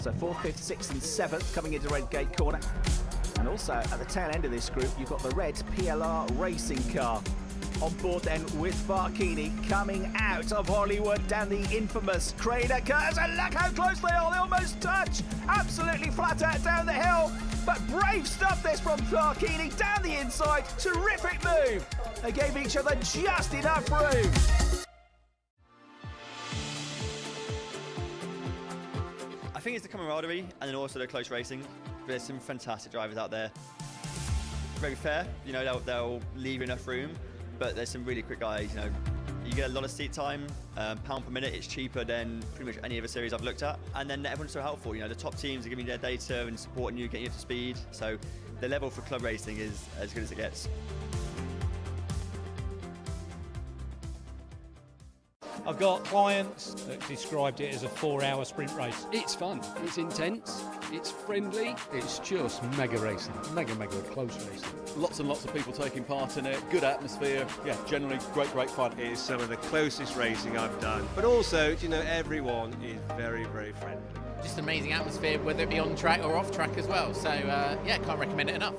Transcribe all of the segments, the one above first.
So 4th, 5th, 6th and 7th coming into Redgate Corner. And also at the tail end of this group, you've got the red PLR racing car. On board then with Barkini coming out of Hollywood down the infamous Crater Curves. And look how close they are, they almost touch. Absolutely flat out down the hill. But brave stuff this from Barkini down the inside. Terrific move. They gave each other just enough room. I think it's the camaraderie and then also the close racing. There's some fantastic drivers out there. Very fair, you know, they'll leave enough room, but there's some really quick guys, you know. You get a lot of seat time, pound per minute, it's cheaper than pretty much any other series I've looked at. And then everyone's so helpful, you know, the top teams are giving you their data and supporting you, getting you up to speed. So the level for club racing is as good as it gets. I've got clients that described it as a 4-hour sprint race. It's fun, it's intense, it's friendly. It's just mega racing, mega close racing. Lots and lots of people taking part in it, good atmosphere, yeah, generally great fun. It is some of the closest racing I've done. But also, you know, everyone is very friendly. Just amazing atmosphere, whether it be on track or off track as well. So, yeah, can't recommend it enough.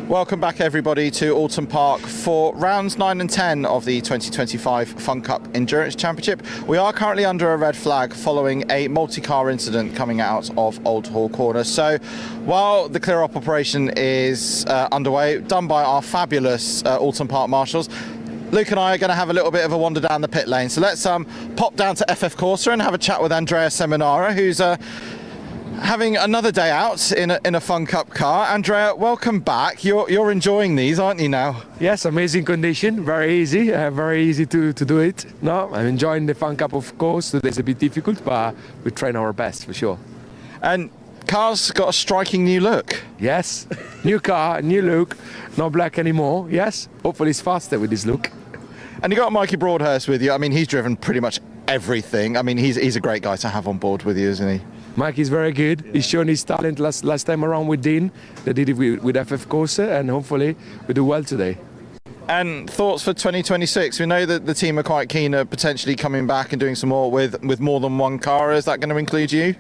Welcome back everybody to Oulton Park for rounds 9 and 10 of the 2025 Fun Cup Endurance Championship. We are currently under a red flag following a multi-car incident coming out of Old Hall Corner. So while the clear-up operation is underway, done by our fabulous Oulton Park marshals, Luke and I are going to have a little bit of a wander down the pit lane. So let's pop down to FF Corsa and have a chat with Andrea Seminara, who's having another day out in a Fun Cup car. Andrea, welcome back. You're enjoying these, aren't you now? Yes, amazing condition, very easy to do it. No, I'm enjoying the Fun Cup, of course. Today's a bit difficult, but we train our best for sure. And car's got a striking new look. Yes, new car, new look, not black anymore. Yes, hopefully it's faster with this look. And you got Mikey Broadhurst with you. I mean, he's driven pretty much everything. I mean, he's a great guy to have on board with you, isn't he? Mike is very good. He's shown his talent last time around with Dean. They did it with FF Corsa, and hopefully we do well today. And thoughts for 2026? We know that the team are quite keen at potentially coming back and doing some more with more than one car. Is that going to include you?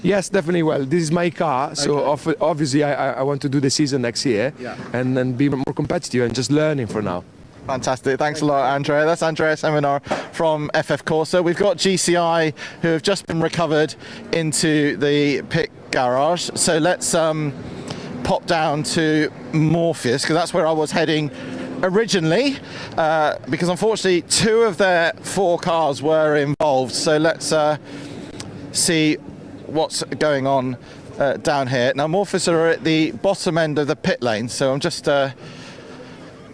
Yes, definitely. Well, this is my car, so obviously I want to do the season next year, and then be more competitive and just learning for now. Fantastic. Thanks a lot, Andrea. That's Andrea Seminar from FF Corsa. We've got GCI who have just been recovered into the pit garage. So let's pop down to Morpheus, because that's where I was heading originally, because unfortunately 2 of their 4 cars were involved. So let's see what's going on down here. Now, Morpheus are at the bottom end of the pit lane, so I'm just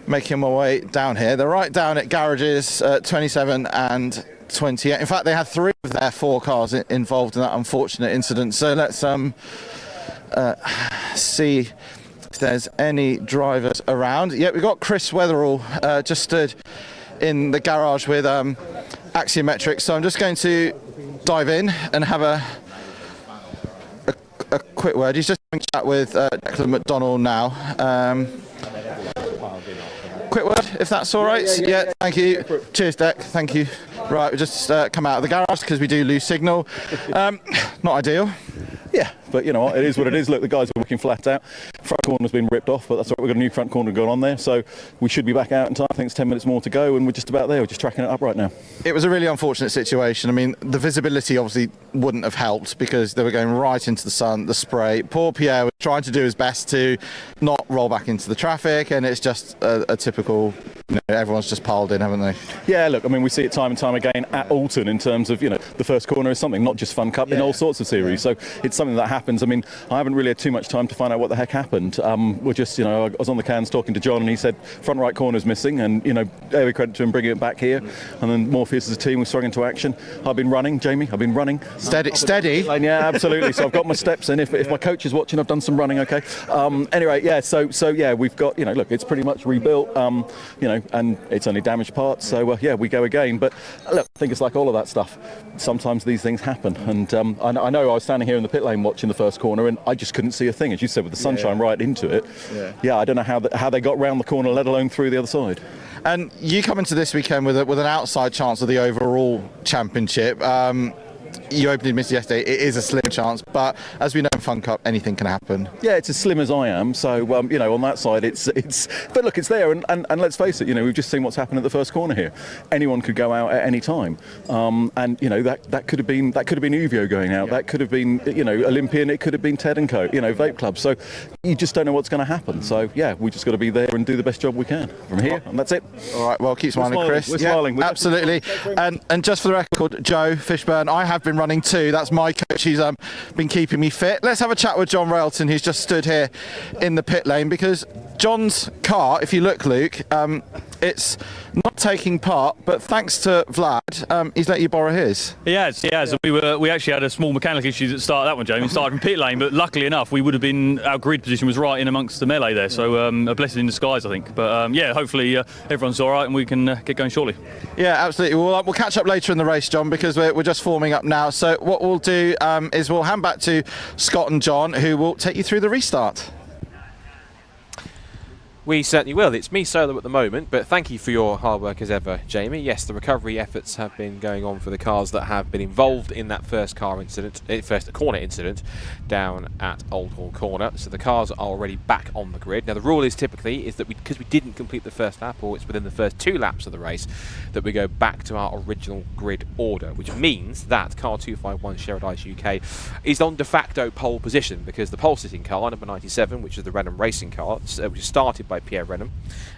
making my way down here. They're right down at garages 27 and 28. In fact, they had 3 of their 4 cars involved in that unfortunate incident. So let's see if there's any drivers around. Yeah, we've got Chris Weatherall just stood in the garage with Axiometric. So I'm just going to dive in and have a quick word. He's just having a chat with Declan McDonald now. Quick word, if that's all right. Yeah, thank you. Cheers, Deck. Thank you. Right, we just come out of the garage because we do lose signal. Not ideal. Yeah, but you know what, it is what it is. Look, the guys are working flat out. Front corner's been ripped off, but that's all right. We've got a new front corner going on there, so we should be back out in time. I think it's 10 minutes more to go, and we're just about there. We're just tracking it up right now. It was a really unfortunate situation. I mean, the visibility obviously wouldn't have helped because they were going right into the sun, the spray. Poor Pierre was trying to do his best to not roll back into the traffic, and it's just a typical, you know, everyone's just piled in, haven't they? Yeah, look, I mean, we see it time and time again at Oulton in terms of, you know, the first corner is something, not just Fun Cup, in all sorts of series. So it's something that happens. I mean, I haven't really had too much time to find out what the heck happened. We're just, you know, I was on the cans talking to John, and he said front right corner's missing, and, you know, every credit to him bringing it back here. And then Morpheus as a team was swung into action. I've been running, Jamie, I've been running. Steady? Yeah, absolutely. So I've got my steps in. If my coach is watching, I've done some running, okay? Anyway, yeah, so yeah, we've got, you know, look, it's pretty much rebuilt, you know, and it's only damaged parts, so yeah, we go again. But look, I think it's like all of that stuff. Sometimes these things happen, and I know I was standing here in the pit lane watching the first corner, and I just couldn't see a thing, as you said, with the sunshine right right into it. Yeah, I don't know how they got round the corner, let alone through the other side. And you come into this weekend with an outside chance of the overall championship. You opened admitted yesterday, it is a slim chance, but as we know in Fun Cup, anything can happen. Yeah, it's as slim as I am, so you know, on that side, it's. But look, it's there, and let's face it, you know, we've just seen what's happened at the first corner here. Anyone could go out at any time, and you know that could have been Uvio going out, that could have been, you know, Olympian, it could have been Ted and Co, you know, Vape Club. So you just don't know what's going to happen. So yeah, we just got to be there and do the best job we can from here, and that's it. All right, well, keep smiling, Chris. We're smiling. Absolutely. And just for the record, Joe Fishburn, I have been running too. That's my coach. He's been keeping me fit. Let's have a chat with John Railton, who's just stood here in the pit lane, because John's car, if you look, Luke, it's not taking part, but thanks to Vlad, he's let you borrow his. He has. We actually had a small mechanical issue at the start of that one, Jamie. We started from pit lane, but luckily enough, we would have been, our grid position was right in amongst the melee there, so a blessing in disguise, I think. But yeah, hopefully everyone's all right and we can get going shortly. Yeah, absolutely. We'll catch up later in the race, John, because we're just forming up now. So what we'll do is we'll hand back to Scott and John, who will take you through the restart. We certainly will. It's me solo at the moment, but thank you for your hard work as ever, Jamie. Yes, the recovery efforts have been going on for the cars that have been involved in that first corner incident down at Oulton Corner. So the cars are already back on the grid. Now the rule is typically is that because we didn't complete the first lap, or it's within the first 2 laps of the race, that we go back to our original grid order, which means that car 251 Sheridice UK is on de facto pole position, because the pole sitting car, number 97, which is the Renham racing car, which is started by Pierre Renham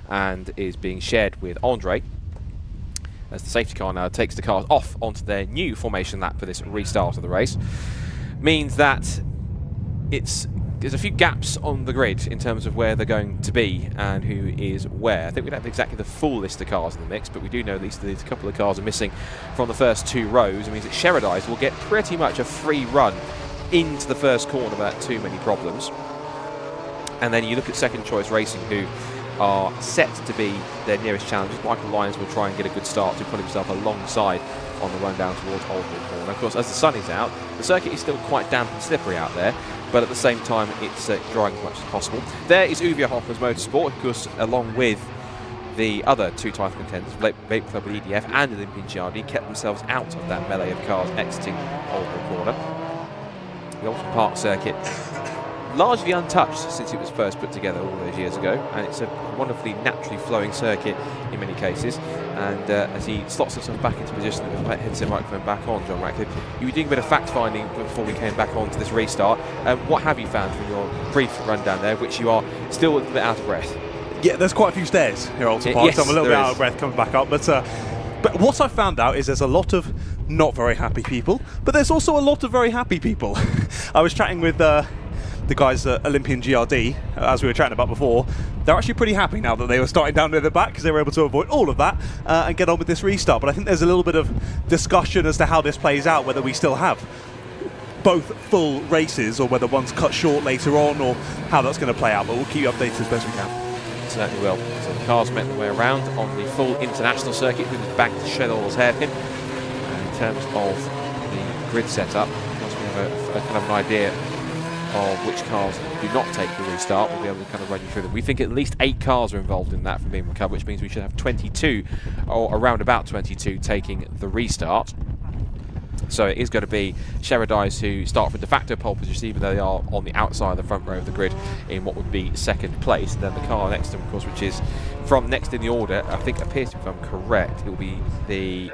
and is being shared with Andre, as the safety car now takes the cars off onto their new formation lap for this restart of the race, means that there's a few gaps on the grid in terms of where they're going to be and who is where. I think we don't have exactly the full list of cars in the mix, but we do know at least there's a couple of cars are missing from the first 2 rows. It means that Sheridice will get pretty much a free run into the first corner without too many problems. And then you look at Second Choice Racing, who are set to be their nearest challengers. Michael Lyons will try and get a good start to put himself alongside on the run down towards Oulton Corner. Of course, as the sun is out, the circuit is still quite damp and slippery out there, but at the same time, it's drying as much as possible. There is Uvia Hoffman's Motorsport, of course, along with the other 2 title contenders, Vape Club with EDF and Olympian GRD, kept themselves out of that melee of cars exiting Oulton Corner. The Oulton Park Circuit, largely untouched since it was first put together all those years ago, and it's a wonderfully naturally flowing circuit in many cases. And as he slots himself back into position with the headset microphone back on, John Ratcliffe, you were doing a bit of fact finding before we came back on to this restart. What have you found from your brief rundown there, which you are still a bit out of breath? Yeah, there's quite a few stairs here at Oulton Park, yes, so I'm a little bit is. out of breath coming back up. But what I found out is there's a lot of not very happy people, but there's also a lot of very happy people. I was chatting with the guys at Olympian GRD, as we were chatting about before. They're actually pretty happy now that they were starting down near the back, because they were able to avoid all of that and get on with this restart. But I think there's a little bit of discussion as to how this plays out, whether we still have both full races or whether one's cut short later on, or how that's going to play out. But we'll keep you updated as best we can. Certainly will. So the cars make their way around on the full international circuit, with the back to Shedall's hairpin. And in terms of the grid setup, once we have a kind of an idea of which cars do not take the restart, we'll be able to kind of run you through them. We think at least 8 cars are involved in that from being recovered, which means we should have 22, or around about 22, taking the restart. So it is going to be Sheridice who start from de facto pole position, even though they are on the outside of the front row of the grid in what would be 2nd place. And then the car next to them, of course, which is from next in the order, I think appears to be, if I'm correct, it will be the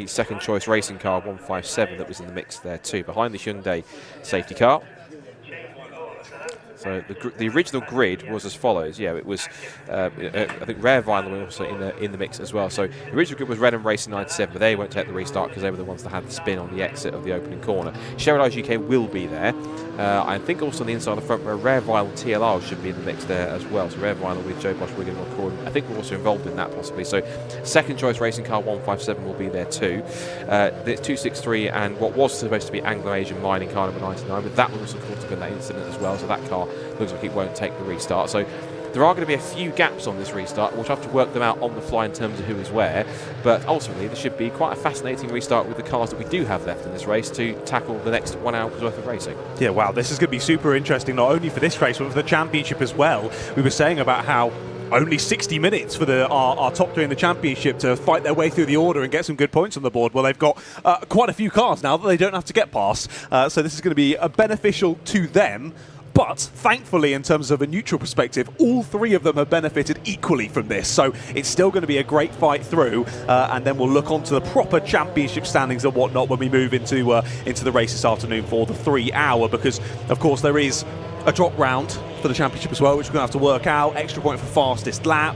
Second Choice Racing car 157 that was in the mix there too, behind the Hyundai safety car. So the original grid was as follows. Yeah, it was, I think Rare Vinyl were also in the mix as well. So the original grid was Renham Racing 97, but they won't take the restart because they were the ones that had the spin on the exit of the opening corner. Sheridice UK will be there. I think also on the inside of the front row, Rare Vinyl TLR should be in the mix there as well. So Rare Vinyl with Joe Bosch, Wigan, and Corbin. I think we're also involved in that possibly. So Second Choice Racing car 157 will be there too. There's 263 and what was supposed to be Anglo-Asian Mining car number 99, but that was also caught up in that incident as well. So that car looks like it won't take the restart. So There are going to be a few gaps on this restart. We'll have to work them out on the fly in terms of who is where. But ultimately, this should be quite a fascinating restart with the cars that we do have left in this race to tackle the next 1 hour's worth of racing. Yeah, wow, this is going to be super interesting, not only for this race, but for the championship as well. We were saying about how only 60 minutes for our top three in the championship to fight their way through the order and get some good points on the board. Well, they've got quite a few cars now that they don't have to get past. So this is going to be beneficial to them. But thankfully, in terms of a neutral perspective, all three of them have benefited equally from this. So it's still going to be a great fight through. And then we'll look on to the proper championship standings and whatnot when we move into the race this afternoon for the 3 hour. Because, of course, there is a drop round for the championship as well, which we're going to have to work out. Extra point for fastest lap.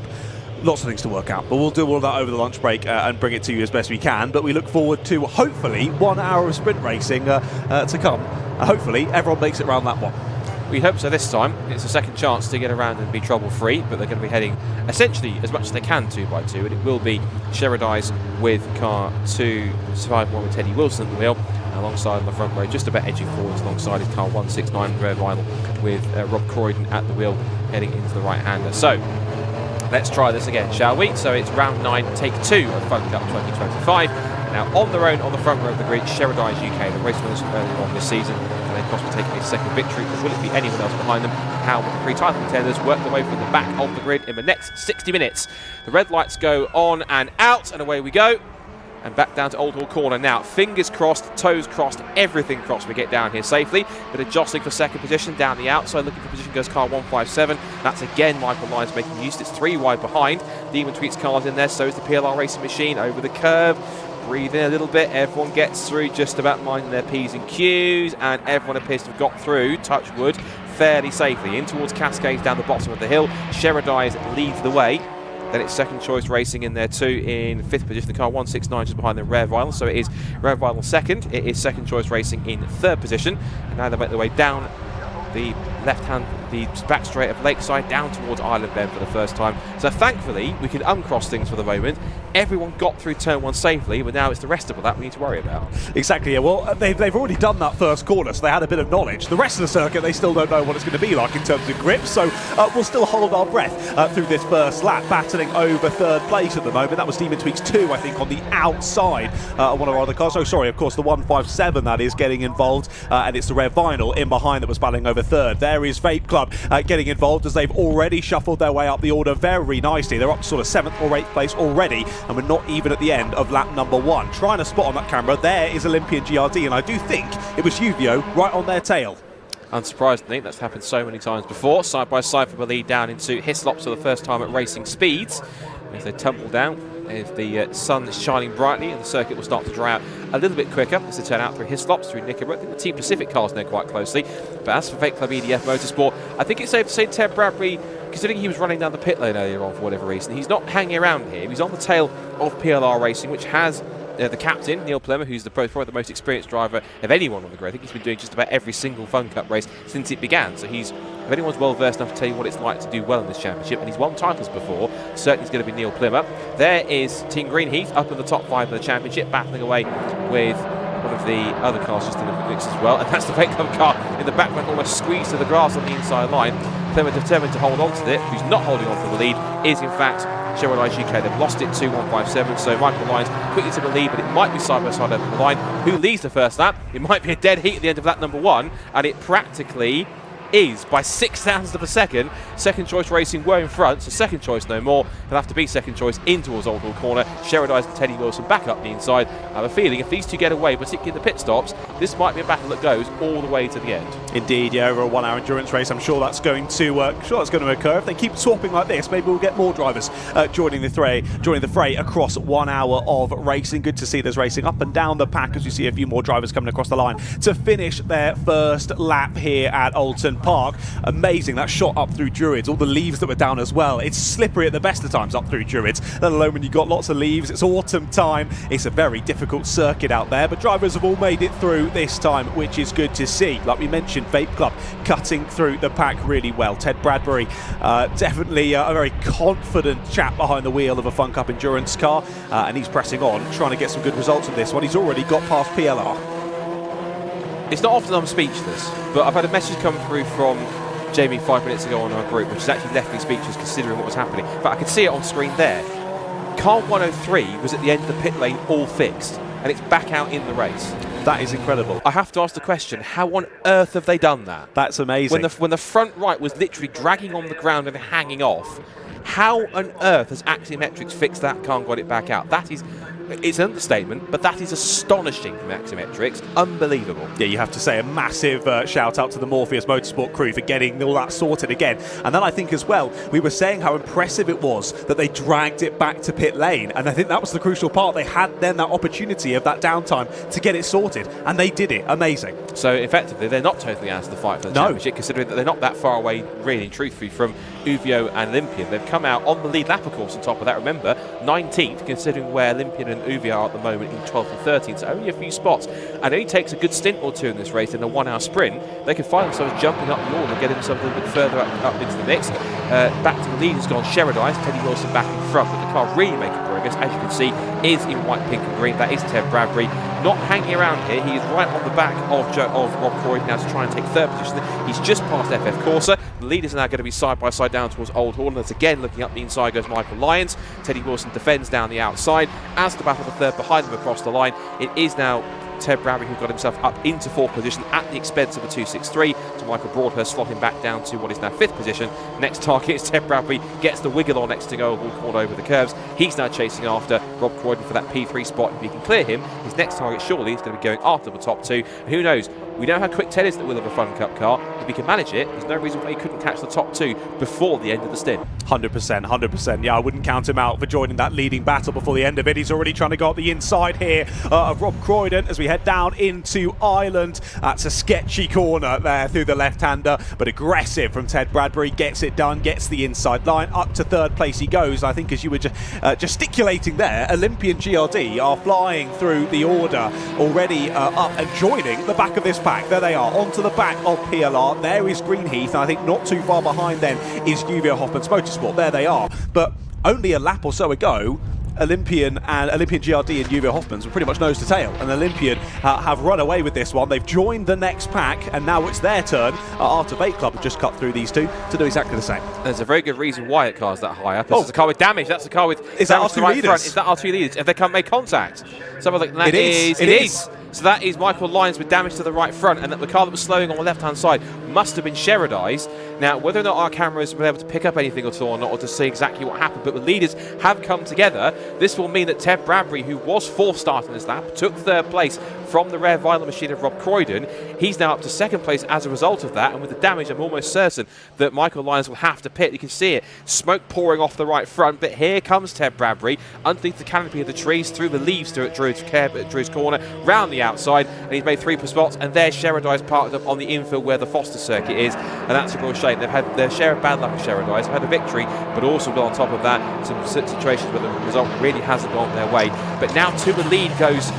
Lots of things to work out, but we'll do all of that over the lunch break and bring it to you as best we can. But we look forward to, hopefully, 1 hour of sprint racing to come. Hopefully, everyone makes it round that one. We hope so this time. It's a second chance to get around and be trouble-free, but they're going to be heading essentially as much as they can 2 by 2, and it will be Sheridi's with car 2, Survive 1 with Teddy Wilson at the wheel, alongside on the front row, just about edging forwards alongside his car 169 Rare Vinyl with Rob Croydon at the wheel heading into the right-hander. So, let's try this again, shall we? So it's round 9, take 2 of Fun Cup 2025. Now on their own on the front row of the grid, Sheridi's UK, the race winners earlier on this season, and they've possibly taken a second victory. But will it be anyone else behind them? How will the 3 title contenders work their way from the back of the grid in the next 60 minutes? The red lights go on and out, and away we go. And back down to Old Hall Corner now. Fingers crossed, toes crossed, everything crossed. We get down here safely. But a jostling for second position down the outside. Looking for position goes car 157. That's again Michael Lyons making use. It's 3 wide behind. Demon Tweet's car's in there. So is the PLR Racing Machine over the curve. Breathe in a little bit. Everyone gets through, just about minding their P's and Q's. And everyone appears to have got through, touch wood, fairly safely. In towards Cascades down the bottom of the hill. Sheridi's leads the way. Then it's second choice racing in there too in 5th position. The car 169 just behind the Rare Vinyl. So it is Rare Vinyl second. It is second choice racing in 3rd position. And now they make their way down the left hand, the back straight of Lakeside, down towards Island Bend for the first time. So thankfully we can uncross things for the moment. Everyone got through turn 1 safely, but now it's the rest of that we need to worry about. Exactly, yeah. Well, they've already done that first corner, so they had a bit of knowledge. The rest of the circuit, they still don't know what it's going to be like in terms of grip, so we'll still hold our breath through this first lap, battling over 3rd place at the moment. That was Demon Tweaks 2, I think, on the outside of one of our other cars. Oh, sorry, of course, the 157 that is getting involved, and it's the Red Vinyl in behind that was battling over 3rd. There is Vape Club getting involved as they've already shuffled their way up the order very nicely. They're up to sort of 7th or 8th place already, and we're not even at the end of lap number 1. Trying to spot on that camera, there is Olympian GRD, and I do think it was Uvio right on their tail. Unsurprisingly, that's happened so many times before. Side by side for the lead down into Hislop for the first time at racing speeds. As they tumble down, if the sun is shining brightly, and the circuit will start to dry out a little bit quicker as they turn out through Hislops, through Knickerbrook. I think the Team Pacific cars in there quite closely. But as for Fake Club EDF Motorsport, I think it's safe to say Ted Bradbury, considering he was running down the pit lane earlier on for whatever reason, he's not hanging around here. He's on the tail of PLR Racing, which has the captain, Neil Plummer, who's probably the most experienced driver of anyone on the grid. I think he's been doing just about every single Fun Cup race since it began. So he's, if anyone's well versed enough to tell you what it's like to do well in this championship, and he's won titles before, certainly it's going to be Neil Plummer. There is Team Greenheath up in the top 5 of the championship, battling away with one of the other cars just in the mix as well, and that's the Fake Club car in the background, almost squeezed to the grass on the inside line. Plummer determined to hold on to it. Who's not holding on for the lead is in fact Sheridi's UK. They've lost it to 157, so Michael Lyons quickly to the lead, but it might be side by side over the line. Who leads the first lap? It might be a dead heat at the end of lap number 1, and it practically is by 0.06 of a second. Second choice racing were in front, so second choice no more. They'll have to be second choice in towards Old Hall Corner. Sheridi's and Teddy Wilson back up the inside. I have a feeling if these two get away, particularly in the pit stops, this might be a battle that goes all the way to the end. Indeed, yeah, over a 1 hour endurance race, I'm sure that's going to occur. If they keep swapping like this, maybe we'll get more drivers joining the fray across 1 hour of racing. Good to see there's racing up and down the pack as you see a few more drivers coming across the line to finish their first lap here at Oulton Park. Amazing, that shot up through Druids, all the leaves that were down as well. It's slippery at the best of times up through Druids, let alone when you've got lots of leaves. It's autumn time. It's a very difficult circuit out there, but drivers have all made it through this time, which is good to see. Like we mentioned, Vape Club cutting through the pack really well. Ted Bradbury, definitely a very confident chap behind the wheel of a Fun Cup endurance car, and he's pressing on, trying to get some good results on this one. He's already got past PLR. It's not often I'm speechless, but I've had a message come through from Jamie 5 minutes ago on our group, which has actually left me speechless considering what was happening. But I could see it on screen there. Car 103 was at the end of the pit lane, all fixed, and it's back out in the race. That is incredible. I have to ask the question, how on earth have they done that? That's amazing. When the front right was literally dragging on the ground and hanging off, how on earth has Axiometrics fixed that car and got it back out? That is... It's an understatement, but that is astonishing from Axiometrics. Unbelievable. Yeah, you have to say a massive shout out to the Morpheus Motorsport crew for getting all that sorted again. And then I think as well, we were saying how impressive it was that they dragged it back to pit lane. And I think that was the crucial part. They had then that opportunity of that downtime to get it sorted. And they did it. Amazing. So effectively, they're not totally out of the fight for the championship, considering that they're not that far away, really and truthfully, from Uvio and Olympian. They've come out on the lead lap, of course, on top of that. Remember, 19th, considering where Olympian and Uvio are at the moment in 12th and 13th, so only a few spots. And it only takes a good stint or two in this race in a 1 hour sprint. They can find themselves jumping up the order and getting themselves a little bit further up into the mix. Back to the lead has gone Sheridice, Teddy Wilson back in front, but the car really making progress, as you can see, is in white, pink and green. That is Ted Bradbury. Not hanging around here, he is right on the back of Rob Croydon now to try and take third position. He's just past FF Corsa. The leaders are now going to be side by side down towards Old Hall, and as again looking up the inside goes Michael Lyons. Teddy Wilson defends down the outside. As the battle for third behind them across the line, it is now Ted Bradbury who got himself up into fourth position at the expense of a 263, so Michael Broadhurst slotting back down to what is now fifth position. Next target is Ted Bradbury, gets the wiggle on next to go, all cornered over the curves. He's now chasing after Rob Croydon for that P3 spot. If he can clear him, his next target surely is going to be going after the top two, and who knows, we know how quick Ted is at the wheel of a Fun Cup car. If he can manage it, there's no reason why he couldn't catch the top two before the end of the stint. 100%, 100%. Yeah, I wouldn't count him out for joining that leading battle before the end of it. He's already trying to go up the inside here of Rob Croydon as we head down into Ireland. That's a sketchy corner there through the left-hander, but aggressive from Ted Bradbury. Gets it done, gets the inside line. Up to third place he goes. I think as you were gesticulating there, Olympian GRD are flying through the order already up and joining the back of this pack. There they are, onto the back of PLR. There is Greenheath, and I think not too far behind then is Uvio Hoffman's Motorsport. There they are. But only a lap or so ago, Olympian GRD and Uvio Hoffman's were pretty much nose to tail, and Olympian have run away with this one. They've joined the next pack, and now it's their turn. Art of 8 Club have just cut through these two to do exactly the same. There's a very good reason why it car's that high up. This is a car with damage. That's a car with is that our two right leaders? Front. Is that our two leaders? Have they made contact? Someone like it is. So that is Michael Lyons with damage to the right front, and that the car that was slowing on the left-hand side must have been Sheridice. Now, whether or not our cameras were able to pick up anything at all or not, or to see exactly what happened, but the leaders have come together. This will mean that Ted Bradbury, who was fourth starting this lap, took third place from the rare vinyl machine of Rob Croydon. He's now up to second place as a result of that, and with the damage, I'm almost certain that Michael Lyons will have to pit. You can see it, smoke pouring off the right front, but here comes Ted Bradbury underneath the canopy of the trees, through the leaves to Drew's corner, round the outside, and he's made 3 spots, and there's Sheridice parked up on the infield where the Foster circuit is, and that's a real shame. They've had their share of bad luck with Sheridice, they've had a victory, but also got on top of that some situations where the result really hasn't gone their way. But now to the lead goes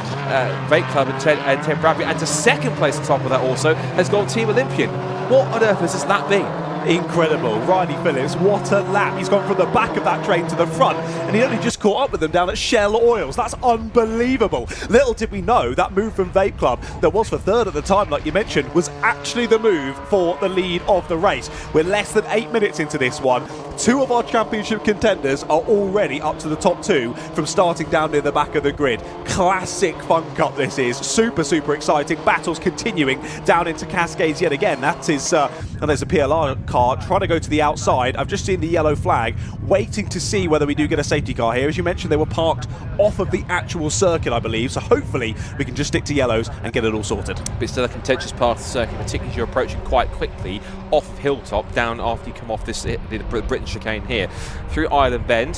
Vape Club and Ted Bradbury, and to second place on top of that also has gone Team Olympian. What on earth has this lap been? Incredible. Riley Phillips, what a lap. He's gone from the back of that train to the front, and he only just caught up with them down at Shell Oils. That's unbelievable. Little did we know that move from Vape Club that was for third at the time, like you mentioned, was actually the move for the lead of the race. We're less than 8 minutes into this one. 2 of our championship contenders are already up to the top 2 from starting down near the back of the grid. Classic Fun Cup this is. Super, super exciting. Battles continuing down into Cascades yet again. That is, and there's a PLR car trying to go to the outside. I've just seen the yellow flag, waiting to see whether we do get a safety car here. As you mentioned, they were parked off of the actual circuit, I believe, so hopefully we can just stick to yellows and get it all sorted. But still a contentious part of the circuit, particularly as you're approaching quite quickly off of Hilltop, down after you come off this the Britain chicane here, through Island Bend,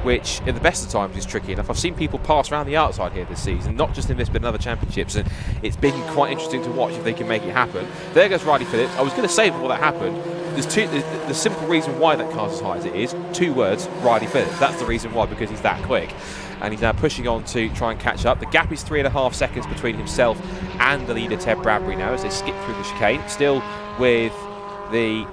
which in the best of times is tricky enough. I've seen people pass around the outside here this season, not just in this but in other championships, and it's been quite interesting to watch if they can make it happen. There goes Riley Phillips. I was going to say before that happened, there's the simple reason why that car's as high as it is, 2 words, Riley Phillips. That's the reason why, because he's that quick. And he's now pushing on to try and catch up. The gap is 3.5 seconds between himself and the leader Ted Bradbury now as they skip through the chicane, still with the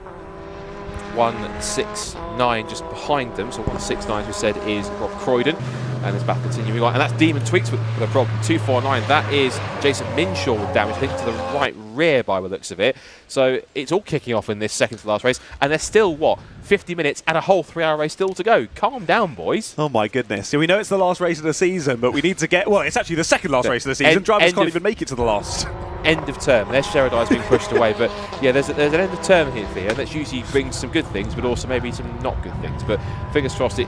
169 just behind them. So 169, as we said, is Rob Croydon. And there's battle continuing on. And that's Demon Tweaks with a problem. 249, that is Jason Minshaw with damage linked to the right rear by the looks of it. So it's all kicking off in this second to last race. And there's still, what, 50 minutes and a whole 3-hour race still to go. Calm down, boys. Oh, my goodness. So we know it's the last race of the season, but we need to get... Well, it's actually the second last race of the season. Drivers can't even make it to the last. End of term. There's Sheridan's being pushed away, but yeah, there's an end of term here, and that usually brings some good things, but also maybe some not good things. But fingers crossed it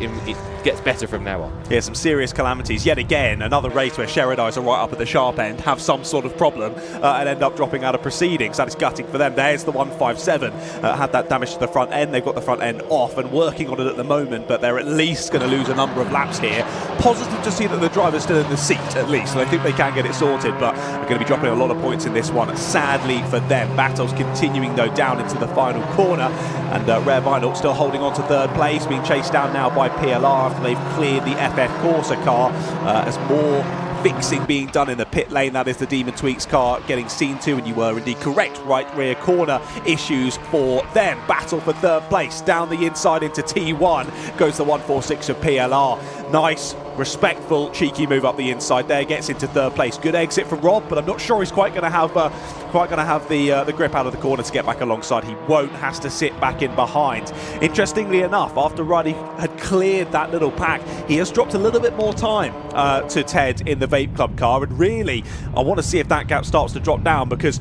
gets better from now on. Yeah, some serious calamities. Yet again, another race where Sheridan's are right up at the sharp end, have some sort of problem, and end up dropping out of proceedings. That is gutting for them. There's the 157. Had that damage to the front end. They've got the front end off and working on it at the moment, but they're at least going to lose a number of laps here. Positive to see that the driver's still in the seat, at least, and I think they can get it sorted, but they're going to be dropping a lot of points in this one. Sadly for them, battles continuing though down into the final corner, and Rare Vinyl still holding on to third place, being chased down now by PLR after they've cleared the FF Corsa car, as more fixing being done in the pit lane. That is the Demon Tweaks car getting seen to, and you were indeed correct. Right rear corner issues for them. Battle for third place. Down the inside into T1 goes the 146 of PLR. Nice, respectful, cheeky move up the inside there. Gets into third place. Good exit from Rob, but I'm not sure he's quite going to have the grip out of the corner to get back alongside. He won't. Has to sit back in behind. Interestingly enough, after Riley had cleared that little pack, he has dropped a little bit more time to Ted in the Vape Club car, and really I want to see if that gap starts to drop down, because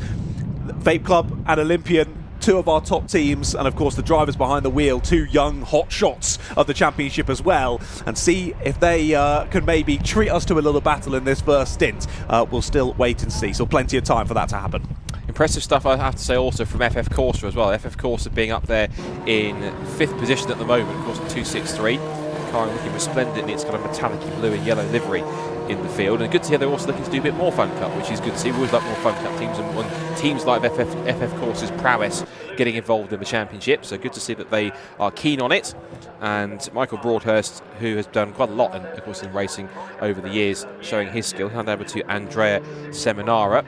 Vape Club and Olympian, two of our top teams, and of course the drivers behind the wheel, two young hot shots of the championship as well, and see if they can maybe treat us to a little battle in this first stint. We'll still wait and see, so plenty of time for that to happen. Impressive stuff, I have to say, also from FF Corsa as well. FF Corsa being up there in 5th position at the moment, of course, 263. The car looking resplendent in its kind of metallic blue and yellow livery in the field, and good to hear they're also looking to do a bit more Fun Cup, which is good to see. We always like more Fun Cup teams, and teams like FF Corsa's prowess getting involved in the championship, so good to see that they are keen on it. And Michael Broadhurst, who has done quite a lot of course in racing over the years, showing his skill. Hand over to Andrea Seminara.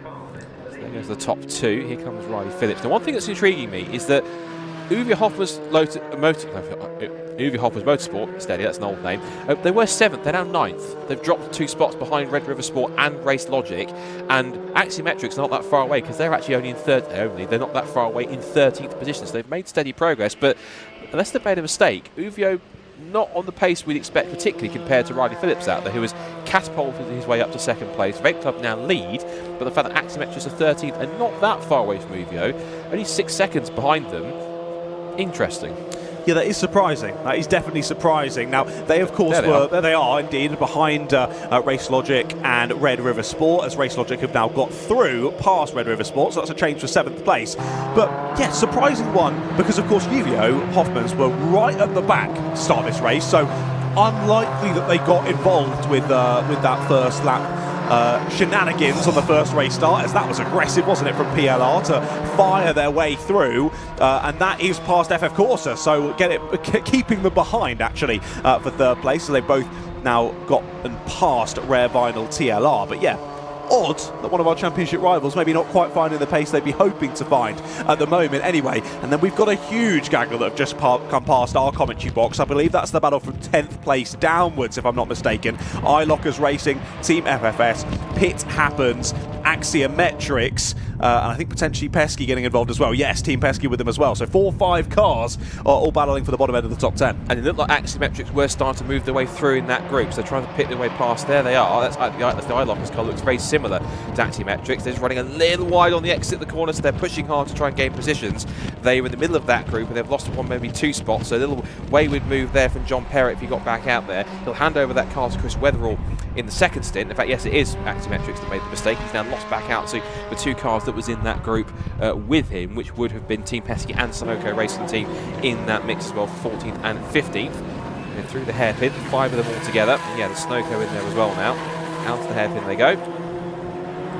So there goes the top two. Here comes Riley Phillips. Now, one thing that's intriguing me is that Uwe Hoffer's Motorsport, steady, that's an old name. They were 7th, they're now 9th. They've dropped 2 spots behind Red River Sport and Race Logic, and Axiometrics are not that far away, because they're actually only in they're not that far away in 13th position. So they've made steady progress, but unless they've made a mistake, Uvio not on the pace we'd expect, particularly compared to Riley Phillips out there, who has catapulted his way up to 2nd place. Vape Club now lead, but the fact that Axiometrics are 13th and not that far away from Uvio, only 6 seconds behind them, interesting. Yeah, that is surprising. That is definitely surprising. Now, they of course they are indeed behind Race Logic and Red River Sport, as Race Logic have now got through past Red River Sport, so that's a change for 7th place. But yeah, surprising one, because of course Uvio Hoffmans were right at the back to start this race, so unlikely that they got involved with that first lap shenanigans on the first race start, as that was aggressive, wasn't it, from PLR to fire their way through, and that is past FF Corsa, so keeping them behind actually for 3rd place. So they both now got and passed Rare Vinyl TLR, but yeah, odd that one of our championship rivals maybe not quite finding the pace they'd be hoping to find at the moment anyway. And then we've got a huge gaggle that have just come past our commentary box. I believe that's the battle from 10th place downwards, if I'm not mistaken. iLockers Racing, Team FFS, Pit Happens, Axiometrics, and I think potentially Pesky getting involved as well. Yes, Team Pesky with them as well. So 4-5 cars are all battling for the bottom end of the top 10. And it looked like Axiometrics were starting to move their way through in that group, so they're trying to pit their way past. There they are. That's the iLockers car. Looks very similar to Axiometrics. They're just running a little wide on the exit of the corner, so they're pushing hard to try and gain positions. They were in the middle of that group, and they've lost one, maybe 2 spots, so a little wayward move there from John Perrott if he got back out there. He'll hand over that car to Chris Weatherall in the 2nd stint. In fact, yes, it is Axiometrics that made the mistake. He's now lost back out to the 2 cars that was in that group with him, which would have been Team Pesky and Sunoco Racing Team in that mix as well, 14th and 15th. And through the hairpin, 5 of them all together. And yeah, the Sunoco in there as well now. Out to the hairpin they go.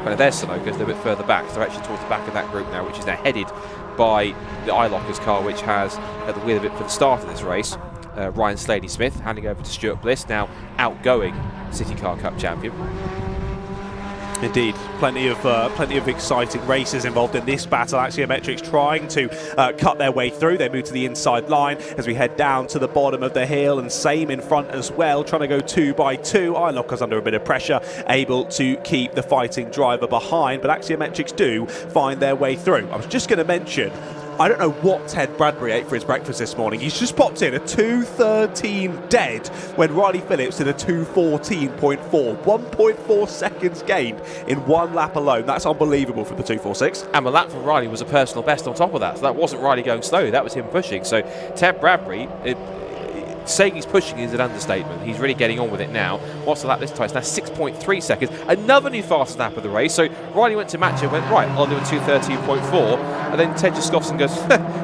But there's Sunoco's, they're a bit further back. So they're actually towards the back of that group now, which is now headed by the iLockers car, which has at the wheel of it for the start of this race. Ryan Slady-Smith handing over to Stuart Bliss, now outgoing City Car Cup champion. Indeed, plenty of exciting races involved in this battle. Axiometrics trying to cut their way through. They move to the inside line as we head down to the bottom of the hill, and same in front as well, trying to go 2 by 2. Eilocker's under a bit of pressure, able to keep the fighting driver behind, but Axiometrics do find their way through. I was just going to mention, I don't know what Ted Bradbury ate for his breakfast this morning. He's just popped in a 2:13 dead when Riley Phillips did a 2:14.4. 1.4 seconds gained in one lap alone. That's unbelievable from the 2:46. And the lap from Riley was a personal best on top of that. So that wasn't Riley going slow, that was him pushing. So Ted Bradbury, saying he's pushing is an understatement. He's really getting on with it now. What's the lap this time? It's now 6.3 seconds. Another new fastest lap of the race. So Riley went to match it and went, right, I'll do a 2:13.4. And then Ted just scoffs and goes,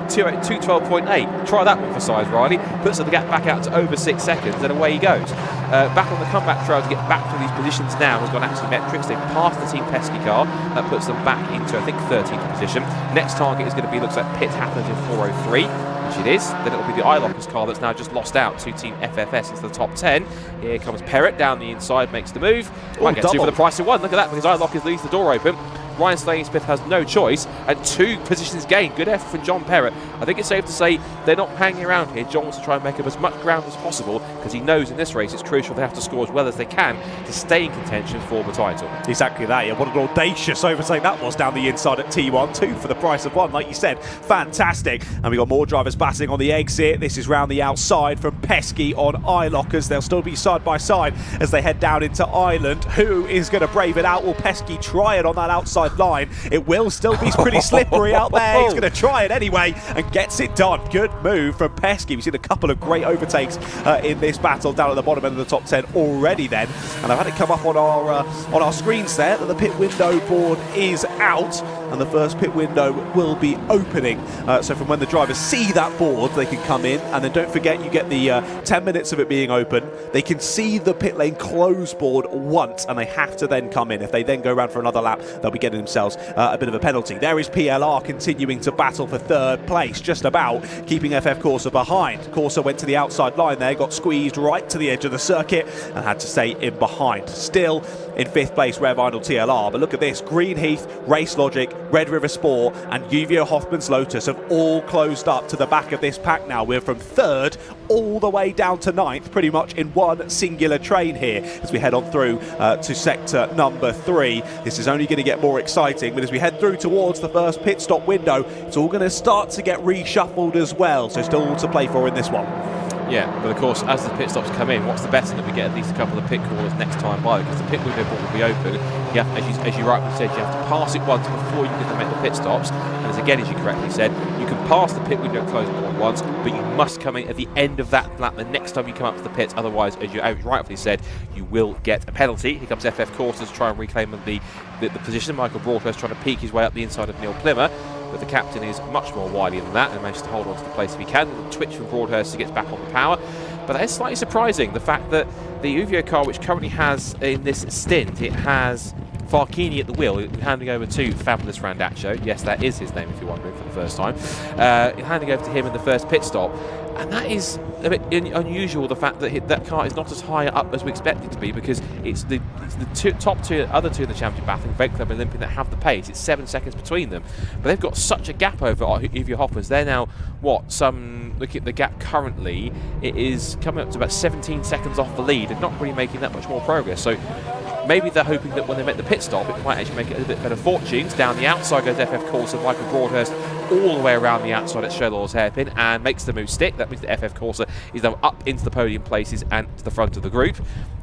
2:12.8. Try that one for size, Riley. Puts the gap back out to over 6 seconds, and away he goes. Back on the comeback trail to get back to these positions now has gone Axiometrics. They've passed the Team Pesky car. That puts them back into, I think, 13th position. Next target is going to be, looks like Pit happens in 4:03. Which it is. Then it'll be the Eilocker's car that's now just lost out to Team FFS into the top 10. Here comes Perrott down the inside, makes the move. Might get two for the price of one. Look at that, because Eilocker's leaves the door open. Ryan Slaney-Smith has no choice, and 2 positions gained. Good effort from John Perrott. I think it's safe to say they're not hanging around here. John wants to try and make up as much ground as possible, because he knows in this race it's crucial they have to score as well as they can to stay in contention for the title. Exactly that, yeah. What an audacious overtake that was down the inside at T1. 2 for the price of 1, like you said. Fantastic. And we've got more drivers battling on the exit. This is round the outside from Pesky on Eilockers. They'll still be side by side as they head down into Ireland. Who is going to brave it out? Will Pesky try it on that outside line? It will still be pretty slippery out there. He's going to try it anyway and gets it done. Good move from Pesky. We've seen a couple of great overtakes in this battle down at the bottom end of the top 10 already then. And I've had it come up on our screens there that the pit window board is out and the first pit window will be opening. So from when the drivers see that board, they can come in, and then don't forget you get the 10 minutes of it being open. They can see the pit lane close board once and they have to then come in. If they then go around for another lap, they'll be getting themselves a bit of a penalty. There is PLR continuing to battle for 3rd place, just about keeping FF Corsa behind. Corsa went to the outside line there, got squeezed right to the edge of the circuit and had to stay in behind. Still in 5th place, Rare Vinyl TLR, but look at this. Green Heath, Race Logic, Red River Sport and Uvio Hoffman's Lotus have all closed up to the back of this pack now. We're from 3rd all the way down to 9th, pretty much in one singular train here as we head on through to sector number 3. This is only going to get more exciting, but as we head through towards the first pit stop window, it's all going to start to get reshuffled as well, so still all to play for in this one. Yeah, but of course, as the pit stops come in, what's the better that we get at least a couple of pit callers next time by, because the pit window will be open. You have, as you rightly said, you have to pass it once before you can make the pit stops. And as again, as you correctly said, you can pass the pit window closed board once, but you must come in at the end of that lap the next time you come up to the pits. Otherwise, as you rightfully said, you will get a penalty. Here comes FF Corsa to try and reclaim the position. Michael Broadhurst trying to peek his way up the inside of Neil Plymmer. But the captain is much more wily than that and manages to hold on to the place if he can. The twitch from Broadhurst he gets back on the power. But that is slightly surprising, the fact that the Uvio car, which currently has in this stint, it has Farchini at the wheel, handing over to Fabulous Randaccio. Yes, that is his name if you're wondering for the first time. Handing over to him in the first pit stop. And that is a bit unusual, the fact that that car is not as high up as we expect it to be, because it's the top two, other two in the championship battle, Red Club and Olympian, that have the pace. It's 7 seconds between them. But they've got such a gap over Uvio Hoffman's. They're now, look at the gap currently, it is coming up to about 17 seconds off the lead and not really making that much more progress. So maybe they're hoping that when they make the pit stop, it might actually make it a little bit better fortunes. Down the outside goes FF Corsa, Michael Broadhurst all the way around the outside at Sherlaw's hairpin and makes the move stick. That means that FF Corsa is now up into the podium places and to the front of the group.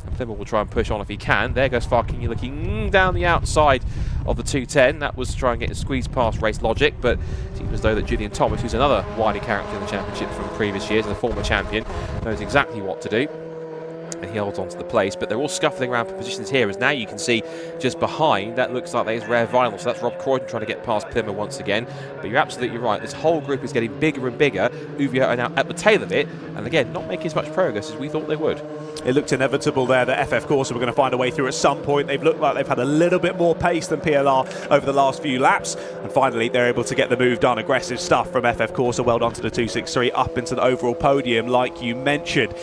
And Plymouth will try and push on if he can. There goes Farchini looking down the outside of the 210. That was to try and get a squeeze past Race Logic, but it seems as though that Julian Thomas, who's another wily character in the championship from previous years and a former champion, knows exactly what to do. And he holds on to the place, but they're all scuffling around for positions here, as now you can see just behind, that looks like there's Rare Vinyl, so that's Rob Croydon trying to get past Plymouth once again. But you're absolutely right, this whole group is getting bigger and bigger. Uvio are now at the tail of it, and again, not making as much progress as we thought they would. It looked inevitable there that FF Corsa were going to find a way through at some point. They've looked like they've had a little bit more pace than PLR over the last few laps, and finally they're able to get the move done. Aggressive stuff from FF Corsa, well done to the 263, up into the overall podium like you mentioned.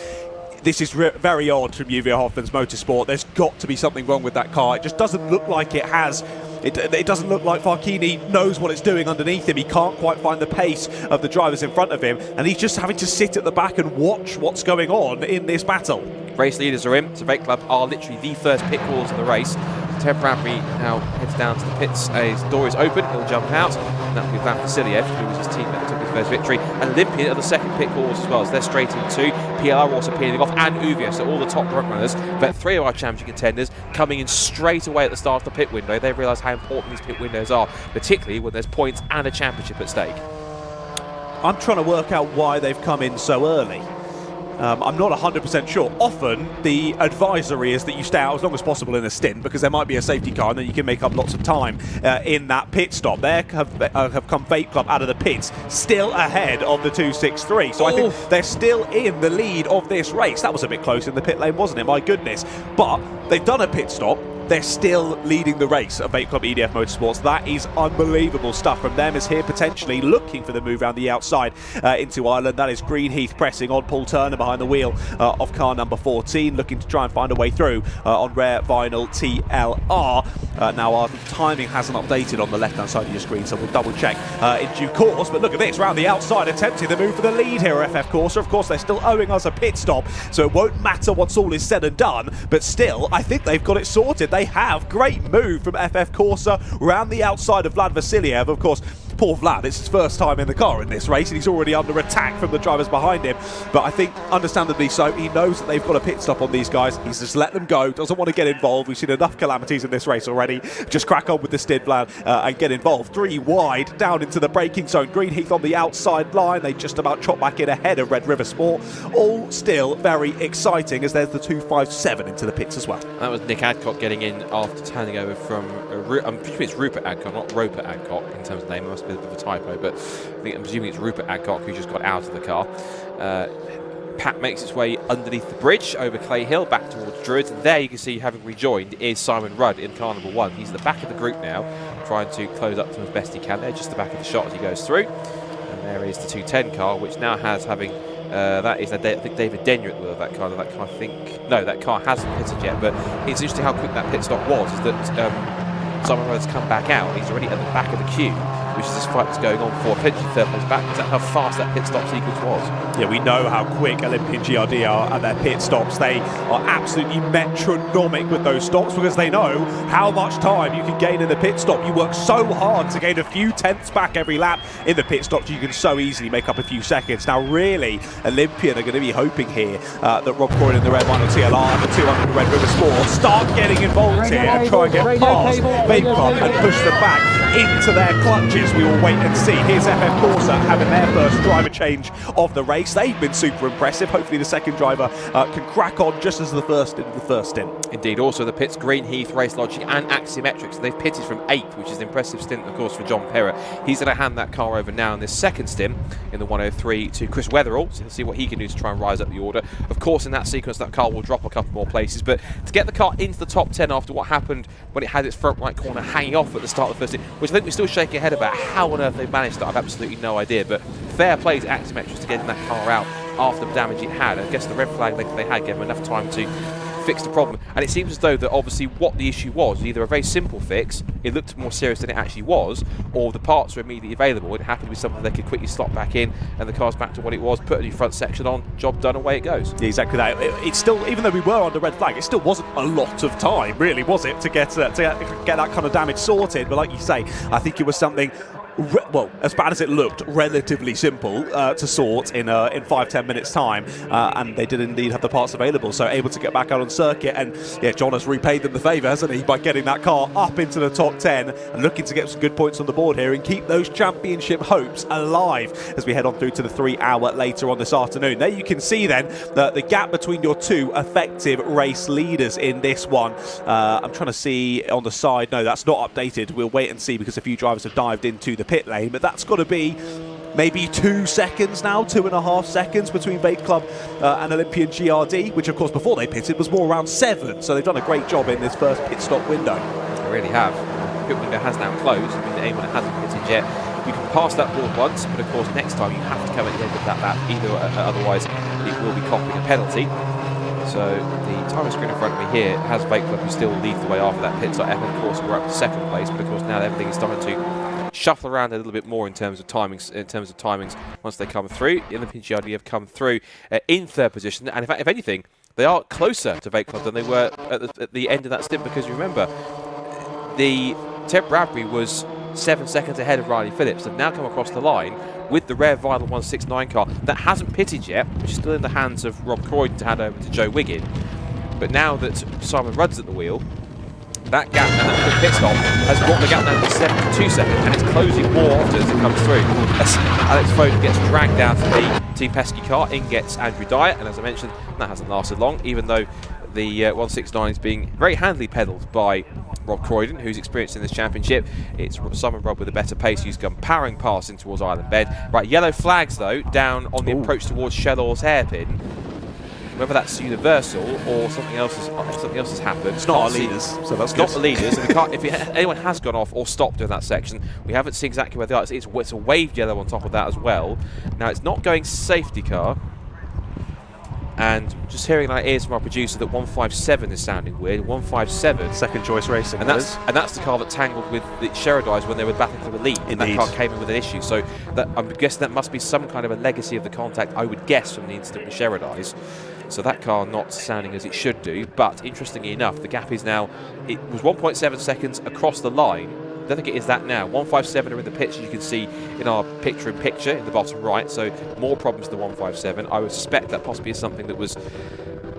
this is very odd from Julia Hoffman's Motorsport. There's got to be something wrong with that car. It just doesn't look like it has. It doesn't look like Varchini knows what it's doing underneath him. He can't quite find the pace of the drivers in front of him, and he's just having to sit at the back and watch what's going on in this battle. Race leaders are in, so Vate Club are literally the first pit calls of the race. Ted Bradbury now heads down to the pits. His door is open, he'll jump out, and that'll be Vlad Vasiliev, who was his teammate that took his first victory. And Olympian are the second pit calls as well, so they're straight in too. PLR also peeling off, and Uvia, so all the top front runners. But 3 of our championship contenders coming in straight away at the start of the pit window. They realise how important these pit windows are, particularly when there's points and a championship at stake. I'm trying to work out why they've come in so early. I'm not 100% sure. Often the advisory is that you stay out as long as possible in a stint, because there might be a safety car and then you can make up lots of time in that pit stop. They have come Vate Club out of the pits still ahead of the 263. So I think they're still in the lead of this race. That was a bit close in the pit lane, wasn't it? My goodness. But they've done a pit stop. They're still leading the race of Vate Club EDF Motorsports. That is unbelievable stuff from them, as here potentially looking for the move around the outside into Ireland. That is Greenheath pressing on Paul Turner behind the wheel of car number 14, looking to try and find a way through on rare vinyl TLR. Now our timing hasn't updated on the left hand side of your screen, so we'll double check in due course. But look at this, round the outside, attempting the move for the lead here at FF Corsa. Of course, they're still owing us a pit stop, so it won't matter once all is said and done, but still I think they've got it sorted. They have. Great move from FF Corsa round the outside of Vlad Vasiliev. Of course, poor Vlad, it's his first time in the car in this race, and he's already under attack from the drivers behind him. But I think, understandably so, he knows that they've got a pit stop on these guys. He's just let them go, doesn't want to get involved. We've seen enough calamities in this race already. Just crack on with the stint, Vlad, and get involved. 3 wide, down into the braking zone. Greenheath on the outside line. They just about chop back in ahead of Red River Sport. All still very exciting, as there's the 257 into the pits as well. That was Nick Adcock getting in after turning over from, I'm presuming it's Rupert Adcock, not Roper Adcock in terms of name. It must be a bit of a typo, but I'm presuming it's Rupert Adcock who just got out of the car. Pat makes its way underneath the bridge over Clay Hill back towards Druids. There you can see, having rejoined, is Simon Rudd in car number 1. He's at the back of the group now, trying to close up to him as best he can. There, just the back of the shot as he goes through. And there is the 210 car, which now has that is, I think, David Denyer at the wheel of that car. That car, that car hasn't pitted yet, but it's interesting how quick that pit stop was. Is that Simon Rudd's come back out. He's already at the back of the queue, which is this fight that's going on for potentially third place back. Is that how fast that pit stop sequence was? Yeah, we know how quick Olympian GRD are at their pit stops. They are absolutely metronomic with those stops, because they know how much time you can gain in the pit stop. You work so hard to gain a few tenths back every lap in the pit stops. You can so easily make up a few seconds. Now, really, Olympian are going to be hoping here that Rob Coyne in the red vinyl TLR and the 200 Red River Sport start getting involved here and try and get past Vate Club and push them back into their clutches. We will wait and see. Here's FF Corsa having their first driver change of the race. They've been super impressive. Hopefully the second driver can crack on just as the first stint. Indeed. Also the pits, Greenheath, Race Logic and Axiometrics. They've pitted from 8th, which is an impressive stint, of course, for John Perrott. He's going to hand that car over now in this second stint in the 103 to Chris Weatherall, so he'll see what he can do to try and rise up the order. Of course, in that sequence, that car will drop a couple more places, but to get the car into the top 10 after what happened when it had its front right corner hanging off at the start of the first stint, which I think we're still shaking our head about how on earth they've managed that, I've absolutely no idea, but fair play to Axiometrics to getting that car out after the damage it had. I guess the red flag they had gave them enough time to fix the problem, and it seems as though that obviously what the issue was either a very simple fix, it looked more serious than it actually was, or the parts were immediately available. It happened to be something they could quickly slot back in and the car's back to what it was, put a new front section on, job done, away it goes. Yeah, exactly that. It's still, even though we were on the red flag, it still wasn't a lot of time, really, was it, to get that kind of damage sorted. But like you say, I think it was something, well, as bad as it looked, relatively simple to sort in 5-10 minutes time, and they did indeed have the parts available, so able to get back out on circuit. And yeah, John has repaid them the favour, hasn't he, by getting that car up into the top 10 and looking to get some good points on the board here and keep those championship hopes alive as we head on through to the 3 hour later on this afternoon. There you can see then the gap between your two effective race leaders in this one. I'm trying to see on the side. No, that's not updated. We'll wait and see, because a few drivers have dived into the pit lane, but that's got to be maybe 2 seconds now, 2.5 seconds between Vate Club and Olympian GRD, which of course before they pitted was more around 7, so they've done a great job in this first pit stop window. They really have. The pit window has now closed. I mean, anyone that hasn't pitted yet, you can pass that board once, but of course next time you have to come at the end of that lap, otherwise it will be copying a penalty. So the timing screen in front of me here has Vake Club, who still leads the way after that pit stop. Of course, we're up to second place, but of course now everything is starting to shuffle around a little bit more in terms of timings. Once they come through, the Olympian GRD have come through in third position, and in fact, if anything, they are closer to Vake Club than they were at the end of that stint, because you remember the Ted Bradbury was 7 seconds ahead of Riley Phillips. They've now come across the line with the rare Vinyl 169 car that hasn't pitted yet, which is still in the hands of Rob Croydon to hand over to Joe Wiggin. But now that Simon Rudd's at the wheel, that gap and that quick pit stop has brought the gap down to 72 seconds, and it's closing more often as it comes through. As Alex Foden gets dragged down to the Team Pesky car, in gets Andrew Dyer, and as I mentioned, that hasn't lasted long, even though the 169 is being very handily pedalled by Rob Croydon, who's experienced in this championship. It's Simon Rudd with a better pace, who's gone powering past in towards Island Bend. Right, yellow flags though down on the approach towards Shellor's hairpin. Whether that's universal or something else has happened. It's not our leaders, so that's not the leaders. And we can't, if anyone has gone off or stopped in that section, we haven't seen exactly where they are. It's a waved yellow on top of that as well. Now it's not going safety car. And just hearing in our ears from our producer that 157 is sounding weird. 157. Second choice racing. And that's the car that tangled with the Sheridies when they were battling for the lead. And that car came in with an issue. So I'm guessing that must be some kind of a legacy of the contact, I would guess, from the incident with Sheridies. So that car not sounding as it should do. But interestingly enough, the gap is now, it was 1.7 seconds across the line. I don't think it is that now. 157 are in the pits, as you can see in our picture-in-picture in the bottom right, so more problems than 157. I would suspect that possibly is something that was,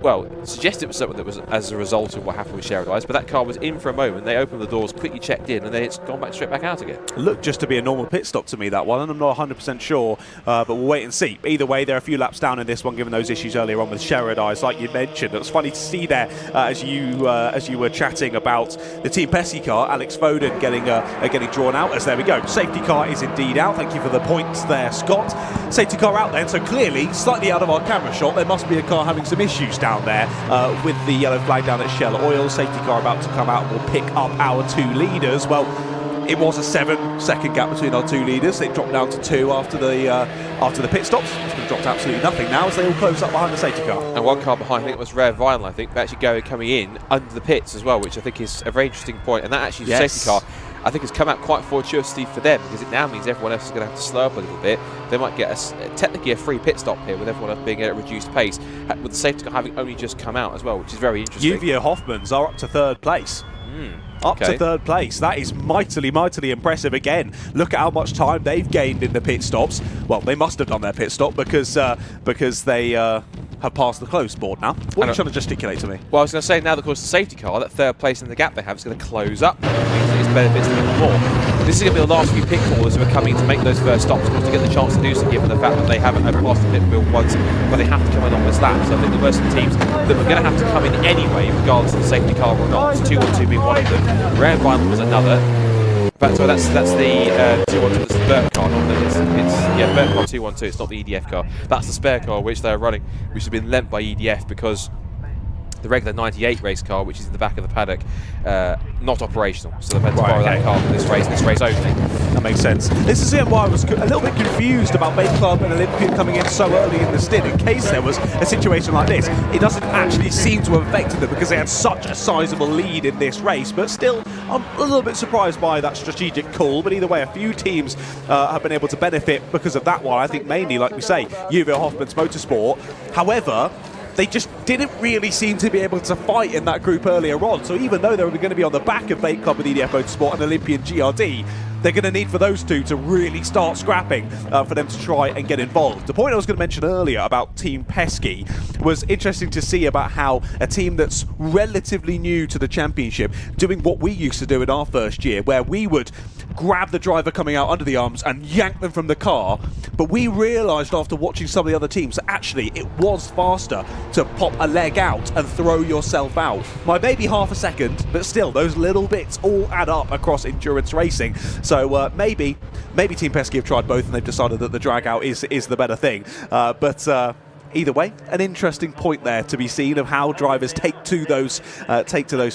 well, suggest it was something that was as a result of what happened with Sheridies, but that car was in for a moment. They opened the doors, quickly checked in, and then it's gone back straight back out again. Looked just to be a normal pit stop to me, that one, and I'm not 100% sure, but we'll wait and see. Either way, they're a few laps down in this one, given those issues earlier on with Sheridies, like you mentioned. It was funny to see there as you were chatting about the Team Pesky car, Alex Foden getting drawn out. As there we go, safety car is indeed out. Thank you for the points there, Scott. Safety car out then, so clearly, slightly out of our camera shot, there must be a car having some issues down there. With the yellow flag down at Shell Oil, safety car about to come out and will pick up our two leaders. Well, it was a 7-second gap between our two leaders. They dropped down to 2 after the pit stops. It's going to drop to absolutely nothing now as they all close up behind the safety car. And one car behind, I think it was Rare Vinyl, I think, but actually coming in under the pits as well, which I think is a very interesting point. And that actually, the safety car, I think, has come out quite fortuitously for them, because it now means everyone else is going to have to slow up a little bit. They might get technically a free pit stop here, with everyone else being at a reduced pace, with the safety car having only just come out as well, which is very interesting. Uvio Hoffmans are up to 3rd place. Up to 3rd place. That is mightily impressive again. Look at how much time they've gained in the pit stops. Well, they must have done their pit stop because they have passed the ClubSport now. What are you trying to gesticulate to me? Well, I was going to say, now that, of course, the safety car, that 3rd place in the gap they have, is going to close up. It benefits them even more. This is going to be the last few pit callers who are coming to make those first stops, of course, to get the chance to do so, given the fact that they haven't passed the pit wheel once, but they have to come in on this lap. So I think there were some teams that were going to have to come in anyway, regardless of the safety car or not. 212 being one of them. Rare Vinyl was another. But so that's the 212, that's the Burt car, not that it's Burt car 212, it's not the EDF car. That's the spare car which they're running, which has been lent by EDF because the regular 98 race car, which is in the back of the paddock, not operational. So they've had to borrow that car for this race only. That makes sense. This is why I was a little bit confused about Vake Club and Olympian coming in so early in the stint. In case there was a situation like this, it doesn't actually seem to have affected them because they had such a sizable lead in this race. But still, I'm a little bit surprised by that strategic call. But either way, a few teams have been able to benefit because of that one. I think mainly, like we say, Uvio Hoffmans Motorsport. However, they just didn't really seem to be able to fight in that group earlier on. So even though they were going to be on the back of Vake Club with EDF Motorsport and Olympian GRD, they're going to need for those two to really start scrapping for them to try and get involved. The point I was going to mention earlier about Team Pesky was interesting to see about how a team that's relatively new to the championship doing what we used to do in our first year, where we would grab the driver coming out under the arms and yank them from the car. But we realised after watching some of the other teams that actually it was faster to pop a leg out and throw yourself out. My maybe half a second, but still, those little bits all add up across endurance racing. So maybe Team Pesky have tried both and they've decided that the drag out is the better thing. But either way, an interesting point there to be seen of how drivers take to those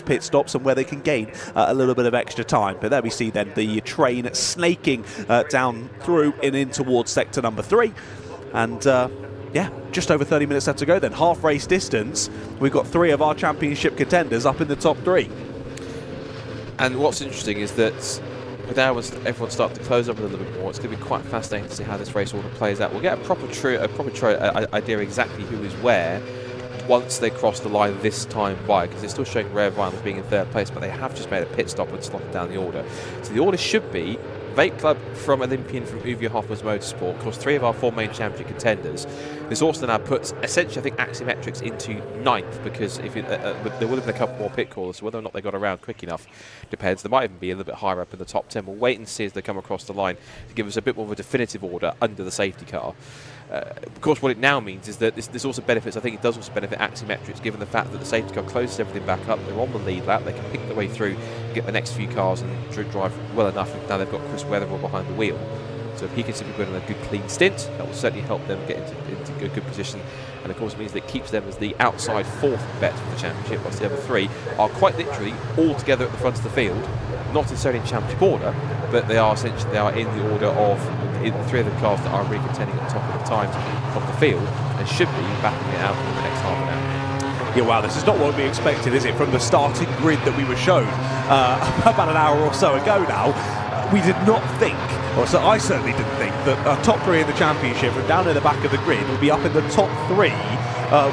pit stops and where they can gain a little bit of extra time. But there we see then the train snaking down through and in towards sector number 3. And yeah, just over 30 minutes left to go then. Half race distance. We've got 3 of our championship contenders up in the top 3. And what's interesting is that now as everyone starts to close up a little bit more, it's going to be quite fascinating to see how this race order plays out. We'll get a proper idea exactly who is where once they cross the line this time by, because they're still showing Rare Vinyl being in 3rd place, but they have just made a pit stop and slotted down the order. So the order should be Vape Club from Olympian from Uwe Hoffmann's Motorsport, of course 3 of our 4 main championship contenders. This also now puts essentially I think Axiometrics into 9th, because if there would have been a couple more pit calls, so whether or not they got around quick enough depends. They might even be a little bit higher up in the top 10. We'll wait and see as they come across the line to give us a bit more of a definitive order under the safety car. Of course, what it now means is that this also benefits, I think it does also benefit Axiometrics, given the fact that the safety car closes everything back up. They're on the lead lap, they can pick their way through, get the next few cars and drive well enough. Now they've got Chris Weatherall behind the wheel. So if he can simply put in a good clean stint, that will certainly help them get into a good position. And of course it means that it keeps them as the outside 4th bet for the championship, whilst the other 3 are quite literally all together at the front of the field. Not necessarily in championship order, but they are essentially in the order of the 3 of the cars that are really contending at the top of the times of the field, and should be backing it out in the next half an hour. Yeah, wow, this is not what we expected, is it? From the starting grid that we were shown about an hour or so ago now, we did not think, or so I certainly didn't think, that our top 3 in the championship from down in the back of the grid would be up in the top 3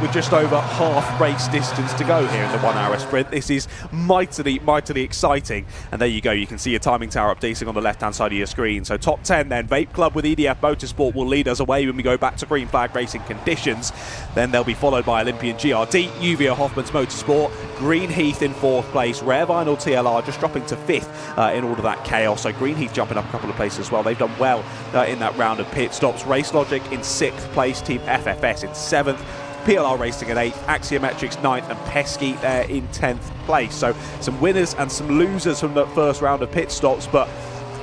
with just over half race distance to go here in the 1 hour sprint. This is mightily exciting. And there you go, you can see your timing tower updating on the left hand side of your screen. So top 10 then, Vape Club with EDF Motorsport will lead us away when we go back to green flag racing conditions. Then they'll be followed by Olympian GRD, Uwe Hoffmann's Motorsport, Green Heath in 4th place, Rare Vinyl TLR just dropping to 5th in all of that chaos. So Green Heath jumping up a couple of places as well. They've done well in that round of pit stops. Race Logic in 6th place, Team FFS in 7th. PLR Racing at 8th, Axiometrics 9th, and Pesky there in 10th place. So some winners and some losers from the first round of pit stops, but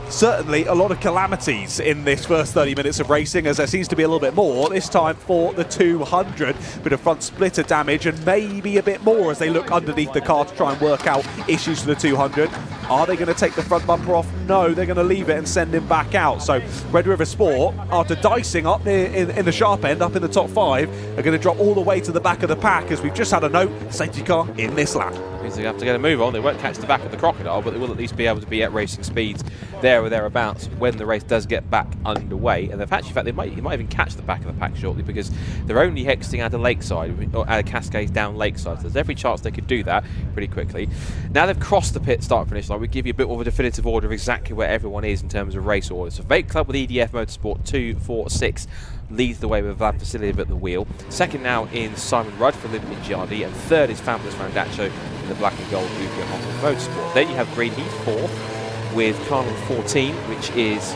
certainly a lot of calamities in this first 30 minutes of racing, as there seems to be a little bit more this time for the 200. Bit of front splitter damage and maybe a bit more as they look underneath the car to try and work out issues for the 200. Are they going to take the front bumper off? No, they're going to leave it and send him back out. So Red River Sport, after dicing up near in the sharp end, up in the top 5, are going to drop all the way to the back of the pack, as we've just had a note, safety car in this lap. Means they have to get a move on. They won't catch the back of the Crocodile, but they will at least be able to be at racing speeds there or thereabouts when the race does get back underway. And in fact, they might even catch the back of the pack shortly, because they're only exiting out of Lakeside, or out of Cascades down Lakeside. So there's every chance they could do that pretty quickly. Now they've crossed the pit start finish line, we give you a bit more of a definitive order of exactly where everyone is in terms of race order. So Vape Club with EDF Motorsport 2, 4, 6 leads the way with Vlad Vasiliev at the wheel. Second now in Simon Rudd for Olympian GRD, and third is Fabulous Randaccio in the black and gold Uwe Hoffmann Motorsport. Then you have Green Heath 4th with Carnival 14, which is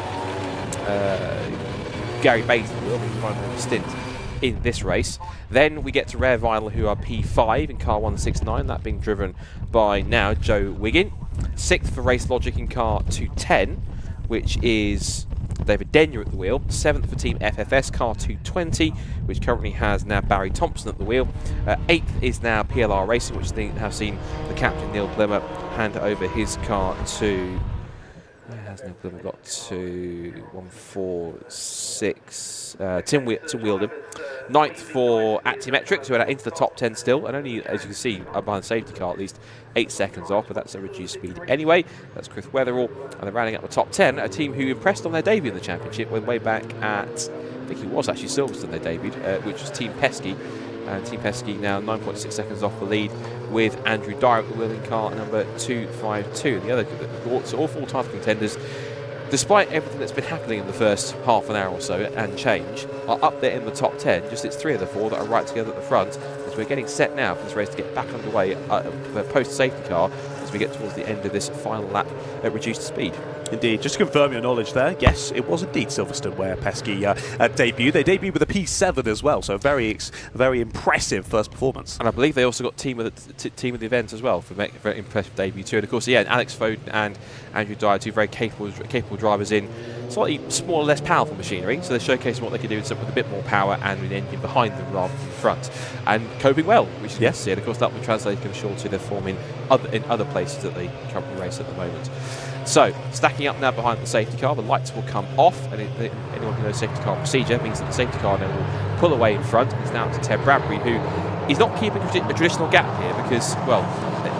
Gary Bates at the wheel, who's finally a stint in this race. Then we get to Rare Vinyl, who are P5 in car 169, that being driven by now Joe Wiggin. 6th for Race Logic in car 210, which is David Denyer at the wheel. 7th for Team FFS, car 220, which currently has now Barry Thompson at the wheel. 8th is now PLR Racing, which they have seen the captain Neil Blimmer hand over his car to... Where has Neil Blimmer got to? 146. Tim Wheeldon. 9th for Axiometrics, who are into the top 10 still, and only, as you can see, behind the safety car, at least 8 seconds off, but that's a reduced speed anyway. That's Chris Weatherall, and they're rounding up the top 10, a team who impressed on their debut in the championship when way back at, I think it was actually Silverstone they debuted, which was Team Pesky. And Team Pesky now 9.6 seconds off the lead, with Andrew Dyer at the wheel in car number 252. The other, so all 4 title contenders, despite everything that's been happening in the first half an hour or so and change, are up there in the top 10. Just it's 3 of the 4 that are right together at the front, as we're getting set now for this race to get back underway the post-safety car as we get towards the end of this final lap at reduced speed. Indeed, just to confirm your knowledge there, yes, it was indeed Silverstone where Pesky debuted. They debuted with a P7 as well, so very impressive first performance. And I believe they also got team of the event as well for making a very impressive debut too. And of course, yeah, Alex Foden and Andrew Dyer, 2 very capable drivers in slightly smaller, less powerful machinery. So they're showcasing what they can do with a bit more power and an engine behind them rather than the front, and coping well, which is yes. And of course, that will translate, I'm sure, to their form in other places that they currently race at the moment. So, stacking up now behind the safety car, the lights will come off, and anyone who knows safety car procedure means that the safety car now will pull away in front. It's now to Ted Bradbury, who is not keeping a traditional gap here because, well,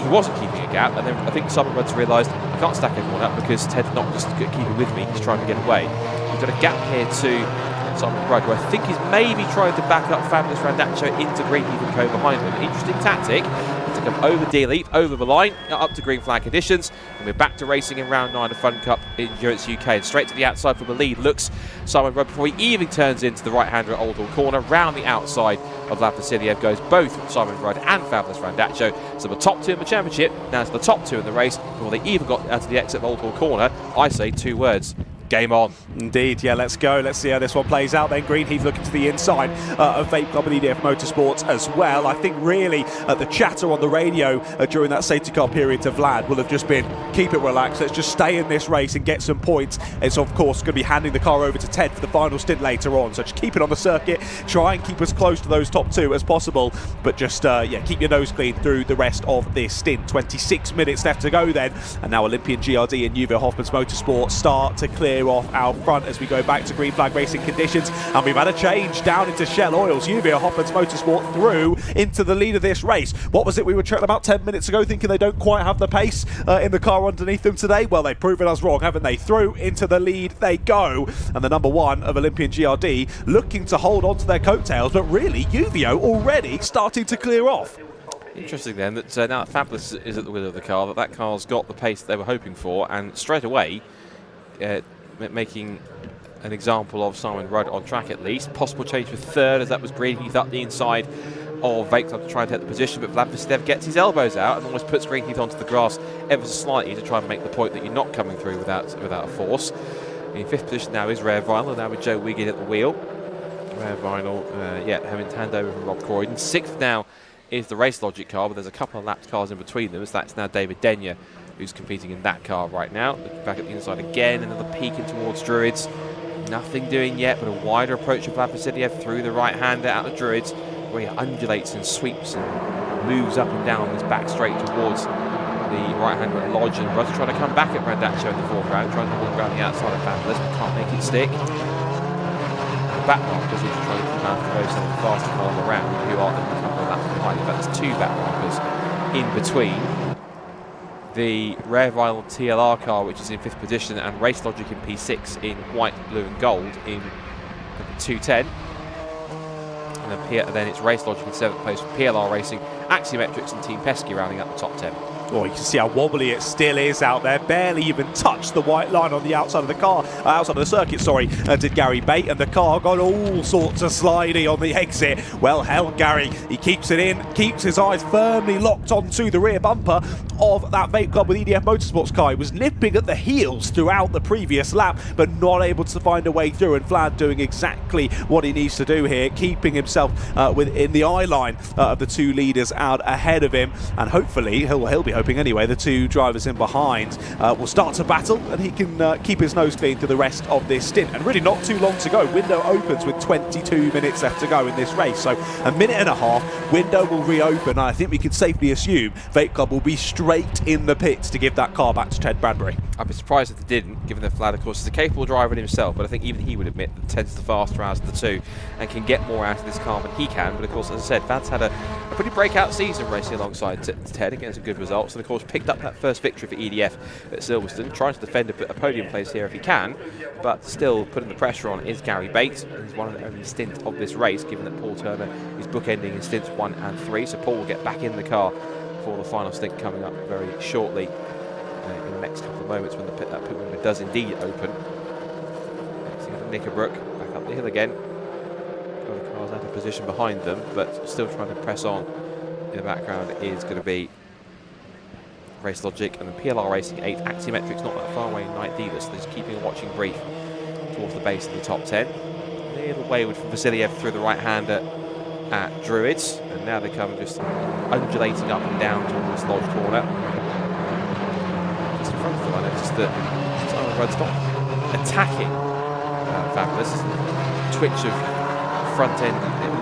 he wasn't keeping a gap, and then I think Simon Rudd's realised I can't stack everyone up because Ted's not just keeping with me, he's trying to get away. We've got a gap here to Simon Rudd, who I think is maybe trying to back up Fabulous Randaccio into Greenheath and Co behind him. Interesting tactic to come over D-Leap, over the line, up to green flag conditions, and we're back to racing in round 9 of Fun Cup Endurance UK. And straight to the outside from the lead looks Simon Rudd before he even turns into the right-hander at Oulton corner. Round the outside of Vlad Vasiliev goes both Simon Rudd and Fabulous Randaccio. So the top 2 in the championship, now to the top 2 in the race. Before they even got out to the exit of Oulton corner, I say 2 words. Game on. Indeed, yeah, let's go. Let's see how this one plays out then. Greenheath looking to the inside of Vape Club and EDF Motorsports as well. I think really the chatter on the radio during that safety car period to Vlad will have just been, keep it relaxed, let's just stay in this race and get some points. It's of course going to be handing the car over to Ted for the final stint later on. So just keep it on the circuit, try and keep as close to those top 2 as possible, but just yeah, keep your nose clean through the rest of this stint. 26 minutes left to go then, and now Olympian GRD and Juve Hoffman's Motorsport start to clear off out front as we go back to green flag racing conditions, and we've had a change down into Shell Oils. Juve Hoffman's Motorsport through into the lead of this race. What was it we were chatting about 10 minutes ago, thinking they don't quite have the pace in the car underneath them today? Well, they've proven us wrong, haven't they? Through into the lead they go, and the number 1 of Olympian GRD looking to hold on to their coattails, but really Juvio already starting to clear off. Interesting then that now that Fabulous is at the wheel of the car, that car's got the pace they were hoping for, and straight away making an example of Simon Rudd on track at least. Possible change for third, as that was Greenheath up the inside of Vape Club to try and take the position, but Vlad Vasiliev gets his elbows out and almost puts Greenheath onto the grass ever so slightly to try and make the point that you're not coming through without a force. In 5th position now is Rare Vinyl, now with Joe Wiggin at the wheel. Rare Vinyl, yeah, having to hand over from Rob Croydon. 6th now is the Race Logic car, but there's a couple of lapped cars in between them, so that's now David Denyer who's competing in that car right now. Looking back at the inside again, another peeking towards Druids. Nothing doing yet, but a wider approach of Vlad Vasiliev through the right-hander out of Druids, where he undulates and sweeps and moves up and down this back straight towards the right-hander at Lodge, and Rudd's trying to come back at Randaccio in the foreground, trying to walk around the outside of Fabulous, but can't make it stick. The back markers are trying to come after those faster cars around, who are a couple of laps behind. In fact, there's 2 back markers in between. The Rare Vinyl TLR car, which is in 5th position, and Race Logic in P6 in white, blue and gold in 210. And then it's Race Logic in 7th place for PLR Racing, Axiometrics and Team Pesky rounding up the top 10. Oh, you can see how wobbly it still is out there. Barely even touched the white line on the outside of the car, outside of the circuit, sorry, did Gary Bate, and the car got all sorts of slidey on the exit. Well held, Gary. He keeps it in, keeps his eyes firmly locked onto the rear bumper of that Vape Club with EDF Motorsports car. He was nipping at the heels throughout the previous lap, but not able to find a way through, and Vlad doing exactly what he needs to do here, keeping himself within the eye line of the 2 leaders out ahead of him, and hopefully he'll be hoping anyway the 2 drivers in behind will start to battle, and he can keep his nose clean through the rest of this stint. And really not too long to go. Window opens with 22 minutes left to go in this race, so a minute and a half, window will reopen, and I think we can safely assume Vape Club will be straight in the pits to give that car back to Ted Bradbury. I'd be surprised if they didn't, given that Vlad, of course, is a capable driver in himself, but I think even he would admit that Ted's the faster out of the 2 and can get more out of this car than he can. But of course, as I said, Vlad's had a pretty breakout season racing alongside Ted against some good results, and of course picked up that first victory for EDF at Silverstone, trying to defend a podium place here if he can, but still putting the pressure on is Gary Bates. He's one of the only stint of this race, given that Paul Turner is bookending in stints 1 and 3, so Paul will get back in the car for the final stint coming up very shortly in the next couple of moments when that pit window does indeed open. So Knickerbrook back up the hill again. The car's out of position behind them, but still trying to press on. In the background is going to be Race Logic and the PLR Racing 8. Axiometrics not that far away in 9th either, so they're just keeping a watching brief towards the base of the top 10. A little wayward from Vasiliev through the right-hander at Druids, and now they come just undulating up and down towards Lodge corner. Just in front of them, I noticed that Simon Rudd's not attacking Fabulous. Twitch of front end,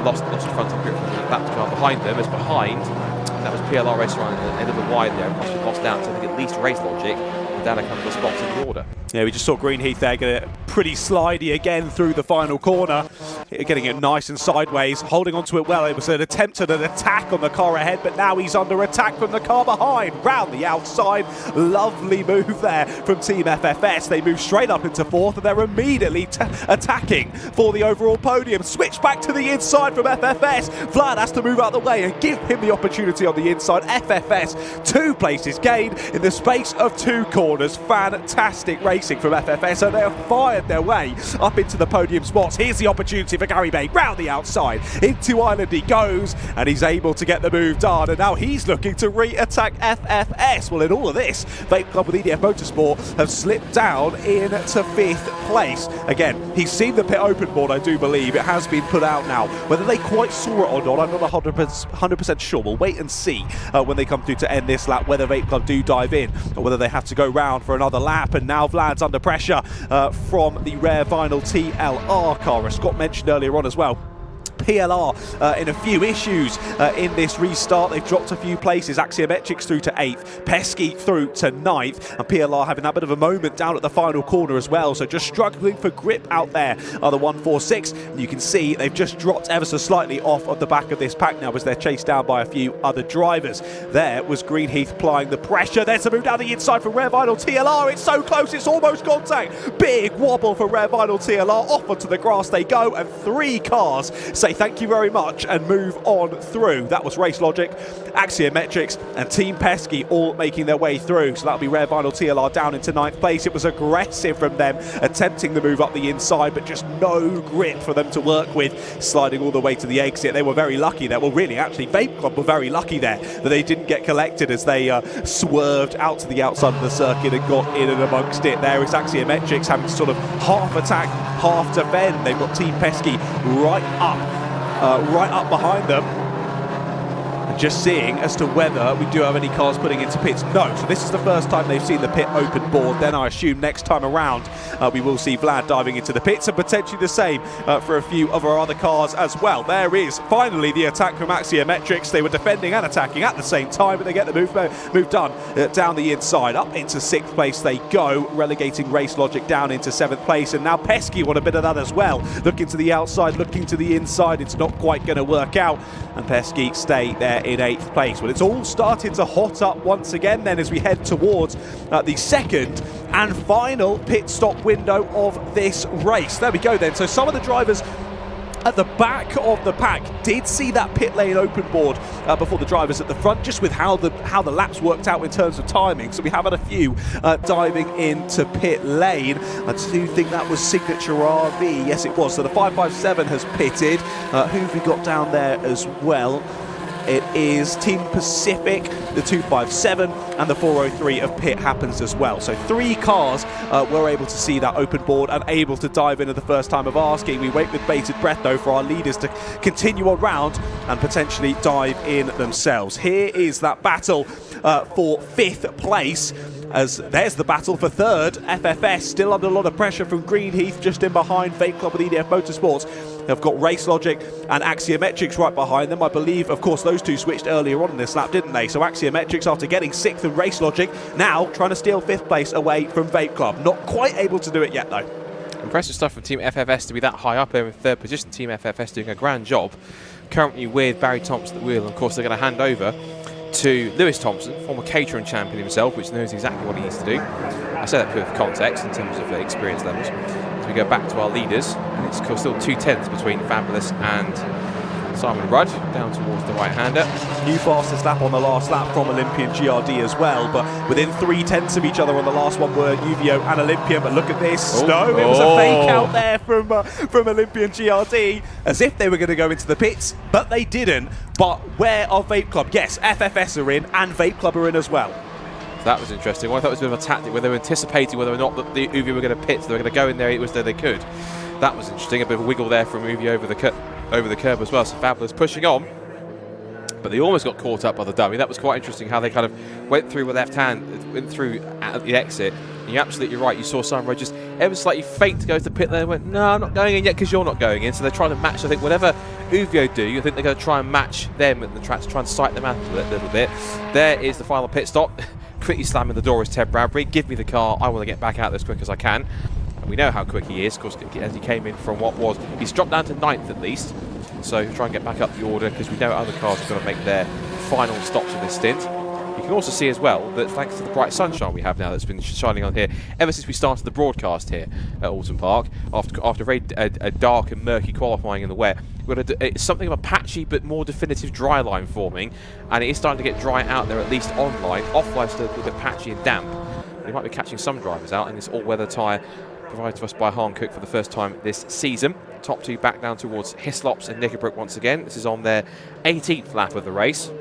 lost the front end grip from the lap car behind them, as behind, that was PLR Racing around the end of the wide there, possibly lost out to I think at least Race Logic. down a couple of spots in the order. Yeah, we just saw Greenheath there get it pretty slidey again through the final corner, getting it nice and sideways, holding onto it well. It was an attempt at an attack on the car ahead, but now he's under attack from the car behind, round the outside. Lovely move there from Team FFS. They move straight up into fourth, and they're immediately attacking for the overall podium. Switch back to the inside from FFS. Vlad has to move out the way and give him the opportunity on the inside. FFS, 2 places gained in the space of 2 corners. Fantastic racing from FFS, and they have fired their way up into the podium spots. Here's the opportunity for Gary Bay, round the outside, into Ireland he goes, and he's able to get the move done, and now he's looking to re-attack FFS. Well, in all of this, Vape Club with EDF Motorsport have slipped down into 5th place. Again, he's seen the pit open board, I do believe. It has been put out now. Whether they quite saw it or not, I'm not 100% sure. We'll wait and see when they come through to end this lap, whether Vape Club do dive in, or whether they have to go round for another lap. And now Vlad's under pressure from the Rare Vinyl TLR car, as Scott mentioned earlier on as well. PLR in a few issues in this restart. They've dropped a few places. Axiometrics through to 8th, Pesky through to 9th, and PLR having that bit of a moment down at the final corner as well, so just struggling for grip out there are the 146. And you can see they've just dropped ever so slightly off of the back of this pack now as they're chased down by a few other drivers. There was Greenheath applying the pressure. There's a move down the inside from Rare Vinyl TLR. It's so close, it's almost contact. Big wobble for Rare Vinyl TLR. Off onto the grass they go, and 3 cars say thank you very much and move on through. That was Race Logic, Axiometrics and Team Pesky all making their way through. So that'll be Rare Vinyl TLR down into 9th place. It was aggressive from them, attempting the move up the inside, but just no grip for them to work with, sliding all the way to the exit. They were very lucky there. Well, really, actually, Vape Club were very lucky there that they didn't get collected as they swerved out to the outside of the circuit and got in and amongst it. There is Axiometrics having to sort of half attack, half defend. They've got Team Pesky right up behind them. And just seeing as to whether we do have any cars putting into pits. No, so this is the first time they've seen the pit open board. Then I assume next time around we will see Vlad diving into the pits, and potentially the same for a few of our other cars as well. There is finally the attack from Axiometrics. They were defending and attacking at the same time, but they get the move done down the inside. Up into 6th place they go, relegating Race Logic down into 7th place. And now Pesky want a bit of that as well. Looking to the outside, looking to the inside. It's not quite going to work out, and Pesky stay there in 8th place. Well, it's all started to hot up once again then as we head towards the second and final pit stop window of this race. There we go then. So some of the drivers at the back of the pack did see that pit lane open board before the drivers at the front, just with how the laps worked out in terms of timing. So we have had a few diving into pit lane. I do think that was Signature RV. Yes, it was. So the 557 has pitted. Who have we got down there as well? It is Team Pacific, the 257, and the 403 of pit happens as well. So 3 cars were able to see that open board and able to dive in at the first time of asking. We wait with bated breath though for our leaders to continue on round and potentially dive in themselves. Here is that battle for 5th place, as there's the battle for 3rd. FFS still under a lot of pressure from Greenheath, just in behind. Vape Club with EDF Motorsports have got Race Logic and Axiometrics right behind them. I believe, of course, those two switched earlier on in this lap, didn't they? So Axiometrics, after getting 6th and Race Logic, now trying to steal 5th place away from Vape Club. Not quite able to do it yet, though. Impressive stuff from Team FFS to be that high up there in 3rd position. Team FFS doing a grand job. Currently with Barry Thompson at the wheel. And of course, they're going to hand over to Lewis Thompson, former catering champion himself, which knows exactly what he needs to do. I say that with context in terms of experience levels. As we go back to our leaders, and it's still 2/10 between Fabulous and Simon Rudd, down towards the right-hander. New fastest lap on the last lap from Olympian GRD as well, but within 3/10 of each other on the last one were Uvio and Olympian. But look at this. No, it was a fake out there from Olympian GRD, as if they were going to go into the pits, but they didn't. But where are Vape Club? Yes, FFS are in, and Vape Club are in as well. That was interesting. Well, I thought it was a bit of a tactic where they were anticipating whether or not the Uvio were going to pit, so they were going to go in there. It was there they could. That was interesting. A bit of a wiggle there from Uvio over the curb as well. So Fabulous pushing on, but they almost got caught up by the dummy. That was quite interesting how they kind of went through with left hand, went through at the exit. And you're absolutely right. You saw Simon Rudd just ever slightly fake to go to the pit there and went, no, I'm not going in yet because you're not going in. So they're trying to match, I think, whatever Uvio do, I think they're going to try and match them at the track to try and sight them out a little bit. There is the final pit stop. quickly slamming the door is Ted Bradbury. Give me the car, I want to get back out there as quick as I can. And we know how quick he is, of course, as he came in from what was, he's dropped down to 9th at least. So try and get back up the order, because we know other cars are going to make their final stops of this stint. You can also see as well that thanks to the bright sunshine we have now that's been shining on here ever since we started the broadcast here at Oulton Park, after very a dark and murky qualifying in the wet, it's something of a patchy but more definitive dry line forming, and it is starting to get dry out there, at least online. Offline still a little bit patchy and damp. We might be catching some drivers out in this all-weather tyre provided to us by Harncook for the first time this season. Top two back down towards Hislops and Knickerbrook once again. This is on their 18th lap of the race.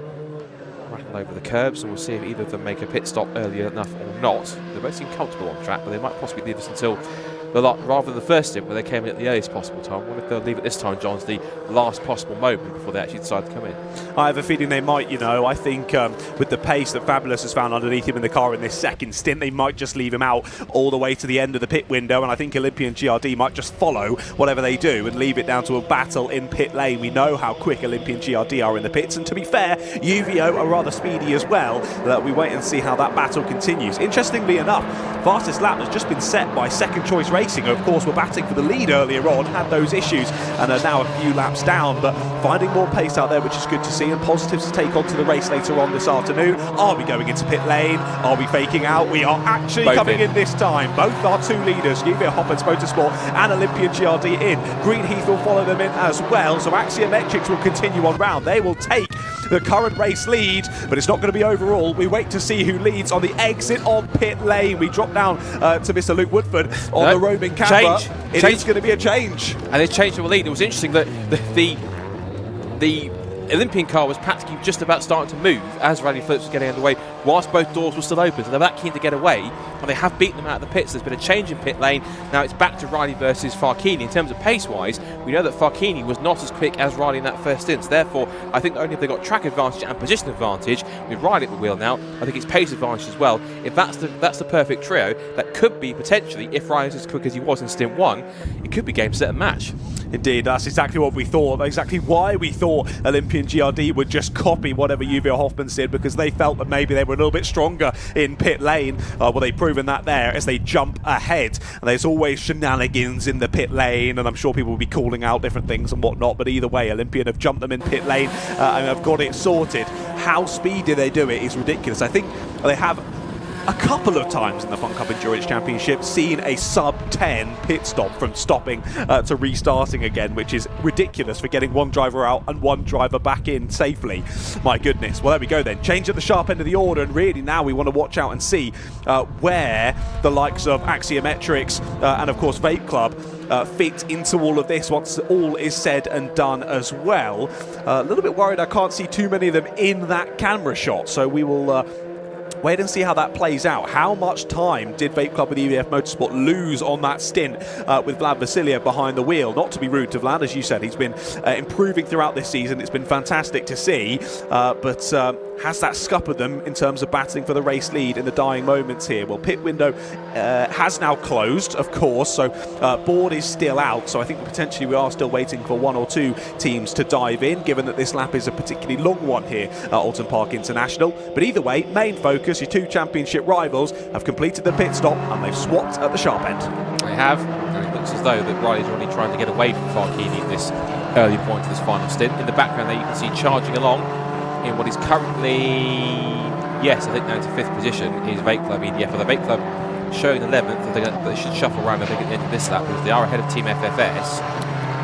Rattle over the curbs, and we'll see if either of them make a pit stop early enough or not. They both seem comfortable on track, but they might possibly leave us until rather than the first stint where they came in at the earliest possible time. I wonder if they'll leave it this time, John, the last possible moment before they actually decide to come in. I have a feeling they might, you know. I think with the pace that Fabulous has found underneath him in the car in this second stint, they might just leave him out all the way to the end of the pit window, and I think Olympian GRD might just follow whatever they do and leave it down to a battle in pit lane. We know how quick Olympian GRD are in the pits, and to be fair, UVO are rather speedy as well. We wait and see how that battle continues. Interestingly enough, fastest lap has just been set by Second Choice Racing, who of course were batting for the lead earlier on, had those issues and are now a few laps down, but finding more pace out there, which is good to see, and positives to take on to the race later on this afternoon. Are we going into pit lane? Are we faking out? We are actually coming in this time. Both our two leaders, UVO Hoppers Motorsport and Olympian GRD in. Green Heath will follow them in as well, so Axiometrics will continue on round. They will take the current race lead, but it's not going to be overall. We wait to see who leads on the exit on pit lane. We drop down to Mr. Luke Woodford on the roaming camera. It is going to be a change. And it's changed to a lead. It was interesting that the Olympian car was practically just about starting to move as Rally Phillips was getting underway, whilst both doors were still open, so they were that keen to get away, and they have beaten them out of the pits. There's been a change in pit lane. Now it's back to Riley versus Farkini. In terms of pace-wise, we know that Farkini was not as quick as Riley in that first stint. Therefore, I think not only have they got track advantage and position advantage with Riley at the wheel now, I think it's pace advantage as well. If that's the perfect trio, that could be potentially, if Riley's as quick as he was in stint 1, it could be game, set and match. Indeed, that's exactly what we thought, exactly why we thought Olympian GRD would just copy whatever UVO Hoffmans did, because they felt that maybe they were a little bit stronger in pit lane. Well, they've proven that there as they jump ahead. And there's always shenanigans in the pit lane, and I'm sure people will be calling out different things and whatnot, but either way, Olympian have jumped them in pit lane and have got it sorted. How speedy they do it is ridiculous. I think they have a couple of times in the Fun Cup Endurance Championship seen a sub-10 pit stop from stopping to restarting again, which is ridiculous for getting one driver out and one driver back in safely. My goodness. Well, there we go then. Change at the sharp end of the order, and really now we want to watch out and see where the likes of Axiometrics and of course Vape Club fit into all of this once all is said and done as well. A little bit worried I can't see too many of them in that camera shot, so we will wait and see how that plays out. How much time did Vape Club with EVF Motorsport lose on that stint with Vlad Vasiliev behind the wheel? Not to be rude to Vlad, as you said, he's been improving throughout this season. It's been fantastic to see, but has that scuppered them in terms of battling for the race lead in the dying moments here? Well, pit window has now closed, of course, so board is still out, so I think potentially we are still waiting for one or two teams to dive in, given that this lap is a particularly long one here at Oulton Park International. But either way, main focus, your two championship rivals have completed the pit stop and they've swapped at the sharp end. They have, and it looks as though that Riley's already trying to get away from Farkini at this early point of this final stint. In the background there you can see charging along in what is currently, yes, I think now into 5th position is Vape Club EDF. Well, the Vape Club showing 11th, they should shuffle around I think at the end of this lap, because they are ahead of Team FFS,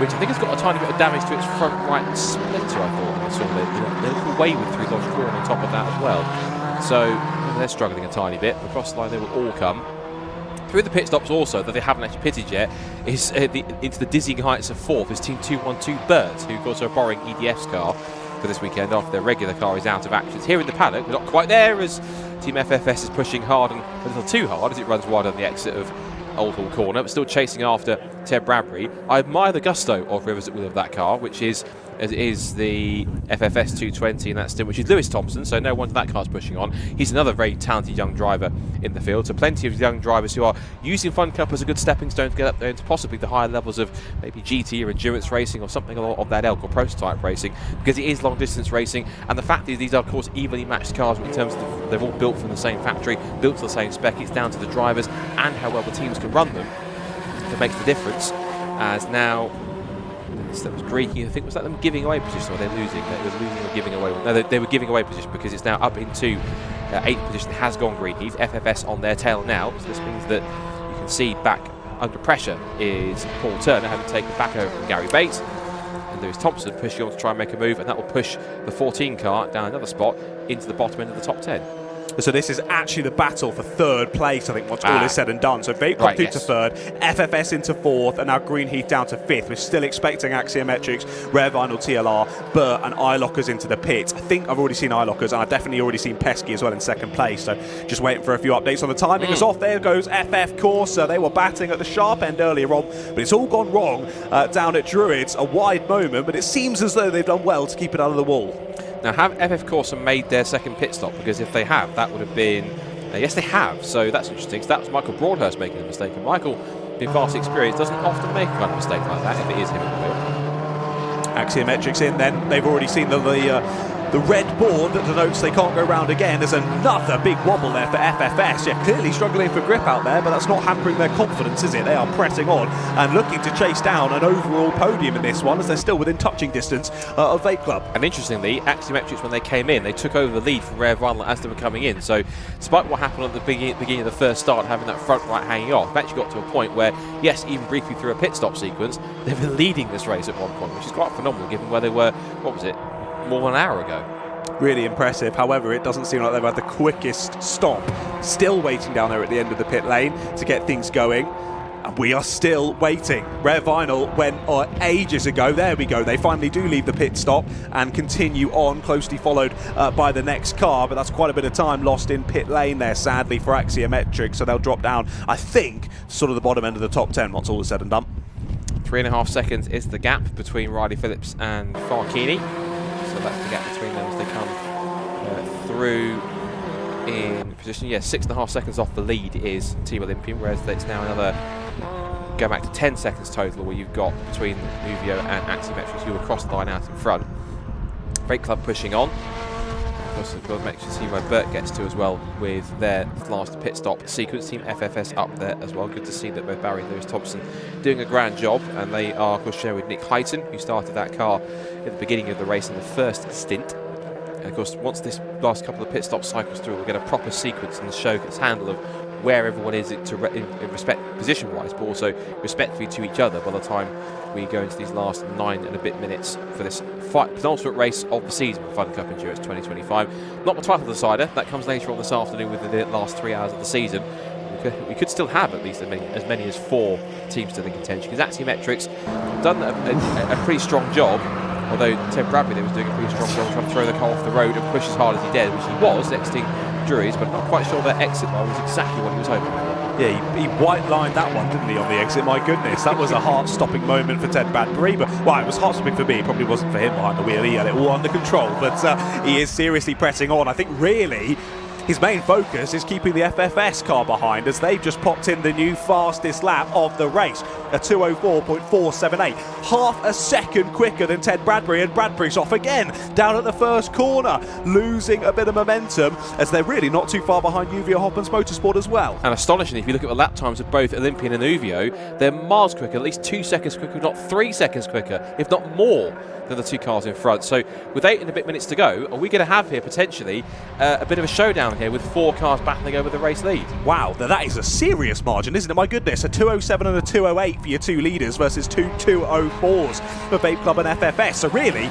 which I think has got a tiny bit of damage to its front right splitter, I thought. I saw a little wayward through Lodge Corner on top of that as well. So they're struggling a tiny bit. Across the line they will all come. Through the pit stops also, that they haven't actually pitted yet, is into the dizzying heights of 4th is Team 212 Birds, who of course are borrowing EDF's car for this weekend after their regular car is out of action. It's here in the paddock, we're not quite there as Team FFS is pushing hard and a little too hard as it runs wide on the exit of Old Hall Corner, but still chasing after Ted Bradbury. I admire the gusto of Rivers at wheel of that car, which is as it is the FFS 220 in that stint, which is Lewis Thompson, so no wonder that car's pushing on. He's another very talented young driver in the field, so plenty of young drivers who are using Fun Cup as a good stepping stone to get up there into possibly the higher levels of maybe GT or endurance racing or something of that ilk, or prototype racing, because it is long distance racing. And the fact is, these are of course evenly matched cars in terms of they're all built from the same factory, built to the same spec. It's down to the drivers and how well the teams can run them that makes the difference. As now, that was Greeky, I think, was that them giving away position, or they're losing? They were losing or giving away? No, they were giving away position, because it's now up into 8th position, has gone Greenheath. FFS on their tail now, so this means that you can see back under pressure is Paul Turner, having taken back over from Gary Bates. And Lewis Thompson pushing on to try and make a move, and that will push the 14 car down another spot into the bottom end of the top 10. So this is actually the battle for third place, I think, once all is said and done. So Vape Club through to third, FFS into fourth, and now Greenheath down to fifth. We're still expecting Axiometrics, Rare Vinyl, TLR, Burt and iLockers into the pits. I think I've already seen iLockers, and I've definitely already seen Pesky as well in second place. So just waiting for a few updates on the timing. Is off. There goes FF Corsa. They were batting at the sharp end earlier on, but it's all gone wrong down at Druids. A wide moment, but it seems as though they've done well to keep it out of the wall. Now, have FF Corsa made their second pit stop? Because if they have, that would have been... yes, they have, so that's interesting. So that was Michael Broadhurst making a mistake, and Michael, being vast experience, doesn't often make a kind of mistake like that if it is him at the wheel. Axiometrics in then. They've already seen the red board that denotes they can't go round again. There's another big wobble there for FFS. Yeah, clearly struggling for grip out there, but that's not hampering their confidence, is it? They are pressing on and looking to chase down an overall podium in this one, as they're still within touching distance of Vape Club. And interestingly, Axiometrics, when they came in, they took over the lead from Rare Vinyl as they were coming in. So despite what happened at the beginning of the first start, having that front right hanging off, they've actually got to a point where, yes, even briefly through a pit stop sequence, they've been leading this race at one point, which is quite phenomenal given where they were, what was it, more than an hour ago. Really impressive. However, it doesn't seem like they've had the quickest stop. Still waiting down there at the end of the pit lane to get things going. And we are still waiting. Rare Vinyl went ages ago. There we go. They finally do leave the pit stop and continue on, closely followed by the next car. But that's quite a bit of time lost in pit lane there, sadly, for Axiometrics. So they'll drop down, I think, sort of the bottom end of the top 10 once all is said and done. 3.5 seconds is the gap between Riley Phillips and Farkini. So that's the gap between them as they come through in position. Yeah, 6.5 seconds off the lead is Team Olympian, whereas it's now another, go back to 10 seconds total, where you've got between Nuvio and Axiometrics, who will cross the line out in front. Vape Club pushing on. Of course, we'll make sure to see where Burt gets to as well with their last pit stop sequence. Team FFS up there as well. Good to see that both Barry and Lewis Thompson doing a grand job, and they are, of course, sharing with Nick Heighton, who started that car at the beginning of the race in the first stint. And of course, once this last couple of pit stop cycles through, we'll get a proper sequence and the show gets handle of where everyone is in respect position-wise, but also respectfully to each other by the time we go into these last 9 and a bit minutes for this penultimate race of the season for Fun Cup Endurance 2025. Not the title decider, that comes later on this afternoon within the last 3 hours of the season. We could still have at least as many as 4 teams still in contention, because Axiometrics done a pretty strong job. Although Ted Bradbury there was doing a pretty strong job trying to throw the car off the road and push as hard as he did, which he was exiting Drury's, but not quite sure that exit line was exactly what he was hoping for. Yeah, he white-lined that one, didn't he, on the exit? My goodness, that was a heart-stopping moment for Ted Bradbury. But, well, it was heart-stopping for me. It probably wasn't for him behind the wheel. He had it all under control. But he is seriously pressing on. I think, really, his main focus is keeping the FFS car behind, as they've just popped in the new fastest lap of the race, a 2:04.478, half a second quicker than Ted Bradbury, and Bradbury's off again down at the first corner, losing a bit of momentum, as they're really not too far behind Uvio Hoppman's Motorsport as well. And astonishing, if you look at the lap times of both Olympian and Uvio, they're miles quicker, at least 2 seconds quicker, if not 3 seconds quicker, if not more, than the 2 cars in front. So with 8 and a bit minutes to go, are we going to have here potentially a bit of a showdown here with 4 cars battling over the race lead? Wow, that is a serious margin, isn't it? My goodness, a 2:07 and a 2:08 for your 2 leaders versus 2 2:04s for Vape Club and FFS. So really,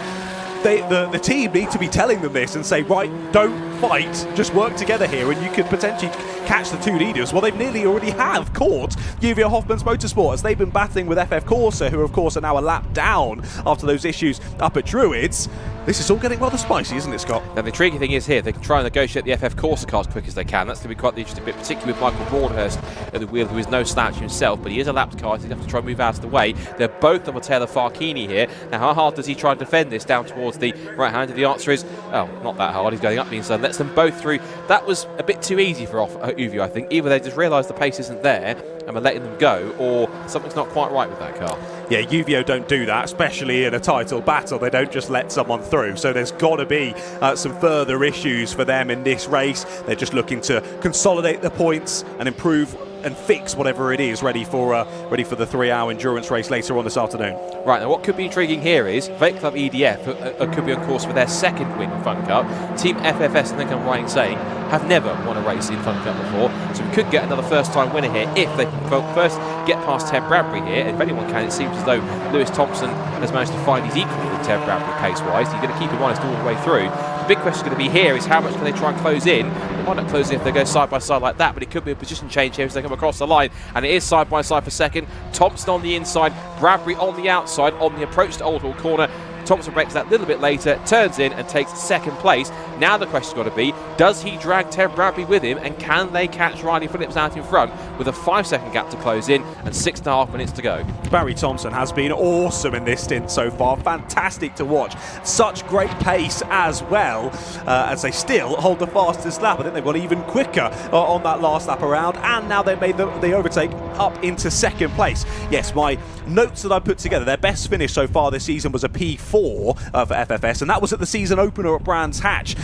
the team need to be telling them this and say, right, don't fight just work together here, and you could potentially catch the two leaders. Well, they've nearly already have caught Uvio Hoffman's Motorsport, as they've been battling with FF Corsa, who of course are now a lap down after those issues up at Druids. This is all getting rather spicy, isn't it, Scott? Now, the intriguing thing is here, they can try and negotiate the FF Corsa car as quick as they can. That's going to be quite the interesting bit, particularly with Michael Broadhurst at the wheel, who is no slouch himself, but he is a lapped car, so he'll have to try and move out of the way. They're both on the tail of Farkini here. Now, how hard does he try and defend this down towards the right hand? The answer is, oh, not that hard. He's going up the inside, lets them both through. That was a bit too easy for Uvio, I think. Either they just realised the pace isn't there and we're letting them go, or something's not quite right with that car. Yeah, Uvio don't do that, especially in a title battle. They don't just let someone through. So there's got to be some further issues for them in this race. They're just looking to consolidate the points and improve and fix whatever it is ready for the 3-hour endurance race later on this afternoon. Right, now what could be intriguing here is Vate Club EDF could be on course for their second win in Fun Cup. Team FFS, I think I'm right in saying, have never won a race in Fun Cup before, so we could get another first-time winner here if they can first get past Ted Bradbury here. And if anyone can, it seems as though Lewis Thompson has managed to find his equal with Ted Bradbury pace-wise. He's going to keep him honest all the way through. The big question is going to be here is how much can they try and close in. They might not close in if they go side by side like that, but it could be a position change here as they come across the line, and it is side by side for second. Thompson on the inside, Bradbury on the outside on the approach to Old Hall Corner. Thompson breaks that a little bit later, turns in and takes second place. Now the question's got to be, does he drag Ted Bradbury with him, and can they catch Riley Phillips out in front with a 5-second gap to close in and 6.5 minutes to go? Barry Thompson has been awesome in this stint so far. Fantastic to watch. Such great pace as well, as they still hold the fastest lap. I think they've got even quicker on that last lap around, and now they've made the overtake up into second place. Yes, my notes that I put together, their best finish so far this season was a P4 for FFS, and that was at the season opener at Brands Hatch.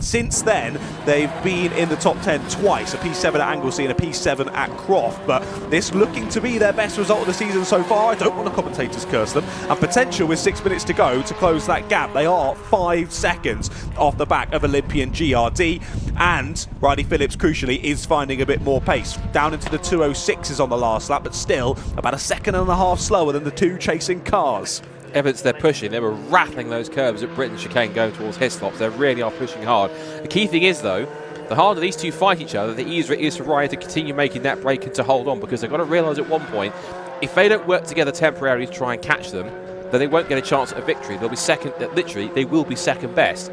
Since then, they've been in the top 10 twice, a P7 at Anglesey and a P7 at Croft, but this looking to be their best result of the season so far. I don't want the commentators curse them, and potential with 6 minutes to go to close that gap. They are 5 seconds off the back of Olympian GRD, and Riley Phillips, crucially, is finding a bit more pace. Down into the 206s on the last lap, but still about a second and a half slower than the two chasing cars. Evidence they're pushing. They were rattling those curves at Britain Chicane going towards Hislops. They really are pushing hard. The key thing is, though, the harder these two fight each other, the easier it is for Ryan to continue making that break and to hold on, because they've got to realise at one point, if they don't work together temporarily to try and catch them, then they won't get a chance at a victory. They'll be second, literally, they will be second best.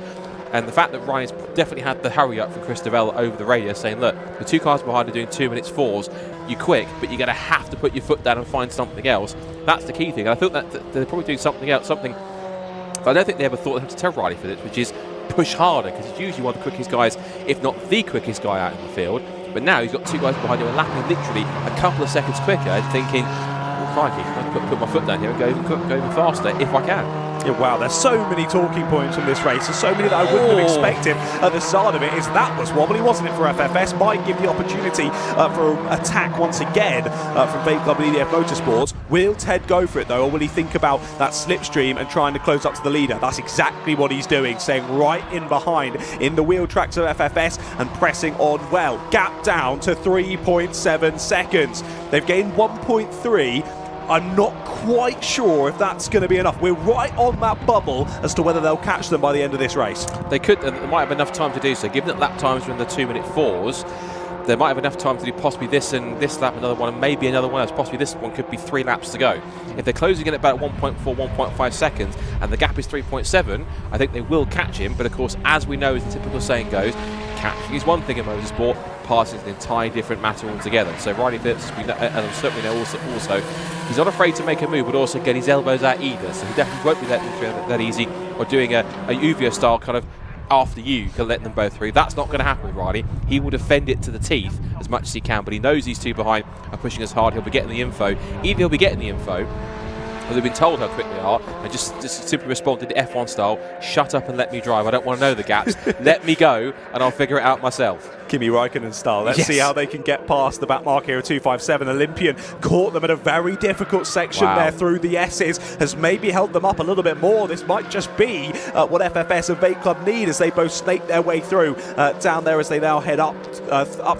And the fact that Ryan's definitely had the hurry up from Chris Devell over the radio saying, look, the two cars behind are doing 2 minutes 4s, you're quick, but you're going to have to put your foot down and find something else. That's the key thing. And I thought that they're probably doing something else, but I don't think they ever thought they had to tell Riley Phillips, which is push harder, because he's usually one of the quickest guys, if not the quickest guy out in the field. But now he's got two guys behind him and lapping literally a couple of seconds quicker, and thinking, oh, crikey, I can put my foot down here and go even faster if I can. Yeah, wow, there's so many talking points from this race. There's so many that I wouldn't have expected at the start of it. Is that was wobbly, wasn't it, for FFS? Might give the opportunity for attack once again from Vape Club and EDF Motorsports. Will Ted go for it, though, or will he think about that slipstream and trying to close up to the leader? That's exactly what he's doing, staying right in behind in the wheel tracks of FFS and pressing on well. Gap down to 3.7 seconds. They've gained 1.3. I'm not quite sure if that's going to be enough. We're right on that bubble as to whether they'll catch them by the end of this race. They could, and they might have enough time to do so. Given that lap times are in the 2 minute 4s, they might have enough time to do possibly this and this lap, another one, and maybe another one else. Possibly this one could be 3 laps to go. If they're closing in at about 1.4, 1.5 seconds, and the gap is 3.7, I think they will catch him. But of course, as we know, as the typical saying goes, catching is one thing in motorsport, passing is an entirely different matter altogether. So Riley Phillips, and certainly know also, he's not afraid to make a move, but also get his elbows out either. So he definitely won't be letting them through that easy, or doing a Uvio style kind of after you can let them both through. That's not going to happen with Riley. He will defend it to the teeth as much as he can, but he knows these two behind are pushing as hard. He'll be getting the info. Either he'll be getting the info, or they've been told how quick they are, and just simply responded to F1 style, shut up and let me drive. I don't want to know the gaps. Let me go, and I'll figure it out myself. Kimi Räikkönen style. Let's see how they can get past the back mark here of 257. Olympian caught them at a very difficult section there through the S's, has maybe held them up a little bit more. This might just be what FFS and Vape Club need as they both snake their way through down there as they now head up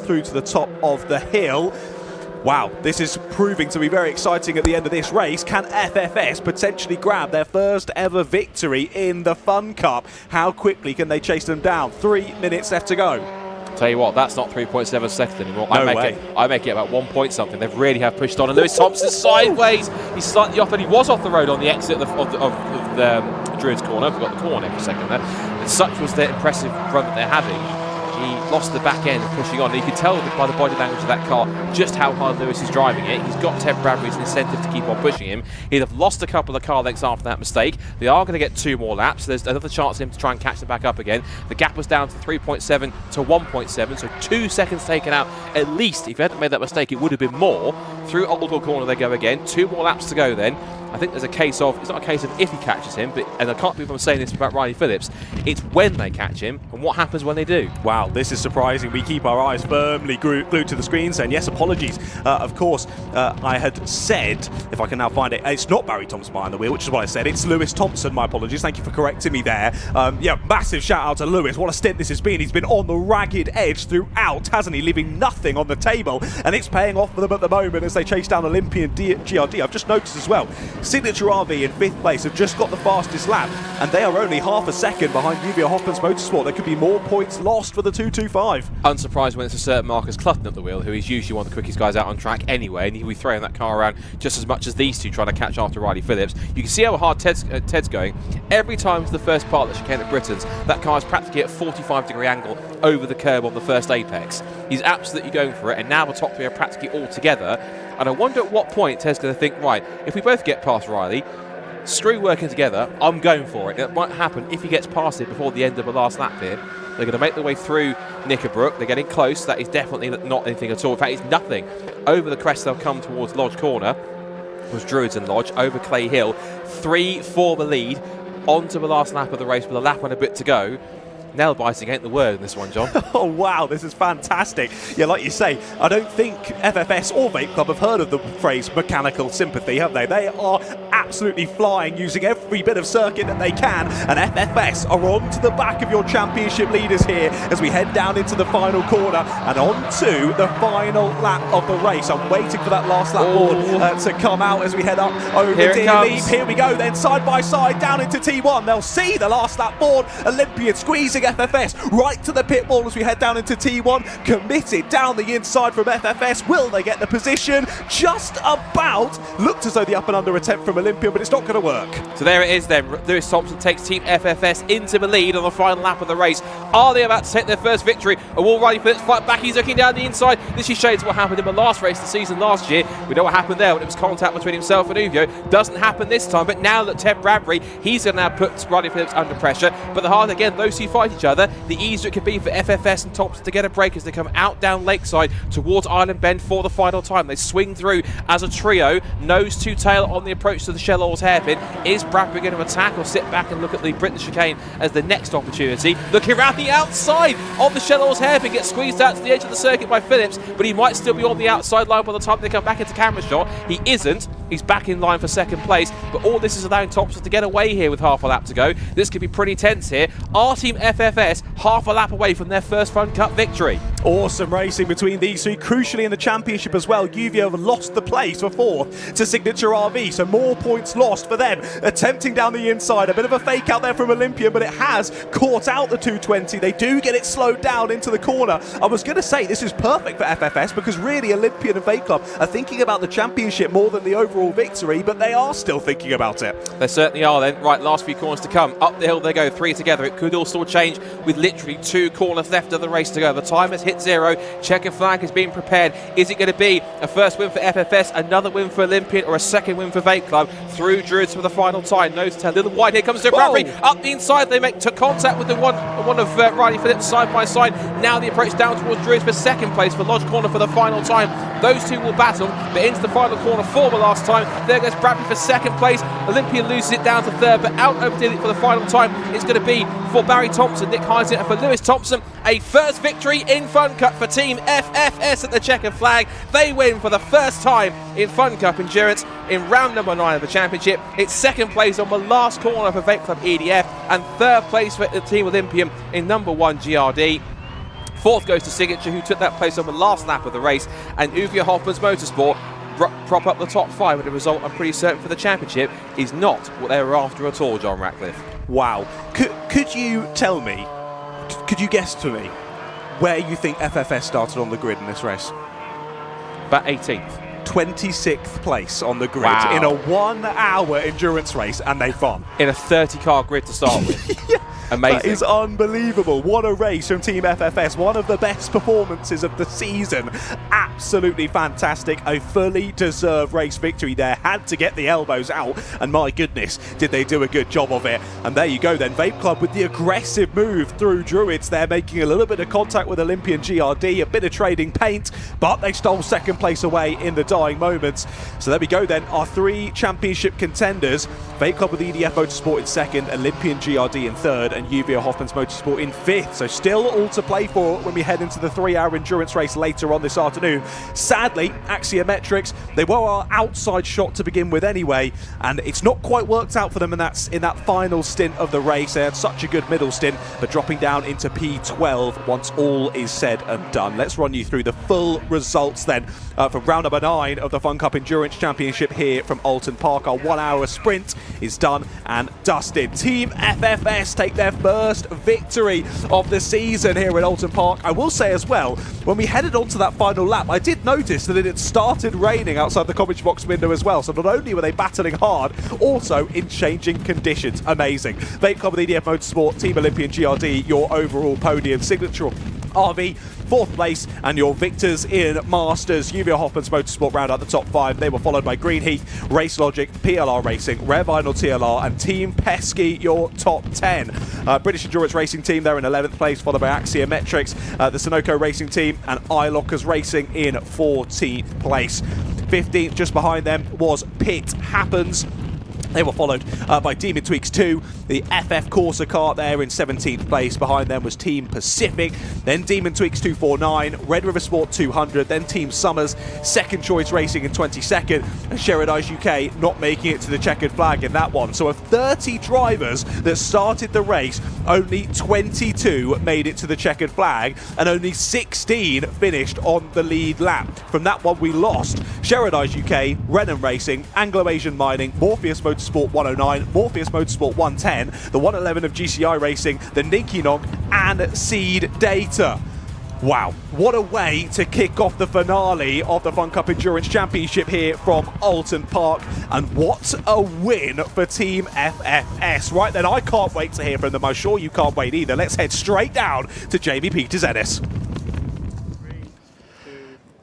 through to the top of the hill. Wow, this is proving to be very exciting at the end of this race. Can FFS potentially grab their first ever victory in the Fun Cup? How quickly can they chase them down? 3 minutes left to go. Tell you what, that's not 3.7 seconds anymore. No way. I make it about 1 point something. They really have pushed on. And Lewis Thompson sideways. He's slightly off, and he was off the road on the exit of the Druids corner. I forgot the corner for a second there. And such was the impressive run that they're having. He lost the back end and pushing on. And you can tell by the body language of that car just how hard Lewis is driving it. He's got Ted Bradbury's incentive to keep on pushing him. He'd have lost a couple of car lengths after that mistake. They are going to get 2 more laps. There's another chance for him to try and catch them back up again. The gap was down to 3.7 to 1.7, so 2 seconds taken out. At least, if he hadn't made that mistake, it would have been more. Through Oulton corner they go again. 2 more laps to go then. I think there's a case of, it's not a case of if he catches him, but, and I can't believe I'm saying this about Riley Phillips, it's when they catch him and what happens when they do. Wow, this is surprising. We keep our eyes firmly glued to the screens, and yes, apologies. Of course, I had said, if I can now find it, it's not Barry Thompson behind the wheel, which is what I said. It's Lewis Thompson. My apologies. Thank you for correcting me there. Yeah, massive shout out to Lewis. What a stint this has been. He's been on the ragged edge throughout, hasn't he? Leaving nothing on the table, and it's paying off for them at the moment as they chase down Olympian GRD. I've just noticed as well, Signature RV in 5th place have just got the fastest lap, and they are only half a second behind Uvia Hoffman's Motorsport. There could be more points lost for the 225. Unsurprised when it's a certain Marcus Clutton at the wheel, who is usually one of the quickest guys out on track anyway, and he'll be throwing that car around just as much as these two trying to catch after Riley Phillips. You can see how hard Ted's going. Every time to the first part of the chicane at Britain's, that car is practically at 45-degree angle over the curb on the first apex. He's absolutely going for it, and now the top 3 are practically all together. And I wonder at what point Ted's going to think, right, if we both get past Riley, screw working together, I'm going for it. It might happen if he gets past it before the end of the last lap here. They're going to make their way through Knickerbrook. They're getting close. That is definitely not anything at all. In fact, it's nothing. Over the crest, they'll come towards Lodge Corner. It was Druids and Lodge over Clay Hill. 3 for the lead. On to the last lap of the race with a lap and a bit to go. Nail biting ain't the word in this one, John. Oh, wow, this is fantastic. Yeah, like you say, I don't think FFS or Vape Club have heard of the phrase mechanical sympathy, have they? They are absolutely flying, using every bit of circuit that they can, and FFS are on to the back of your championship leaders here as we head down into the final corner and on to the final lap of the race. I'm waiting for that last lap board to come out as we head up over Deer Leap. Here we go then, side by side, down into T1. They'll see the last lap board. Olympian squeezing FFS right to the pit wall as we head down into T1. Committed down the inside from FFS. Will they get the position? Just about. Looked as though the up and under attempt from Olympian, but it's not going to work. So there it is then. Lewis Thompson takes Team FFS into the lead on the final lap of the race. Are they about to take their first victory? Or will Riley Phillips fight back? He's looking down the inside. This is shades of what happened in the last race of the season last year. We know what happened there when it was contact between himself and Uvio. Doesn't happen this time, but now that Ted Bradbury, he's going to now put Riley Phillips under pressure. But the harder, again, those two fight each other, the easier it can be for FFS and Thompson to get a break as they come out down Lakeside towards Island Bend for the final time. They swing through as a trio, nose to tail on the approach to the Shell Oils hairpin. Is Bradbury going to attack or sit back and look at the Britain chicane as the next opportunity? Looking around the outside of the Shell Oils hairpin, gets squeezed out to the edge of the circuit by Phillips, but he might still be on the outside line by the time they come back into camera shot. He isn't. He's back in line for second place, but all this is allowing Thompson to get away here with half a lap to go. This could be pretty tense here. Our Team FFS half a lap away from their first Fun Cup victory. Awesome racing between these three, crucially in the championship as well. Uvio have lost the place for 4th to Signature RV, so more points lost for them. Attempting down the inside, a bit of a fake out there from Olympian, but it has caught out the 220. They do get it slowed down into the corner. I was going to say this is perfect for FFS because really Olympian and Vape Club are thinking about the championship more than the overall victory, but they are still thinking about it. They certainly are then. Right, last few corners to come. Up the hill they go, 3 together. It could all still change with literally 2 corners left of the race to go. The time has hit 0. Checker flag is being prepared. Is it going to be a first win for FFS, another win for Olympian, or a second win for Vape Club? Through Druids for the final time. Nose to tail, little wide. Here comes to Bradbury. Up the inside, they make contact with the one of Riley Phillips side by side. Now the approach down towards Druids for second place, for Lodge Corner for the final time. Those two will battle, but into the final corner for the last time. There goes Bradbury for second place. Olympian loses it down to third, but out over it for the final time. It's going to be for Barry Thompson, Nick Hines, and for Lewis Thompson. A first victory in Fun Cup for Team FFS at the checkered flag. They win for the first time in Fun Cup Endurance in round number 9 of the championship. It's second place on the last corner for Vape Club EDF and third place for the Team Olympian in number 1 GRD. Fourth goes to Signature, who took that place on the last lap of the race, and Uwe Hoffmann's Motorsport prop up the top 5 with a result I'm pretty certain for the championship is not what they were after at all, John Ratcliffe. Wow. Could you tell me, could you guess to me, where you think FFS started on the grid in this race? About 18th. 26th place on the grid in a 1 hour endurance race, and they've won. In a 30-car grid to start with. Yeah. Amazing. That is unbelievable. What a race from Team FFS. One of the best performances of the season. Absolutely fantastic. A fully deserved race victory there. Had to get the elbows out, and my goodness, did they do a good job of it. And there you go then. Vape Club with the aggressive move through Druids there, making a little bit of contact with Olympian GRD, a bit of trading paint, but they stole second place away in the dying moments. So there we go then. Our 3 championship contenders. Vape Club with EDF Motorsport in second, Olympian GRD in third, and Uwe Hoffmann's Motorsport in 5th. So still all to play for when we head into the 3-hour endurance race later on this afternoon. Sadly, Axiometrics, they were our outside shot to begin with anyway, and it's not quite worked out for them in that final stint of the race. They had such a good middle stint, but dropping down into P12 once all is said and done. Let's run you through the full results then from round number 9 of the Fun Cup Endurance Championship here from Oulton Park. Our 1-hour sprint is done and dusted. Team FFS take their first victory of the season here at Oulton Park. I will say as well, when we headed on to that final lap, I did notice that it had started raining outside the commentary box window as well. So not only were they battling hard, also in changing conditions. Amazing. Vape Club with EDF Motorsport, Team Olympian GRD, your overall podium. Signature RV, 4th place, and your victors in Masters. Uwe Hoffmann's Motorsport round out the top 5. They were followed by Greenheath, Race Logic, PLR Racing, Rare Vinyl TLR, and Team Pesky, your top 10. British Endurance Racing Team, they're in 11th place, followed by Axiometrics, the Sunoco Racing Team, and iLockers Racing in 14th place. 15th, just behind them, was Pit Happens. They were followed by Demon Tweaks 2, the FF Corsa car there in 17th place. Behind them was Team Pacific, then Demon Tweaks 249, Red River Sport 200, then Team Summers, Second Choice Racing in 22nd, and Sheridan UK not making it to the checkered flag in that one. So of 30 drivers that started the race, only 22 made it to the checkered flag, and only 16 finished on the lead lap. From that one we lost Sheridan UK, Renan Racing, Anglo-Asian Mining, Morpheus Motorsport 109, Morpheus Motorsport 110, the 111 of GCI Racing, the Ninky Nonk, and Seed Data. Wow, what a way to kick off the finale of the Fun Cup Endurance Championship here from Oulton Park, and what a win for Team FFS. Right then, I can't wait to hear from them. I'm sure you can't wait either. Let's head straight down to Jamie Peters-Ennis.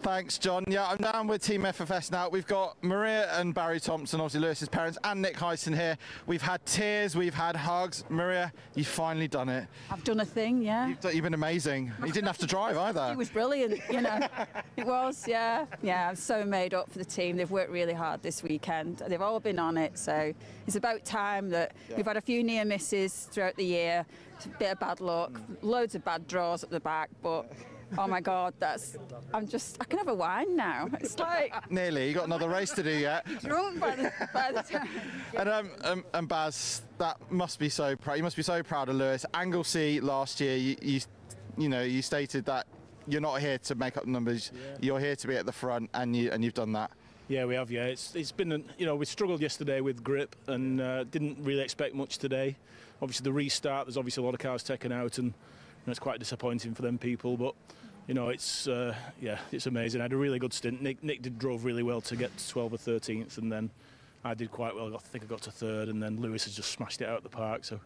Thanks, John. Yeah, I'm down with Team FFS now. We've got Maria and Barry Thompson, obviously Lewis's parents, and Nick Hyson here. We've had tears, we've had hugs. Maria, you've finally done it. I've done a thing, yeah. You've been amazing. You didn't have to drive either. It was brilliant, you know. It was, yeah. Yeah, I'm so made up for the team. They've worked really hard this weekend. They've all been on it, so it's about time that we've had a few near misses throughout the year. It's a bit of bad luck, loads of bad draws up the back, but oh my God, I can have a wine now. It's like... Nearly, you got another race to do yet. Drunk by the time. And Baz, that must be so proud. You must be so proud of Lewis. Anglesey last year, you stated that you're not here to make up numbers. Yeah. You're here to be at the front, and you've done that. Yeah, we have. Yeah, it's been we struggled yesterday with grip and didn't really expect much today. Obviously the restart, there's obviously a lot of cars taken out, and it's quite disappointing for them people, but it's amazing. I had a really good stint. Nick drove really well to get to 12th or 13th, and then I did quite well. I think I got to 3rd, and then Lewis has just smashed it out of the park. So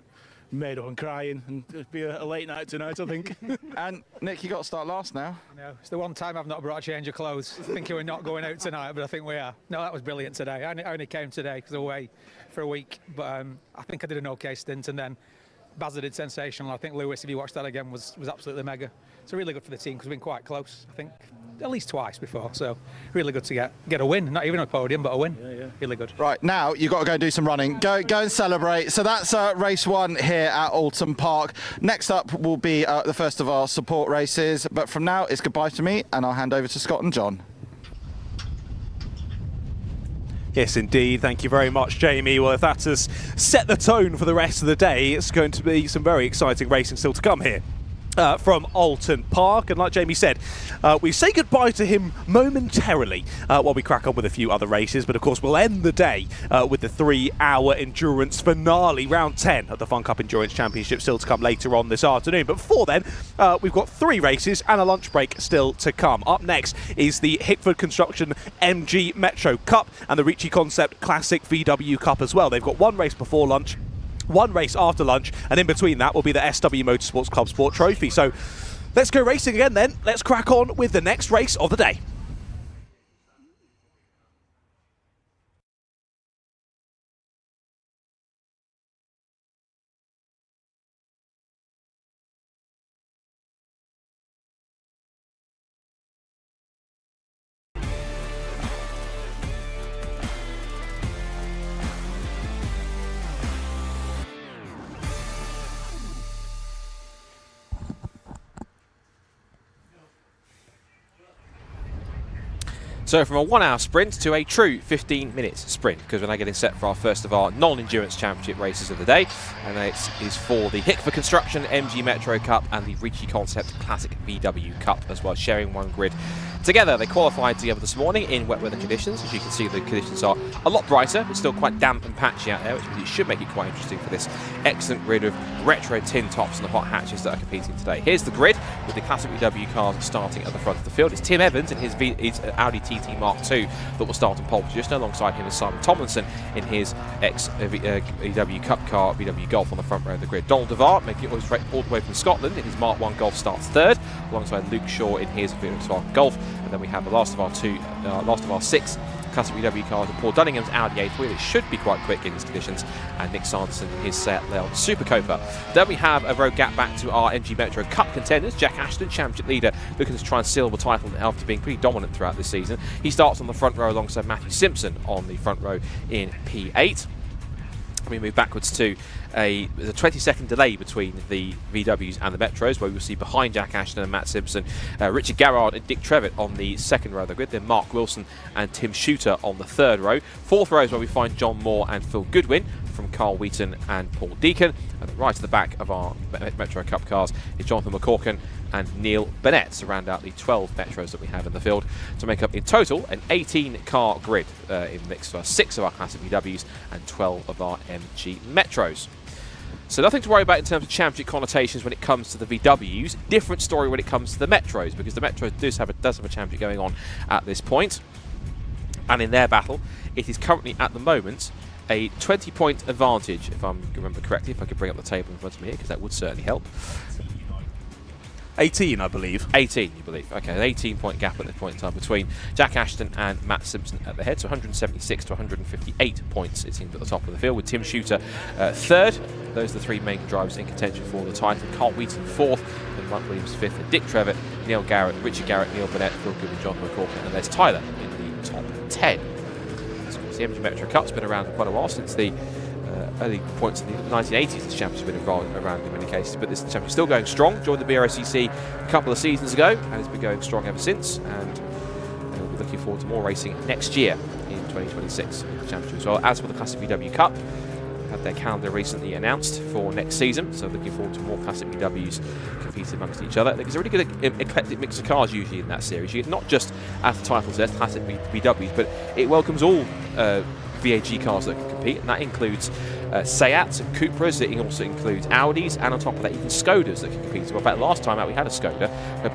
made up and crying, and it'll be a late night tonight, I think. And Nick, you got to start last now. No, it's the one time I've not brought a change of clothes. Thinking we're not going out tonight, but I think we are. No, that was brilliant today. I only came today because I was away for a week, but I think I did an okay stint, and then Bazza did sensational. I think Lewis, if you watch that again, was absolutely mega. It's really good for the team because we've been quite close, I think, at least twice before. So really good to get a win, not even a podium, but a win. Yeah. Really good. Right, now you've got to go and do some running. Go and celebrate. So that's race 1 here at Oulton Park. Next up will be the first of our support races. But from now, it's goodbye to me, and I'll hand over to Scott and John. Yes, indeed. Thank you very much, Jamie. Well, if that has set the tone for the rest of the day, it's going to be some very exciting racing still to come here from Oulton Park, and like Jamie said, we say goodbye to him momentarily while we crack on with a few other races, but of course we'll end the day with the 3-hour endurance finale, round 10 of the Fun Cup Endurance Championship, still to come later on this afternoon. But before then, we've got 3 races and a lunch break still to come. Up next is the Hickford Construction MG Metro Cup and the Ricci Concept Classic VW Cup as well. They've got 1 race before lunch, 1 race after lunch, and in between that will be the SW Motorsports ClubSport Trophy. So let's go racing again then. Let's crack on with the next race of the day. So from a 1-hour sprint to a true 15-minute sprint, because we're now getting set for our first of our non-endurance championship races of the day, and it is for the Hickford Construction MG Metro Cup and the Ricci Concept Classic VW Cup as well, sharing one grid together. They qualified together this morning in wet weather conditions. As you can see, the conditions are a lot brighter, but still quite damp and patchy out there, which means it should make it quite interesting for this excellent grid of retro tin tops and the hot hatches that are competing today. Here's the grid with the Classic VW cars starting at the front of the field. It's Tim Evans in his Audi TT Mark II that will start in pole position. Alongside him is Simon Tomlinson in his VW Cup car, VW Golf, on the front row of the grid. Donald DeVar making it all the way from Scotland in his Mark I Golf starts third, alongside Luke Shaw in his Volkswagen Golf. And then we have the last of our 6 Classic VW cars, Paul Dunningham's Audi A3 that should be quite quick in these conditions, and Nick Sanderson in his Seat Leon Super Copa. Then we have a road gap back to our MG Metro Cup contenders. Jack Ashton, championship leader, looking to try and seal the title after being pretty dominant throughout this season. He starts on the front row alongside Matthew Simpson on the front row in P8. We move backwards to there's a 20-second delay between the VWs and the Metros, where we will see behind Jack Ashton and Matt Simpson, Richard Garrard and Dick Trevitt on the second row of the grid, then Mark Wilson and Tim Shooter on the third row. Fourth row is where we find John Moore and Phil Goodwin from Carl Wheaton and Paul Deacon. And right at the back of our Metro Cup cars is Jonathan McCorkin and Neil Burnett to round out the 12 Metros that we have in the field, to make up in total an 18-car grid in mix for 6 of our Classic VWs and 12 of our MG Metros. So nothing to worry about in terms of championship connotations when it comes to the VWs. Different story when it comes to the Metros, because the Metros does have a championship going on at this point. And in their battle, it is currently at the moment a 20-point advantage, if I remember correctly, if I could bring up the table in front of me here, because that would certainly help. 18, I believe. 18, you believe. Okay, an 18-point gap at this point in time between Jack Ashton and Matt Simpson at the head. So 176 to 158 points, it seems, at the top of the field, with Tim Shooter third. Those are the 3 main drivers in contention for the title. Carl Wheaton fourth, and Mike Williams fifth, and Dick Trevitt, Neil Garrett, Richard Garrett, Neil Burnett, Phil Goodwin, John McCorkin, and there's Tyler in the top 10. So the MG Metro Cup's been around for quite a while, since the early points in the 1980s. This championship's been around in many cases, but this championship's still going strong. Joined the Brscc a couple of seasons ago and has been going strong ever since, and we'll be looking forward to more racing next year in 2026 in the championship as well. As for the Classic VW Cup, had their calendar recently announced for next season, so looking forward to more Classic VWs competing amongst each other. I think it's a really good eclectic mix of cars usually in that series. You get not just, as the title says, Classic VWs, but it welcomes all VAG cars that can compete, and that includes Seats and Cupras. It also includes Audis, and on top of that, even Skodas that can compete as well. In fact, last time out we had a Skoda,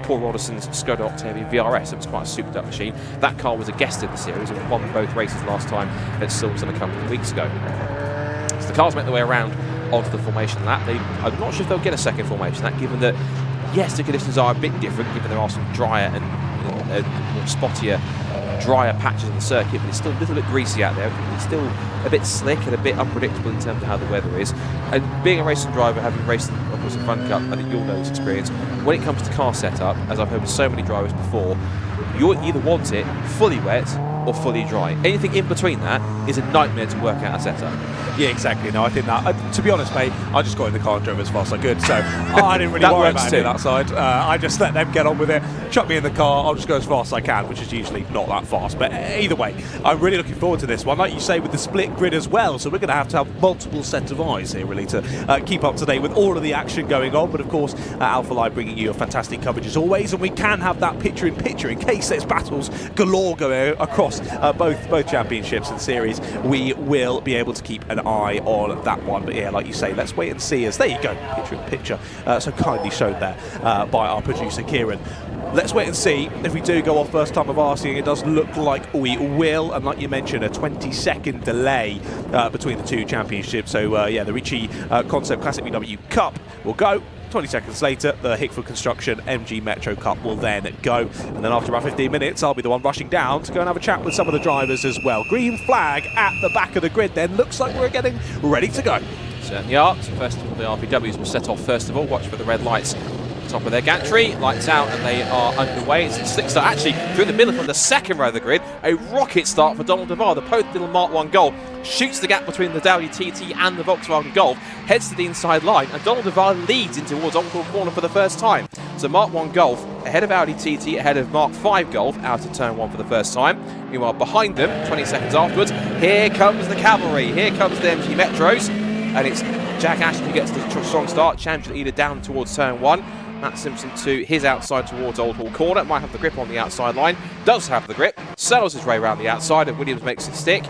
Paul Roderson's Skoda Octavian VRS. It was quite a souped up machine. That car was a guest in the series and won both races last time at Silverstone a couple of weeks ago. So the cars make their way around onto the formation lap. I'm not sure if they'll get a second formation lap, given that, yes, the conditions are a bit different, given there are some drier and more spottier, drier patches on the circuit, but it's still a little bit greasy out there. It's still a bit slick and a bit unpredictable in terms of how the weather is. And being a racing driver, having raced of course, a Fun Cup, I think you'll know this experience. When it comes to car setup, as I've heard with so many drivers before, you either want it fully wet or fully dry. Anything in between that is a nightmare to work out a setup. Yeah, exactly. No, I think that, to be honest, mate, I just got in the car and drove as fast as I could, so I didn't really worry about it outside. I just let them get on with it, chuck me in the car, I'll just go as fast as I can, which is usually not that fast. But either way, I'm really looking forward to this one, like you say, with the split grid as well, so we're going to have multiple sets of eyes here, really, to keep up to date with all of the action going on. But of course, Alpha Live bringing you a fantastic coverage as always, and we can have that picture-in-picture in case there's battles galore going across both championships and series. We will be able to keep an eye on that one. But yeah, like you say, let's wait and see, as there you go, picture-in-picture, so kindly shown there by our producer Kieran. Let's wait and see if we do go off first time of asking. It does look like we will, and like you mentioned, a 20-second delay between the two championships. So yeah, the Ricci Concept Classic VW Cup will go. 20 seconds later, the Hickford Construction MG Metro Cup will then go. And then after about 15 minutes, I'll be the one rushing down to go and have a chat with some of the drivers as well. Green flag at the back of the grid then. Looks like we're getting ready to go. Certainly are. So first of all, the RPWs will set off first of all. Watch for the red lights. Top of their gantry, lights out, and they are underway. It's a slick start, actually, through the middle from the second row of the grid. A rocket start for Donald Devar. The post little Mark 1 Golf shoots the gap between the Audi TT and the Volkswagen Golf, heads to the inside line, and Donald Devar leads in towards Oulton Corner for the first time. So Mark 1 Golf ahead of Audi TT, ahead of Mark 5 Golf, out of turn 1 for the first time. Meanwhile, behind them, 20 seconds afterwards, here comes the cavalry. Here comes the MG Metros, and it's Jack Ashton who gets the strong start. Champion leader down towards turn 1. Matt Simpson to his outside towards Old Hall Corner. Might have the grip on the outside line. Does have the grip. Sells his way around the outside, and Williams makes it stick.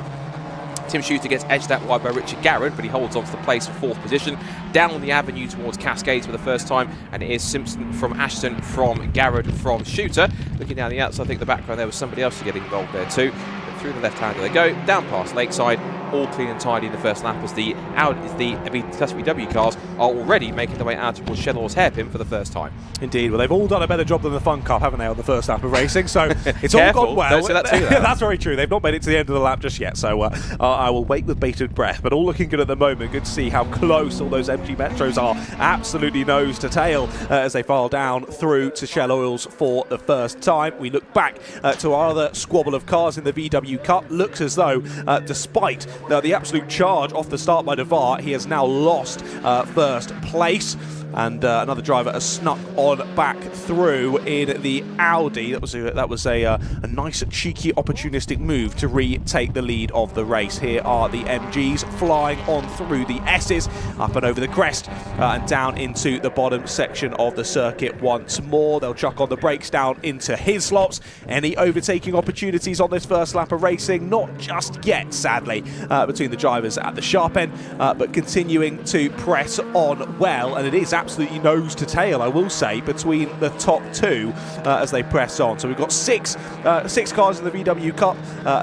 Tim Shooter gets edged out wide by Richard Garrett, but he holds on to the place for 4th position. Down the avenue towards Cascades for the first time, and it is Simpson from Ashton, from Garrett, from Shooter. Looking down the outside, I think the background there was somebody else getting involved there too. But through the left-hander they go, down past Lakeside. All clean and tidy in the first lap as the Classic VW cars are already making their way out towards Shellaw's hairpin for the first time. Indeed, well, they've all done a better job than the Fun Cup, haven't they, on the first lap of racing? So it's all gone well. Don't say that too, that's very true. They've not made it to the end of the lap just yet, so I will wait with bated breath. But all looking good at the moment. Good to see how close all those MG Metros are, absolutely nose to tail as they file down through to Shell Oils for the first time. We look back to our other squabble of cars in the VW Cup. Looks as though, despite the absolute charge off the start by Devar, he has now lost first place. And another driver has snuck on back through in the Audi. That was a nice, cheeky, opportunistic move to retake the lead of the race. Here are the MGs flying on through the S's, up and over the crest, and down into the bottom section of the circuit once more. They'll chuck on the brakes down into his slots. Any overtaking opportunities on this first lap of racing? Not just yet, sadly, between the drivers at the sharp end, but continuing to press on well, and it is absolutely nose to tail, I will say, between the top two as they press on. So we've got six cars in the VW Cup,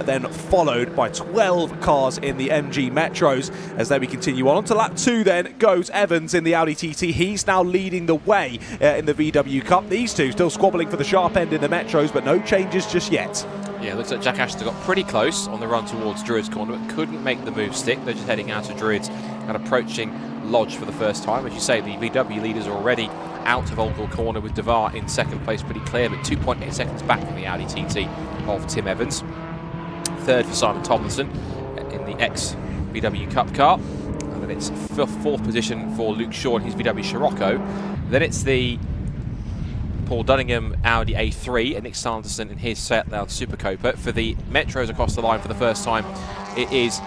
then followed by 12 cars in the MG Metros. As then we continue on to lap 2, then goes Evans in the Audi TT. He's now leading the way in the VW Cup. These two still squabbling for the sharp end in the Metros, but no changes just yet. Yeah, looks like Jack Ashton got pretty close on the run towards Druids Corner, but couldn't make the move stick. They're just heading out of Druids and approaching Lodge for the first time. As you say, the VW leaders are already out of Old Hall Corner, with Devar in second place pretty clear, but 2.8 seconds back from the Audi TT of Tim Evans. Third for Simon Tomlinson in the ex-VW Cup car. And then it's fourth position for Luke Shaw in his VW Scirocco. Then it's the Paul Dunningham Audi A3 and Nick Sanderson in his Seattle Super Copa. For the Metros across the line for the first time, it is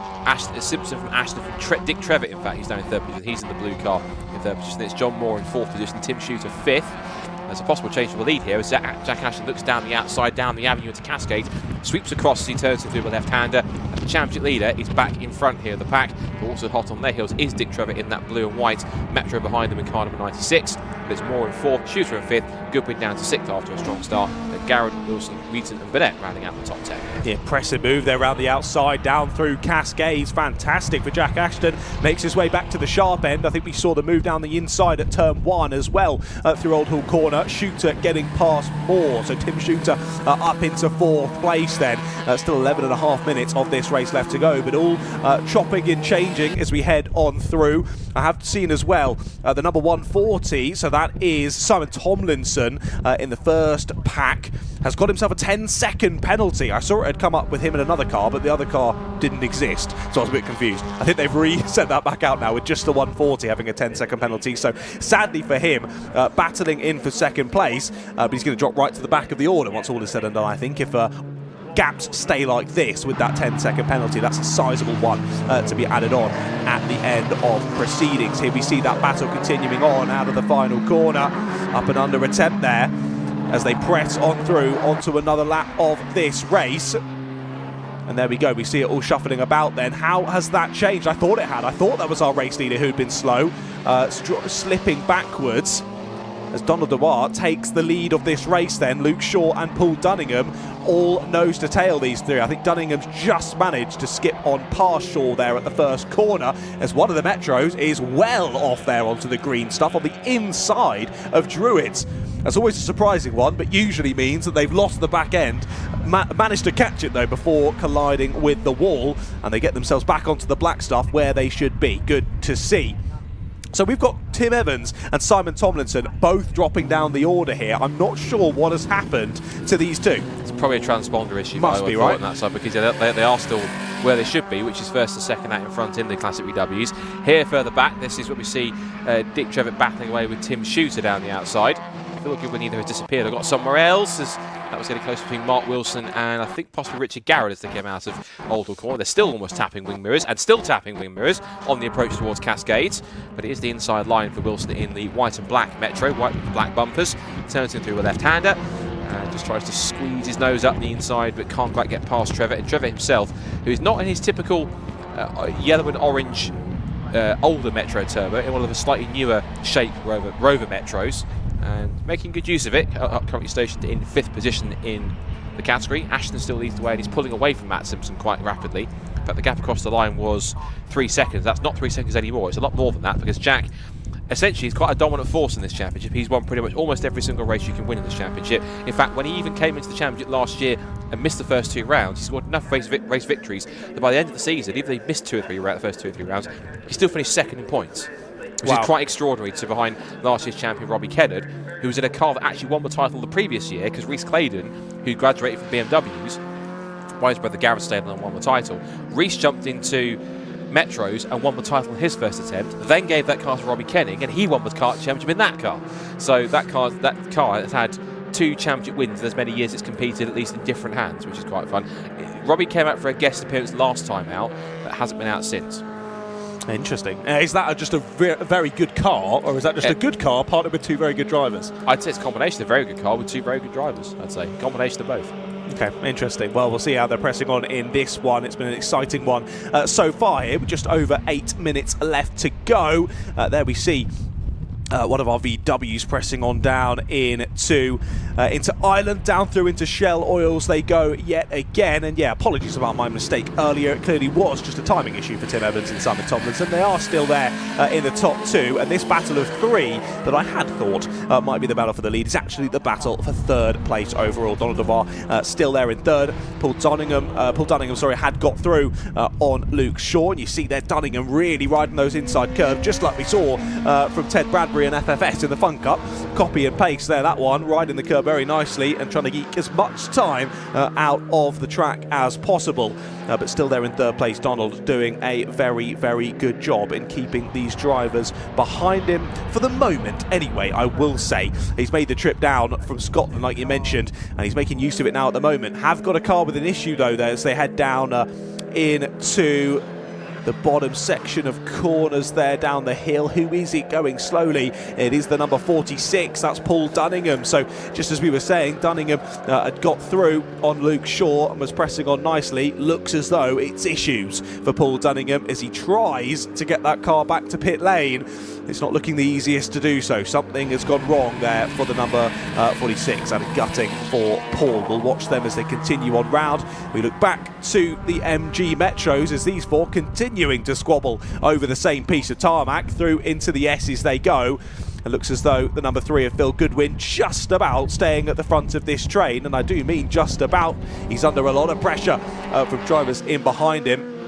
Simpson from Ashton, from Dick Trevitt, in fact, he's down in 3rd position. He's in the blue car in 3rd position. It's John Moore in 4th position, Tim Shooter 5th. There's a possible change for the lead here as Jack Ashton looks down the outside, down the avenue into Cascade, sweeps across as he turns to do a left-hander. The championship leader is back in front here of the pack, but also hot on their heels is Dick Trevitt in that blue and white Metro behind them in car number 96. But it's Moore in 4th, Shooter in 5th, Goodwin down to 6th after a strong start. Garrett, Wilson, Wheaton and Burnett rounding out the top 10. The impressive move there around the outside, down through Cascades. Fantastic for Jack Ashton. Makes his way back to the sharp end. I think we saw the move down the inside at turn 1 as well through Old Hall Corner. Shooter getting past Moore. So Tim Shooter up into 4th place then. Still 11.5 minutes of this race left to go, but all chopping and changing as we head on through. I have seen as well the number 140, so that is Simon Tomlinson in the first pack. has got himself a 10-second penalty. I saw it had come up with him in another car, but the other car didn't exist, so I was a bit confused. I think they've reset that back out now with just the 140 having a 10-second penalty. So sadly for him, battling in for second place, but he's going to drop right to the back of the order once all is said and done, I think, if gaps stay like this with that 10-second penalty. That's a sizable one to be added on at the end of proceedings. Here we see that battle continuing on out of the final corner. Up and under attempt there as they press on through onto another lap of this race. And there we go, we see it all shuffling about then. How has that changed? I thought it had. I thought that was our race leader who'd been slow, slipping backwards as Donald Dewar takes the lead of this race then. Luke Shaw and Paul Dunningham all nose to tail, these three. I think Dunningham's just managed to skip on past Shaw there at the first corner, as one of the Metros is well off there onto the green stuff on the inside of Druids. That's always a surprising one, but usually means that they've lost the back end. Managed to catch it though before colliding with the wall, and they get themselves back onto the black stuff where they should be. Good to see. So we've got Tim Evans and Simon Tomlinson both dropping down the order here. I'm not sure what has happened to these two. It's probably a transponder issue. Must be, right? On that side, because they are still where they should be, which is first and second out in front in the Classic VWs. Here further back, this is what we see Dick Trevitt battling away with Tim Shooter down the outside. I feel like when either has disappeared or got somewhere else, as that was getting close between Mark Wilson and I think possibly Richard Garrett as they came out of Oulton Corner. They're still almost tapping wing mirrors and still tapping wing mirrors on the approach towards Cascades, but it is the inside line for Wilson in the white and black Metro, white with black bumpers. Turns him through a left-hander and just tries to squeeze his nose up the inside but can't quite get past Trevitt. And Trevitt himself, who is not in his typical yellow and orange older Metro Turbo, in one of the slightly newer shape Rover Metros, and making good use of it. Currently stationed in 5th position in the category. Ashton still leads the way and he's pulling away from Matt Simpson quite rapidly. But the gap across the line was 3 seconds. That's not 3 seconds anymore. It's a lot more than that, because Jack essentially is quite a dominant force in this championship. He's won pretty much almost every single race you can win in this championship. In fact, when he even came into the championship last year and missed the first 2 rounds, he scored enough race victories that by the end of the season, even though he missed 2 or 3 the first 2 or 3 rounds, he still finished second in points, which is quite extraordinary, to behind last year's champion Robbie Kennard, who was in a car that actually won the title the previous year, because Rhys Claydon, who graduated from BMWs, while his brother Gareth stayed and won the title. Rhys jumped into Metros and won the title in his first attempt, then gave that car to Robbie Kenning, and he won the car championship in that car. So that car has had 2 championship wins in as many years it's competed, at least in different hands, which is quite fun. Robbie came out for a guest appearance last time out, but hasn't been out since. Interesting. Is that just a very good car, or is that just a good car partnered with 2 very good drivers? I'd say it's a combination of a very good car with 2 very good drivers. I'd say combination of both. Okay, interesting. Well, we'll see how they're pressing on in this one. It's been an exciting one so far here, with just over 8 minutes left to go. There we see one of our VWs pressing on down into Ireland, down through into Shell Oils they go yet again. And yeah, apologies about my mistake earlier. It clearly was just a timing issue for Tim Evans and Simon Tomlinson. They are still there in the top 2, and this battle of 3 that I had thought might be the battle for the lead is actually the battle for 3rd place overall. Donald Dewar still there in 3rd. Paul Dunningham had got through on Luke Shaw, and you see there Dunningham really riding those inside curves, just like we saw from Ted Bradbury and FFS in the Fun Cup. Copy and paste there, that one, riding the curve very nicely and trying to eke as much time out of the track as possible. But still there in 3rd place, Donald doing a very, very good job in keeping these drivers behind him for the moment. Anyway, I will say he's made the trip down from Scotland, like you mentioned, and he's making use of it now at the moment. Have got a car with an issue though there as they head down into the bottom section of corners there down the hill. Who is it going slowly? It is the number 46. That's Paul Dunningham. So just as we were saying, Dunningham had got through on Luke Shaw and was pressing on nicely. Looks as though it's issues for Paul Dunningham as he tries to get that car back to pit lane. It's not looking the easiest to do so. Something has gone wrong there for the number 46, and gutting for Paul. We'll watch them as they continue on round. We look back to the MG Metros as these 4 continuing to squabble over the same piece of tarmac. Through into the S's they go. It looks as though the number 3 of Phil Goodwin just about staying at the front of this train, and I do mean just about. He's under a lot of pressure from drivers in behind him.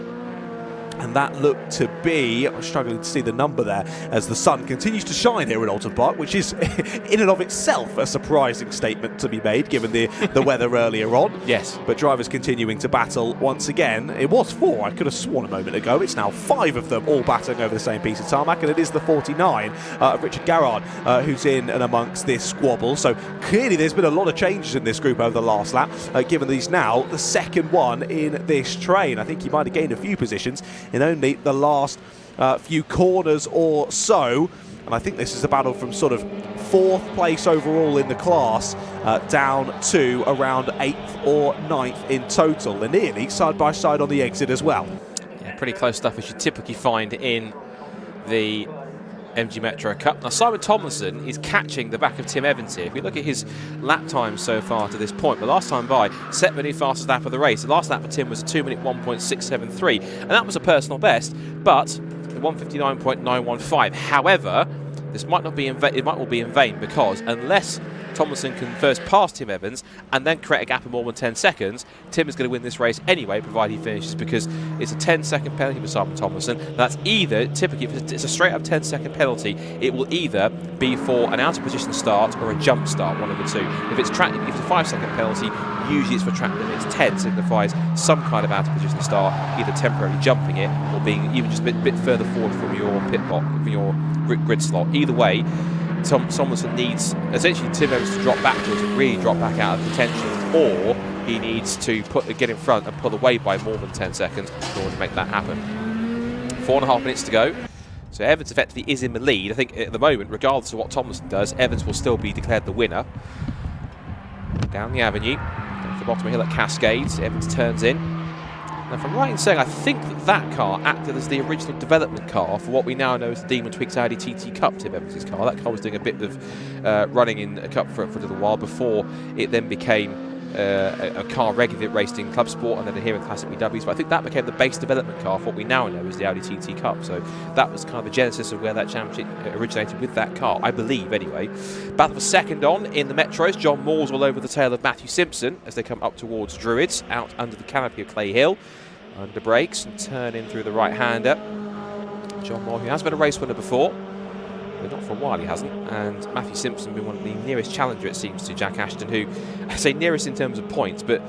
And that looked to be, I'm struggling to see the number there, as the sun continues to shine here at Oulton Park, which is in and of itself a surprising statement to be made, given the weather earlier on. Yes. But drivers continuing to battle once again. It was 4, I could have sworn a moment ago. It's now 5 of them all battling over the same piece of tarmac, and it is the 49 of Richard Garrard who's in and amongst this squabble. So clearly there's been a lot of changes in this group over the last lap, given that he's now the second one in this train. I think he might have gained a few positions in only the last few corners or so. And I think this is a battle from sort of 4th place overall in the class down to around 8th or 9th in total. They're nearly side by side on the exit as well. Yeah, pretty close stuff as you typically find in the MG Metro Cup. Now Simon Tomlinson is catching the back of Tim Evans here. If we look at his lap time so far to this point, the last time by set the new fastest lap of the race. The last lap for Tim was a 2-minute 1.673, and that was a personal best, but 159.915. However, this might not be in vain. It might all be in vain, because unless Tomlinson can first pass Tim Evans and then create a gap of more than 10 seconds, Tim is going to win this race anyway, provided he finishes, because it's a 10-second penalty for Simon Tomlinson. That's either, typically, if it's a straight-up 10-second penalty, it will either be for an out-of-position start or a jump start, one of the two. If it's a 5-second penalty, usually it's for track limits. 10 signifies some kind of out-of-position start, either temporarily jumping it or being even just a bit further forward from your pit box, from your grid slot. Either way, Tomlinson needs essentially Tim Evans to drop backwards and really drop back out of contention, or he needs to get in front and pull away by more than 10 seconds in order to make that happen. 4.5 minutes to go. So Evans effectively is in the lead. I think at the moment, regardless of what Tomlinson does, Evans will still be declared the winner. Down the avenue, down to the bottom of the hill at Cascades, Evans turns in. Now, if I'm right in saying, I think that car acted as the original development car for what we now know as the Demon Twigs Audi TT Cup, Tim Evans' car. That car was doing a bit of running in a cup for a little while before it then became a car regularly raced in ClubSport and then here in Classic VWs. But I think that became the base development car for what we now know as the Audi TT Cup. So that was kind of the genesis of where that championship originated with that car, I believe, anyway. Battle for second on in the Metros. John Moore's all over the tail of Matthew Simpson as they come up towards Druids, out under the canopy of Clay Hill. Under brakes and turn in through the right-hander. John Moore, who has been a race winner before, but not for a while he hasn't. And Matthew Simpson been one of the nearest challenger, it seems, to Jack Ashton, who I say nearest in terms of points, but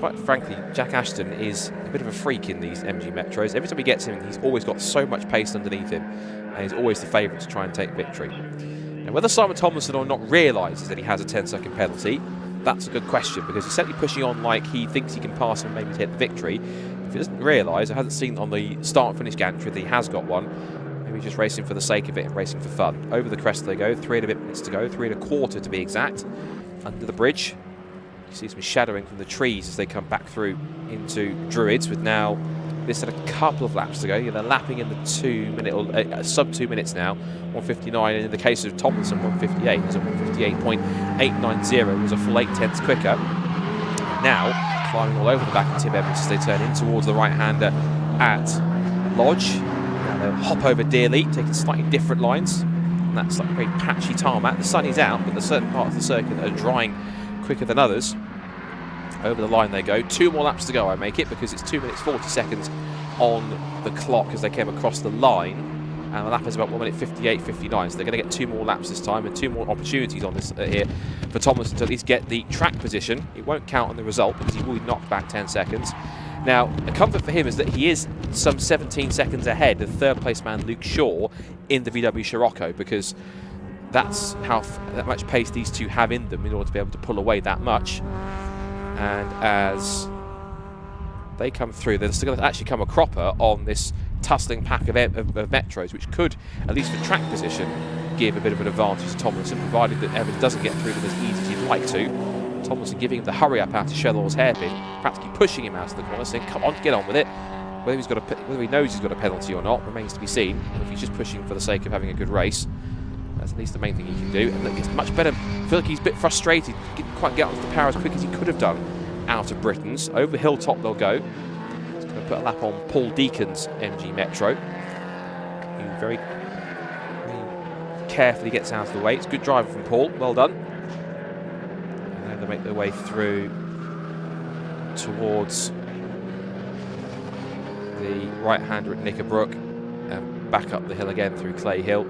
quite frankly, Jack Ashton is a bit of a freak in these MG Metros. Every time he gets him, he's always got so much pace underneath him, and he's always the favourite to try and take victory. Now, whether Simon Tomlinson or not realises that he has a 10-second penalty, that's a good question, because he's certainly pushing on like he thinks he can pass and maybe take the victory. If he doesn't realise, or hasn't seen on the start-finish gantry that he has got one, maybe he's just racing for the sake of it and racing for fun. Over the crest they go, 3 and a bit minutes to go, 3 1/4 to be exact. Under the bridge, you see some shadowing from the trees as they come back through into Druids, with now this had a couple of laps to go. Yeah, they're lapping in the 2-minute or sub 2 minutes now, 1:59, and in the case of Tomlinson, 1:58. There's a 1:58.890, was a full 8/10 quicker. Now climbing all over the back of Tim Evans as they turn in towards the right-hander at Lodge. Now they'll hop over Dearly, taking slightly different lines. And that's like a very patchy tarmac. The sun is out, but there's certain parts of the circuit that are drying quicker than others. Over the line they go. 2 more laps to go, I make it, because it's 2 minutes 40 seconds on the clock as they came across the line. And the lap is about 1:58.59, so they're going to get 2 more laps this time and 2 more opportunities on this here for Tomlinson to at least get the track position. It won't count on the result because he will be knocked back 10 seconds. Now, a comfort for him is that he is some 17 seconds ahead of third-place man Luke Shaw in the VW Scirocco, because that's that much pace these two have in them in order to be able to pull away that much. And as they come through, they're still going to actually come a cropper on this tussling pack of Metros, which could, at least for track position, give a bit of an advantage to Tomlinson, provided that Evans doesn't get through them as easy as he'd like to. Tomlinson giving him the hurry up out of Shellaw's hairpin, practically pushing him out of the corner, saying, come on, get on with it. Whether he knows he's got a penalty or not remains to be seen. If he's just pushing for the sake of having a good race, that's at least the main thing he can do. And look, it's much better. I feel like he's a bit frustrated, didn't quite get onto the power as quick as he could have done out of Britain's. Over Hilltop they'll go. He's going to put a lap on Paul Deacon's MG Metro. He very carefully gets out of the way. It's good driving from Paul, well done. And then they make their way through towards the right-hander at Knickerbrook and back up the hill again through Clay Hill.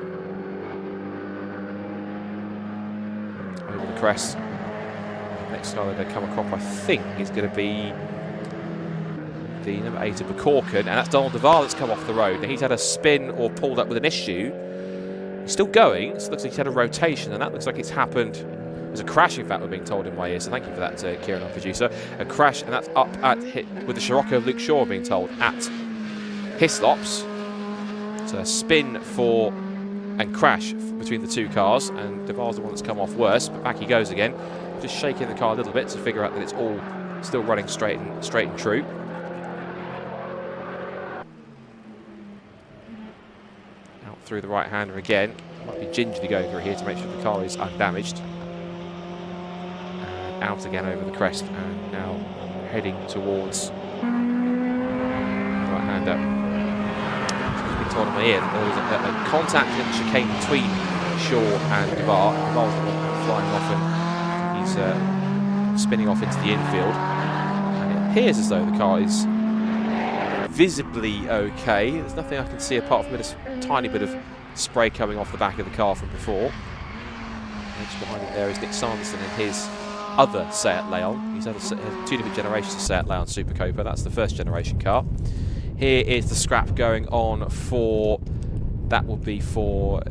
Over the crest. Next car that they come across, I think, is going to be the number 8 of Brscc, and that's Donald Duval that's come off the road. Now, he's had a spin or pulled up with an issue. He's still going, so it looks like he's had a rotation, and that looks like it's happened. There's a crash, in fact, we're being told in my ear, so thank you for that, Kieran, our producer. A crash, and that's up at with the Scirocco of Luke Shaw being told at Hislops. So a spin for and crash between the two cars, and Duval's the one that's come off worse, but back he goes again, just shaking the car a little bit to figure out that it's all still running straight and true. Out through the right-hander again. Might be gingerly going through here to make sure the car is undamaged. And out again over the crest, and now heading towards the right-hander. I've been told in my ear that there was a contact in the chicane between Shaw and Duval. Duval's flying off, and he's spinning off into the infield. And it appears as though the car is visibly okay. There's nothing I can see apart from a tiny bit of spray coming off the back of the car from before. Just behind him there is Nick Sanderson and his other Seat Leon. He's had two different generations of Seat Leon Super Copa. That's the first generation car. Here is the scrap going on for, that will be for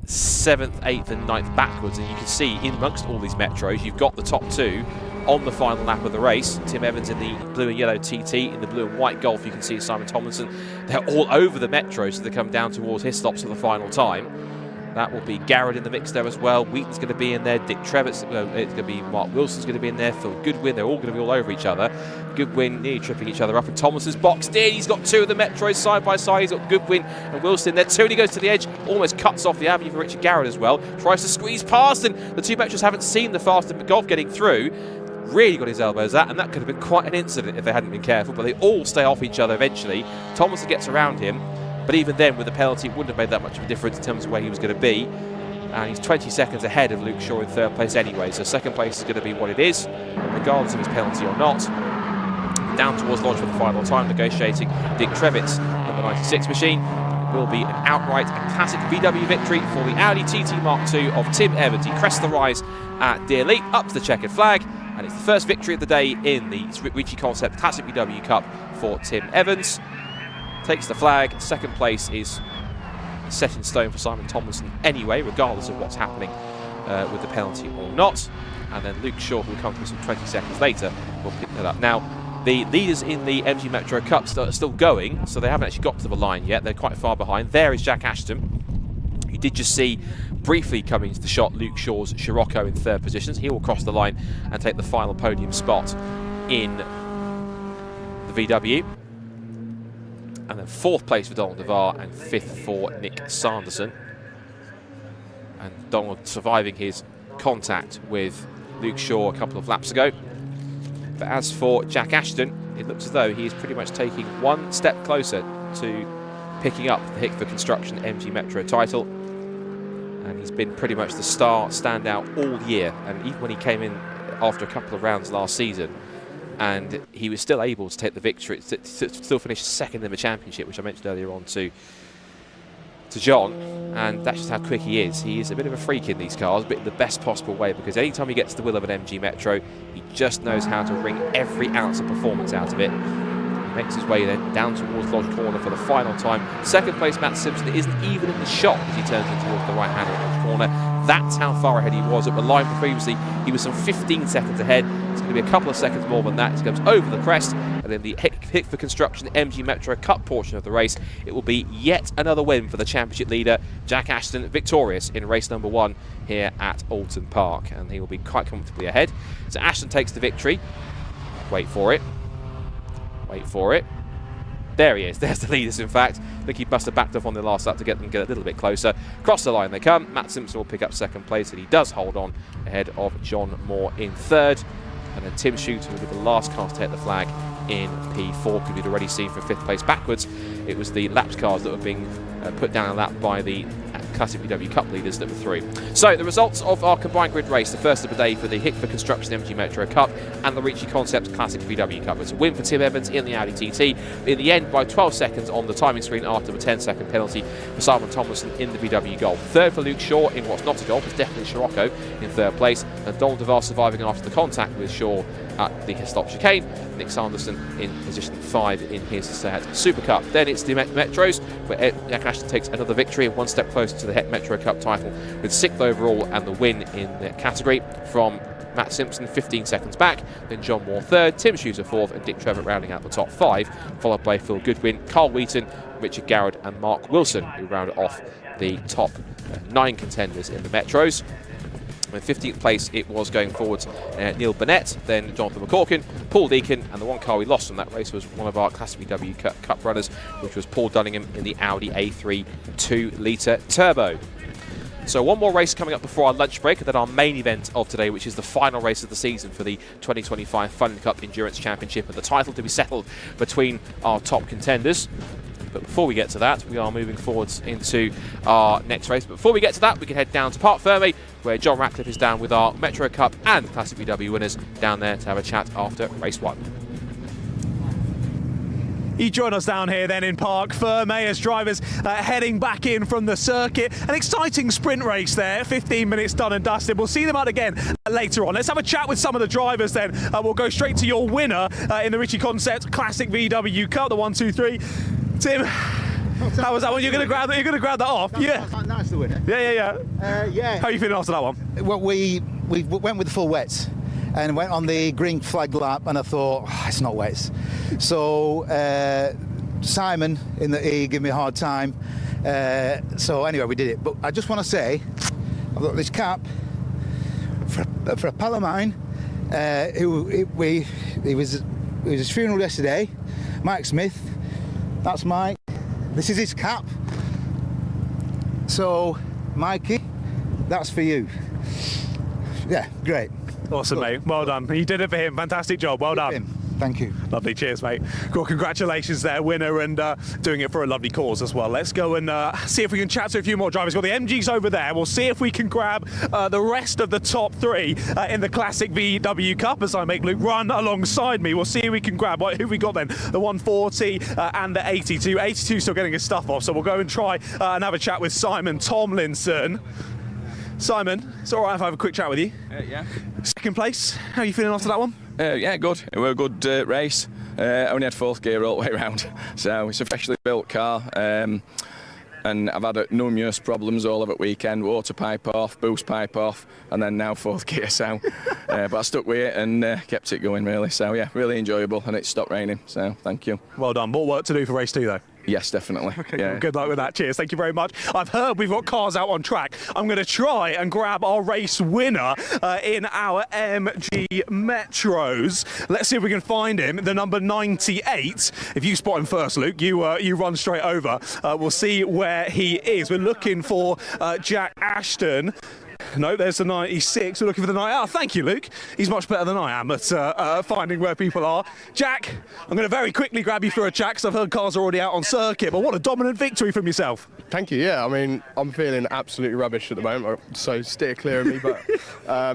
7th, 8th and 9th backwards, and you can see in amongst all these Metros you've got the top two on the final lap of the race. Tim Evans in the blue and yellow TT, in the blue and white Golf you can see Simon Tomlinson. They're all over the Metros, so they come down towards Hislops for the final time. That will be Garrett in the mix there as well. Wheaton's going to be in there. Dick Trevitz, it's going to be Mark Wilson's going to be in there. Phil Goodwin, they're all going to be all over each other. Goodwin nearly tripping each other up, and Thomas's boxed in. He's got two of the Metros side by side. He's got Goodwin and Wilson there. Tony goes to the edge, almost cuts off the avenue for Richard Garrett as well. Tries to squeeze past, and the two Metros haven't seen the faster Golf getting through. Really got his elbows at, and that could have been quite an incident if they hadn't been careful, but they all stay off each other eventually. Thomas gets around him, but even then with the penalty it wouldn't have made that much of a difference in terms of where he was going to be. And he's 20 seconds ahead of Luke Shaw in third place anyway, so second place is going to be what it is, regardless of his penalty or not. Down towards launch for the final time, negotiating Dick Trevitz, number 96 machine. It will be an outright and classic VW victory for the Audi TT Mark II of Tim Evans. He crests the rise at Deer Leap, up to the checkered flag, and it's the first victory of the day in the Ricci Concept Classic VW Cup for Tim Evans. Takes the flag. Second place is set in stone for Simon Tomlinson anyway, regardless of what's happening with the penalty or not. And then Luke Shaw, who will come through some 20 seconds later, will pick that up. Now, the leaders in the MG Metro Cup are still going, so they haven't actually got to the line yet. They're quite far behind. There is Jack Ashton. You did just see briefly coming into the shot Luke Shaw's Scirocco in third position. He will cross the line and take the final podium spot in the VW. And then fourth place for Donald Duval and fifth for Nick Sanderson. And Donald surviving his contact with Luke Shaw a couple of laps ago. But as for Jack Ashton, it looks as though he is pretty much taking one step closer to picking up the Hickford Construction MG Metro title. And he's been pretty much the star standout all year. And even when he came in after a couple of rounds last season, and he was still able to take the victory, to still finish second in the championship, which I mentioned earlier on to John, and that's just how quick he is. He is a bit of a freak in these cars, but in the best possible way, because anytime he gets the wheel of an MG Metro, he just knows how to wring every ounce of performance out of it. He makes his way then down towards Lodge Corner for the final time. Second place, Matt Simpson, isn't even in the shot as he turns in towards the right hand of Lodge Corner. That's how far ahead he was. At the line previously, he was some 15 seconds ahead. It's going to be a couple of seconds more than that. He comes over the crest, and then the Hickford Construction MG Metro Cup portion of the race, it will be yet another win for the championship leader, Jack Ashton, victorious in race number 1 here at Oulton Park, and he will be quite comfortably ahead. So Ashton takes the victory. Wait for it. Wait for it. There he is. There's the leaders, in fact. I think he must have backed off on the last lap to get them a little bit closer. Across the line they come. Matt Simpson will pick up second place, and he does hold on ahead of John Moore in third. And then Tim Shooter will be the last car to take the flag in P4, because we'd already seen from fifth place backwards, it was the lapped cars that were being put down a lap by the Classic VW Cup leaders that were through. So the results of our combined grid race, the first of the day for the Hickford Construction MG Metro Cup and the Ricci Concepts Classic VW Cup. It's a win for Tim Evans in the Audi TT. In the end, by 12 seconds on the timing screen after a 10-second penalty for Simon Tomlinson in the VW Golf. Third for Luke Shaw in what's not a Golf, it's definitely Scirocco in third place, and Donald DeVar surviving after the contact with Shaw at the stop chicane. Nick Sanderson in position 5 in his Seat Super Cup. Then it's the Metros, where Jack Ashton takes another victory and one step closer to the Het Metro Cup title with 6th overall and the win in the category from Matt Simpson 15 seconds back, then John Moore 3rd, Tim Schuser 4th and Dick Trevor rounding out the top 5, followed by Phil Goodwin, Carl Wheaton, Richard Garrett and Mark Wilson, who rounded off the top 9 contenders in the Metros. In 15th place it was going forwards Neil Burnett, then Jonathan McCorkin, Paul Deacon, and the one car we lost from that race was one of our Classic VW Cup runners, which was Paul Dunningham in the Audi A3 2-litre turbo. So one more race coming up before our lunch break, and then our main event of today, which is the final race of the season for the 2025 Fun Cup Endurance Championship, and the title to be settled between our top contenders. But before we get to that, we are moving forwards into our next race. But before we get to that, we can head down to Parc Fermé, where John Ratcliffe is down with our Metro Cup and Classic VW winners down there to have a chat after race 1. You join us down here then in Parc Fermé as drivers heading back in from the circuit. An exciting sprint race there, 15 minutes done and dusted. We'll see them out again later on. Let's have a chat with some of the drivers then. We'll go straight to your winner in the Ricci Concepts Classic VW Cup, the 1, 2, 3. Tim, how was that one? You're going to grab that? You're going to grab that off? Yeah. Nice to win it. Yeah. How are you feeling after that one? Well, we went with the full wets and went on the green flag lap, and I thought it's not wets. So Simon he gave me a hard time. So anyway, we did it. But I just want to say, I've got this cap for a pal of mine. It was his funeral yesterday. Mike Smith. That's Mike. This is his cap. So, Mikey, that's for you. Yeah, great. Awesome, mate. Well done. You did it for him. Fantastic job. Well done. Thank you. Lovely. Cheers, mate. Cool. Congratulations there, winner, and doing it for a lovely cause as well. Let's go and see if we can chat to a few more drivers. We've got the MGs over there. We'll see if we can grab the rest of the top 3 in the Classic VW Cup as I make Luke run alongside me. We'll see if we can grab, who we got then? The 140 and the 82. 82 still getting his stuff off, so we'll go and try and have a chat with Simon Tomlinson. Simon, it's all right if I have a quick chat with you. Yeah. Second place. How are you feeling after that one? Yeah, good. It was a good race. Only had 4th gear all the way around. So it's a freshly built car. And I've had numerous problems all over the weekend. Water pipe off, boost pipe off, and then now 4th gear. So, but I stuck with it and kept it going really. So yeah, really enjoyable, and it stopped raining. So thank you. Well done. More work to do for race 2 though. Yes, definitely. Okay, yeah. Good luck with that. Cheers. Thank you very much. I've heard we've got cars out on track. I'm going to try and grab our race winner in our MG Metros. Let's see if we can find him. The number 98. If you spot him first, Luke, you run straight over. We'll see where he is. We're looking for Jack Ashton. No, there's the 96. We're looking for the 98. Oh, thank you, Luke. He's much better than I am at finding where people are. Jack, I'm going to very quickly grab you for a chat because I've heard cars are already out on circuit, but what a dominant victory from yourself. Thank you, yeah. I mean, I'm feeling absolutely rubbish at the moment, so steer clear of me. But,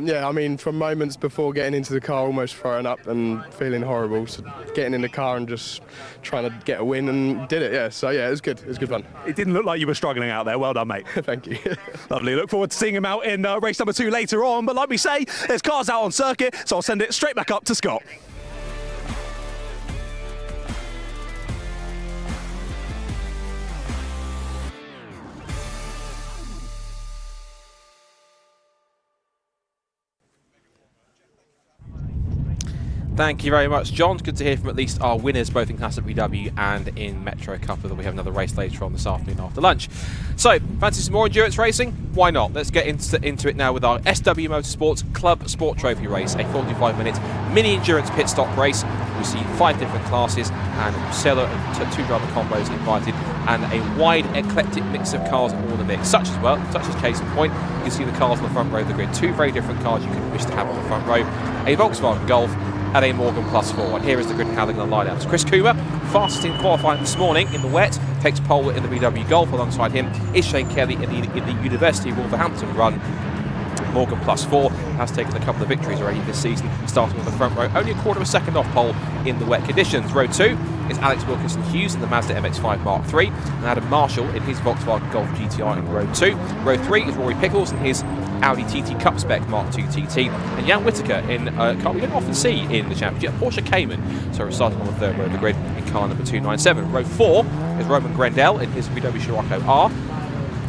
yeah, I mean, from moments before getting into the car, almost throwing up and feeling horrible, so getting in the car and just trying to get a win and did it, yeah. So, yeah, it was good. It was good fun. It didn't look like you were struggling out there. Well done, mate. Thank you. Lovely. Look forward to seeing him out in race number 2 later on. But like we say, there's cars out on circuit, so I'll send it straight back up to Scott. Thank you very much, John. Good to hear from at least our winners, both in Classic VW and in Metro Cup, although we have another race later on this afternoon after lunch. So, fancy some more endurance racing? Why not? Let's get into it now with our SW Motorsports ClubSport Trophy Race, a 45-minute mini endurance pit stop race. We see 5 different classes and seller and 2 driver combos invited, and a wide eclectic mix of cars all in the mix, such as case in point, you can see the cars on the front row of the grid. 2 very different cars you could wish to have on the front row. A Volkswagen Golf, at a Morgan +4. And here is the grid and how they're going to line up. So Chris Cooper, fastest in qualifying this morning in the wet, takes pole in the VW Golf. Alongside him is Shane Kelly in the University of Wolverhampton run. Morgan +4 has taken a couple of victories already this season, starting on the front row, only a quarter of a second off pole in the wet conditions. Row 2 is Alex Wilkinson Hughes in the Mazda MX-5 Mark III, and Adam Marshall in his Volkswagen Golf GTI in Row 2. Row 3 is Rory Pickles in his Audi TT Cup Spec Mark II TT, and Jan Whittaker in a car we don't often see in the championship, Porsche Cayman. So we're starting on the third row of the grid in car number 297. Row 4 is Roman Grendel in his VW Scirocco R,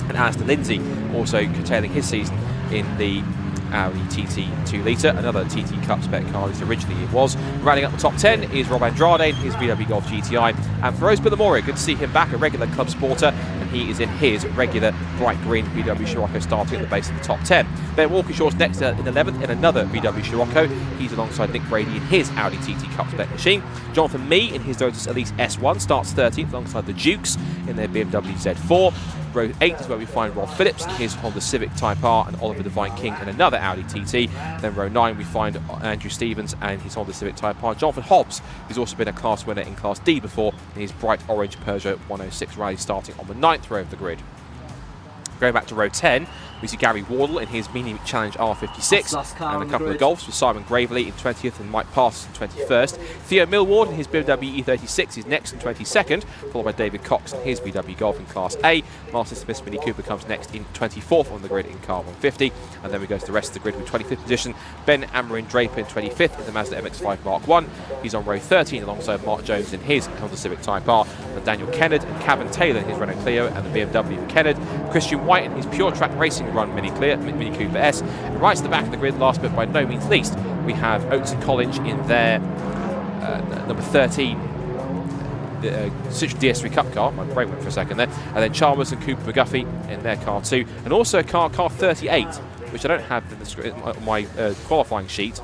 and Alistair Lindsay also curtailing his season in the Audi TT 2 litre, another TT Cup Spec car, at least originally it was. Rounding up the top 10 is Rob Andrade in his VW Golf GTI, and Feroz Billamori, good to see him back, a regular club sporter, and he is in his regular bright green VW Scirocco, starting at the base of the top 10. Ben Walkershaw's next in 11th in another VW Scirocco. He's alongside Nick Brady in his Audi TT Cup Spec machine. Jonathan Mee in his Lotus Elise S1 starts 13th alongside the Dukes in their BMW Z4. Row 8 is where we find Rob Phillips in his Honda Civic Type R and Oliver Devine King in another Audi TT. Then row 9 we find Andrew Stevens and his Honda Civic Type R. Jonathan Hobbs, who's also been a class winner in Class D before, in his bright orange Peugeot 106 Rally, starting on the 9th row of the grid. Going back to row 10, we see Gary Wardle in his Mini Challenge R56 and a couple of Golfs with Simon Gravely in 20th and Mike Parsons in 21st. Theo Millward in his BMW E36 is next in 22nd, followed by David Cox in his VW Golf in Class A. Martin Smith's Mini Cooper comes next in 24th on the grid in car 150. And then we go to the rest of the grid with 25th position, Ben Amarin Draper in 25th in the Mazda MX-5 Mark I. He's on row 13 alongside Mark Jones in his Honda Civic Type R, and Daniel Kennard and Cavan Taylor in his Renault Clio and the BMW for Kennard. Christian White in his Pure Track Racing Run Mini Cooper S. And right to the back of the grid, last but by no means least, we have Oates and College in their number 13 Citroen DS3 Cup car. My brain went for a second there. And then Chalmers and Cooper McGuffey in their car 2, and also car 38, which I don't have on my qualifying sheet,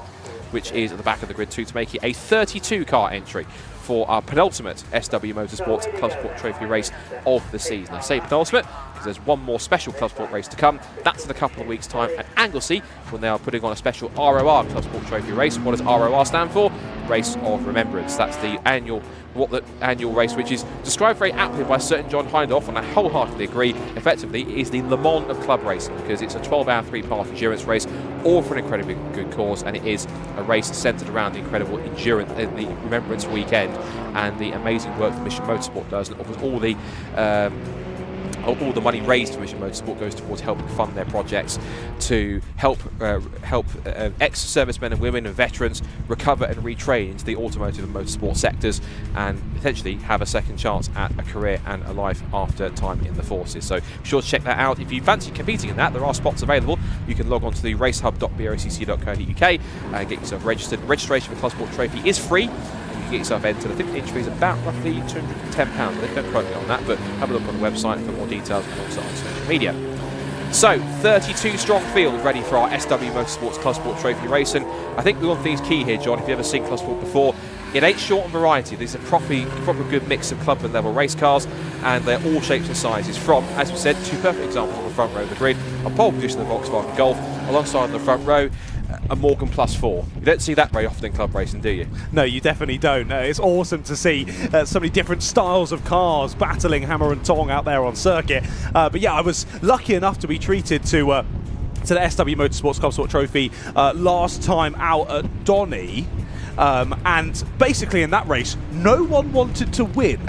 which is at the back of the grid too, to make it a 32 car entry for our penultimate SW Motorsports ClubSport Trophy race of the season. I say penultimate because there's one more special ClubSport race to come. That's in a couple of weeks' time at Anglesey, when they are putting on a special ROR ClubSport Trophy race. What does ROR stand for? Race of Remembrance. That's the annual race, which is described very aptly by certain John Hindhoff, and I wholeheartedly agree. Effectively, it is the Le Mans of club racing, because it's a 12-hour, 3-part endurance race, all for an incredibly good cause, and it is a race centred around the incredible endurance, the Remembrance weekend, and the amazing work that Mission Motorsport does, and all the money raised for Mission Motorsport goes towards helping fund their projects to help ex-servicemen and women and veterans recover and retrain into the automotive and motorsport sectors, and potentially have a second chance at a career and a life after time in the forces. So be sure to check that out. If you fancy competing in that, there are spots available. You can log on to the racehub.brcc.co.uk and get yourself registered. Registration for ClubSport Trophy is free. Get yourself entered. I think the entry is about roughly £210. They don't quote me on that, but have a look on the website for more details, and also on social media. So, 32 strong field ready for our SW Motorsports ClubSport Trophy race, and I think the one thing is key here, John, if you've ever seen ClubSport before, it ain't short on variety. There's a proper good mix of clubman level race cars, and they're all shapes and sizes, from, as we said, two perfect examples on the front row of the grid. On pole position, the Volkswagen Golf, alongside on the front row, a Morgan +4. You don't see that very often in club racing, do you? No, you definitely don't. It's awesome to see so many different styles of cars battling hammer and tong out there on circuit. But yeah, I was lucky enough to be treated to the SW Motorsports ClubSport Trophy last time out at Donny. And basically in that race, no one wanted to win.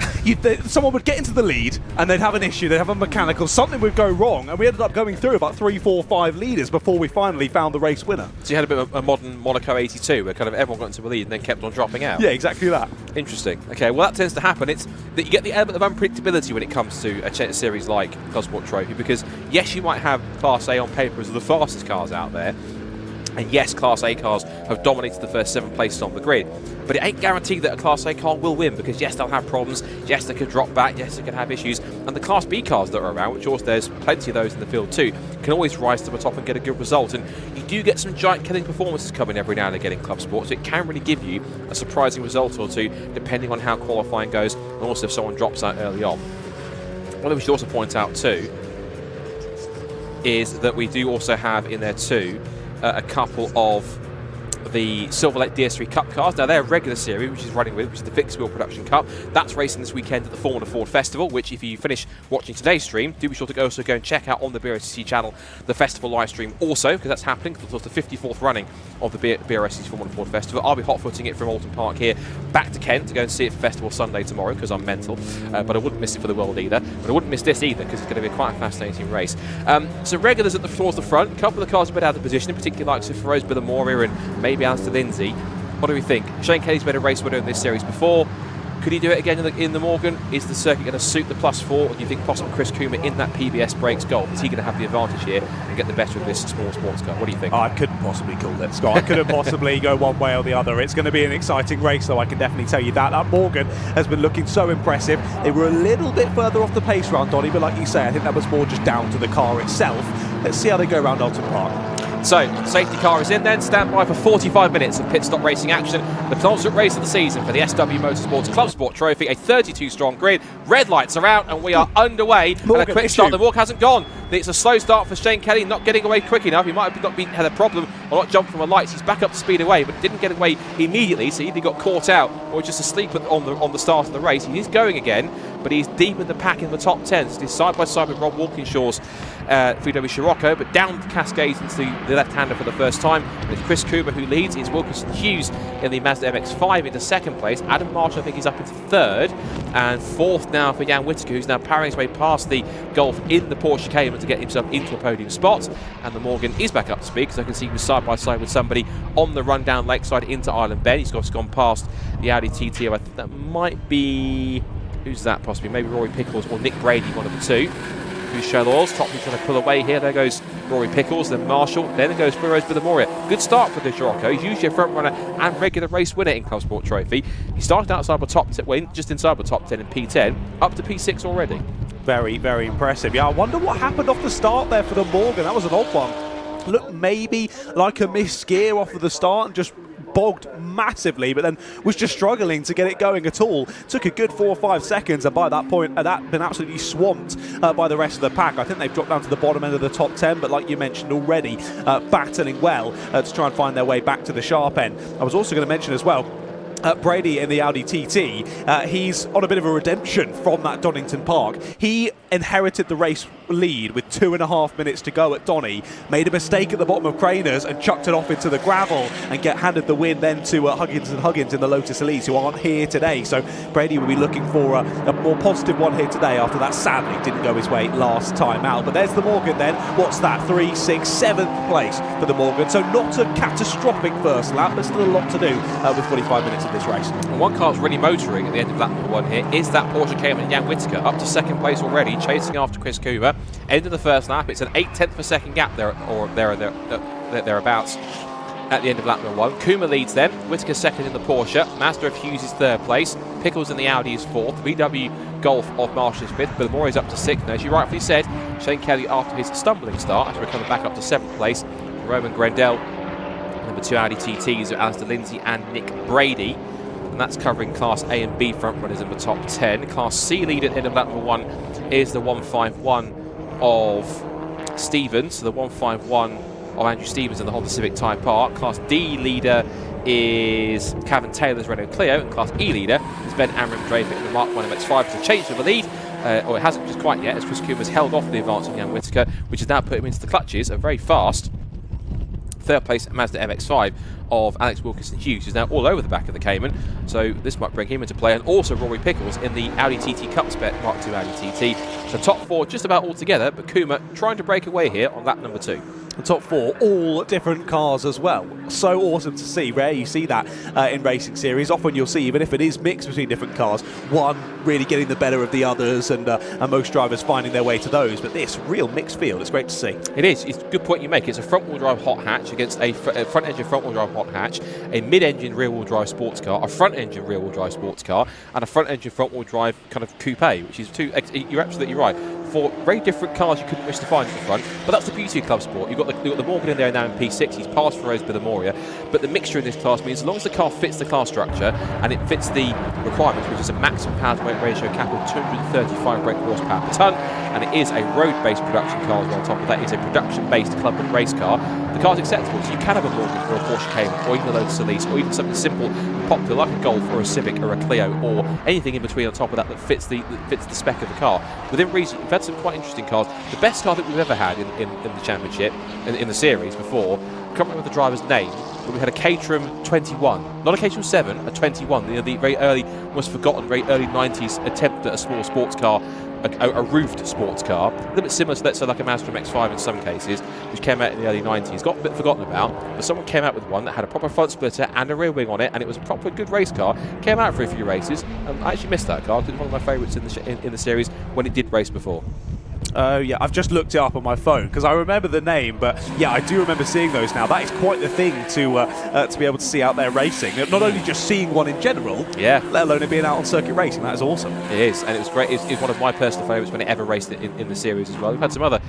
Someone would get into the lead and they'd have an issue, they'd have a mechanical, something would go wrong, and we ended up going through about 3, 4, 5 leaders before we finally found the race winner. So you had a bit of a modern Monaco 82 where kind of everyone got into the lead and then kept on dropping out? Yeah, exactly that. Interesting. Okay, well that tends to happen. It's that you get the element of unpredictability when it comes to a series like ClubSport Trophy, because yes, you might have Class A on paper as the fastest cars out there, and yes, Class A cars have dominated the first 7 places on the grid, but it ain't guaranteed that a Class A car will win, because yes, they'll have problems, yes, they could drop back, yes, they can have issues, and the Class B cars that are around, which also there's plenty of those in the field too, can always rise to the top and get a good result. And you do get some giant killing performances coming every now and again in ClubSport, so it can really give you a surprising result or two, depending on how qualifying goes, and also if someone drops out early on. What we should also point out too is that we do also have in there too a couple of the Silverlake DS3 Cup cars. Now, they're a regular series, which is running with, which is the Fixed Wheel Production Cup. That's racing this weekend at the Formula Ford Festival, which, if you finish watching today's stream, do be sure to also go and check out on the Brscc channel the festival live stream also, because that's happening. It's the 54th running of the Brscc Formula Ford Festival. I'll be hot-footing it from Oulton Park here back to Kent to go and see it for Festival Sunday tomorrow, because I'm mental. But I wouldn't miss it for the world either. But I wouldn't miss this either, because it's going to be quite a fascinating race. So regulars at the towards the front. A couple of the cars a bit out of position, in particular like Feroz Billamoria and maybe Alistair Lindsay. What do we think? Shane Kelly's been a race winner in this series before. Could he do it again in the Morgan? Is the circuit going to suit the +4? Or do you think possibly Chris Coomer in that PBS Brakes Golf, is he going to have the advantage here and get the better of this small sports car? What do you think? I couldn't possibly call it, Scott. I couldn't possibly go one way or the other. It's going to be an exciting race, though, I can definitely tell you that. That Morgan has been looking so impressive. They were a little bit further off the pace round, Donny, but like you say, I think that was more just down to the car itself. Let's see how they go around Oulton Park. So, safety car is in then, stand by for 45 minutes of pit stop racing action. The penultimate race of the season for the SW Motorsports ClubSport Trophy, a 32-strong grid. Red lights are out and we are underway. Morgan, and a quick start, the walk hasn't gone. It's a slow start for Shane Kelly, not getting away quick enough. He might have had a problem or not jumped from the lights. He's back up to speed away, but didn't get away immediately, so he either got caught out or just asleep on the start of the race. He is going again, but he's deep in the pack in the top 10. So he's side by side with Rob Walkinshaw's VW Scirocco, but down the Cascades into the left-hander for the first time. It's Chris Coomer who leads. It's Wilkinson Hughes in the Mazda MX-5 into second place. Adam Marshall, I think, is up into third. And fourth now for Jan Whittaker, who's now powering his way past the Golf in the Porsche Cayman to get himself into a podium spot. And the Morgan is back up to speed, because I can see he was side by side with somebody on the run down Lakeside into Island Bend. He's just gone past the Audi TT. I think that might be... Who's that possibly? Maybe Rory Pickles or Nick Brady, one of the two. Who's Shell Oils. Topley trying to pull away here. There goes Rory Pickles, then Marshall, then it goes Feroz Billamoria. Good start for the Scirocco. He's usually a front runner and regular race winner in ClubSport Trophy. He started outside the top 10, just inside the top 10 in P10, up to P6 already. Very, very impressive. Yeah, I wonder what happened off the start there for the Morgan. That was an odd one. Looked maybe like a missed gear off of the start and just bogged massively, but then was just struggling to get it going at all. Took a good 4 or 5 seconds, and by that point that been absolutely swamped by the rest of the pack. I think they've dropped down to the bottom end of the top 10, but like you mentioned already, battling well to try and find their way back to the sharp end. I was also going to mention as well, Brady in the Audi TT, he's on a bit of a redemption from that Donington Park. He inherited the race lead with 2.5 minutes to go at Donny, made a mistake at the bottom of Craners and chucked it off into the gravel and handed the win then to Huggins and Huggins in the Lotus Elise, who aren't here today. So Brady will be looking for a more positive one here today after that sadly didn't go his way last time out. But there's the Morgan then. What's that? 3, 6, 7th place for the Morgan. So not a catastrophic first lap, but still a lot to do with 45 minutes of this race. And one car's really motoring at the end of lap number 1 here is that Porsche Cayman Jan Whittaker, up to second place already, chasing after Chris Coomer. End of the first lap. It's an 8/10 of a second gap thereabouts at the end of lap number 1. Coomer leads then. Whittaker second in the Porsche. Mazda of Hughes is third place. Pickles in the Audi is fourth. VW Golf of Marshall is fifth. Billamoria is up to sixth. Now, as you rightfully said, Shane Kelly, after his stumbling start, has recovered back up to seventh place. Roman Grendel, number 2 Audi TTs of Alistair Lindsay and Nick Brady. And that's covering Class A and B front runners in the top 10. Class C leader at the end of lap number 1 is the 151 of Stevens, so the 151 of Andrew Stevens in the Honda Civic Type R. Class D leader is Cavan Taylor's Renault Clio, and Class E leader is Ben Amram Draper in the Mark 1 MX-5. So change of the lead, or it hasn't just quite yet, as Chris Coomer's held off the advance of Jan Whittaker, which has now put him into the clutches, a very fast third place Mazda MX-5 of Alex Wilkinson Hughes, who's now all over the back of the Cayman, so this might bring him into play. And also Rory Pickles in the Audi TT Cup Spec Mark II Audi TT. So top 4 just about all together, but Coomer trying to break away here on lap number 2. The top 4, all different cars as well. So awesome to see. Rare you see that in racing series. Often you'll see, even if it is mixed between different cars, one really getting the better of the others, and most drivers finding their way to those. But this real mixed field, it's great to see. It is. It's a good point you make. It's a front-wheel drive hot hatch against a front-engine front-wheel drive hot hatch, a mid-engine rear-wheel drive sports car, a front-engine rear-wheel drive sports car, and a front-engine front-wheel drive kind of coupe, which is two. You're absolutely right. 4 very different cars you couldn't wish to find at the front, but that's the beauty of ClubSport. You've got the Morgan in there now in P6. He's passed Feroz Billamoria, but the mixture in this class means as long as the car fits the class structure and it fits the requirements, which is a maximum power to weight ratio cap of 235 brake horsepower per tonne, and it is a road-based production car as well. On top of that, it's a production-based club and race car. the car's acceptable. So you can have a Morgan or a Porsche Cayman, or even a Lotus Elise, or even something simple and popular like a Golf or a Civic or a Clio, or anything in between on top of that that fits the spec of the car. Within reason, we've had some quite interesting cars. The best car that we've ever had in the championship, in the series before, I can't remember the driver's name, but we had a Caterham 21, not a Caterham 7, a 21. The very early, almost forgotten, very early 90s attempt at a small sports car, a roofed sports car, a little bit similar to, let's say, like a Mazda MX-5 in some cases, which came out in the early 90s. Got a bit forgotten about, but someone came out with one that had a proper front splitter and a rear wing on it, and it was a proper good race car. Came out for a few races. I actually missed that car. It was one of my favourites in the series when it did race before. Oh yeah, I've just looked it up on my phone because I remember the name, but yeah, I do remember seeing those now. That is quite the thing to be able to see out there racing. Not only just seeing one in general, yeah, let alone it being out on circuit racing. That is awesome. It is, and it was great. It's one of my personal favourites when it ever raced in the series as well. We've had some other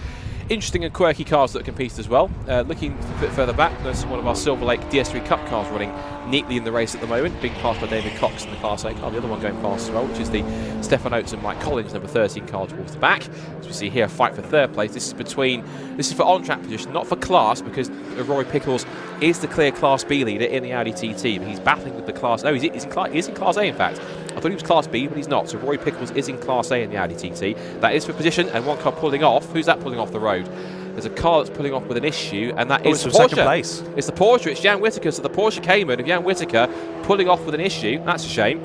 interesting and quirky cars that competed as well. Looking a bit further back, there's one of our Silver Lake DS3 Cup cars running neatly in the race at the moment, being passed by David Cox in the Class A car. The other one going past as well, which is the Stefan Oates and Mike Collins number 13 car towards the back. As we see here, a fight for third place. This is for on-track position, not for class, because Rory Pickles is the clear Class B leader in the Audi TT, but he's battling with the Class... No, he's in Class A, in fact. I thought he was Class B, but he's not. So Rory Pickles is in Class A in the Audi TT. That is for position, and one car pulling off. Who's that pulling off the road? There's a car that's pulling off with an issue, and that is Porsche. Second place. It's the Porsche. It's Jan Whittaker. So the Porsche Cayman of Jan Whittaker pulling off with an issue. That's a shame.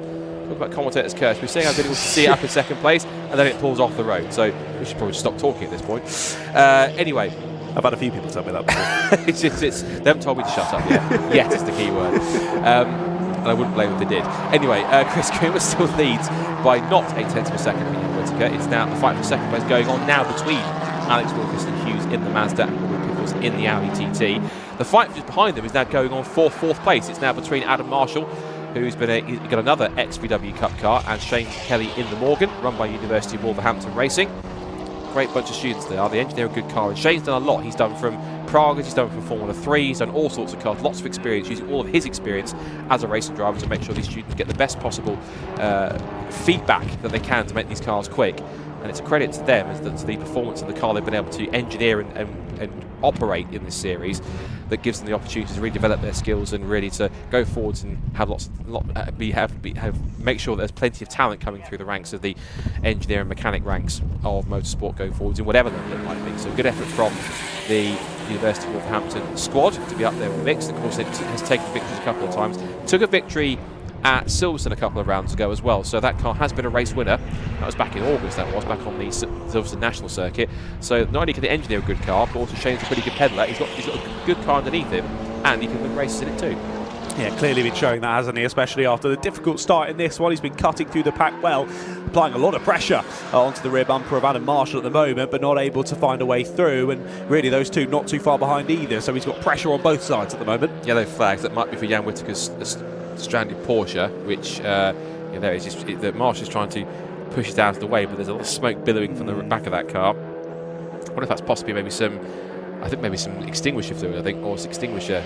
Talk about commentator's curse. We're saying I've been able to see it up in second place, and then it pulls off the road. So we should probably stop talking at this point. Anyway. I've had a few people tell me that before. They haven't told me to shut up yet. Yet is the key word. And I wouldn't blame them if they did. Anyway, Chris Coomer still leads by not 0.8 of a second for Jan Whittaker. It's now the fight for second place going on now between Alex Wilkerson Hughes in the Mazda and Rory Pickles in the Audi TT. The fight just behind them is now going on for fourth place. It's now between Adam Marshall, who's got another ex-VW Cup car, and Shane Kelly in the Morgan, run by University of Wolverhampton Racing. Great bunch of students they are. The engineer a good car, and Shane's done a lot. He's done from Prague, he's done from Formula 3, he's done all sorts of cars, lots of experience, using all of his experience as a racing driver to make sure these students get the best possible feedback that they can to make these cars quick. And it's a credit to them, as to the performance of the car they've been able to engineer and operate in this series, that gives them the opportunity to really develop their skills and really to go forwards and have make sure that there's plenty of talent coming through the ranks of the engineer and mechanic ranks of motorsport going forwards in whatever level it might be. So good effort from the University of Wolverhampton squad to be up there in the mix. Of course, it has taken victories a couple of times. Took a victory at Silverstone a couple of rounds ago as well, so that car has been a race winner. That was back in August, that was, back on the Silverstone National Circuit. So not only can the engineer a good car, but also Shane's a pretty good peddler. He's got a good car underneath him, and he can win races in it too. Yeah, clearly been showing that, hasn't he? Especially after the difficult start in this one. He's been cutting through the pack well, applying a lot of pressure onto the rear bumper of Adam Marshall at the moment, but not able to find a way through. And really, those two not too far behind either. So he's got pressure on both sides at the moment. Yellow flags. That might be for Jan Whittaker's stranded Porsche, which there is just the Marshall's trying to push it out of the way, but there's a lot of smoke billowing from the back of that car. I wonder if that's possibly maybe some extinguisher fluid, or extinguisher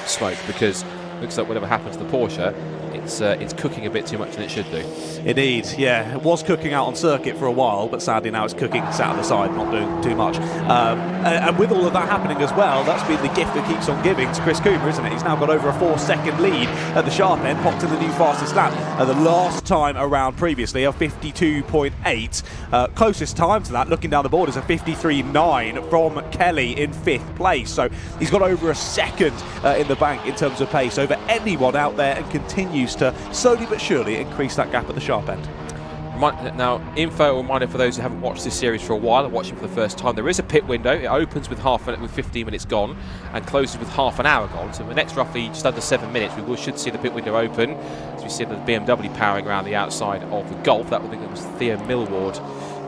smoke, because it looks like whatever happens to the Porsche, it's cooking a bit too much than it should do. Indeed, yeah. It was cooking out on circuit for a while, but sadly now it's cooking sat on the side, not doing too much. And with all of that happening as well, that's been the gift that keeps on giving to Chris Coomer, isn't it? He's now got over a 4-second lead at the sharp end, popped in the new fastest lap. The last time around previously, a 52.8. Closest time to that, looking down the board, is a 53.9 from Kelly in 5th place. So he's got over a second in the bank in terms of pace over anyone out there, and continues to slowly but surely increase that gap at the sharp end. Now, reminder for those who haven't watched this series for a while and watching for the first time, there is a pit window. It opens with 15 minutes gone and closes with half an hour gone. So in the next roughly just under 7 minutes, we should see the pit window open. As we see the BMW powering around the outside of the Golf. That was Theo Millward,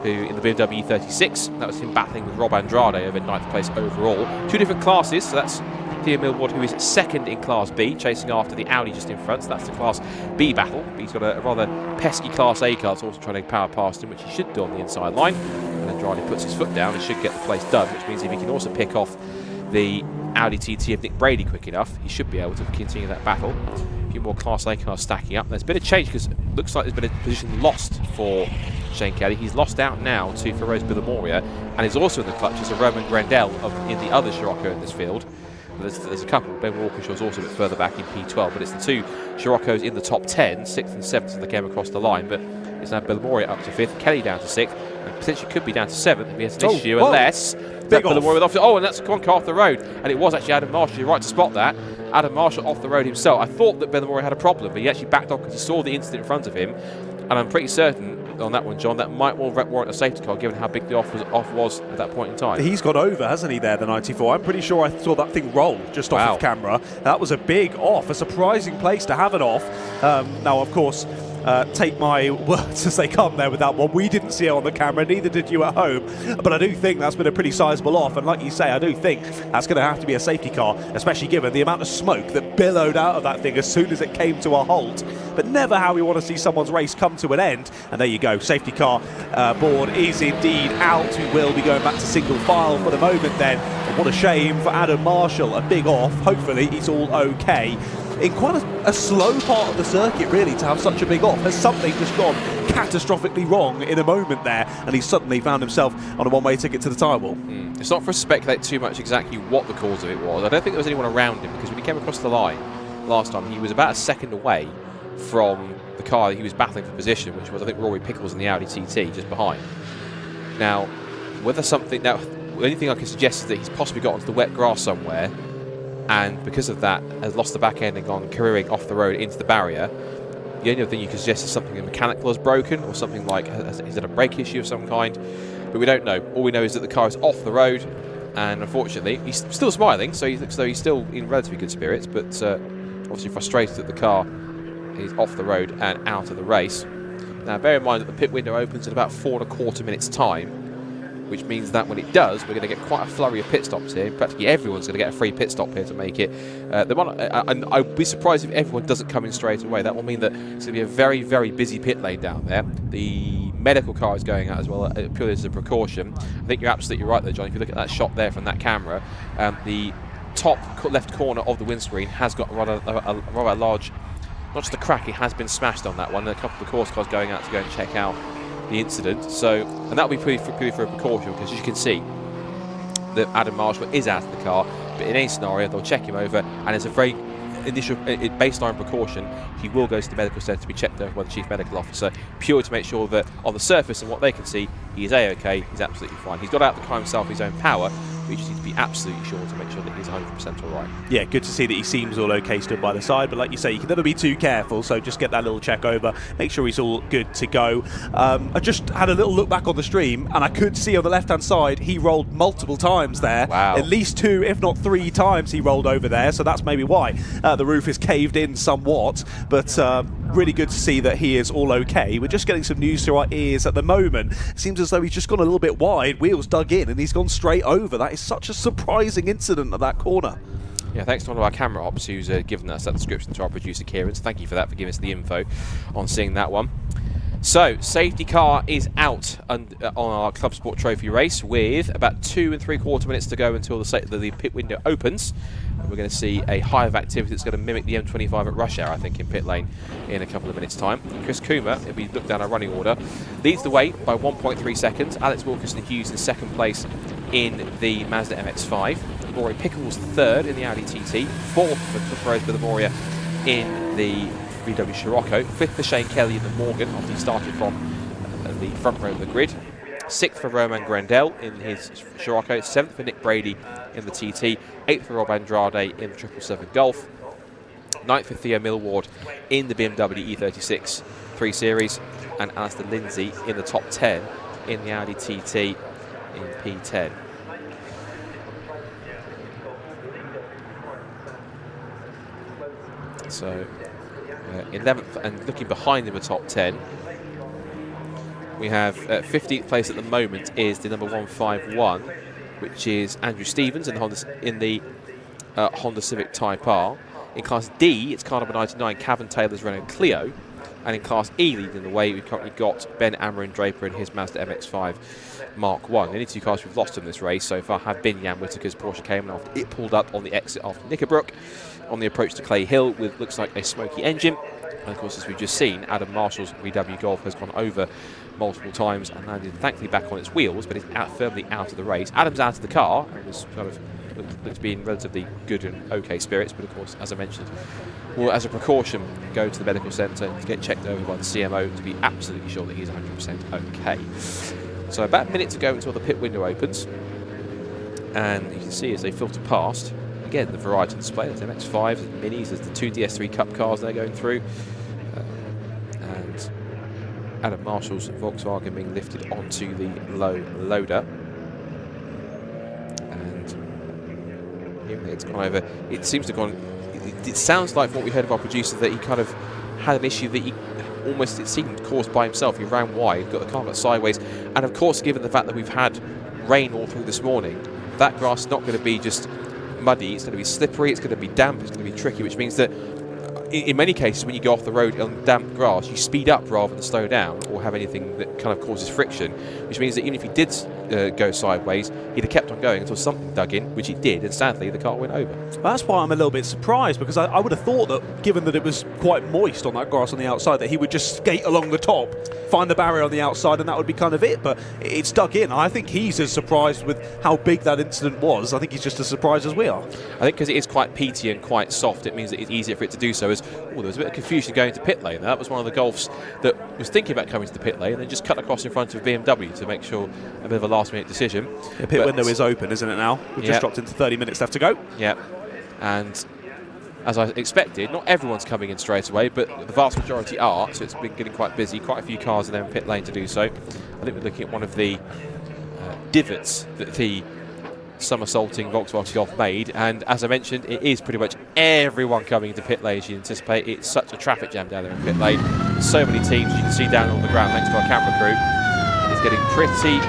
who in the BMW E36, that was him battling with Rob Andrade over 9th place overall. Two different classes, so that's Theo Millward, who is second in Class B, chasing after the Audi just in front. So that's the Class B battle. He's got a rather pesky Class A car, so also trying to power past him, which he should do on the inside line. And Andrade puts his foot down and should get the place done, which means if he can also pick off the Audi TT of Nick Brady quick enough, he should be able to continue that battle. A few more Class A cars stacking up. There's been a change because it looks like there's been a position lost for Shane Kelly. He's lost out now to Feroz Billamoria, and is also in the clutches of Roman Grandel in the other Scirocco in this field. There's a couple. Ben Walkershaw's also a bit further back in P12, but it's the two Sciroccos in the top 10, 6th and 7th as they came across the line. But it's now Billamoria up to 5th, Kelly down to 6th, and potentially could be down to 7th if he has an issue, unless Billamoria off. Oh, and that's one car off the road, and it was actually Adam Marshall. You're right to spot that. Adam Marshall off the road himself. I thought that Billamoria had a problem, but he actually backed off because he saw the incident in front of him, and I'm pretty certain on that one, John, that might well warrant a safety car given how big the off was at that point in time. He's got over, hasn't he, there, the 94? I'm pretty sure I saw that thing roll just off of camera. That was a big off, a surprising place to have it off. Now, of course, take my words as they come there with that one. We didn't see it on the camera, neither did you at home. But I do think that's been a pretty sizable off. And like you say, I do think that's going to have to be a safety car, especially given the amount of smoke that billowed out of that thing as soon as it came to a halt. But never how we want to see someone's race come to an end. And there you go, safety car board is indeed out. We will be going back to single file for the moment then. But what a shame for Adam Marshall, a big off. Hopefully he's all okay. In quite a slow part of the circuit, really, to have such a big off. Has something just gone catastrophically wrong in a moment there, and he's suddenly found himself on a one-way ticket to the tyre wall. It's not for us to speculate too much exactly what the cause of it was. I don't think there was anyone around him, because when he came across the line last time, he was about a second away from the car he was battling for position, which was, I think, Rory Pickles in the Audi TT just behind. Now, whether something... Now, the only thing I can suggest is that he's possibly got onto the wet grass somewhere, and because of that has lost the back end and gone careering off the road into the barrier. The only other thing you can suggest is something mechanical has broken, or something like, is it a brake issue of some kind? But we don't know. All we know is that the car is off the road, and unfortunately he's still smiling, so he looks as though he's still in relatively good spirits, but obviously frustrated that the car is off the road and out of the race. Now bear in mind that the pit window opens in about 4¼ minutes time, which means that when it does, we're going to get quite a flurry of pit stops here. Practically everyone's going to get a free pit stop here to make it. And I'd be surprised if everyone doesn't come in straight away. That will mean that it's going to be a very, very busy pit lane down there. The medical car is going out as well, purely as a precaution. I think you're absolutely right there, John. If you look at that shot there from that camera, the top left corner of the windscreen has got a rather large, not just a crack, it has been smashed on that one. And a couple of the course cars going out to go and check out the incident, and that'll be purely for a precaution, because as you can see that Adam Marshall is out of the car, but in any scenario they'll check him over, and as a very initial baseline precaution, he will go to the medical centre to be checked over by the chief medical officer, purely to make sure that on the surface and what they can see, he is A-OK, he's absolutely fine. He's got out the car himself, his own power, but you just need to be absolutely sure to make sure that he's 100% all right. Yeah, good to see that he seems all okay stood by the side, but like you say, you can never be too careful, so just get that little check over, make sure he's all good to go. I just had a little look back on the stream, and I could see on the left-hand side, he rolled multiple times there. Wow. At least 2, if not 3 times he rolled over there, so that's maybe why the roof is caved in somewhat, but really good to see that he is all okay. We're just getting some news through our ears at the moment. It seems as though he's just gone a little bit wide, wheels dug in, and he's gone straight over. That is such a surprising incident at that corner. Yeah, thanks to one of our camera ops who's given us that description, to our producer Kieran. So thank you for that, for giving us the info on seeing that one. So, safety car is out on our ClubSport Trophy race with about 2 3/4 minutes to go until the pit window opens. And we're going to see a hive of activity that's going to mimic the M25 at rush hour, I think, in pit lane in a couple of minutes' time. Chris Coomer, if we look down our running order, leads the way by 1.3 seconds. Alex Wilkinson-Hughes in second place in the Mazda MX-5. Rory Pickles third in the Audi TT. Fourth for Feroz Billamoria in the VW Scirocco. Fifth for Shane Kelly in the Morgan after he started from the front row of the grid. Sixth for Roman Grandel in his Scirocco. Seventh for Nick Brady in the TT. Eighth for Rob Andrade in the 777 Golf. Ninth for Theo Millward in the BMW E36 3 Series. And Alistair Lindsay in the top 10 in the Audi TT in P10. So 11th, and looking behind in the top 10, we have 15th place at the moment is the number 151, which is Andrew Stevens in the Honda Civic Type R. In Class D, it's car number 99, Cavan Taylor's Renault Clio. And in Class E, leading the way, we've currently got Ben Amron Draper in his Mazda MX-5 Mark 1. The only 2 cars we've lost in this race so far have been Jan Whittaker's Porsche Cayman after it pulled up on the exit after Knickerbrook on the approach to Clay Hill with looks like a smoky engine. And of course, as we've just seen, Adam Marshall's VW Golf has gone over multiple times and landed thankfully back on its wheels, but it's firmly out of the race. Adam's out of the car and was kind of looked to be in relatively good and okay spirits, but of course, as I mentioned, will as a precaution go to the medical centre to get checked over by the CMO to be absolutely sure that he's 100% okay. So about a minute to go until the pit window opens, and you can see as they filter past, again, the variety display. There's MX-5s, there's Minis, there's the 2 DS3 Cup cars they're going through, and Adam Marshall's Volkswagen being lifted onto the low loader. And it's gone over. It seems to have gone. It sounds like from what we heard of our producer that he kind of had an issue that he almost, it seemed, caused by himself. He ran wide, got the car got sideways, and of course, given the fact that we've had rain all through this morning, that grass is not going to be just muddy. It's going to be slippery. It's going to be damp. It's going to be tricky, which means that in many cases, when you go off the road on damp grass, you speed up rather than slow down or have anything that kind of causes friction, which means that even if he did go sideways, he'd have kept on going until something dug in, which it did, and sadly the car went over. That's why I'm a little bit surprised, because I would have thought that, given that it was quite moist on that grass on the outside, that he would just skate along the top, find the barrier on the outside, and that would be kind of it, but it's dug in. I think he's as surprised with how big that incident was. I think he's just as surprised as we are. I think because it is quite peaty and quite soft, it means that it's easier for it to do so. There was a bit of confusion going to pit lane. That was one of the Golfs that was thinking about coming to the pit lane and then just cut across in front of BMW to make sure a bit of a last-minute decision. The pit window is open, isn't it now? We've just dropped into 30 minutes left to go. Yeah, and as I expected, not everyone's coming in straight away, but the vast majority are, so it's been getting quite busy. Quite a few cars are there in pit lane to do so. I think we're looking at one of the divots that the somersaulting Volkswagen Golf made, and as I mentioned, it is pretty much everyone coming into pit lane as you anticipate. It's such a traffic jam down there in pit lane. So many teams you can see down on the ground next to our camera crew. It's getting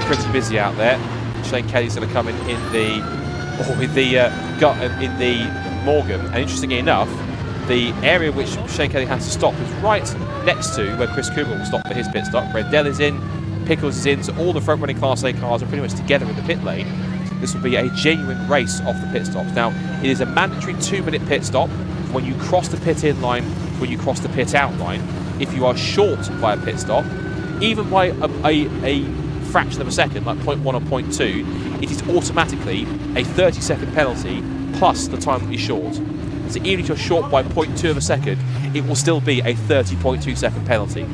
pretty busy out there. Shane Kelly's going to come in the Morgan, and interestingly enough, the area which Shane Kelly has to stop is right next to where Chris Cooper will stop for his pit stop. Rendell is in, Pickles is in, so all the front-running Class A cars are pretty much together in the pit lane. This will be a genuine race off the pit stops. Now, it is a mandatory 2-minute pit stop when you cross the pit in line, when you cross the pit out line. If you are short by a pit stop, even by a fraction of a second, like 0.1 or 0.2, it is automatically a 30-second penalty plus the time that you're short. So even if you're short by 0.2 of a second, it will still be a 30.2-second penalty.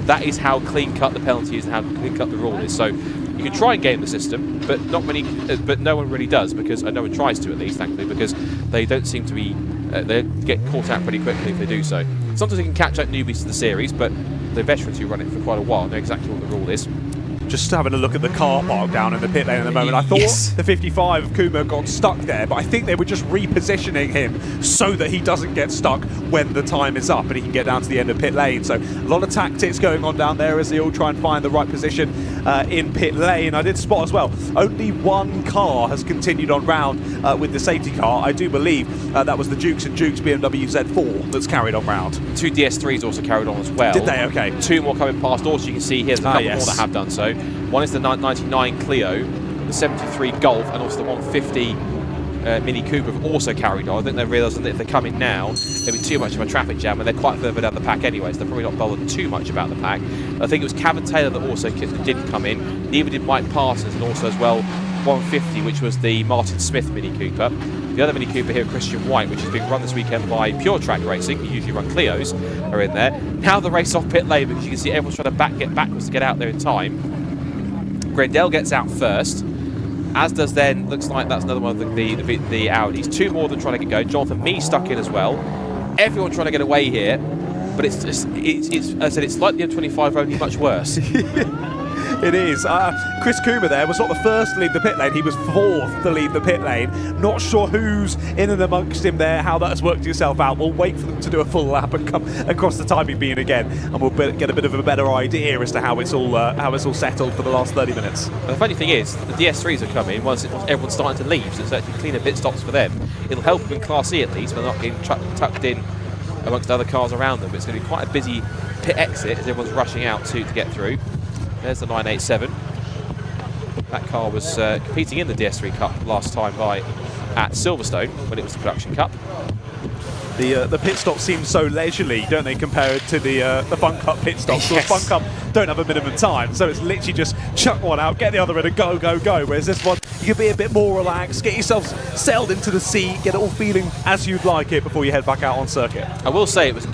That is how clean-cut the penalty is and how clean-cut the rule is. So you can try and game the system, but no one really does, because no one tries to, at least, thankfully, because they don't seem to be. They get caught out pretty quickly if they do so. Sometimes you can catch out newbies to the series, but the veterans who run it for quite a while know exactly what the rule is. Just having a look at the car park down in the pit lane at the moment, I thought the 55 of Kuma got stuck there, but I think they were just repositioning him so that he doesn't get stuck when the time is up and he can get down to the end of pit lane. So a lot of tactics going on down there as they all try and find the right position in pit lane. I did spot as well, only one car has continued on round with the safety car. I do believe that was the Dukes and Dukes BMW Z4 that's carried on round. 2 DS3s also carried on as well. Did they? Okay. 2 more coming past also, you can see here, there's a couple more that have done so. One is the 99 Clio, the 73 Golf, and also the 150 Mini Cooper have also carried on. I think they're realising that if they come in now, there'll be too much of a traffic jam, and they're quite further down the pack anyway, so they're probably not bothered too much about the pack. I think it was Cavan Taylor that also didn't come in. Neither did Mike Parsons, and also as well 150, which was the Martin Smith Mini Cooper. The other Mini Cooper here, Christian White, which is being run this weekend by Pure Track Racing, who usually run Clios, are in there. Now the race off pit lane, because you can see everyone's trying to get backwards to get out there in time. Grendel gets out first, as does then, looks like that's another one of the Audis. 2 more than trying to get going. Jonathan Mee stuck in as well. Everyone trying to get away here, but it's as I said, it's like the M25, only much worse. It is. Chris Cooper there was not the first to leave the pit lane. He was 4th to leave the pit lane. Not sure who's in and amongst him there, how that has worked itself out. We'll wait for them to do a full lap and come across the timing beam again, and we'll get a bit of a better idea as to how it's all settled for the last 30 minutes. And the funny thing is, the DS3s are coming once everyone's starting to leave, so it's actually cleaner pit stops for them. It'll help them in Class E at least, but they're not getting tucked in amongst other cars around them. But it's going to be quite a busy pit exit as everyone's rushing out to get through. There's the 987. That car was competing in the DS3 Cup last time at Silverstone when it was the Production Cup. The pit stops seem so leisurely, don't they, compared to the Fun Cup pit stops? Yes. Fun Cup don't have a minimum time, so it's literally just chuck one out, get the other in and go, go, go. Whereas this one, you can be a bit more relaxed, get yourself sailed into the seat, get it all feeling as you'd like it before you head back out on circuit. I will say it was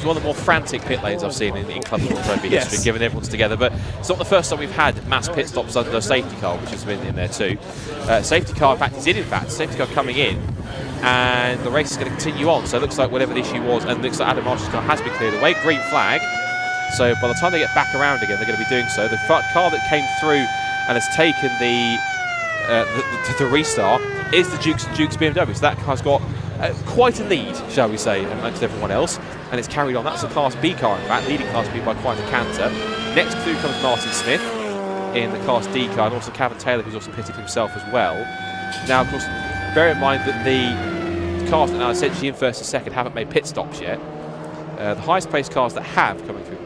one of the more frantic pit lanes I've seen in ClubSport Trophy history, given everyone's together. But it's not the first time we've had mass pit stops under a safety car, which has been in there too. Safety car, in fact, is in. Safety car coming in, and the race is going to continue on. So it looks like whatever the issue was, and it looks like Adam Marshall's car has been cleared away. Green flag. So by the time they get back around again, they're going to be doing so. The car that came through and has taken the restart is the Duke's BMW. So that car's got quite a lead, shall we say, amongst everyone else, and it's carried on. That's a Class B car, in fact, leading Class B by quite a canter. Next through comes Martin Smith in the Class D car, and also Kevin Taylor, who's also pitted himself as well. Now, of course, bear in mind that the cars that are now essentially in first and second haven't made pit stops yet. The highest placed cars that have coming through,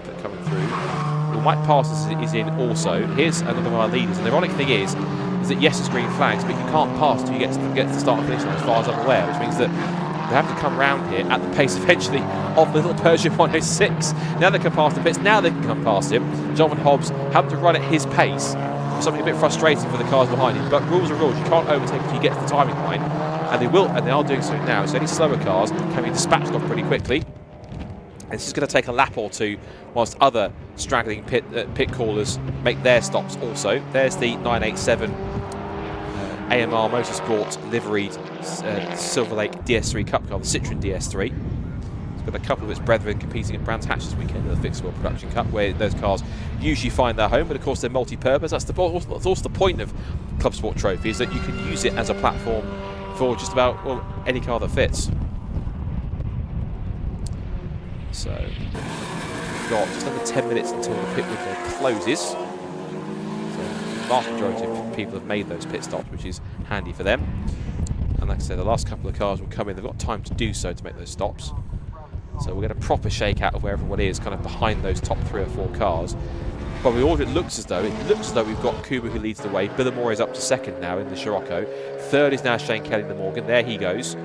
well, Mike Parsons is in also. Here's another of our leaders, and the ironic thing is that yes, it's green flags, but you can't pass till you get to the start and finish line, as far as I'm aware, which means that they have to come round here at the pace eventually of the little Peugeot 106. Now they can pass the pits, now they can come past him. Jonathan Hobbs having to run at his pace, something a bit frustrating for the cars behind him, but rules are rules. You can't overtake until you get to the timing line, and they are doing so now. So any slower cars can be dispatched off pretty quickly. It's just going to take a lap or two whilst other straggling pit callers make their stops also. There's the 987 AMR Motorsport liveried Silver Lake DS3 Cup car, the Citroen DS3. It's got a couple of its brethren competing at Brands Hatch this weekend at the Fixed World Production Cup, where those cars usually find their home, but of course they're multi-purpose. That's also the point of ClubSport Trophy, is that you can use it as a platform for just about any car that fits. So we've got just under 10 minutes until the pit window closes. So the vast majority of people have made those pit stops, which is handy for them. And like I said, the last couple of cars will come in. They've got time to do so to make those stops. So we'll get a proper shakeout of where everyone is, kind of behind those top 3 or 4 cars. But the order, it looks as though we've got Kuba who leads the way. Billamore is up to second now in the Scirocco. Third is now Shane Kelly in the Morgan. There he goes,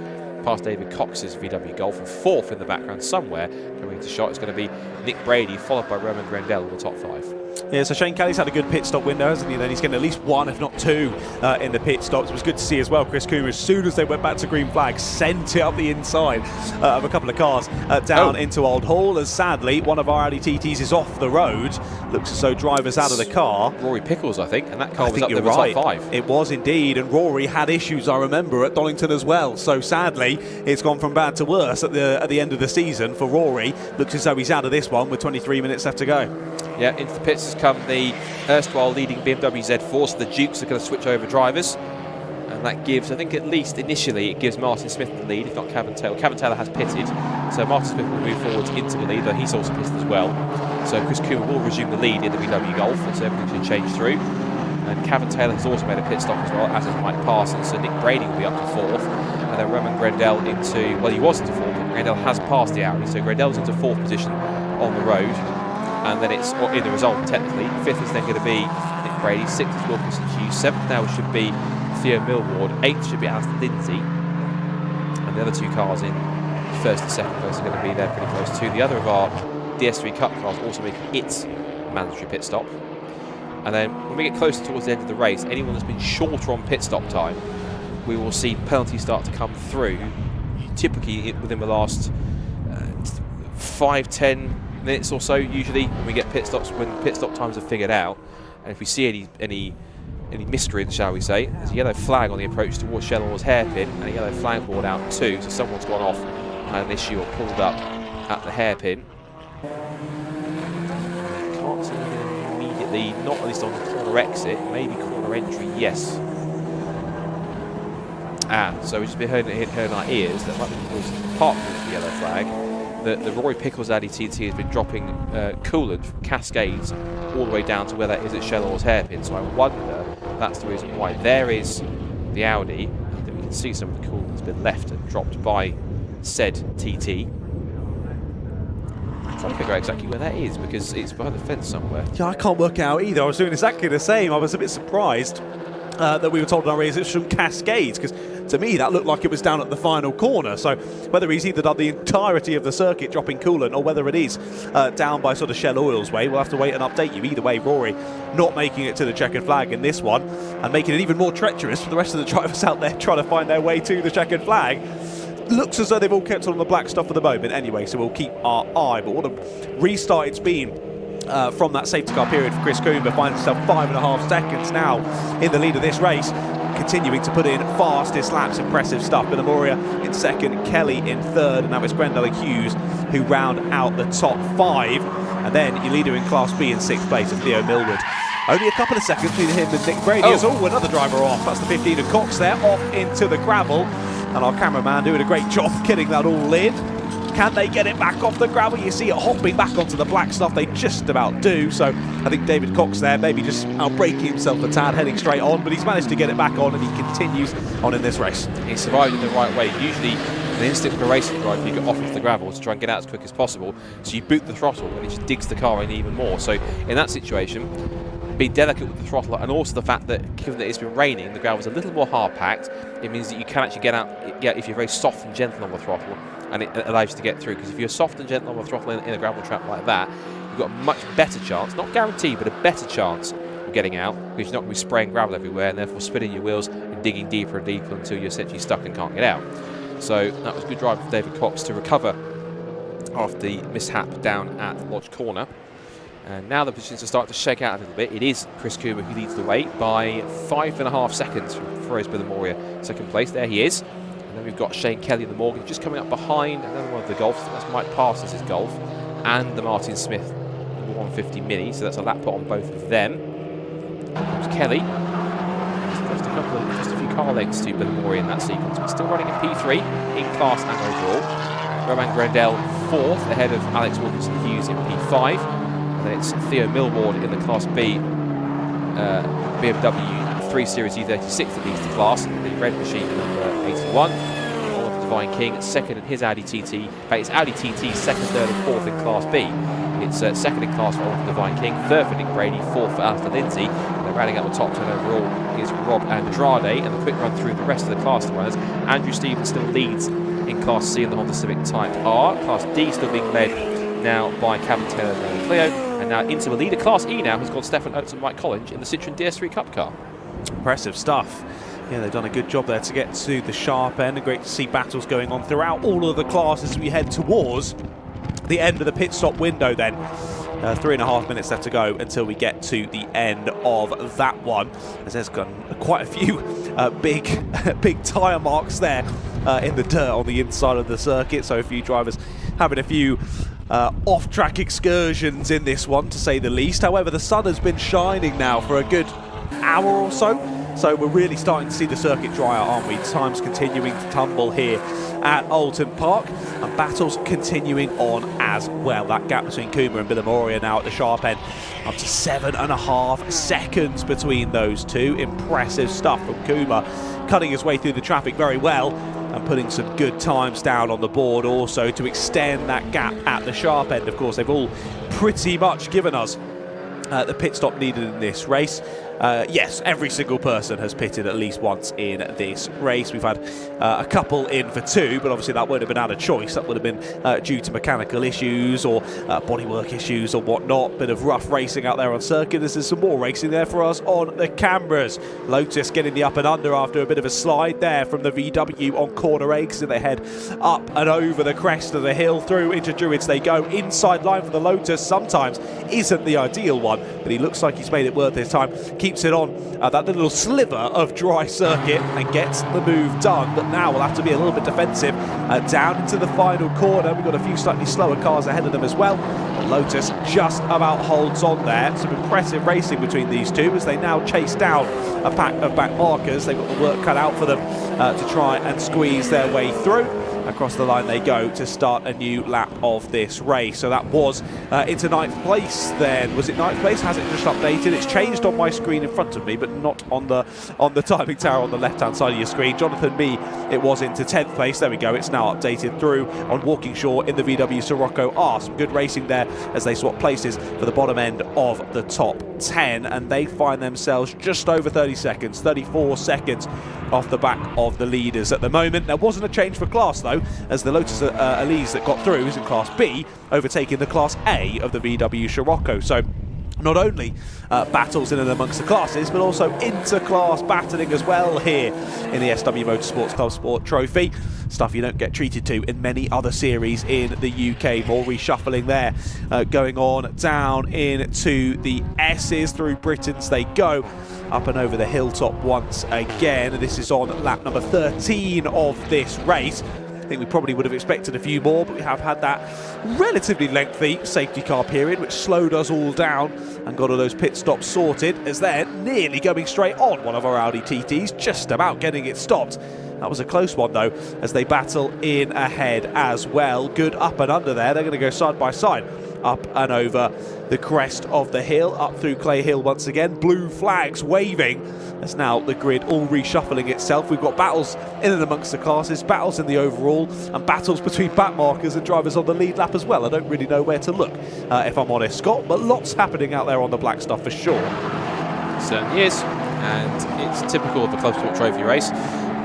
past David Cox's VW Golf, and fourth in the background somewhere coming into shot is going to be Nick Brady, followed by Roman Grendel in the top 5. Yeah, so Shane Kelly's had a good pit stop window, hasn't he? Then he's getting at least 1, if not 2, in the pit stops. It was good to see as well. Chris Coomer, as soon as they went back to green flag, sent it up the inside of a couple of cars down into Old Hall, as sadly one of our Audi TTs is off the road. Looks as though driver's out of the car. Rory Pickles, I think, and that car was up there with top 5. It was indeed, and Rory had issues, I remember, at Donington as well. So sadly, it's gone from bad to worse at the end of the season for Rory. Looks as though he's out of this one with 23 minutes left to go. Yeah, into the pits has come the erstwhile leading BMW Z4, so the Dukes are going to switch over drivers. And that gives, I think at least initially, it gives Martin Smith the lead, if not Kevin Taylor. Kevin Taylor has pitted, so Martin Smith will move forwards into the lead, though he's also pitted as well. So Chris Coomer will resume the lead in the VW Golf, and so everything should change through. And Kevin Taylor has also made a pit stop as well, as has Mike Parsons, so Nick Brady will be up to 4th. And then Roman Grendel into, well, he was into 4th, but Grendel has passed the Audi, so Grendel's into 4th position on the road. And then it's in the result, technically. 5th is then going to be Nick Brady, 6th is Wilkinson Hughes, 7th now should be Theo Millward, 8th should be Aston Lindsay. And the other 2 cars in 1st and 2nd place are going to be there pretty close too. The other of our DS3 Cup cars also making its mandatory pit stop. And then when we get closer towards the end of the race, anyone that's been shorter on pit stop time, we will see penalties start to come through, typically within the last 5-10 minutes or so, usually, when we get pit stops, when pit stop times are figured out. And if we see any miscreants, shall we say, there's a yellow flag on the approach towards Shellmore's hairpin, and a yellow flag board out too, so someone's gone off and had an issue or pulled up at the hairpin. Can't see anything immediately, not at least on the corner exit, maybe corner entry, yes. So we've just been heard in our ears that might be part of the yellow flag. The Rory Pickles Audi TT has been dropping coolant from Cascades all the way down to where that is at Shellmore's hairpin. So I wonder that's the reason why. There is the Audi. Then we can see some of the coolant has been left and dropped by said TT. I'm trying to figure out exactly where that is because it's behind the fence somewhere. Yeah, I can't work it out either. I was doing exactly the same. I was a bit surprised that we were told in our ears it's from Cascades, because to me that looked like it was down at the final corner. So whether he's either done the entirety of the circuit dropping coolant, or whether it is down by sort of Shell Oil's way, we'll have to wait and update you. Either way, Rory not making it to the checkered flag in this one, and making it even more treacherous for the rest of the drivers out there trying to find their way to the checkered flag. Looks as though they've all kept on the black stuff for the moment anyway, so we'll keep our eye. But what a restart it's been from that safety car period for Chris Coomber. Finds himself 5.5 seconds now in the lead of this race, continuing to put in fastest laps. Impressive stuff. Villamoria in second, Kelly in third, and now it's Grendel and Hughes who round out the top 5. And then your leader in Class B in 6th place is Theo Millwood. Only a couple of seconds between him and Nick Brady. Oh, another driver off. That's the 15 of Cox there, off into the gravel. And our cameraman doing a great job getting that all in. Can they get it back off the gravel? You see it hopping back onto the black stuff. They just about do. So I think David Cox there maybe just outbraking himself a tad, heading straight on. But he's managed to get it back on, and he continues on in this race. He survived in the right way. Usually, an instinct for a racing driver, you get off into the gravel to try and get out as quick as possible. So you boot the throttle, and it just digs the car in even more. So in that situation, be delicate with the throttle, and also the fact that given that it's been raining, the gravel's a little more hard packed. It means that you can actually get out, if you're very soft and gentle on the throttle, and it allows you to get through. Because if you're soft and gentle on the throttle in a gravel trap like that, you've got a much better chance, not guaranteed, but a better chance of getting out, because you're not going to be spraying gravel everywhere and therefore spinning your wheels and digging deeper and deeper until you're essentially stuck and can't get out. So that was a good drive for David Cox to recover after the mishap down at Lodge Corner. And now the positions are starting to shake out a little bit. It is Chris Coomber who leads the way by 5.5 seconds from Ferro's Villamoria, second place. There he is. And then we've got Shane Kelly in the Morgan just coming up behind another one of the Golfs. That's Mike Parsons' Golf, and the Martin Smith number 150 Mini. So that's a lap put on both of them. Here comes Kelly. Just a few car lengths to Villamoria in that sequence, but still running in P3 in class and overall. Roman Grendel 4th ahead of Alex Wilkinson Hughes in P5. And then it's Theo Millward in the Class B BMW 3 Series E36 that leads the class. The red machine number 81. Oliver Divine King second in his Audi TT. In fact, it's Audi TT second, third, and 4th in Class B. It's second in class for Oliver Divine King, third for Nick Brady, 4th for Alistair Lindsay. And then rounding out the top 10 overall is Rob Andrade. And the quick run through the rest of the class runners. Andrew Stevens still leads in Class C in the Honda Civic Type R. Class D still being led now by Kevin Taylor and Cleo. And now into the leader. Class E now has got Stefan Oates and Mike Collins in the Citroen DS3 Cup car. Impressive stuff. Yeah, they've done a good job there to get to the sharp end. Great to see battles going on throughout all of the classes as we head towards the end of the pit stop window then. 3.5 minutes left to go until we get to the end of that one, as there's got quite a few big tyre marks there in the dirt on the inside of the circuit. So a few drivers having a few off-track excursions in this one, to say the least. However, the sun has been shining now for a good hour or so, so we're really starting to see the circuit dry out, aren't we? Time's continuing to tumble here at Oulton Park, and battles continuing on as well. That gap between Coomber and Villamoria now at the sharp end, up to 7.5 seconds between those two. Impressive stuff from Coomber, cutting his way through the traffic very well and putting some good times down on the board also to extend that gap at the sharp end. Of course, they've all pretty much given us the pit stop needed in this race. Yes, every single person has pitted at least once in this race. We've had a couple in for 2, but obviously that would have been out of choice. That would have been due to mechanical issues or bodywork issues or whatnot. Bit of rough racing out there on circuit. This is some more racing there for us on the cameras. Lotus getting the up and under after a bit of a slide there from the VW on corner 8, so they head up and over the crest of the hill. Through into Druids they go. Inside line for the Lotus sometimes isn't the ideal one, but he looks like he's made it worth his time. Keeps it on that little sliver of dry circuit and gets the move done. But now we'll have to be a little bit defensive down into the final corner. We've got a few slightly slower cars ahead of them as well. But Lotus just about holds on there. Some impressive racing between these two as they now chase down a pack of back markers. They've got the work cut out for them to try and squeeze their way through. across the line they go to start a new lap of this race. So that was into 9th place then. Was it 9th place? Has it just updated? It's changed on my screen in front of me, but not on the timing tower on the left-hand side of your screen. Jonathan Mee, it was into 10th place. There we go. It's now updated through on Walkingshaw in the VW Sirocco R. Some good racing there as they swap places for the bottom end of the top 10, and they find themselves just over 30 seconds, 34 seconds off the back of the leaders at the moment. There wasn't a change for class though, as the Lotus Elise that got through is in Class B, overtaking the Class A of the VW Sirocco. So not only battles in and amongst the classes, but also inter-class battling as well here in the SW Motorsports ClubSport Trophy. Stuff you don't get treated to in many other series in the UK. More reshuffling there going on down into the S's. Through Britons they go, up and over the hilltop once again. This is on lap number 13 of this race. I think we probably would have expected a few more, but we have had that relatively lengthy safety car period, which slowed us all down and got all those pit stops sorted, as they're nearly going straight on one of our Audi TTs, just about getting it stopped. That was a close one though, as they battle in ahead as well. Good up and under there. They're going to go side by side, up and over the crest of the hill, up through Clay Hill once again. Blue flags waving. That's now the grid all reshuffling itself. We've got battles in and amongst the classes, battles in the overall, and battles between back markers and drivers on the lead lap as well. I don't really know where to look, if I'm honest, Scott, but lots happening out there on the black stuff for sure. Certainly is, and it's typical of the ClubSport Trophy race.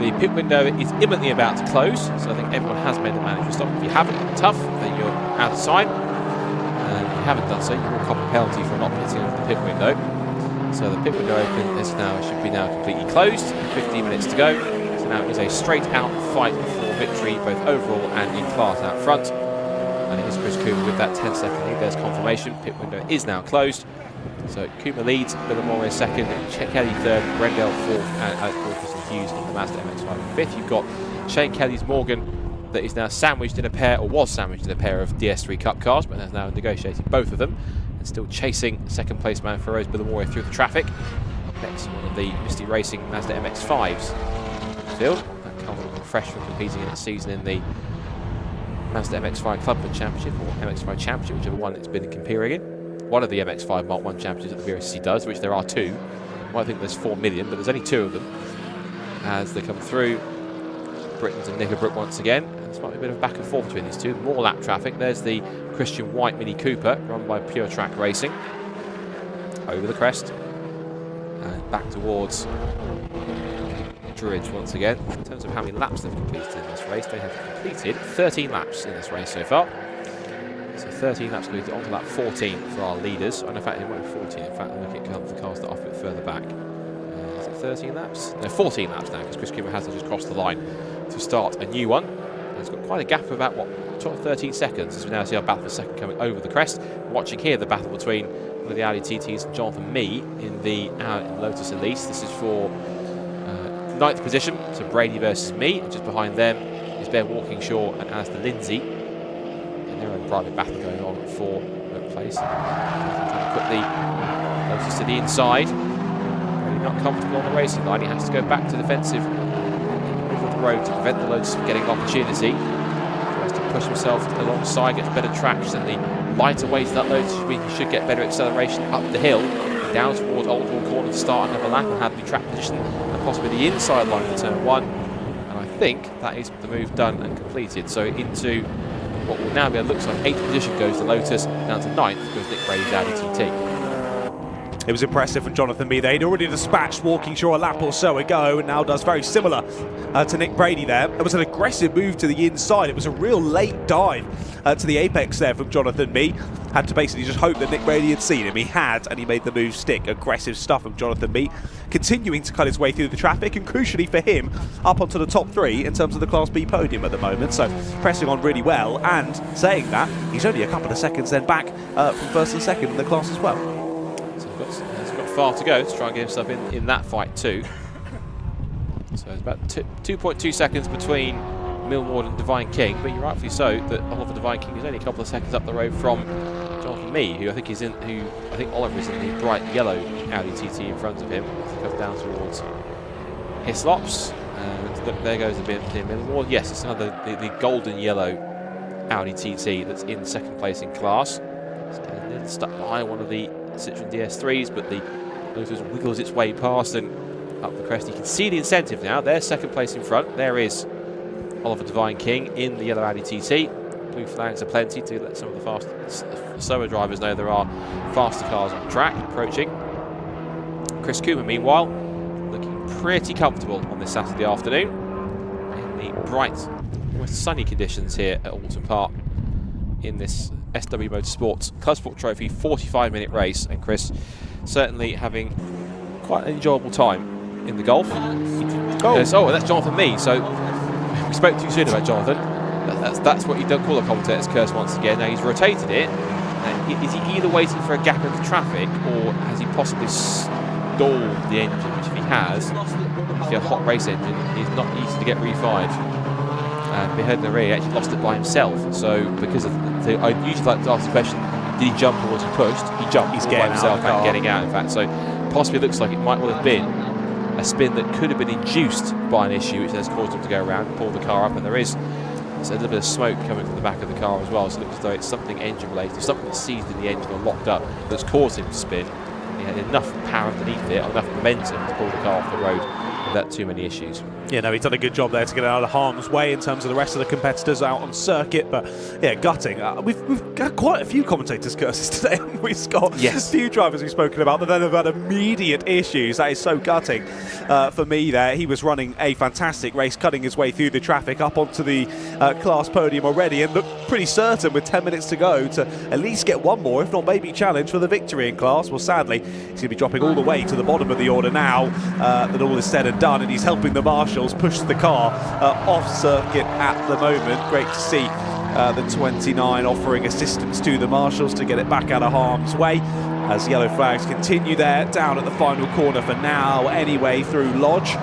The pit window is imminently about to close, so I think everyone has made the mandatory stop. If you haven't, tough, then you're out of time. And if you haven't done so, you will cop a penalty for not pitting into the pit window. So the pit window should be now completely closed. 15 minutes to go. So now it is a straight out fight for victory, both overall and in class out front. And it is Chris Coomer with that 10-second lead. There's confirmation. Pit window is now closed. So Coomer leads, Billamore second, Kelly third, Brendel fourth, and Alex Wilkerson Hughes in the Mazda MX-5 fifth. You've got Shane Kelly's Morgan that is now sandwiched in a pair, or was sandwiched in a pair of DS3 Cup cars, but has now negotiated both of them and still chasing second place man Feroz Billamore through the traffic. Next, one of the Misty Racing Mazda MX-5s field. That comes fresh from competing in its season in the Mazda MX-5 Clubman Championship, or MX-5 Championship, whichever one it's been competing in. One of the MX-5 Mark 1 championships that the Brscc does, which there are two. You might think there's 4 million, but there's only 2 of them. As they come through, Britons and Nickerbrook once again. And there's might be a bit of back and forth between these two. More lap traffic. There's the Christian White Mini Cooper, run by Pure Track Racing. Over the crest. And back towards Druids once again. In terms of how many laps they've completed in this race, they have completed 13 laps in this race so far. So 13 laps completed, on to lap 14 for our leaders. And in fact, it won't be 14. In fact, look at the cars that are off a bit further back. Is it 13 laps? No, 14 laps now, because Chris Cooper has to just cross the line to start a new one. And it's got quite a gap of about, what, 12, 13 seconds, as we now see our battle for second coming over the crest. Watching here the battle between one of the Audi TTs and Jonathan Mee in the Lotus Elise. This is for 9th position, so Brady versus Mee. And just behind them is Ben Walkingshaw and Alistair Lindsay. Their own private battle going on for third place. Trying to put the Lotus to the inside. Really not comfortable on the racing line. He has to go back to defensive in the middle of the road to prevent the Lotus from getting an opportunity. He has to push himself alongside, gets better traction. The lighter weight of that Lotus he should get better acceleration up the hill, down towards Oulton Corner to start another lap and have the track position and possibly the inside line for turn 1. And I think that is the move done and completed. So into what will now be, it looks like 8th position goes the Lotus, down to 9th goes Nick Brady's Audi TT. It was impressive from Jonathan Mee. They'd already dispatched Walkingshaw a lap or so ago and now does very similar to Nick Brady there. It was an aggressive move to the inside. It was a real late dive to the apex there from Jonathan Mee. Had to basically just hope that Nick Brady had seen him. He had, and he made the move stick. Aggressive stuff from Jonathan Mee, continuing to cut his way through the traffic, and crucially for him, up onto the top 3 in terms of the Class B podium at the moment. So pressing on really well, and saying that, he's only a couple of seconds then back from first and second in the class as well. So he's got far to go to try and get himself in that fight too. So it's about 2.2 seconds between Millward and Divine King, but you're rightfully so that Oliver Divine King is only a couple of seconds up the road from Jonathan Mee, who I think Oliver is in the bright yellow Audi TT in front of him. As he comes down towards Hislops. And look, there goes the BMW Millwall. Yes, it's another the golden yellow Audi TT that's in second place in class. It's getting a little stuck behind one of the Citroen DS3s, but the Lotus wiggles its way past and up the crest. You can see the incentive now. They're second place in front. There is Oliver Divine King in the yellow Audi TT. Blue flags are plenty to let some of the slower drivers know there are faster cars on track approaching. Chris Coomer, meanwhile, looking pretty comfortable on this Saturday afternoon in the bright, almost sunny conditions here at Oulton Park in this SW Motorsports ClubSport Trophy 45-minute race. And Chris certainly having quite an enjoyable time in the Golf. Oh, that's Jonathan Mee. So we spoke too soon about Jonathan. That's what you don't call a commentator's curse once again. Now he's rotated it. And is he either waiting for a gap in the traffic, or has he possibly stalled the engine? Which, if he has, if you're a hot race engine, is not easy to get refired. And we heard in the rear, he actually lost it by himself. So because of I usually like to ask the question: did he jump or was he pushed? He jumped. He's getting himself out, getting out. In fact, so possibly looks like it might well have been a spin that could have been induced by an issue, which has caused him to go around, pull the car up, and there is a little bit of smoke coming from the back of the car as well. So it looks as though it's something engine related, something that's seized in the engine or locked up that's caused him to spin. He had enough power underneath it, enough momentum to pull the car off the road without too many issues. Yeah, no, he's done a good job there to get out of harm's way in terms of the rest of the competitors out on circuit. But yeah, gutting. We've got quite a few commentators' curses today, haven't we, Scott? Yes. A few drivers we've spoken about that then have had immediate issues. That is so gutting for me there. He was running a fantastic race, cutting his way through the traffic up onto the class podium already, and looked pretty certain with 10 minutes to go to at least get one more, if not maybe challenge for the victory in class. Well, sadly, he's going to be dropping all the way to the bottom of the order now that all is said and done, and he's helping the marshals push the car off circuit at the moment. Great to see the 29 offering assistance to the marshals to get it back out of harm's way as yellow flags continue there down at the final corner for now anyway through Lodge.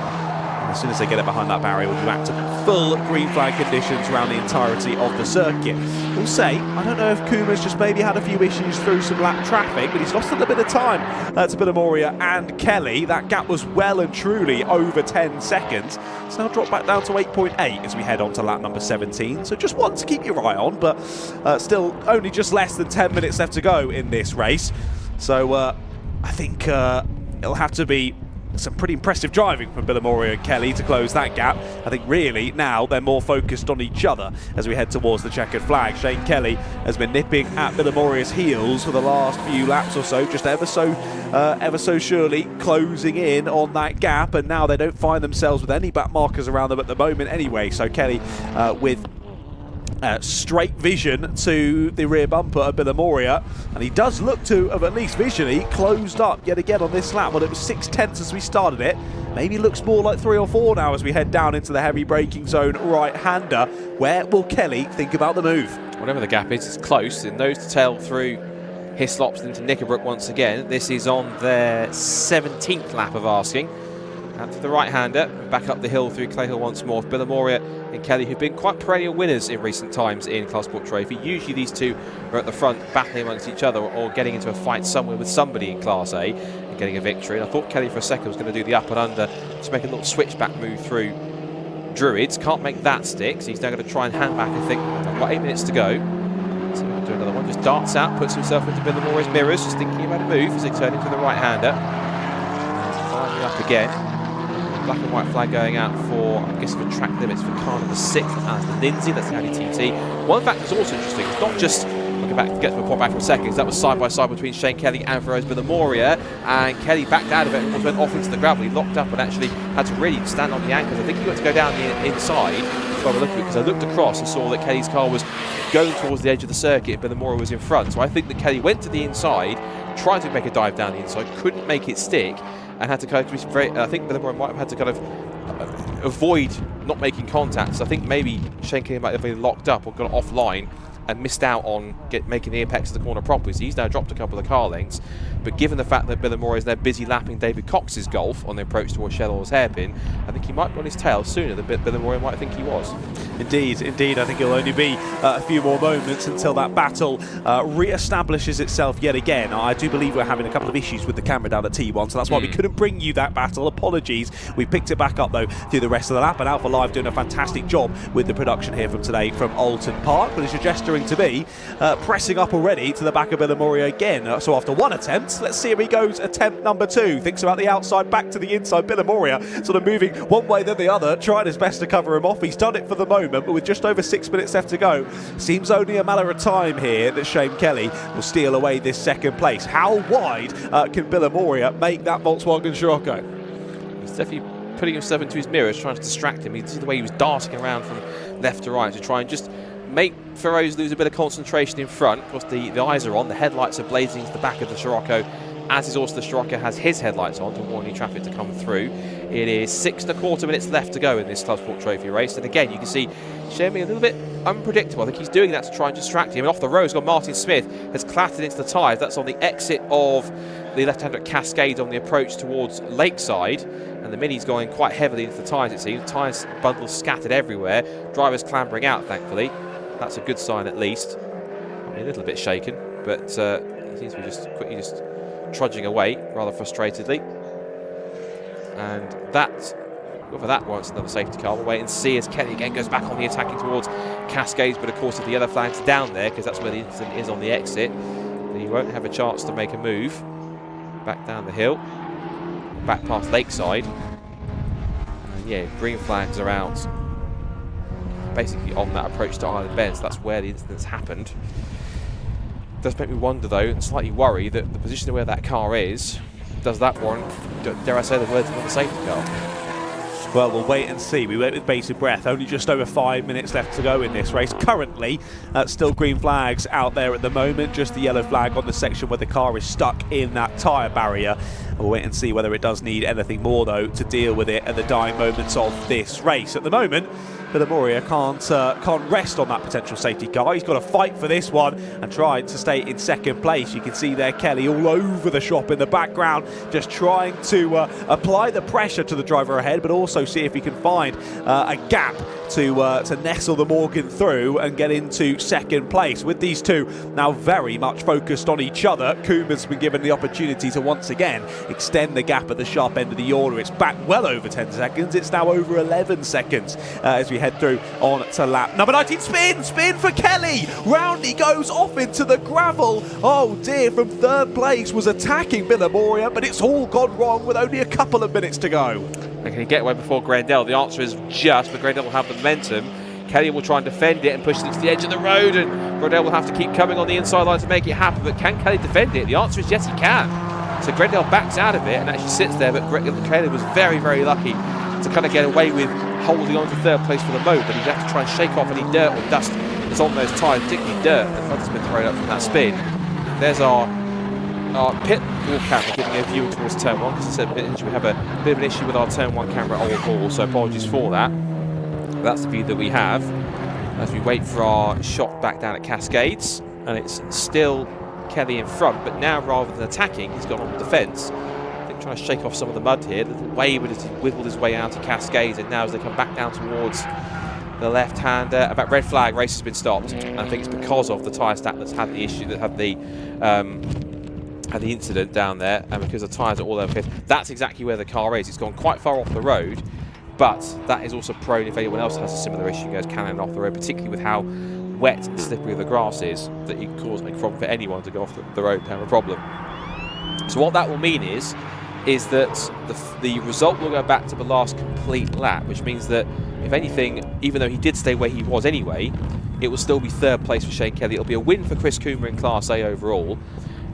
As soon as they get it behind that barrier, we'll be back to full green flag conditions around the entirety of the circuit. We'll say, I don't know if Kuma's just maybe had a few issues through some lap traffic, but he's lost a little bit of time to Billamoria and Kelly. That gap was well and truly over 10 seconds. It's now dropped back down to 8.8 as we head on to lap number 17. So just one to keep your eye on, but still only just less than 10 minutes left to go in this race. So I think it'll have to be some pretty impressive driving from Billamoria and Kelly to close that gap. I think really now they're more focused on each other as we head towards the checkered flag. Shane Kelly has been nipping at Billamoria's heels for the last few laps or so, just ever so surely closing in on that gap, and now they don't find themselves with any back markers around them at the moment anyway. So Kelly with straight vision to the rear bumper of Billamoria, and he does look to have at least visually closed up yet again on this lap. Well, it was 6/10 as we started it. Maybe looks more like 3 or 4 now as we head down into the heavy braking zone right-hander. Where will Kelly think about the move? Whatever the gap is, it's close. In nose to tail through Hislops into Knickerbrook once again. This is on their 17th lap of asking. Out to the right-hander, back up the hill through Clayhill once more. Billamoria and Kelly, who've been quite perennial winners in recent times in ClubSport Trophy. Usually these two are at the front battling amongst each other or getting into a fight somewhere with somebody in Class A and getting a victory. And I thought Kelly for a second was going to do the up and under to make a little switchback move through Druids. Can't make that stick, so he's now going to try and hand back. I think I've got 8 minutes to go. So we'll do another one. Just darts out, puts himself into Billamoria's mirrors, just thinking about a move as they turn into the right-hander. Climbing up again. Black and white flag going out for, I guess, for track limits for car number 6 as the Lindsay. That's the Audi TT. One fact that's also interesting, it's not just, I'll get to a point back for a second, that was side by side between Shane Kelly and Feroz Billamoria, and Kelly backed out of it and almost went off into the gravel. He locked up and actually had to really stand on the ankles. I think he got to go down the inside by the look of it, because I looked across and saw that Kelly's car was going towards the edge of the circuit, Billamoria was in front. So I think that Kelly went to the inside, tried to make a dive down the inside, couldn't make it stick, and had to kind of be very, I think Billamoria might have had to kind of avoid not making contact. So I think maybe Shane Kelly might have been locked up or gone offline and missed out on making the apex of the corner properly. So he's now dropped a couple of car lengths. But given the fact that Bilimoria is now busy lapping David Cox's Golf on the approach towards Shellor's hairpin, I think he might be on his tail sooner than Bilimoria might think he was. Indeed, indeed. I think it'll only be a few more moments until that battle re-establishes itself yet again. I do believe we're having a couple of issues with the camera down at T1, so that's why we couldn't bring you that battle. Apologies. We picked it back up, though, through the rest of the lap, and Alpha Live doing a fantastic job with the production here from today from Oulton Park, but as you're gesturing to me, pressing up already to the back of Bilimoria again. So after one attempt, let's see if he goes attempt number 2. Thinks about the outside, back to the inside. Bilimoria sort of moving one way then the other, trying his best to cover him off. He's done it for the moment, but with just over 6 minutes left to go, seems only a matter of time here that Shane Kelly will steal away this second place. How wide can Bilimoria make that Volkswagen Scirocco? He's definitely putting himself into his mirrors, trying to distract him. You see the way he was darting around from left to right to try and just make Feroz lose a bit of concentration in front. Of course, the eyes are on, the headlights are blazing to the back of the Scirocco, as is also the Scirocco has his headlights on to warn any traffic to come through. It is 6 1/4 minutes left to go in this ClubSport Trophy race, and again you can see Shane being a little bit unpredictable. I think he's doing that to try and distract him. And off the road, he's got Martin Smith has clattered into the tyres. That's on the exit of the left-hander Cascade on the approach towards Lakeside, and the Mini's going quite heavily into the tyres, it seems. Tyres bundles scattered everywhere. Drivers clambering out, thankfully. That's a good sign at least. I mean, a little bit shaken, but he seems to be just quickly trudging away rather frustratedly. And whether that warrants another safety car, we'll wait and see as Kelly again goes back on the attacking towards Cascades, but of course if the yellow flag's down there, because that's where the incident is on the exit, then he won't have a chance to make a move. Back down the hill, back past Lakeside. And yeah, green flags are out basically on that approach to Island Bend, so that's where the incident's happened. It does make me wonder though, and slightly worry, that the position of where that car is, does that warrant, dare I say the words, of the safety car? Well, we'll wait and see. We wait with bated breath. Only just over 5 minutes left to go in this race. Currently, still green flags out there at the moment. Just the yellow flag on the section where the car is stuck in that tyre barrier. We'll wait and see whether it does need anything more, though, to deal with it at the dying moments of this race. At the moment, Bilimoria can't rest on that potential safety car. He's got to fight for this one and try to stay in second place. You can see there Kelly all over the shop in the background, just trying to apply the pressure to the driver ahead, but also see if he can find a gap to nestle the Morgan through and get into second place. With these two now very much focused on each other, Kuma's been given the opportunity to once again extend the gap at the sharp end of the order. It's back well over 10 seconds. It's now over 11 seconds as we head through on to lap number 19. Spin for Kelly. Round he goes off into the gravel. Oh dear, from third place was attacking Bilimoria, but it's all gone wrong with only a couple of minutes to go. And can he get away before Grendel? The answer is just, but Grendel will have the momentum. Kelly will try and defend it and push it to the edge of the road, and Grendel will have to keep coming on the inside line to make it happen. But can Kelly defend it? The answer is yes, he can. So Grendel backs out of it and actually sits there, but Kelly was very, very lucky to kind of get away with holding on to third place for the moment, but he'd have to try and shake off any dirt or dust that's on those tyres, particularly dirt that's been thrown up from that spin. There's our pit wall camera giving a view towards turn 1, because I said we have a bit of an issue with our turn 1 camera all ball, so apologies for that. But that's the view that we have as we wait for our shot back down at Cascades, and it's still Kelly in front, but now rather than attacking, he's gone on the defence. I think trying to shake off some of the mud here. The way wiggled his way out of Cascades, and now as they come back down towards the left-hander, about red flag, race has been stopped. And I think it's because of the tyre stack that's had the issue, that had the incident down there, and because the tyres are all over the place. That's exactly where the car is. It's gone quite far off the road, but that is also prone, if anyone else has a similar issue, goes cannon off the road, particularly with how wet and slippery the grass is, that you can cause a problem for anyone to go off the road and have a problem. So what that will mean is that the result will go back to the last complete lap, which means that, if anything, even though he did stay where he was anyway, it will still be third place for Shane Kelly. It'll be a win for Chris Kuma in Class A overall.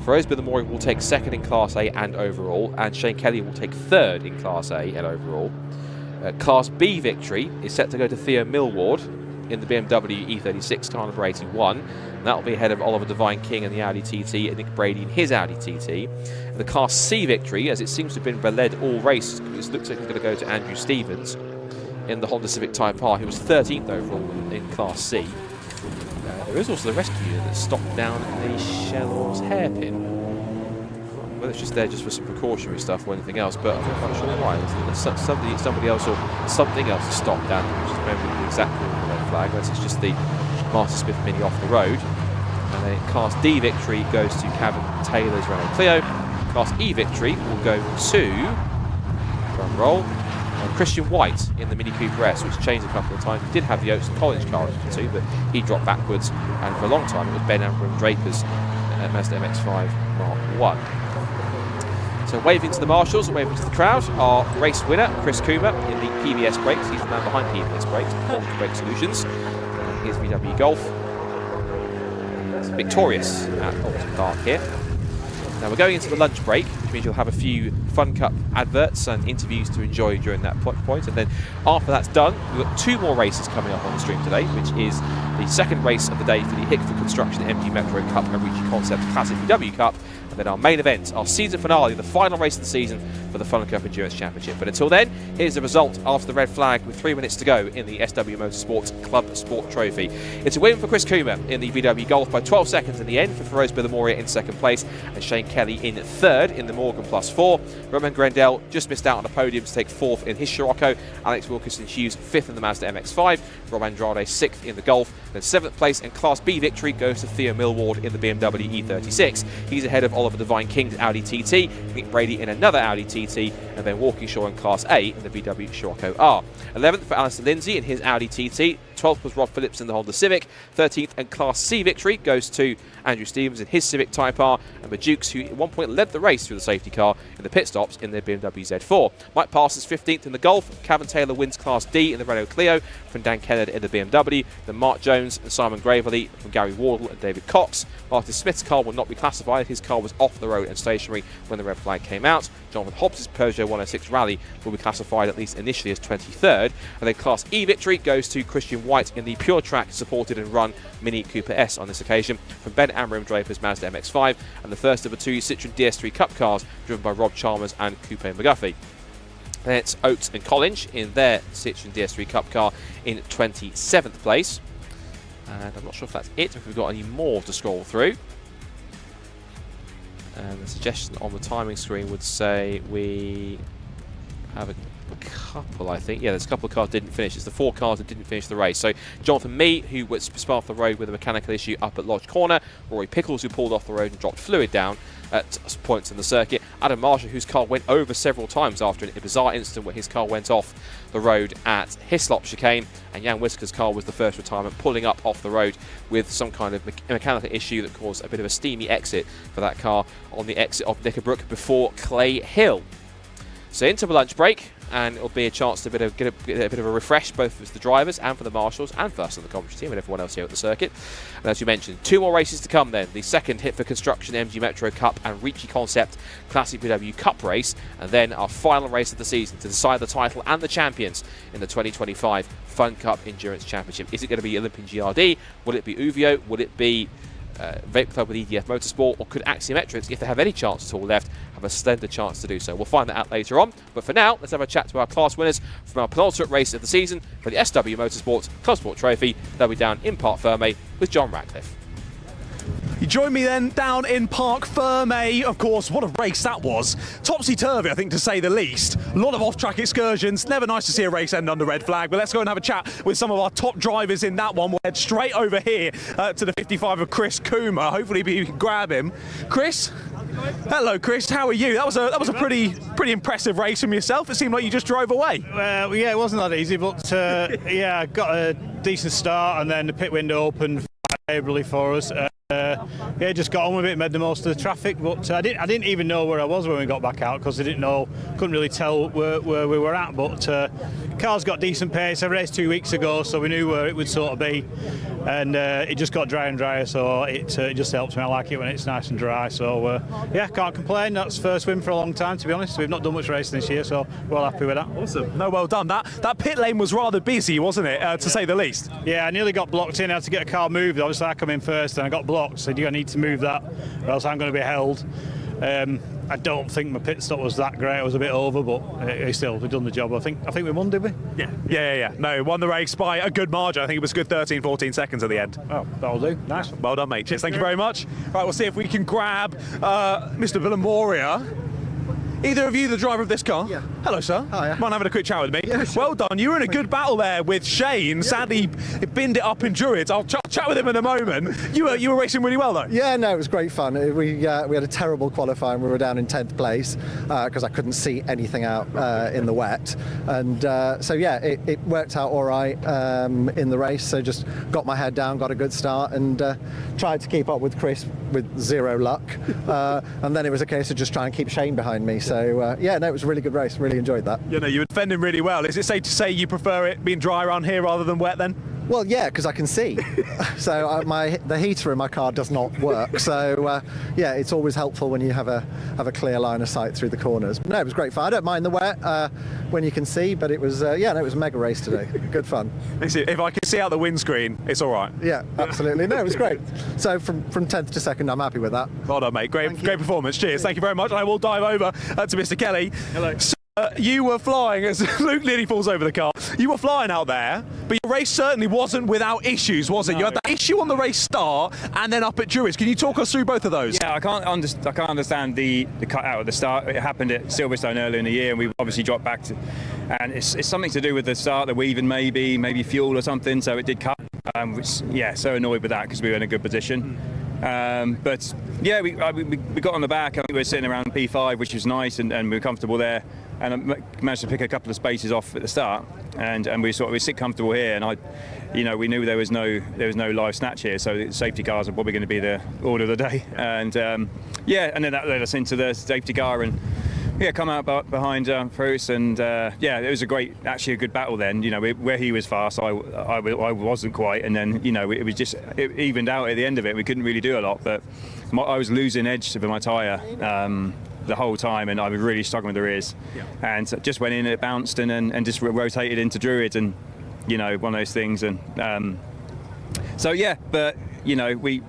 Feroz Bilimoria will take second in Class A and overall, and Shane Kelly will take third in Class A and overall. Class B victory is set to go to Theo Millward in the BMW E36 car number 81. And that will be ahead of Oliver Devine King in the Audi TT and Nick Brady in his Audi TT. And the Class C victory, as it seems to have been led all race, it looks like it's going to go to Andrew Stevens in the Honda Civic Type R. He was 13th overall in Class C. There is also the rescue unit that's stopped down the Shellor's hairpin. Whether it's just there just for some precautionary stuff or anything else, but I'm not quite sure why. Somebody else or something else has stopped down, which is remember the exact red flag. This is just the Master Smith Mini off the road. And then Class D victory goes to Kevin Taylor's Renault Clio. Class E victory will go to, drum roll, Christian White in the Mini Cooper S, which changed a couple of times. He did have the Oulton College car as you can see, but he dropped backwards, and for a long time it was Ben Ambrose Draper's Mazda MX-5 Mark 1. So waving to the marshals and waving to the crowd, our race winner, Chris Coomer, in the PBS brakes. He's the man behind PBS brakes, Performance Brake Solutions. Here's VW Golf. It's victorious at Oulton Park here. Now we're going into the lunch break, which means you'll have a few Fun Cup adverts and interviews to enjoy during that point. And then after that's done, we've got 2 more races coming up on the stream today, which is the second race of the day for the Hickford Construction MG Metro Cup and Ricci Concept Classic VW Cup. And then our main event, our season finale, the final race of the season for the Fun Cup Endurance Championship. But until then, here's the result after the red flag with 3 minutes to go in the SW Motorsports Club Sport Trophy. It's a win for Chris Coomer in the VW Golf by 12 seconds in the end, for Feroz Billamoria in second place and Shane Kelly in third in the Morgan Plus 4. Roman Grendel just missed out on the podium to take fourth in his Scirocco. Alex Wilkinson Hughes fifth in the Mazda MX-5. Rob Andrade sixth in the Golf. Then seventh place and Class B victory goes to Theo Millward in the BMW E36. He's ahead of Oliver Devine King's Audi TT, Nick Brady in another Audi TT, and Ben Walkinshaw in Class A in the VW Scirocco R. 11th for Alistair Lindsay in his Audi TT. 12th was Rob Phillips in the Honda Civic. 13th and Class C victory goes to Andrew Stevens in his Civic Type R, and the Dukes, who at one point led the race through the safety car in the pit stops in their BMW Z4. Mike Parsons 15th in the Golf. Kevin Taylor wins Class D in the Renault Clio from Dan Kennard in the BMW. Then Mark Jones and Simon Gravelly from Gary Wardle and David Cox. Martin Smith's car will not be classified. His car was off the road and stationary when the red flag came out. Jonathan Hobbs' Peugeot 106 Rally will be classified at least initially as 23rd. And then Class E victory goes to Christian White in the Pure Track supported and run Mini Cooper S on this occasion from Ben Amram Draper's Mazda MX-5, and the first of the 2 Citroen DS3 Cup cars driven by Rob Chalmers and Coupe McGuffey. Then it's Oates and Collins in their Citroen DS3 Cup car in 27th place. And I'm not sure if that's it, if we've got any more to scroll through. And the suggestion on the timing screen would say we have a couple, I think. Yeah, there's a couple of cars that didn't finish. It's the 4 cars that didn't finish the race. So Jonathan Mee, who was off the road with a mechanical issue up at Lodge Corner. Rory Pickles, who pulled off the road and dropped fluid down at points in the circuit. Adam Marshall, whose car went over several times after a bizarre incident where his car went off the road at Hislop Chicane. And Jan Whiskaker's car was the first retirement, pulling up off the road with some kind of mechanical issue that caused a bit of a steamy exit for that car on the exit of Knickerbrook before Clay Hill. So into the lunch break, and it'll be a chance to get a bit of a refresh, both for the drivers and for the marshals and for us on the commentary team and everyone else here at the circuit. And as you mentioned, 2 more races to come then. The second Hickford Construction MG Metro Cup and Ricci Concept Classic VW Cup race, and then our final race of the season to decide the title and the champions in the 2025 Fun Cup Endurance Championship. Is it going to be Olympian GRD? Will it be Uvio? Will it be Vape Club with EDF Motorsport, or could Axiometrics, if they have any chance at all left, have a slender chance to do so? We'll find that out later on, but for now, let's have a chat to our class winners from our penultimate race of the season for the SW Motorsports ClubSport Trophy. They'll be down in Parc Fermé with John Ratcliffe. You join me then down in Parc Fermé. Of course, what a race that was. Topsy-turvy, I think, to say the least. A lot of off-track excursions. Never nice to see a race end under red flag. But let's go and have a chat with some of our top drivers in that one. We'll head straight over here to the 55 of Chris Coomer. Hopefully we can grab him. Chris? Hello, Chris. How are you? That was a pretty impressive race from yourself. It seemed like you just drove away. Well, yeah, it wasn't that easy, but yeah, I got a decent start, and then the pit window opened favourably for us. Yeah, just got on with it, made the most of the traffic, but I didn't even know where I was when we got back out, because I couldn't really tell where we were at, but car's got decent pace. I raced 2 weeks ago, so we knew where it would sort of be, and it just got drier and drier, so it just helps me. I like it when it's nice and dry, so yeah, can't complain. That's first win for a long time, to be honest. We've not done much racing this year, so we're all happy with that. Awesome. No, well done. That pit lane was rather busy, wasn't it, to say the least? Yeah, I nearly got blocked in. I had to get a car moved. Obviously, I come in first, and I got blocked, so I need to move that, or else I'm going to be held. I don't think my pit stop was that great. I was a bit over, but still, we've done the job. I think we won, did we? Yeah. No, won the race by a good margin. I think it was a good 13, 14 seconds at the end. Oh, that'll do. Nice. Well done, mate. Cheers. Thank you very much. Right, we'll see if we can grab Mr. Villamoria. Either of you the driver of this car? Yeah. Hello, sir. Hiya. Come on, having a quick chat with me. Yeah, sure. Well done. You were in a good battle there with Shane. Sadly, he binned it up in Druids. I'll chat with him in a moment. You were racing really well, though. Yeah, no, it was great fun. We had a terrible qualifying. We were down in 10th place because I couldn't see anything out in the wet. And so, yeah, it worked out all right in the race. So just got my head down, got a good start, and tried to keep up with Chris with zero luck. And then it was a case of just trying to keep Shane behind me. So, yeah, no, it was a really good race. Really enjoyed that. You know, you were defending really well. Is it safe to say you prefer it being dry around here rather than wet then? Well, yeah, because I can see. So the heater in my car does not work. So yeah, it's always helpful when you have a clear line of sight through the corners. No, it was great fun. I don't mind the wet when you can see, but it was it was a mega race today. Good fun. If I can see out the windscreen, it's all right. Yeah, absolutely. No, it was great. So from 10th to 2nd, I'm happy with that. Well done, mate. Great performance. Cheers. Thank you very much. And I will dive over to Mr. Kelly. Hello. So, you were flying as Luke nearly falls over the car. You were flying out there, but your race certainly wasn't without issues, was it? No. You had that issue on the race start and then up at Druids. Can you talk us through both of those? Yeah, I can't understand the cut out at the start. It happened at Silverstone earlier in the year, and we obviously dropped back to, and it's something to do with the start, the weaving maybe fuel or something. So it did cut. So annoyed with that because we were in a good position. But yeah, we got on the back. I think we were sitting around P5, which was nice, and we were comfortable there. And I managed to pick a couple of spaces off at the start, and we sit comfortable here. And we knew there was no live snatch here, so the safety cars are probably going to be the order of the day. And and then that led us into the safety car and. Yeah, come out behind Bruce, and it was a good battle then. Where he was fast, I wasn't quite, and then it evened out at the end of it. We couldn't really do a lot, but I was losing edge to my tyre the whole time, and I was really struggling with the rears. Yeah. And just went in, it bounced, and just rotated into Druids, and one of those things, and but. We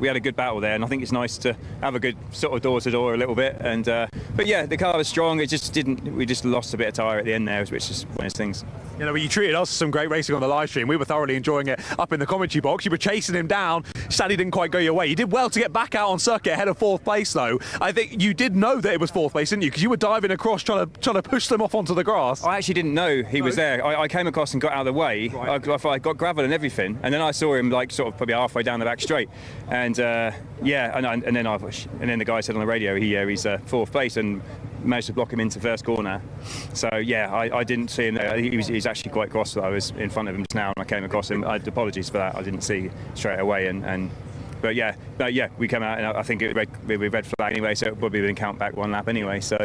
had a good battle there, and I think it's nice to have a good sort of door-to-door a little bit. And but yeah, the car was strong. It just didn't. We just lost a bit of tyre at the end there, which is one of those things. You treated us to some great racing on the live stream. We were thoroughly enjoying it up in the commentary box. You were chasing him down. Sadly, didn't quite go your way. You did well to get back out on circuit ahead of 4th place, though. I think you did know that it was 4th place, didn't you? Because you were diving across, trying to push them off onto the grass. I actually didn't know he was there. I came across and got out of the way. Right. I got gravel and everything, and then I saw him sort of probably halfway down the back straight, and then the guy said on the radio he's 4th place and managed to block him into first corner. So yeah, I didn't see him there. He's actually quite cross that I was in front of him just now and I came across him. Apologies for that. I didn't see straight away But yeah, we came out and I think it red flag anyway, so it probably didn't count back one lap anyway. So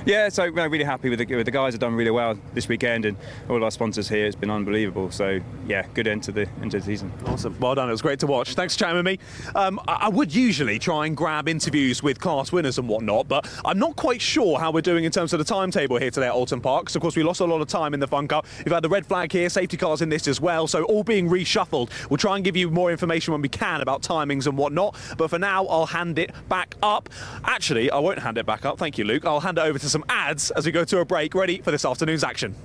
really happy with the guys. Have done really well this weekend, and all our sponsors here. It's been unbelievable. So yeah, good end to the season. Awesome, well done. It was great to watch. Thanks for chatting with me. I would usually try and grab interviews with class winners and whatnot, but I'm not quite sure how we're doing in terms of the timetable here today at Oulton Park. Because of course we lost a lot of time in the Fun Cup. We've had the red flag here, safety cars in this as well. So all being reshuffled. We'll try and give you more information when we can about timings and whatnot, but for now I'll hand it back up. Actually, I won't hand it back up, thank you Luke. I'll hand it over to some ads as we go to a break, ready for this afternoon's action.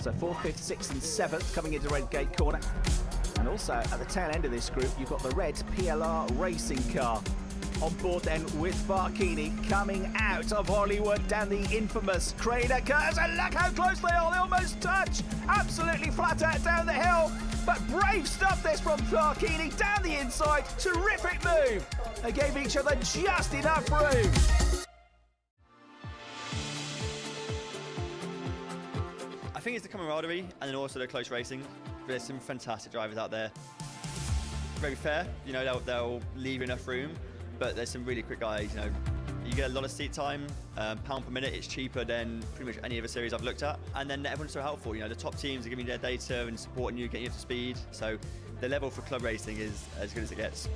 So 4th, 5th, 6th and 7th coming into red gate corner. And also at the tail end of this group, you've got the red PLR racing car. On board then with Barkini coming out of Hollywood down the infamous Crater Curves. And look how close they are, they almost touch. Absolutely flat out down the hill. But brave stuff this from Barkini down the inside. Terrific move. They gave each other just enough room. I think it's the camaraderie and then also the close racing. There's some fantastic drivers out there. Very fair, you know, they'll leave enough room, but there's some really quick guys, you know. You get a lot of seat time, pound per minute, it's cheaper than pretty much any other series I've looked at. And then everyone's so helpful, you know, the top teams are giving you their data and supporting you, getting you up to speed. So the level for club racing is as good as it gets.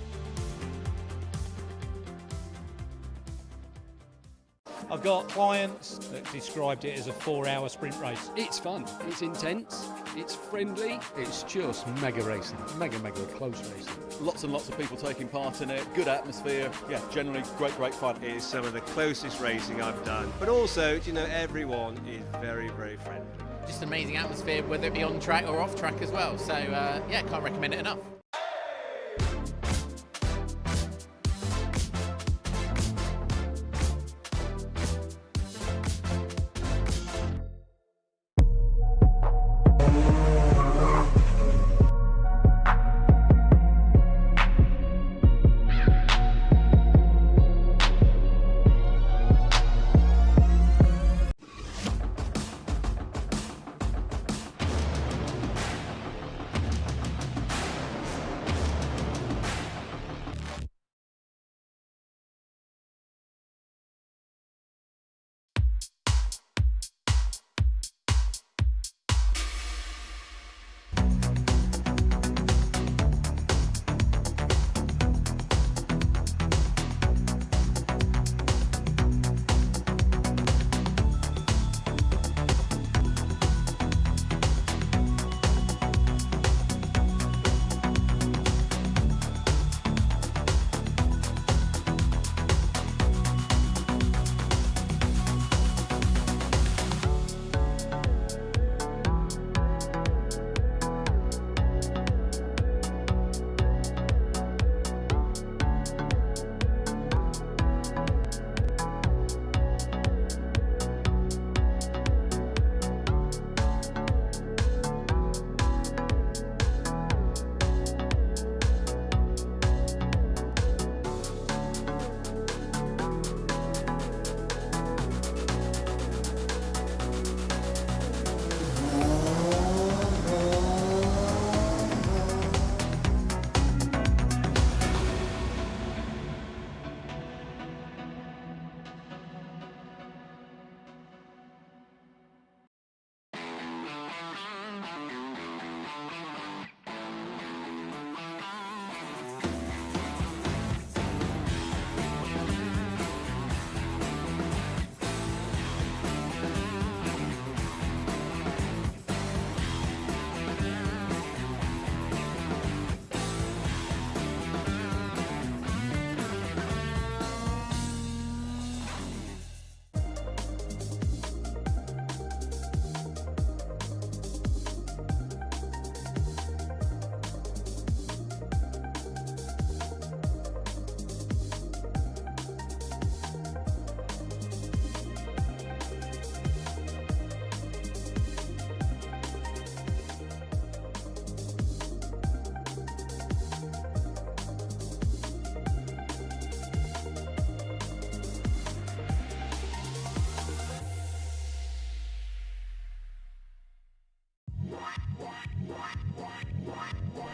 I've got clients that described it as a 4-hour sprint race. It's fun, it's intense, it's friendly. It's just mega racing, mega close racing. Lots and lots of people taking part in it, good atmosphere, yeah, generally great fun. It is some of the closest racing I've done. But also, you know, everyone is very, very friendly. Just amazing atmosphere, whether it be on track or off track as well. So yeah, can't recommend it enough.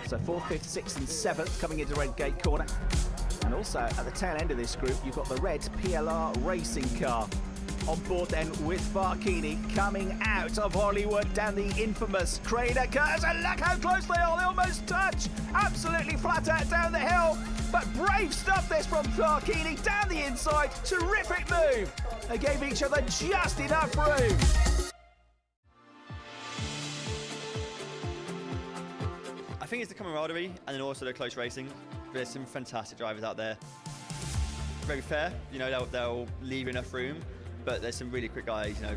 So 4th, 5th, 6th and 7th coming into red gate corner. And also at the tail end of this group, you've got the red PLR racing car. On board then with Barkini coming out of Hollywood down the infamous Crater Curves. And look how close they are, they almost touch. Absolutely flat out down the hill. But brave stuff this from Barkini down the inside. Terrific move. They gave each other just enough room. I think it's the camaraderie and then also the close racing. There's some fantastic drivers out there. Very fair, you know, they'll leave enough room, but there's some really quick guys, you know.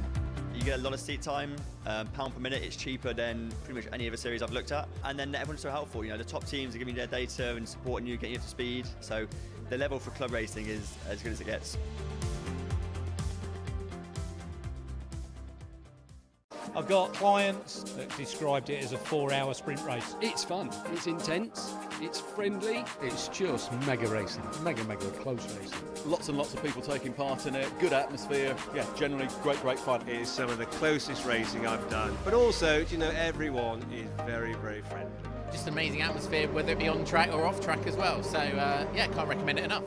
You get a lot of seat time, pound per minute. It's cheaper than pretty much any other series I've looked at. And then everyone's so helpful. You know, the top teams are giving you their data and supporting you, getting you up to speed. So the level for club racing is as good as it gets. I've got clients that described it as a 4-hour sprint race. It's fun, it's intense, it's friendly, it's just mega racing, mega close racing. Lots and lots of people taking part in it, good atmosphere, yeah, generally great fun. It is some of the closest racing I've done. But also, you know, everyone is very friendly. Just amazing atmosphere, whether it be on track or off track as well. So yeah, can't recommend it enough.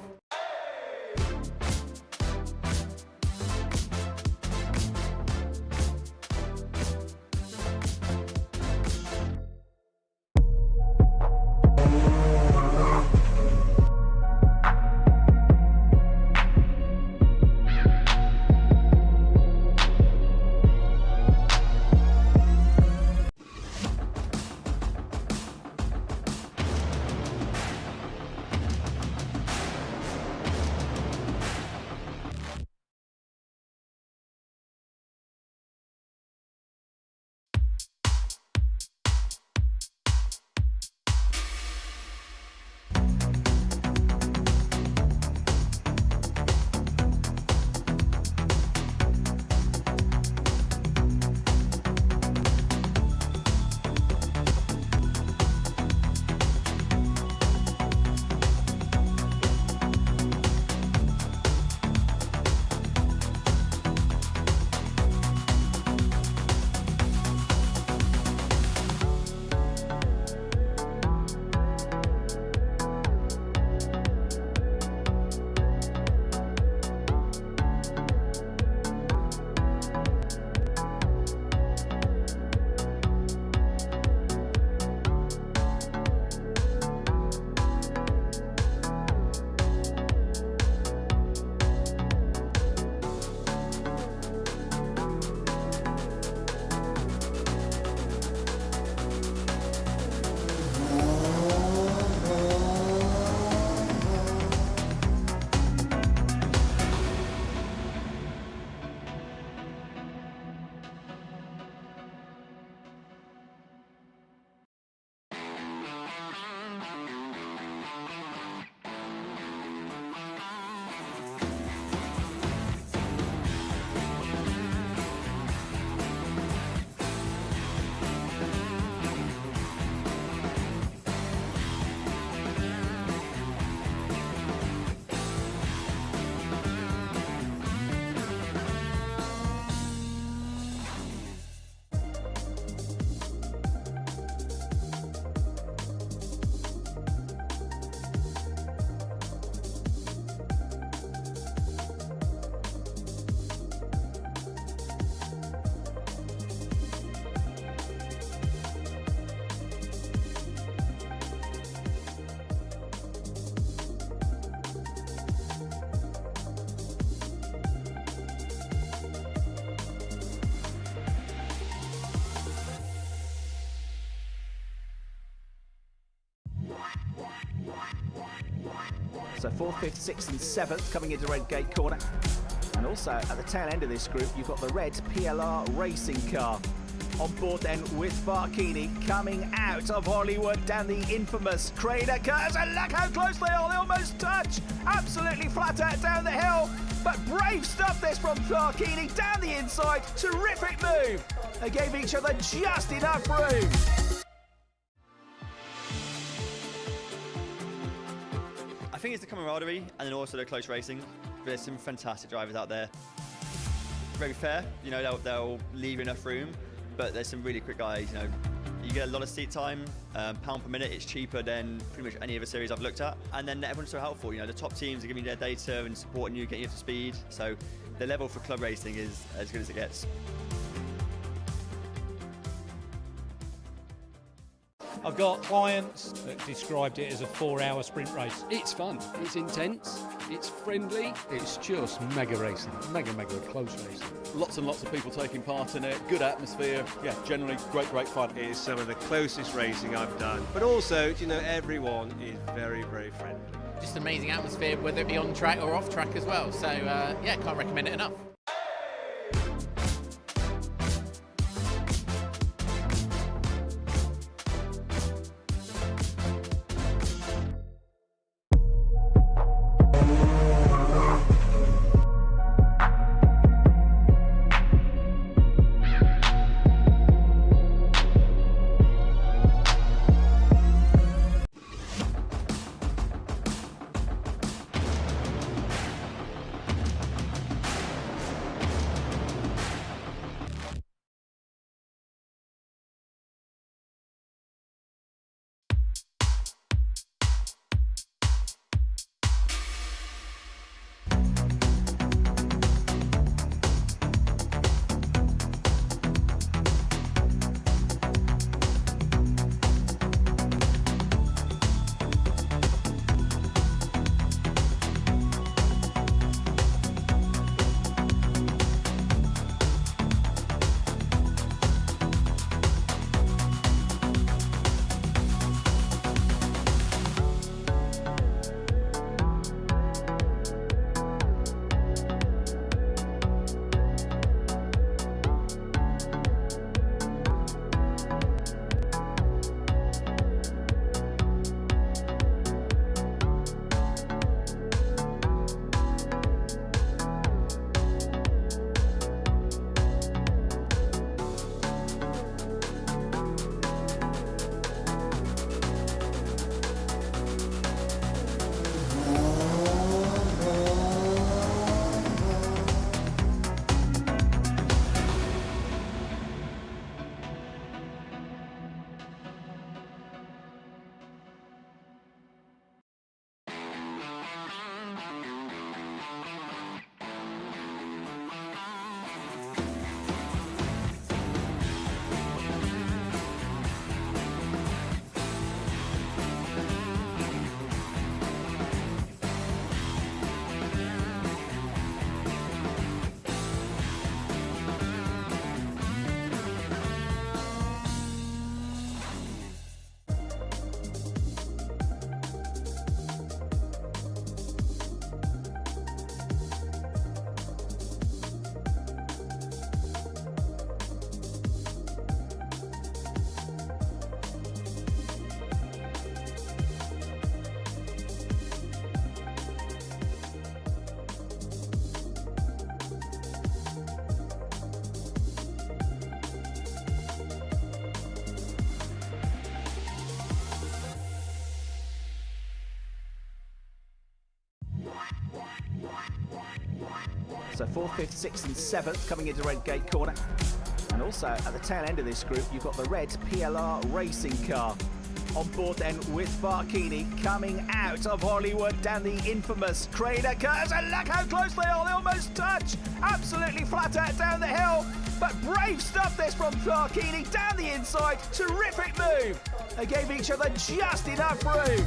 So 4th, 5th, 6th and 7th coming into red gate corner. And also at the tail end of this group, you've got the red PLR racing car. On board then with Brscc coming out of Hollywood down the infamous Crater Curves. And look how close they are, they almost touch. Absolutely flat out down the hill. But brave stuff this from Brscc down the inside. Terrific move. They gave each other just enough room. I think it's the camaraderie and then also the close racing. There's some fantastic drivers out there. Very fair, you know, they'll leave enough room, but there's some really quick guys, you know. You get a lot of seat time, pound per minute. It's cheaper than pretty much any other series I've looked at. And then everyone's so helpful, you know, the top teams are giving you their data and supporting you, getting you up to speed. So the level for club racing is as good as it gets. I've got clients that described it as a 4-hour sprint race. It's fun, it's intense, it's friendly, it's just mega racing, mega close racing. Lots and lots of people taking part in it, good atmosphere, yeah, generally great fun. It is some of the closest racing I've done. But also, you know, everyone is very friendly. Just amazing atmosphere, whether it be on track or off track as well. So yeah, can't recommend it enough. So 4th, 5th, 6th and 7th coming into red gate corner. And also at the tail end of this group, you've got the red PLR racing car. On board then with Brscc coming out of Hollywood down the infamous Crater Curves. And look how close they are, they almost touch. Absolutely flat out down the hill. But brave stuff this from Brscc down the inside. Terrific move. They gave each other just enough room.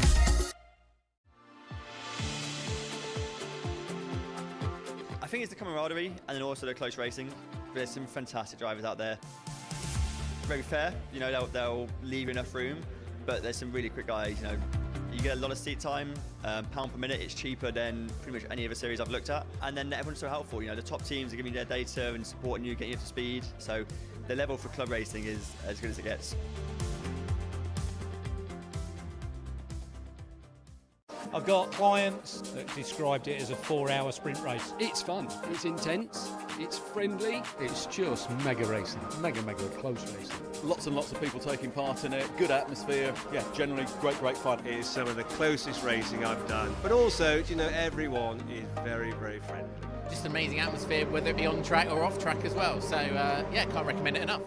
I think it's the camaraderie and then also the close racing. There's some fantastic drivers out there. Very fair, you know, they'll leave enough room, but there's some really quick guys, you know. You get a lot of seat time, pound per minute, it's cheaper than pretty much any other series I've looked at. And then everyone's so helpful, you know, the top teams are giving you their data and supporting you, getting you up to speed. So the level for club racing is as good as it gets. I've got clients that described it as a 4-hour sprint race. It's fun, it's intense, it's friendly, it's just mega racing, mega close racing. Lots and lots of people taking part in it, good atmosphere, yeah, generally great fun. It is some of the closest racing I've done. But also, you know, everyone is very friendly. Just amazing atmosphere, whether it be on track or off track as well. So yeah, can't recommend it enough.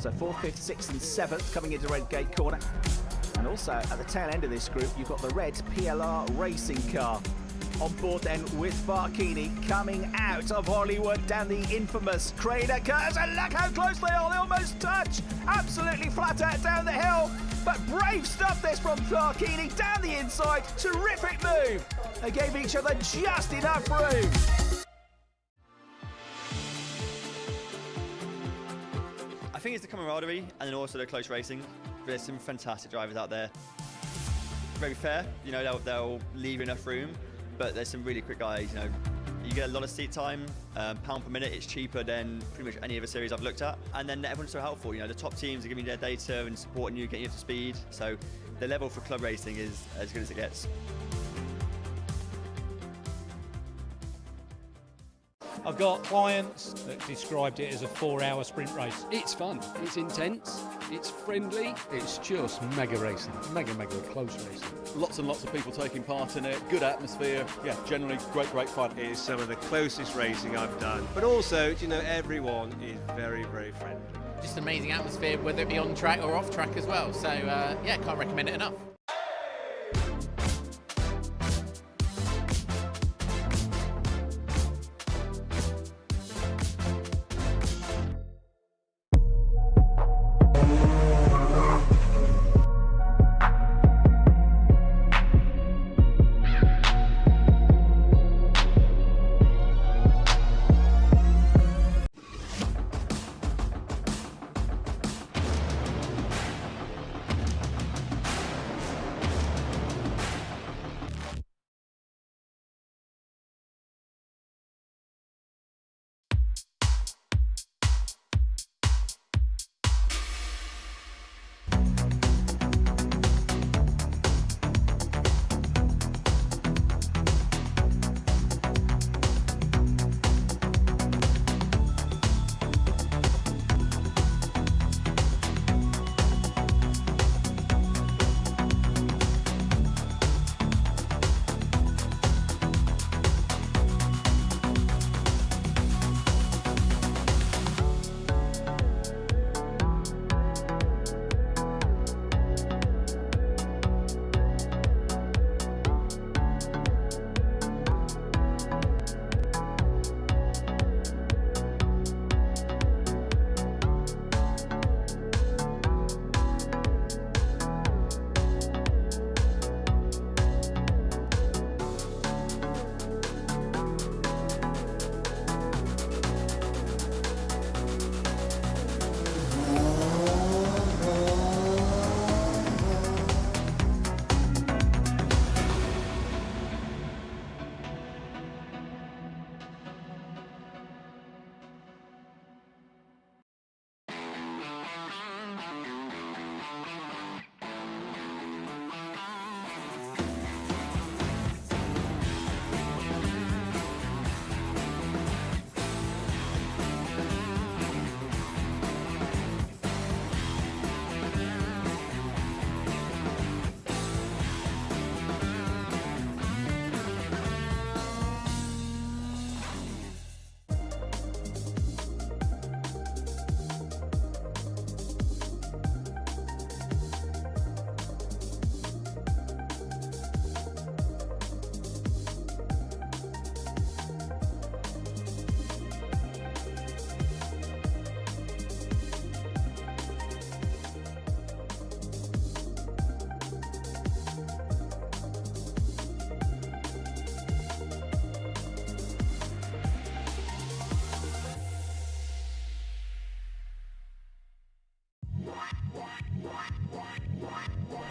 So 4th, 5th, 6th and 7th coming into red gate corner. And also at the tail end of this group, you've got the red PLR racing car. On board then with Brscc coming out of Hollywood down the infamous Crater Curves. And look how close they are, they almost touch. Absolutely flat out down the hill. But brave stuff this from Brscc down the inside. Terrific move. They gave each other just enough room. I think it's the camaraderie and then also the close racing. There's some fantastic drivers out there. Very fair, you know, they'll leave enough room, but there's some really quick guys, you know. You get a lot of seat time, pound per minute. It's cheaper than pretty much any other series I've looked at. And then everyone's so helpful. You know, the top teams are giving you their data and supporting you, getting you up to speed. So the level for club racing is as good as it gets. I've got clients that described it as a 4-hour sprint race. It's fun, it's intense, it's friendly, it's just mega racing, mega close racing. Lots and lots of people taking part in it, good atmosphere, yeah, generally great fun. It is some of the closest racing I've done. But also, you know, everyone is very friendly. Just amazing atmosphere, whether it be on track or off track as well. So yeah, can't recommend it enough.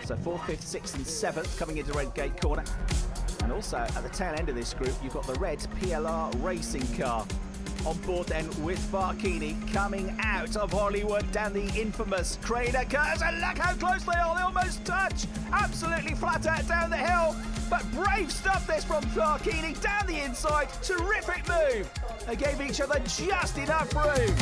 So 4th, 5th, 6th and 7th coming into red gate corner. And also at the tail end of this group, you've got the red PLR racing car. On board then with Brscc coming out of Hollywood down the infamous Crater Curves. And look how close they are, they almost touch. Absolutely flat out down the hill. But brave stuff this from Brscc down the inside. Terrific move. They gave each other just enough room.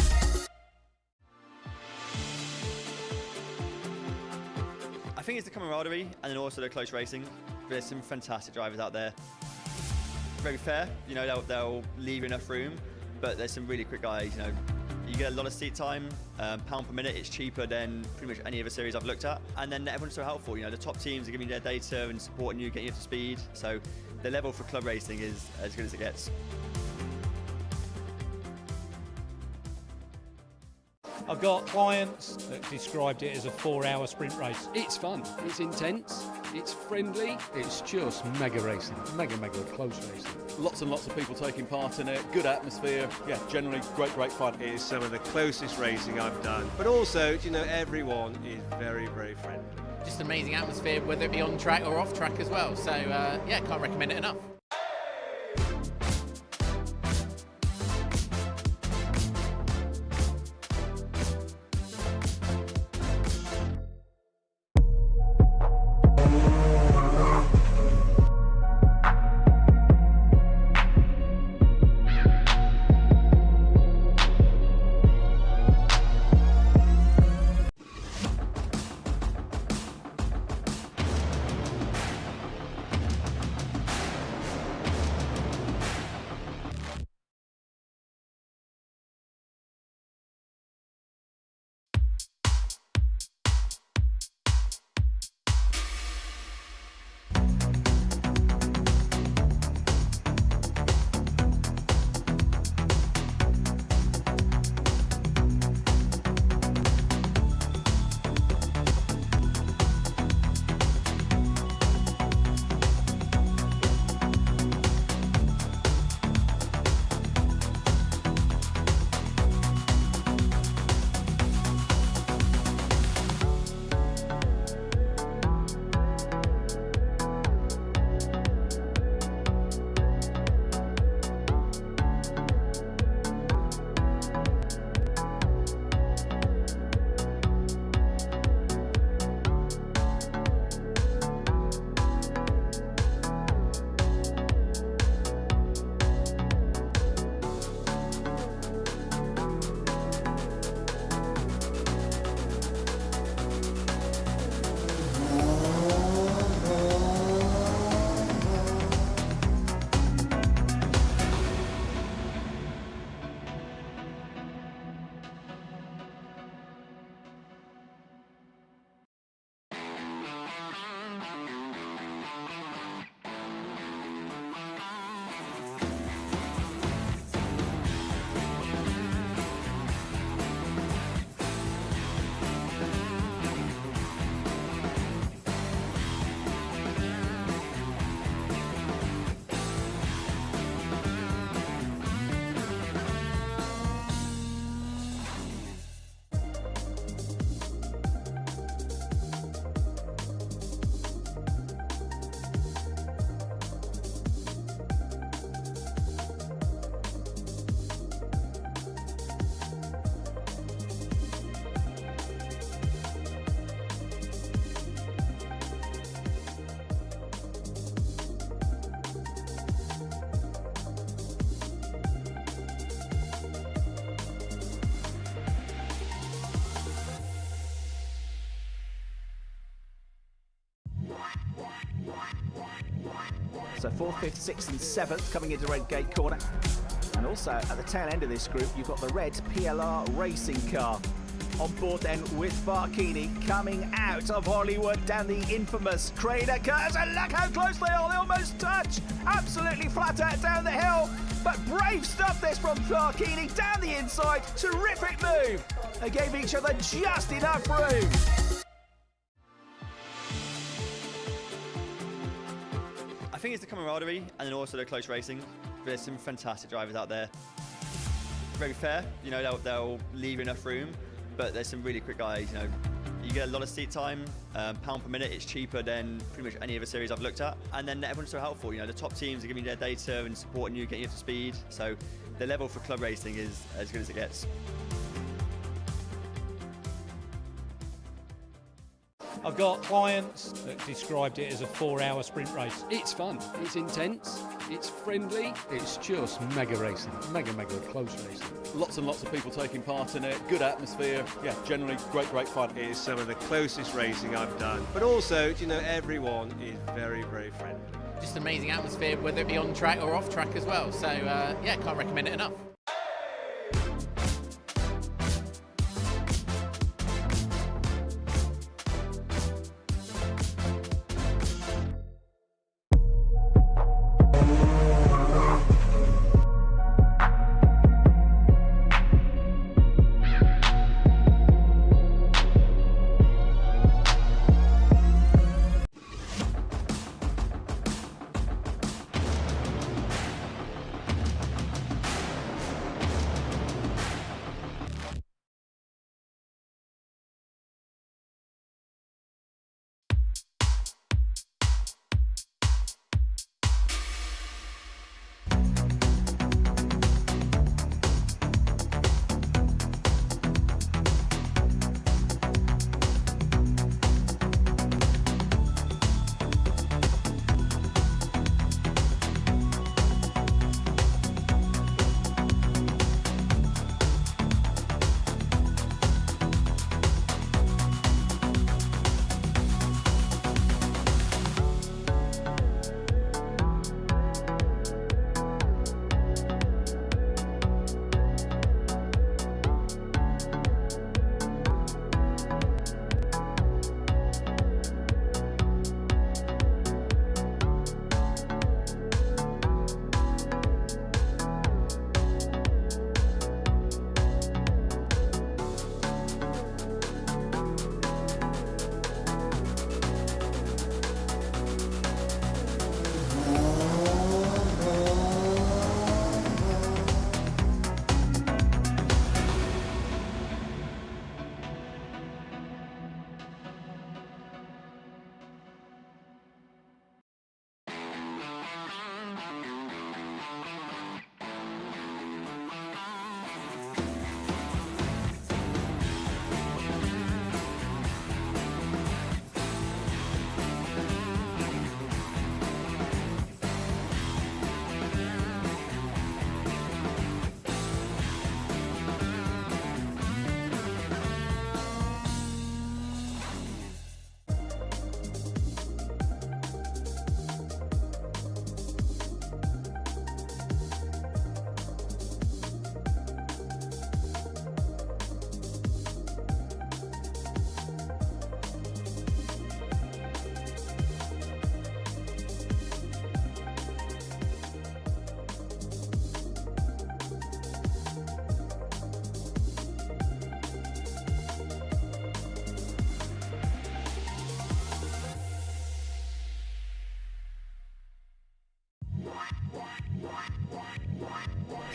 I think it's the camaraderie and then also the close racing. There's some fantastic drivers out there. Very fair, you know, they'll leave enough room, but there's some really quick guys, you know. You get a lot of seat time, pound per minute. It's cheaper than pretty much any other series I've looked at. And then everyone's so helpful, you know, the top teams are giving you their data and supporting you, getting you up to speed. So the level for club racing is as good as it gets. I've got clients that described it as a 4-hour sprint race. It's fun, it's intense, it's friendly, it's just mega racing, mega close racing. Lots and lots of people taking part in it, good atmosphere, yeah, generally great fun. It is some of the closest racing I've done. But also, you know, everyone is very friendly. Just amazing atmosphere, whether it be on track or off track as well. So yeah, can't recommend it enough. So 4th, 5th, 6th and 7th coming into red gate corner. And also at the tail end of this group, you've got the red PLR racing car. On board then with Brscc coming out of Hollywood down the infamous Crater Curves. And look how close they are, they almost touch. Absolutely flat out down the hill. But brave stuff this from Brscc down the inside. Terrific move. They gave each other just enough room. I think it's the camaraderie and then also the close racing. There's some fantastic drivers out there. Very fair, you know, they'll leave enough room, but there's some really quick guys, you know. You get a lot of seat time, pound per minute, it's cheaper than pretty much any other series I've looked at. And then everyone's so helpful, you know, the top teams are giving you their data and supporting you, getting you up to speed. So the level for club racing is as good as it gets. I've got clients that described it as a 4-hour sprint race. It's fun, it's intense, it's friendly, it's just mega racing, mega close racing. Lots and lots of people taking part in it, good atmosphere, yeah, generally great fun. It is some of the closest racing I've done. But also, you know, everyone is very friendly. Just amazing atmosphere, whether it be on track or off track as well. So yeah, can't recommend it enough.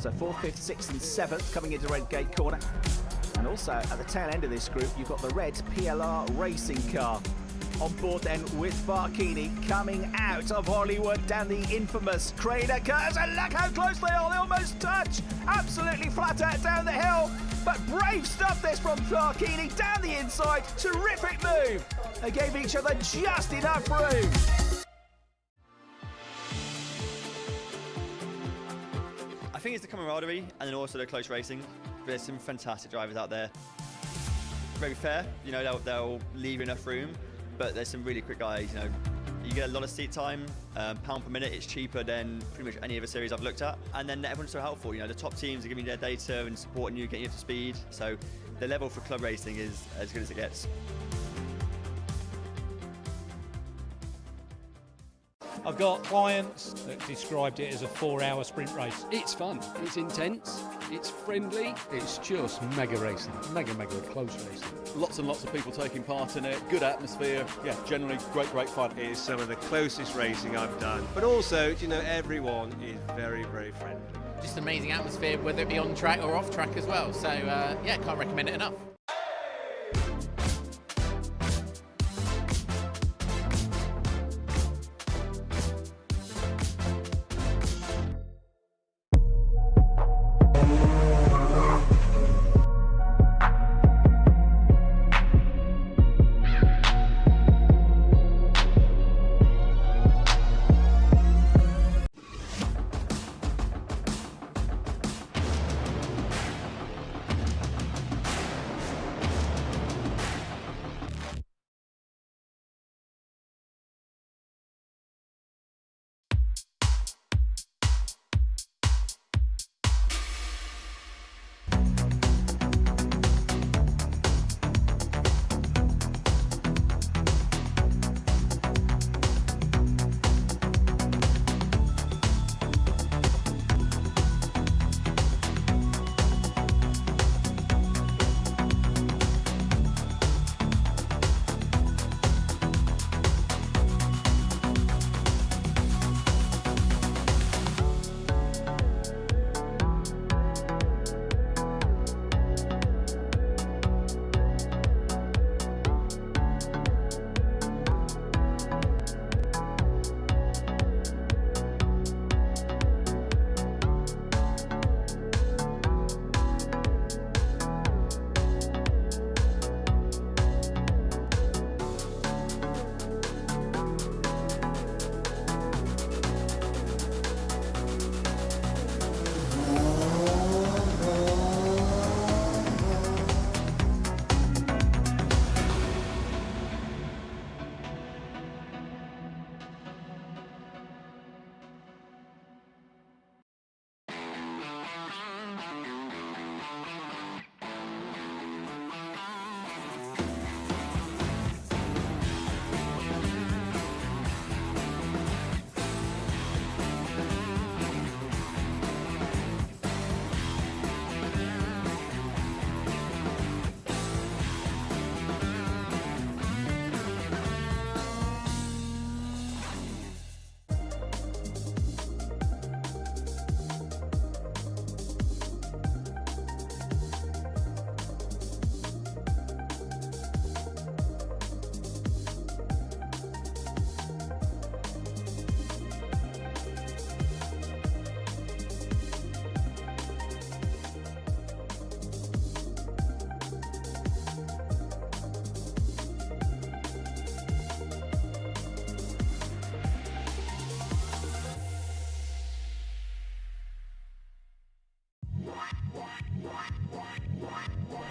So 4th, 5th, 6th and 7th coming into red gate corner. And also at the tail end of this group, you've got the red PLR racing car. On board then with Brscc coming out of Hollywood down the infamous Crater Curves. And look how close they are, they almost touch. Absolutely flat out down the hill. But brave stuff this from Brscc down the inside. Terrific move. They gave each other just enough room. I think it's the camaraderie and then also the close racing. There's some fantastic drivers out there. Very fair, you know, they'll leave enough room, but there's some really quick guys, you know. You get a lot of seat time, pound per minute. It's cheaper than pretty much any other series I've looked at. And then everyone's so helpful. You know, the top teams are giving you their data and supporting you, getting you up to speed. So the level for club racing is as good as it gets. I've got clients that described it as a 4-hour sprint race. It's fun, it's intense, it's friendly, it's just mega racing, mega close racing. Lots and lots of people taking part in it, good atmosphere, yeah, generally great fun. It is some of the closest racing I've done. But also, you know, everyone is very friendly. Just amazing atmosphere, whether it be on track or off track as well. So yeah, can't recommend it enough.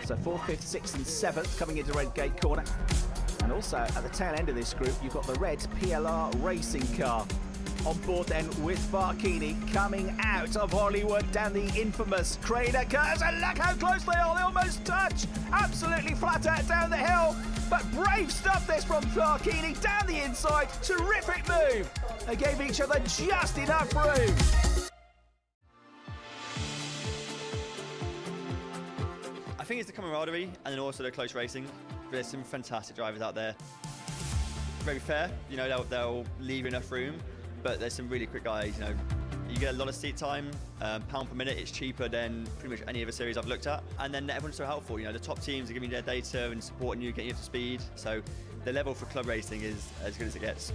So 4th, 5th, 6th and 7th coming into red gate corner. And also at the tail end of this group, you've got the red PLR racing car. On board then with Brscc coming out of Hollywood down the infamous Crater Curves. And look how close they are, they almost touch. Absolutely flat out down the hill. But brave stuff this from Brscc down the inside. Terrific move. They gave each other just enough room. I think it's the camaraderie and then also the close racing. There's some fantastic drivers out there. Very fair, you know, they'll leave enough room, but there's some really quick guys, you know. You get a lot of seat time, pound per minute. It's cheaper than pretty much any other series I've looked at. And then everyone's so helpful, you know, the top teams are giving you their data and supporting you, getting you up to speed. So the level for club racing is as good as it gets.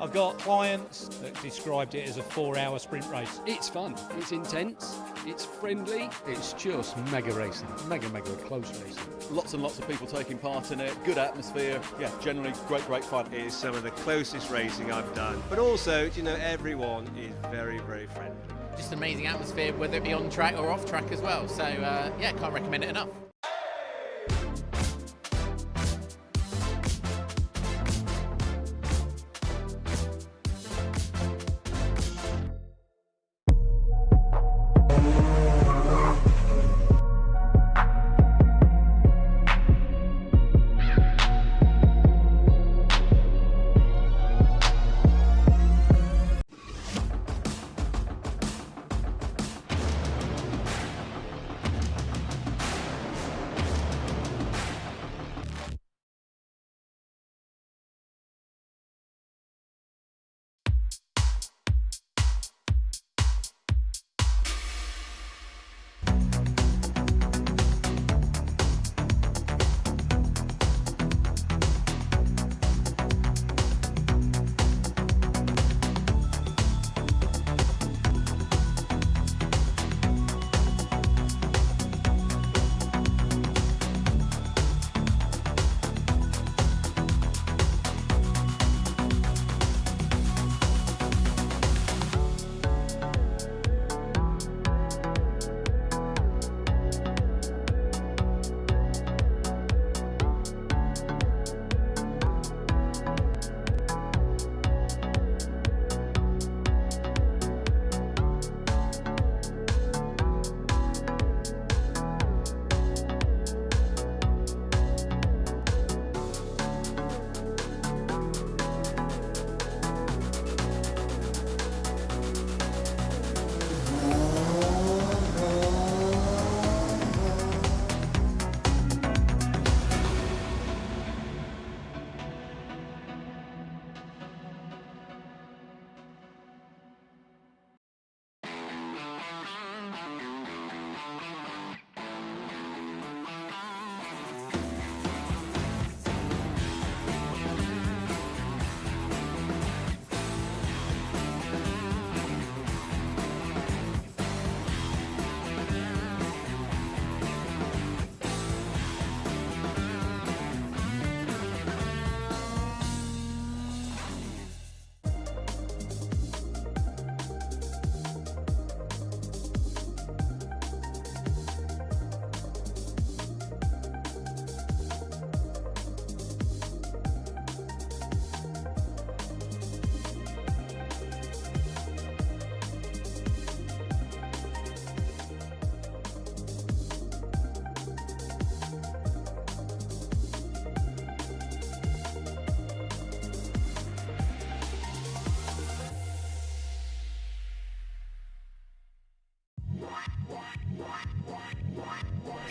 I've got clients that described it as a 4-hour sprint race. It's fun, it's intense, it's friendly, it's just mega racing, mega close racing. Lots and lots of people taking part in it, good atmosphere, yeah, generally great fun. It is some of the closest racing I've done. But also, you know, everyone is very friendly. Just amazing atmosphere, whether it be on track or off track as well. So yeah, can't recommend it enough.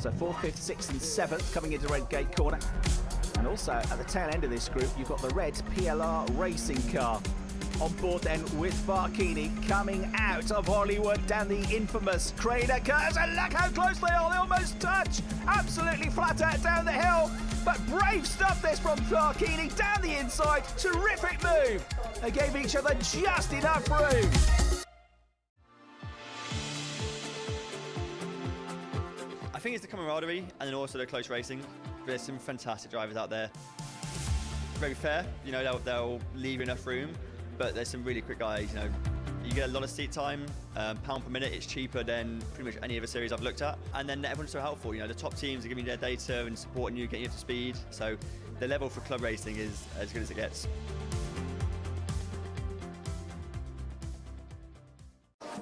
So 4th, 5th, 6th and 7th coming into red gate corner. And also at the tail end of this group, you've got the red PLR racing car. On board then with Barkini coming out of Hollywood down the infamous Crater Curves. And look how close they are, they almost touch. Absolutely flat out down the hill. But brave stuff this from Barkini down the inside. Terrific move. They gave each other just enough room. I think it's the camaraderie and then also the close racing. There's some fantastic drivers out there. Very fair, you know, they'll leave enough room, but there's some really quick guys, you know. You get a lot of seat time, pound per minute, it's cheaper than pretty much any other series I've looked at. And then everyone's so helpful, you know, the top teams are giving you their data and supporting you, getting you up to speed. So the level for club racing is as good as it gets.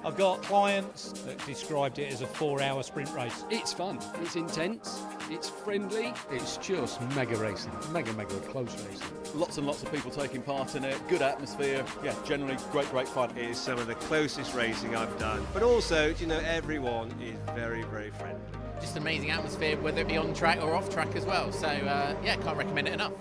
I've got clients that described it as a 4-hour sprint race. It's fun, it's intense, it's friendly, it's just mega racing, mega close racing. Lots and lots of people taking part in it, good atmosphere, yeah, generally great fun. It is some of the closest racing I've done. But also, you know, everyone is very friendly. Just amazing atmosphere, whether it be on track or off track as well. So yeah, can't recommend it enough.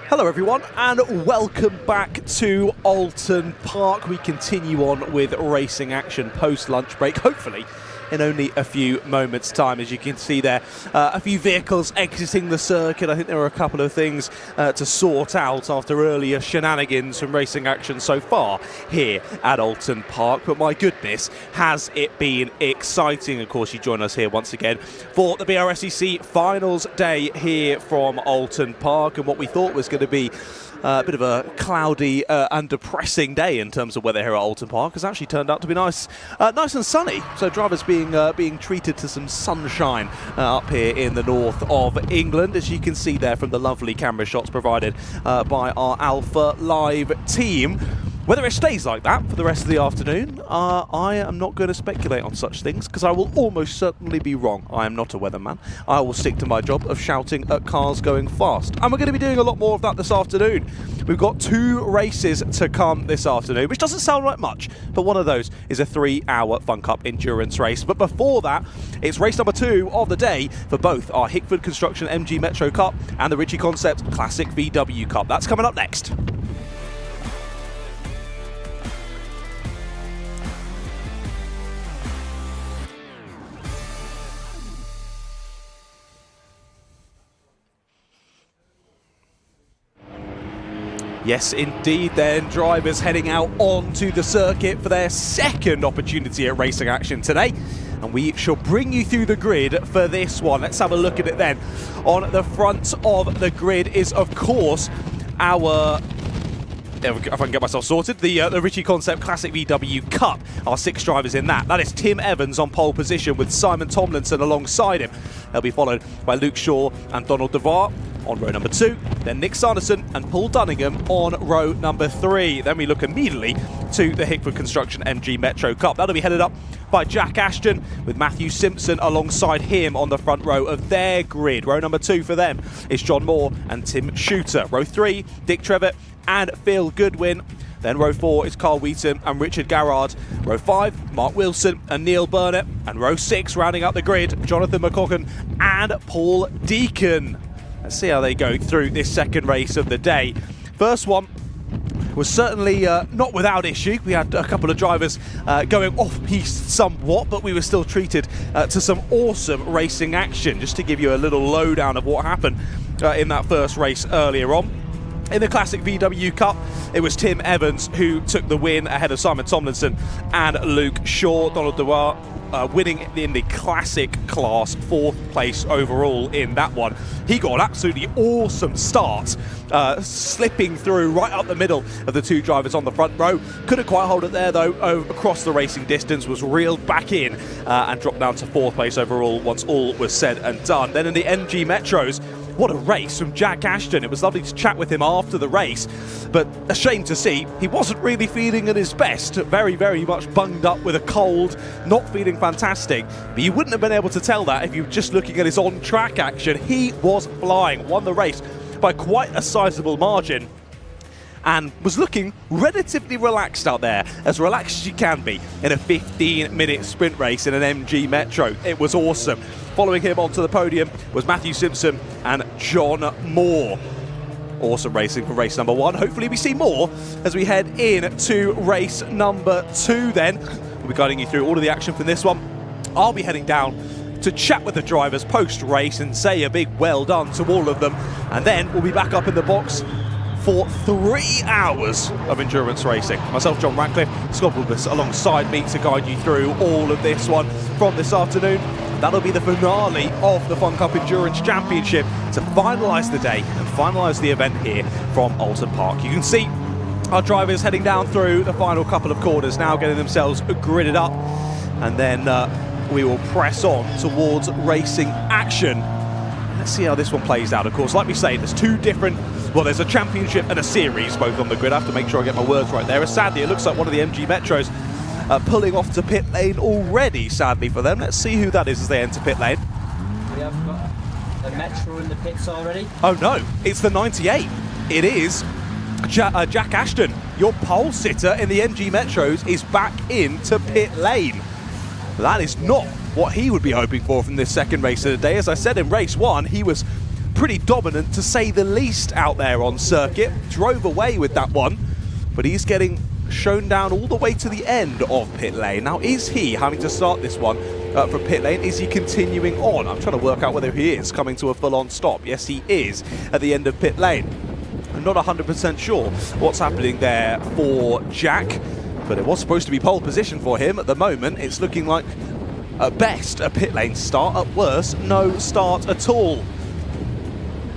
Hello everyone and welcome back to Oulton Park. We continue on with racing action post lunch break, hopefully in only a few moments time. As you can see there, a few vehicles exiting the circuit. I think there are a couple of things to sort out after earlier shenanigans from racing action so far here at Oulton Park, but my goodness, has it been exciting. Of course, you join us here once again for the Brscc Finals Day here from Oulton Park, and what we thought was going to be a bit of a cloudy and depressing day in terms of weather here at Oulton Park has actually turned out to be nice and sunny. So drivers being treated to some sunshine up here in the north of England, as you can see there from the lovely camera shots provided by our Alpha Live team. Whether it stays like that for the rest of the afternoon, I am not going to speculate on such things because I will almost certainly be wrong. I am not a weatherman. I will stick to my job of shouting at cars going fast. And we're going to be doing a lot more of that this afternoon. We've got 2 races to come this afternoon, which doesn't sound like much, but one of those is a 3-hour Fun Cup endurance race. But before that, it's race number 2 of the day for both our Hickford Construction MG Metro Cup and the Ricci Concept Classic VW Cup. That's coming up next. Yes, indeed then, drivers heading out onto the circuit for their second opportunity at racing action today. And we shall bring you through the grid for this one. Let's have a look at it then. On the front of the grid is, of course, our... if I can get myself sorted, the Ricci Concept Classic VW Cup. Our 6 drivers in that. That is Tim Evans on pole position with Simon Tomlinson alongside him. They'll be followed by Luke Shaw and Donald DeVar on row number 2, then Nick Sanderson and Paul Dunningham on row number 3. Then we look immediately to the Hickford Construction MG Metro Cup. That'll be headed up by Jack Ashton with Matthew Simpson alongside him on the front row of their grid. Row number 2 for them is John Moore and Tim Shooter. Row 3, Dick Trevitt and Phil Goodwin. Then row 4 is Carl Wheaton and Richard Garrard. Row 5, Mark Wilson and Neil Burnett. And row 6, rounding out the grid, Jonathan McCocken and Paul Deacon. Let's see how they go through this second race of the day. First one was certainly not without issue. We had a couple of drivers going off-piste somewhat, but we were still treated to some awesome racing action. Just to give you a little lowdown of what happened in that first race earlier on. In the Classic VW Cup, it was Tim Evans who took the win ahead of Simon Tomlinson and Luke Shaw. Donald Dewar winning in the Classic class, 4th place overall in that one. He got an absolutely awesome start, slipping through right up the middle of the 2 drivers on the front row. Couldn't quite hold it there though, across the racing distance, was reeled back in and dropped down to 4th place overall once all was said and done. Then in the MG Metros, what a race from Jack Ashton. It was lovely to chat with him after the race, but a shame to see he wasn't really feeling at his best. Very, very much bunged up with a cold, not feeling fantastic. But you wouldn't have been able to tell that if you were just looking at his on-track action. He was flying, won the race by quite a sizable margin, and was looking relatively relaxed out there, as relaxed as you can be in a 15-minute sprint race in an MG Metro. It was awesome. Following him onto the podium was Matthew Simpson and John Moore. Awesome racing for race number 1. Hopefully we see more as we head into race number 2 then. We'll be guiding you through all of the action from this one. I'll be heading down to chat with the drivers post-race and say a big well done to all of them. And then we'll be back up in the box for 3 hours of endurance racing. Myself, John Ratcliffe, Scott Wilbus alongside me to guide you through all of this one from this afternoon. That'll be the finale of the Fun Cup Endurance Championship to finalise the day and finalise the event here from Oulton Park. You can see our drivers heading down through the final couple of corners now, getting themselves gridded up, and then we will press on towards racing action. Let's see how this one plays out. Of course, like we say, there's 2 different, well, there's a championship and a series both on the grid. I have to make sure I get my words right there. Sadly, it looks like one of the MG Metros pulling off to pit lane already, sadly for them. Let's see who that is as they enter pit lane. We have got a Metro in the pits already. Oh no, it's the 98. It is Jack Ashton, your pole sitter in the MG Metros, is back into pit lane. That is not what he would be hoping for from this second race of the day. As I said in race 1, he was pretty dominant to say the least out there on circuit. Drove away with that one, but he's getting shown down all the way to the end of pit lane. Now, is he having to start this one from pit lane? Is he continuing on? I'm trying to work out whether he is coming to a full-on stop. Yes, he is at the end of pit lane. I'm not 100% sure what's happening there for Jack, but it was supposed to be pole position for him. At the moment, it's looking like at best a pit lane start, at worst no start at all.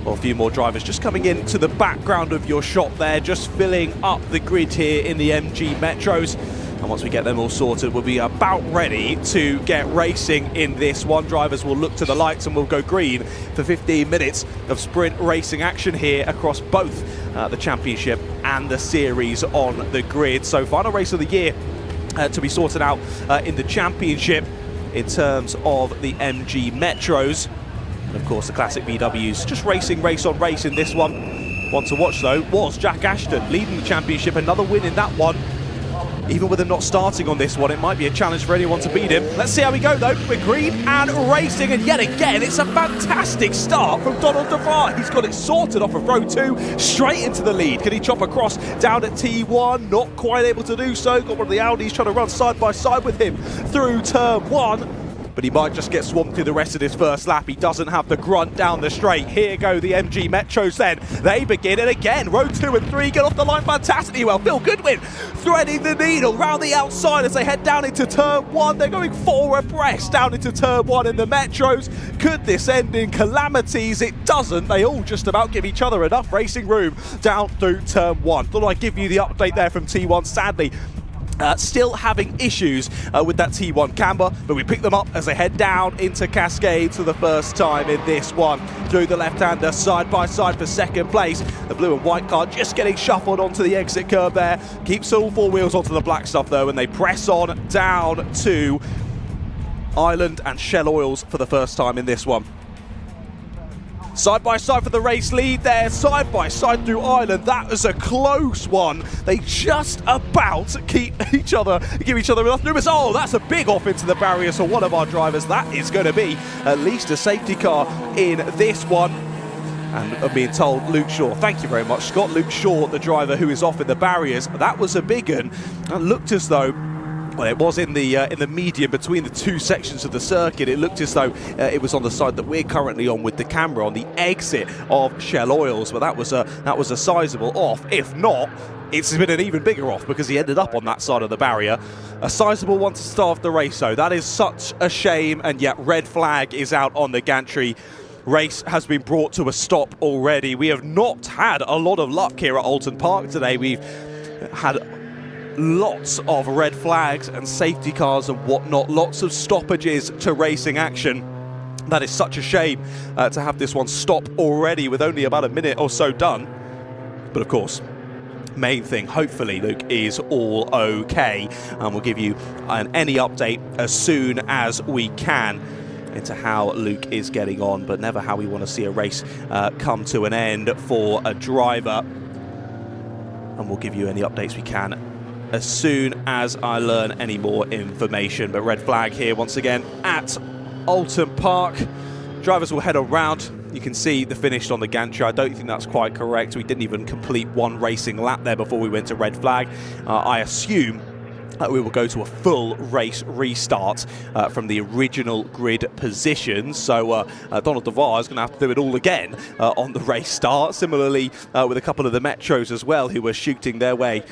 Well, a few more drivers just coming into the background of your shot there, just filling up the grid here in the MG Metros. And once we get them all sorted, we'll be about ready to get racing in this one. Drivers will look to the lights and we'll go green for 15 minutes of sprint racing action here across both the championship and the series on the grid. So final race of the year to be sorted out in the championship in terms of the MG Metros. And of course the classic VWs just racing race on race in this one. One to watch though was Jack Ashton leading the championship, another win in that one. Even with him not starting on this one, it might be a challenge for anyone to beat him. Let's see how we go though. We're green and racing, and yet again it's a fantastic start from Donald DeVar. He's got it sorted off of row 2, straight into the lead. Can he chop across down at T1? Not quite able to do so. Got one of the Audis trying to run side by side with him through turn 1. But he might just get swamped through the rest of this first lap. He doesn't have the grunt down the straight. Here go the MG Metros then. They begin, and again, row 2 and 3 get off the line fantastically well. Phil Goodwin threading the needle round the outside as they head down into turn 1. They're going 4 abreast down into turn 1 in the Metros. Could this end in calamities? It doesn't. They all just about give each other enough racing room down through turn 1. Thought I'd give you the update there from T1. Sadly, still having issues with that T1 camber, but we pick them up as they head down into Cascades for the first time in this one. Through the left-hander, side by side for second place. The blue and white car just getting shuffled onto the exit curb there. Keeps all 4 wheels onto the black stuff though, and they press on down to Island and Shell Oils for the first time in this one. Side by side for the race lead there, side by side through Ireland. That was a close one. They just about give each other enough room. Oh, that's a big off into the barriers for one of our drivers. That is going to be at least a safety car in this one. And I'm being told Luke Shaw, thank you very much, Scott. Luke Shaw, the driver who is off in the barriers. That was a big one. It looked as though, well, it was in the median between the 2 sections of the circuit. It looked as though it was on the side that we're currently on with the camera on the exit of Shell Oils, but that was a sizable off. If not, it's been an even bigger off because he ended up on that side of the barrier. A sizable one to start the race though. That is such a shame, and yet red flag is out on the gantry. Race has been brought to a stop already. We have not had a lot of luck here at Oulton Park today. We've had lots of red flags and safety cars and whatnot, lots of stoppages to racing action. That is such a shame to have this one stop already with only about a minute or so done. But of course, main thing, hopefully Luke is all okay, and we'll give you any update as soon as we can into how Luke is getting on, but never how we want to see a race come to an end for a driver. And we'll give you any updates we can as soon as I learn any more information. But red flag here once again at Oulton Park. Drivers will head around. You can see the finish on the gantry. I don't think that's quite correct. We didn't even complete one racing lap there before we went to red flag. I assume we will go to a full race restart from the original grid position. So Donald DeVar is going to have to do it all again on the race start. Similarly with a couple of the Metros as well, who were shooting their way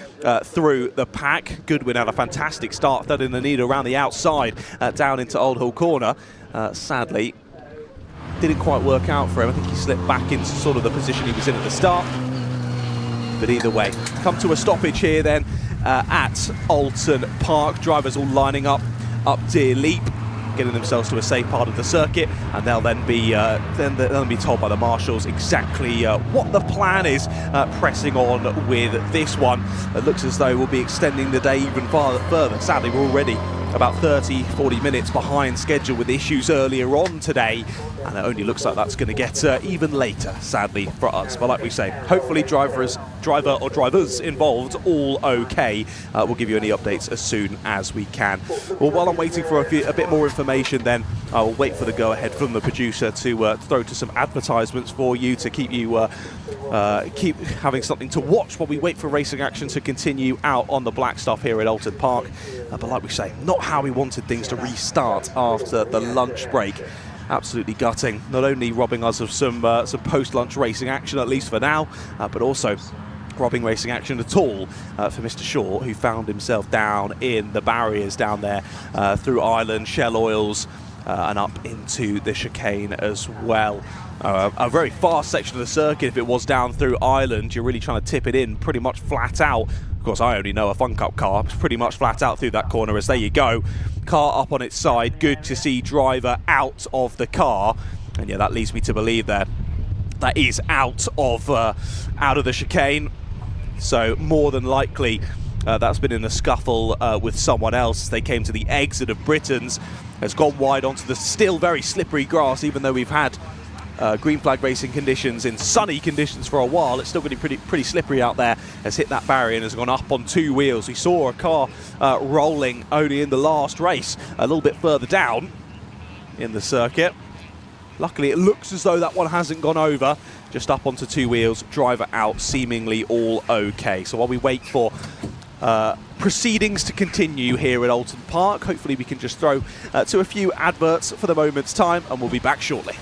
through the pack. Goodwin had a fantastic start, third in the lead around the outside down into Old Hall Corner. Sadly, didn't quite work out for him. I think he slipped back into sort of the position he was in at the start. But either way, come to a stoppage here then at Oulton Park. Drivers all lining up Deer Leap, getting themselves to a safe part of the circuit, and they'll then be told by the marshals exactly what the plan is, pressing on with this one. It looks as though we'll be extending the day even further. Sadly, we're already about 30-40 minutes behind schedule with issues earlier on today, and it only looks like that's going to get even later, sadly, for us. But like we say, hopefully driver or drivers involved all okay. We'll give you any updates as soon as we can. Well, while I'm waiting for a bit more information, then I will wait for the go-ahead from the producer to throw to some advertisements for you to keep you keep having something to watch while we wait for racing action to continue out on the black stuff here at Oulton Park. But like we say, not how we wanted things to restart after the lunch break. Absolutely gutting, not only robbing us of some post-lunch racing action, at least for now, but also robbing racing action at all for Mr. Shaw, who found himself down in the barriers down there through Island, Shell Oils, and up into the chicane as well. A very fast section of the circuit. If it was down through Island, you're really trying to tip it in pretty much flat out. Of course, I only know a Fun Cup car. It's pretty much flat out through that corner, as there you go. Car up on its side. Good to see driver out of the car. And yeah, that leads me to believe that is out of the chicane. So more than likely, that's been in a scuffle with someone else. They came to the exit of Britain's. Has gone wide onto the still very slippery grass, even though we've had green flag racing conditions in sunny conditions for a while. It's still getting pretty slippery out there. Has hit that barrier and has gone up on two wheels. We saw a car rolling only in the last race a little bit further down in the circuit. Luckily, it looks as though that one hasn't gone over. Just up onto two wheels, driver out, seemingly all okay. So while we wait for proceedings to continue here at Oulton Park, hopefully we can just throw to a few adverts for the moment's time, and we'll be back shortly.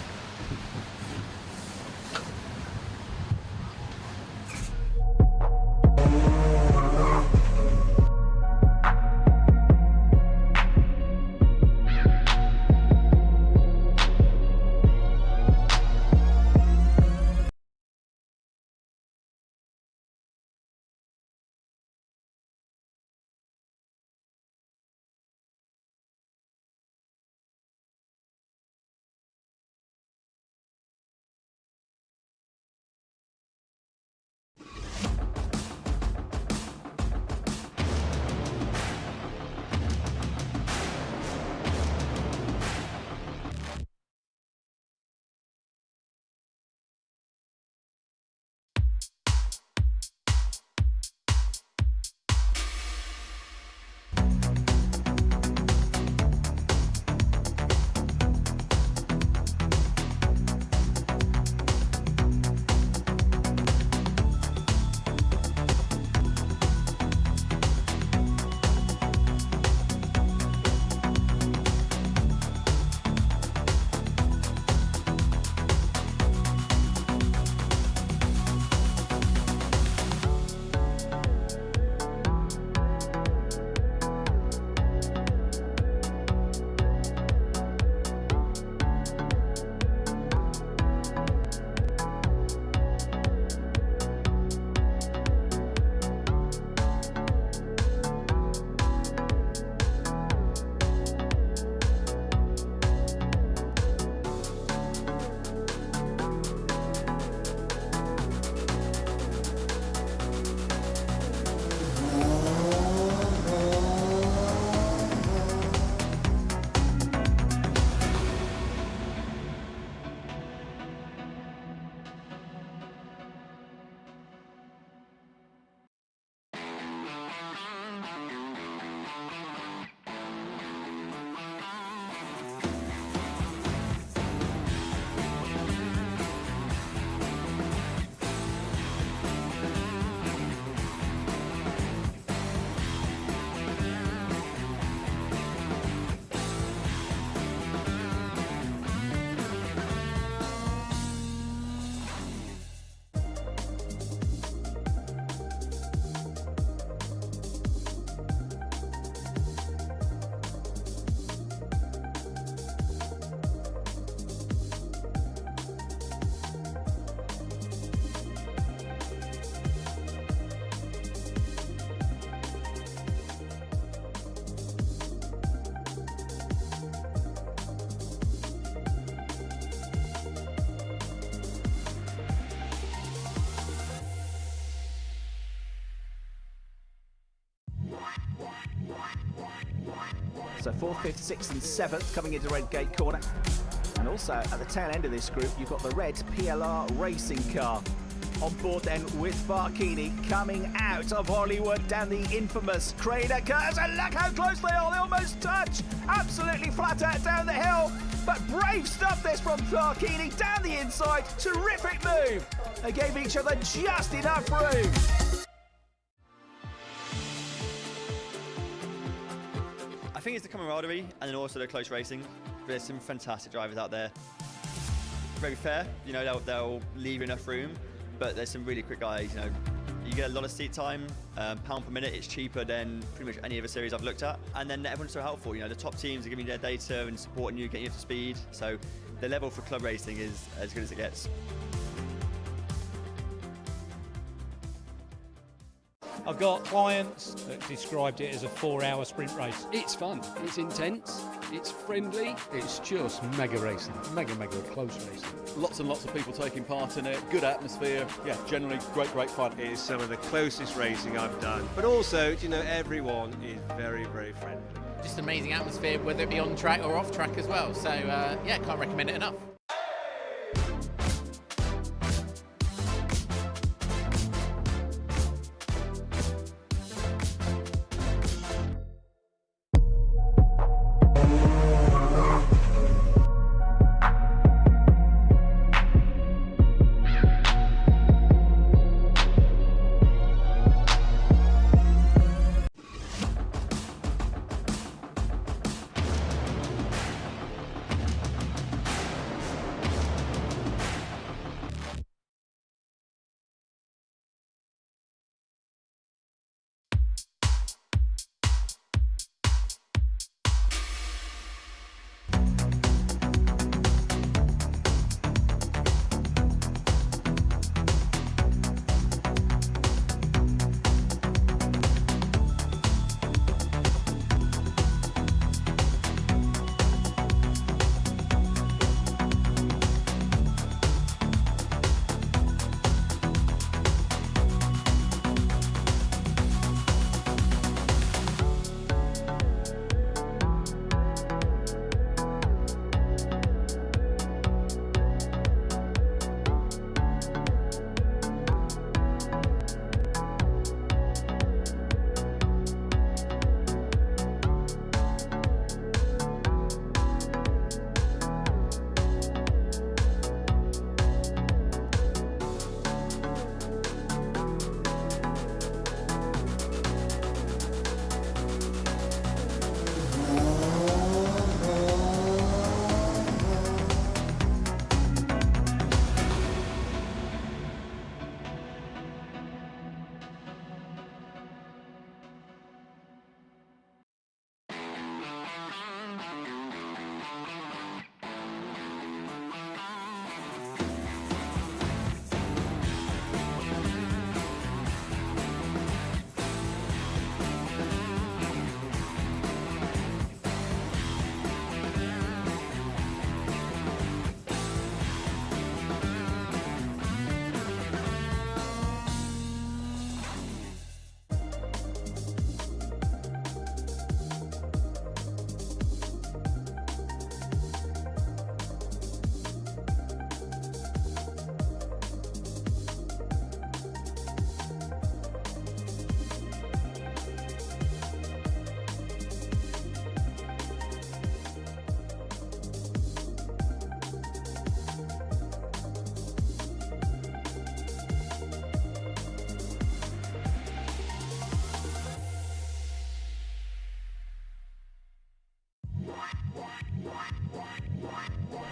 So 4th, 5th, 6th and 7th coming into red gate corner. And also at the tail end of this group, you've got the red PLR racing car. On board then with Barkini coming out of Hollywood down the infamous Crater Curves. And look how close they are, they almost touch. Absolutely flat out down the hill. But brave stuff this from Barkini down the inside. Terrific move. They gave each other just enough room. I think it's the camaraderie and then also the close racing. There's some fantastic drivers out there. Very fair, you know, they'll leave enough room, but there's some really quick guys, you know. You get a lot of seat time, pound per minute, it's cheaper than pretty much any other series I've looked at. And then everyone's so helpful, you know, the top teams are giving you their data and supporting you, getting you up to speed. So the level for club racing is as good as it gets. I've got clients that described it as a 4-hour sprint race. It's fun, it's intense, it's friendly, it's just mega racing, mega close racing. Lots and lots of people taking part in it, good atmosphere, yeah, generally great fun. It is some of the closest racing I've done. But also, you know, everyone is very friendly. Just amazing atmosphere, whether it be on track or off track as well. So yeah, can't recommend it enough.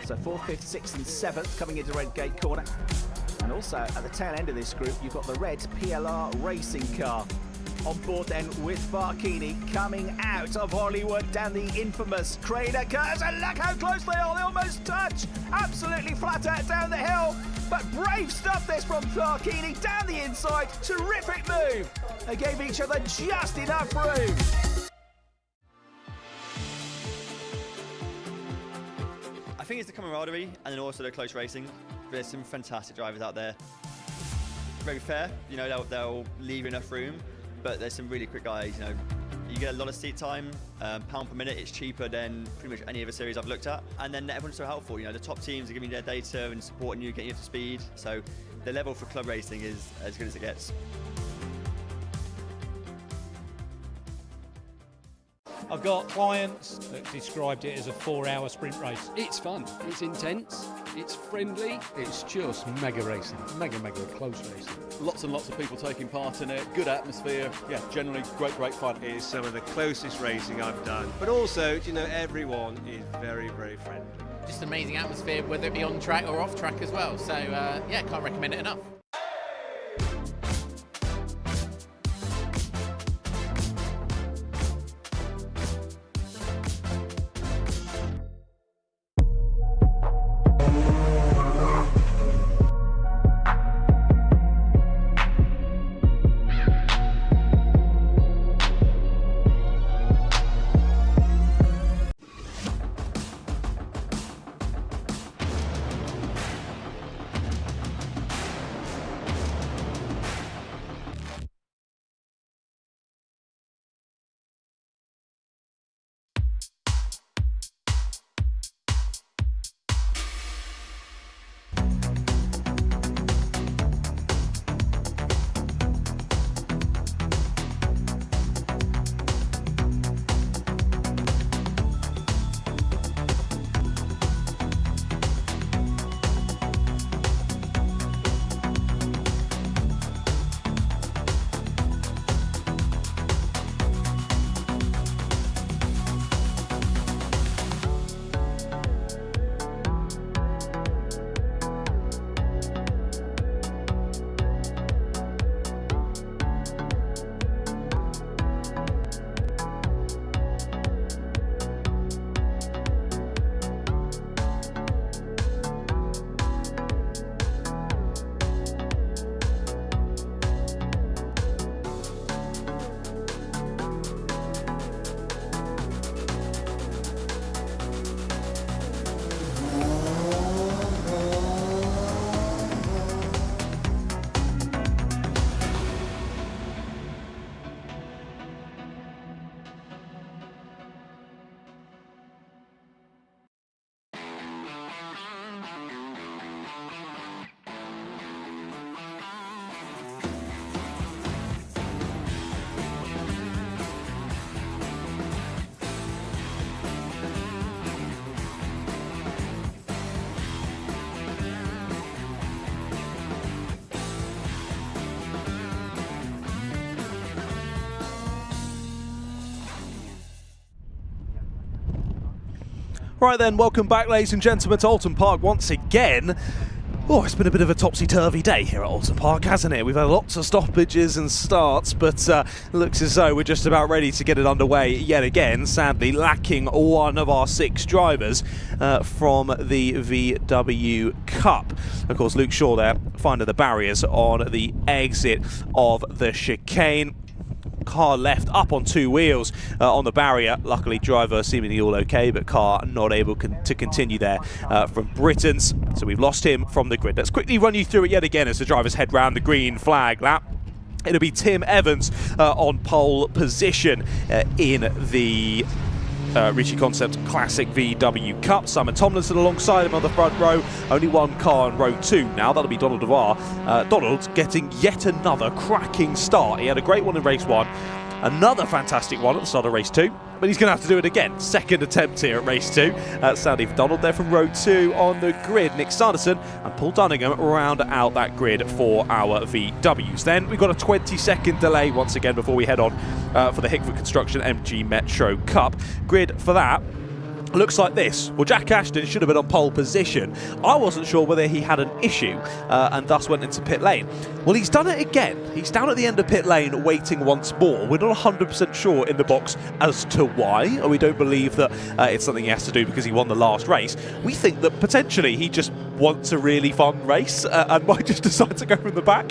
So 4th, 5th, 6th and 7th coming into red gate corner. And also at the tail end of this group, you've got the red PLR racing car. On board then with Barkini coming out of Hollywood down the infamous Crater Curves. And look how close they are, they almost touch. Absolutely flat out down the hill. But brave stuff this from Barkini down the inside. Terrific move. They gave each other just enough room. I think it's the camaraderie and then also the close racing. There's some fantastic drivers out there. Very fair, you know, they'll leave enough room, but there's some really quick guys, you know. You get a lot of seat time, pound per minute. It's cheaper than pretty much any other series I've looked at. And then everyone's so helpful. You know, the top teams are giving you their data and supporting you, getting you up to speed. So the level for club racing is as good as it gets. I've got clients that described it as a 4-hour sprint race. It's fun, it's intense, it's friendly, it's just mega racing, mega close racing. Lots and lots of people taking part in it, good atmosphere, yeah, generally great fun. It is some of the closest racing I've done. But also, you know, everyone is very friendly. Just amazing atmosphere, whether it be on track or off track as well. So yeah, can't recommend it enough. Right then, welcome back, ladies and gentlemen, to Oulton Park once again. Oh, it's been a bit of a topsy-turvy day here at Oulton Park, hasn't it? We've had lots of stoppages and starts, but looks as though we're just about ready to get it underway yet again, sadly lacking one of our 6 drivers from the VW Cup. Of course, Luke Shaw there, finding the barriers on the exit of the chicane. Car left up on 2 wheels on the barrier. Luckily, driver seemingly all okay, but car not able to continue there from Britain's. So we've lost him from the grid. Let's quickly run you through it yet again as the drivers head round the green flag lap. It'll be Tim Evans on pole position in the Ricci Concept Classic VW Cup. Simon Tomlinson alongside him on the front row. Only one car in row 2 now. That'll be Donald DeVar. Donald getting yet another cracking start. He had a great one in race 1. Another fantastic one at the start of race 2. But he's going to have to do it again. Second attempt here at race 2. Sadly for Donald there from row 2 on the grid. Nick Sanderson and Paul Dunningham round out that grid for our VWs. Then we've got a 20-second delay once again before we head on for the Hickford Construction MG Metro Cup. Grid for that looks like this. Well, Jack Ashton should have been on pole position. I wasn't sure whether he had an issue and thus went into pit lane. Well, he's done it again. He's down at the end of pit lane waiting once more. We're not 100% sure in the box as to why, and we don't believe that it's something he has to do because he won the last race. We think that potentially he just wants a really fun race and might just decide to go from the back.